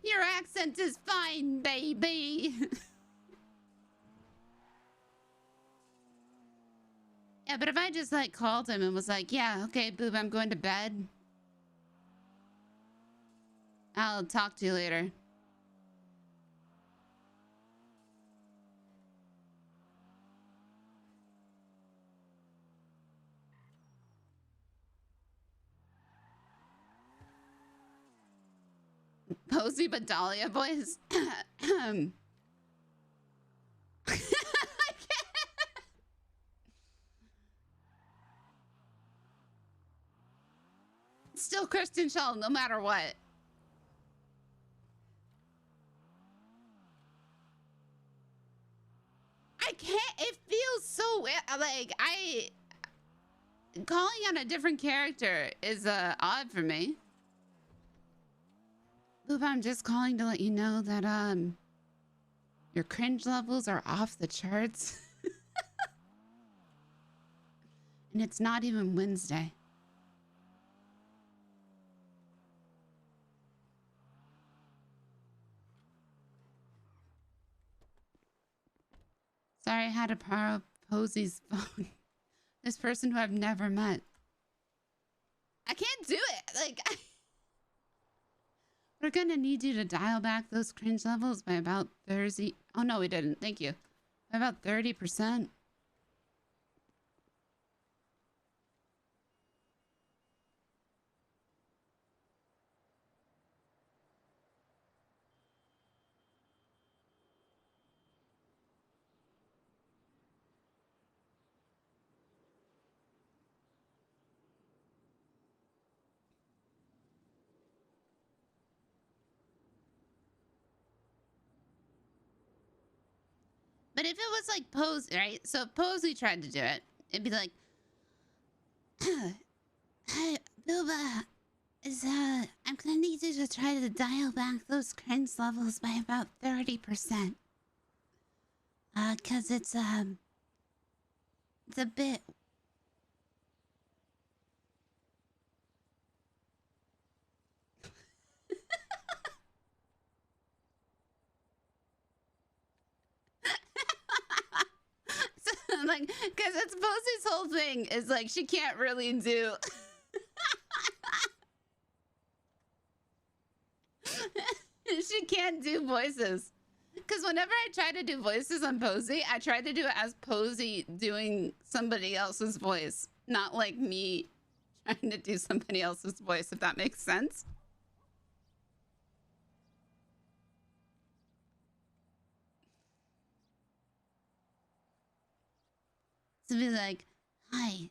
Your accent is fine, baby. Yeah, but if I just like called him and was like, yeah, okay, boob, I'm going to bed. I'll talk to you later. Posy but Dahlia voice. Still Kristen Shaw, no matter what. I can't. It feels so like calling on a different character is odd for me. Boop, I'm just calling to let you know that your cringe levels are off the charts. And it's not even Wednesday. Sorry, I had to borrow Posy's phone. This person who I've never met. I can't do it. Like, we're gonna need you to dial back those cringe levels by about 30. Oh no, we didn't. Thank you. By about 30%. But if it was like Posy, right? So if Posy tried to do it, it'd be like, hey, Booba, I'm gonna need you to try to dial back those cringe levels by about 30%. Cause it's a bit. Like, cause it's Posy's whole thing is like she can't really do. She can't do voices. Because whenever I try to do voices on Posy, I try to do it as Posy doing somebody else's voice, not like me trying to do somebody else's voice, if that makes sense. To be like, hi,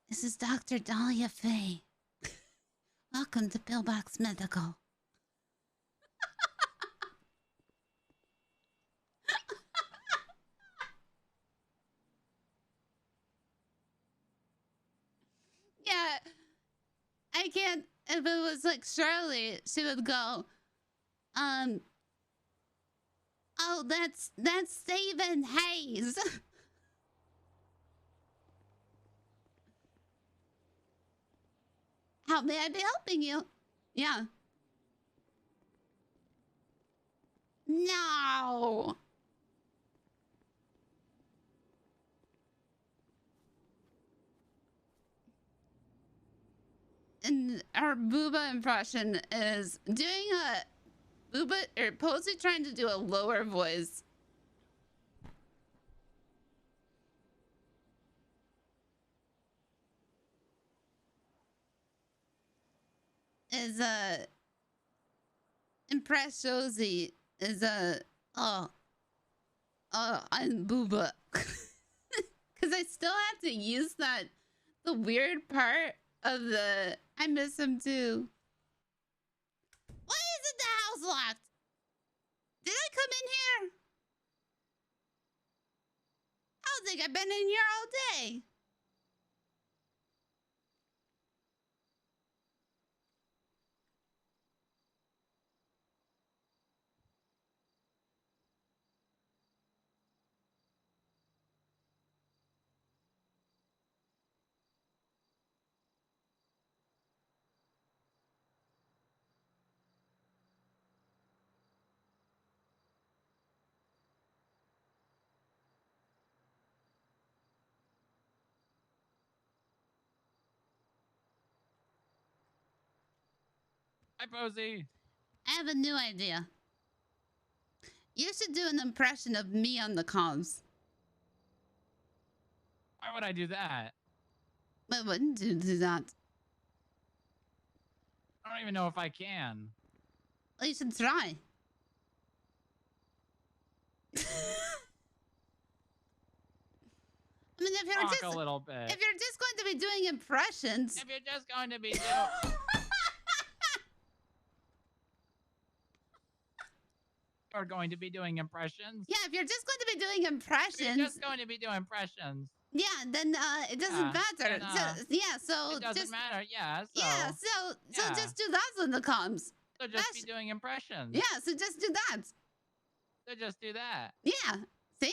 this is Dr. Dahlia Faye. Welcome to Pillbox Medical. Yeah, I can't. If it was like Shirley, she would go, oh, that's Stephen Hayes. How may I be helping you? Yeah. No. And our Booba impression is doing a Booba or Posy trying to do a lower voice. Is Impress Josie is I'm Booba. Cause I still have to use that the weird part of the I miss him too. Why isn't the house locked? Did I come in here? I don't think I've been in here all day. Hi, Posy. I have a new idea. You should do an impression of me on the comms. Why would I do that? Why wouldn't you do that? I don't even know if I can. Well, you should try. I mean, if you're Talk just a little bit. if you're just going to be doing impressions, If you're just going to be doing... You're going to be doing impressions. yeah, if you're just going to be doing impressions, If you're just going to be doing impressions. yeah, then it doesn't matter. then, So, yeah, so it doesn't just matter. Yeah. So, yeah, so yeah. just do that on the comms. So just be doing impressions. Yeah, so just do that. So just do that. Yeah, see?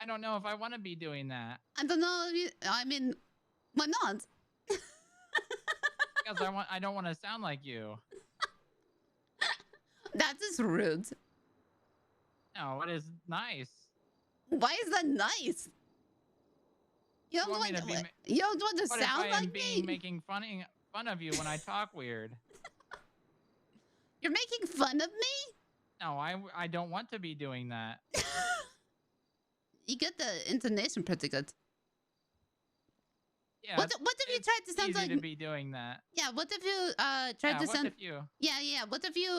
I don't know if I want to be doing that. I don't know if you. I mean, why not? Because I don't want to sound like you. That is rude. No, it is nice. Why is that nice? You don't want to. You don't want to What if sound I am like being me. making fun of you when I talk weird? You're making fun of me? No, I don't want to be doing that. You get the intonation pretty good. Yeah. What if you tried to sound easy like? to be doing that. Yeah. What if you tried to what sound? if you? Yeah. What if you?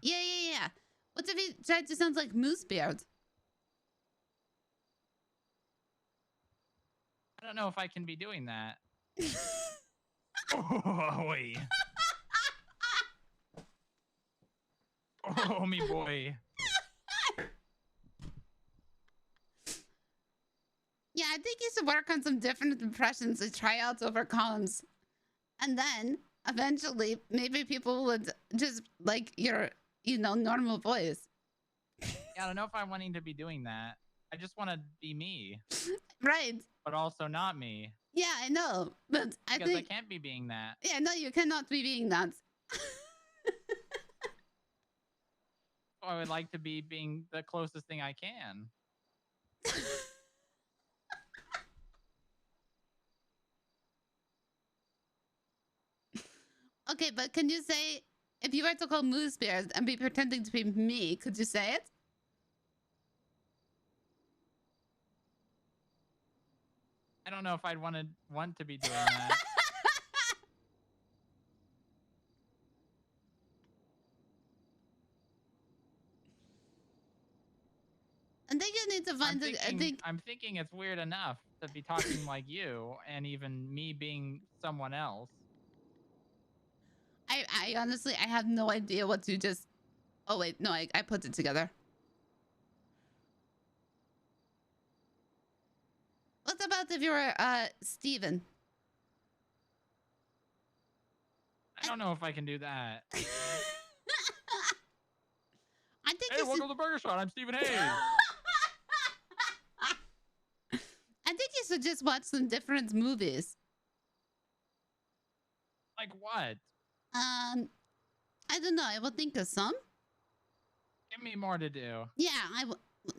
Yeah. What if you tried to sound like Moosebeard? I don't know if I can be doing that. Oh, wait. Oh, me boy. Yeah, I think you should work on some different impressions to try out over comms. And then eventually maybe people would just like your, normal voice. Yeah, I don't know if I'm wanting to be doing that. I just want to be me. Right. But also not me. Yeah, I know. But I Because think... I can't be being that. Yeah, no, you cannot be being that. So I would like to be being the closest thing I can. Okay, but can you say, if you were to call Moose Bears and be pretending to be me, could you say it? I don't know if I'd want to be doing that. I think you need to find I'm thinking it's weird enough to be talking like you and even me being someone else. I honestly, I have no idea what to just... Oh, wait, no, I put it together. What about if you were, Steven? I don't know if I can do that. I think hey, welcome to Burger Shot. I'm Stephen Hayes. I think you should just watch some different movies. Like what? I don't know. I will think of some. Give me more to do. Yeah,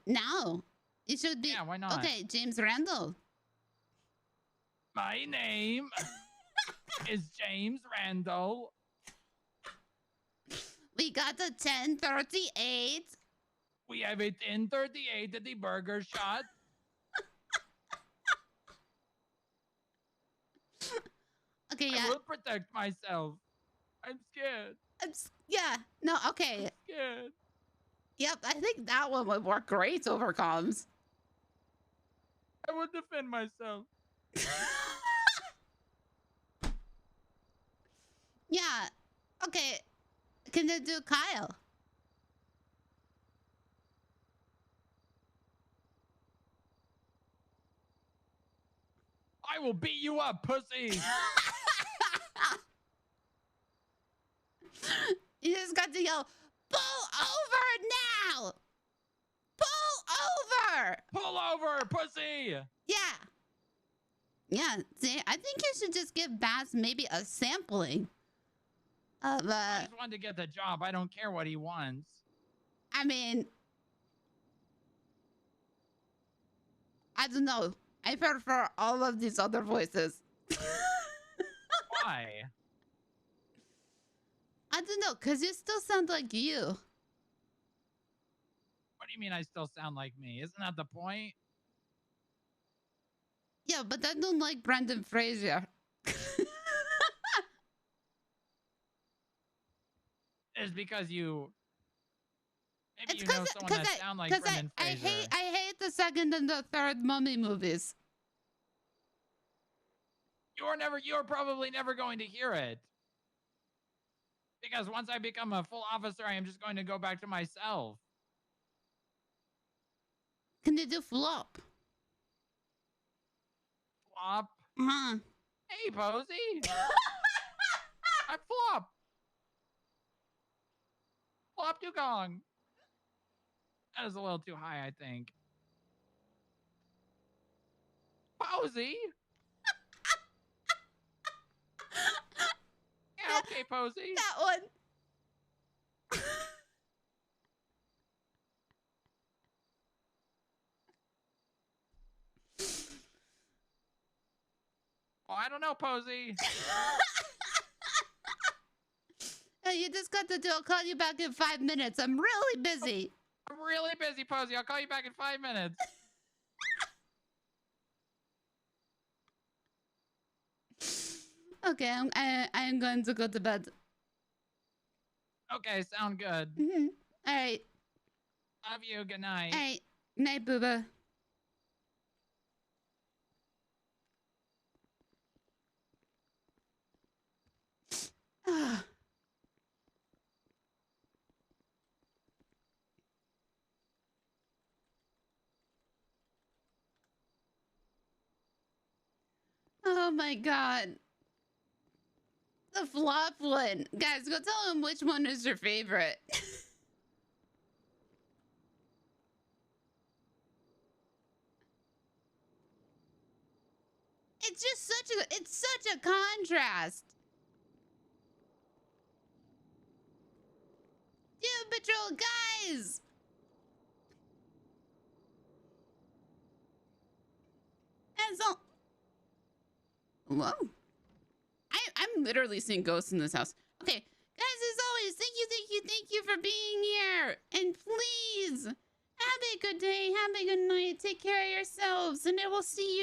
now. It should be... Yeah, why not? Okay, James Randall. My name is James Randall. We got a 1038. We have a 1038 at the Burger Shot. Okay, yeah. I will protect myself. I'm scared. Yeah, no, okay. I'm scared. Yep, I think that one would work great over comms. I will defend myself. Yeah, okay. Can they do Kyle? I will beat you up, pussy. You just got to yell, pull over now! Pull over! Pull over, pussy! Yeah. Yeah, see, I think you should just give Bass maybe a sampling of, I just wanted to get the job. I don't care what he wants. I mean, I don't know. I prefer all of these other voices. Why? I don't know, because you still sound like you. What do you mean I still sound like me? Isn't that the point? Yeah, but I don't like Brendan Fraser. It's because you... Maybe It's you know someone that sound like Brendan Fraser. I hate the second and the third Mummy movies. You're probably never going to hear it. Because once I become a full officer, I am just going to go back to myself. Can they do flop? Flop? Uh-huh. Hey, Posy. I flop. Flop Dugong. That is a little too high, I think. Posy. Yeah, okay, Posy. That one. Oh, I don't know, Posy. Hey, you just got to do. I'll call you back in 5 minutes. I'm really busy. I'm really busy, Posy. I'll call you back in 5 minutes. Okay, I am going to go to bed. Okay, sound good. All right. Love you. Good night. All right. Night, booba. Oh my god. The flop one. Guys, go tell him which one is your favorite. such a contrast. Doom Patrol, guys! And so, whoa. I'm literally seeing ghosts in this house. Okay, guys, as always, thank you for being here. And please, have a good day, have a good night, take care of yourselves, and I will see you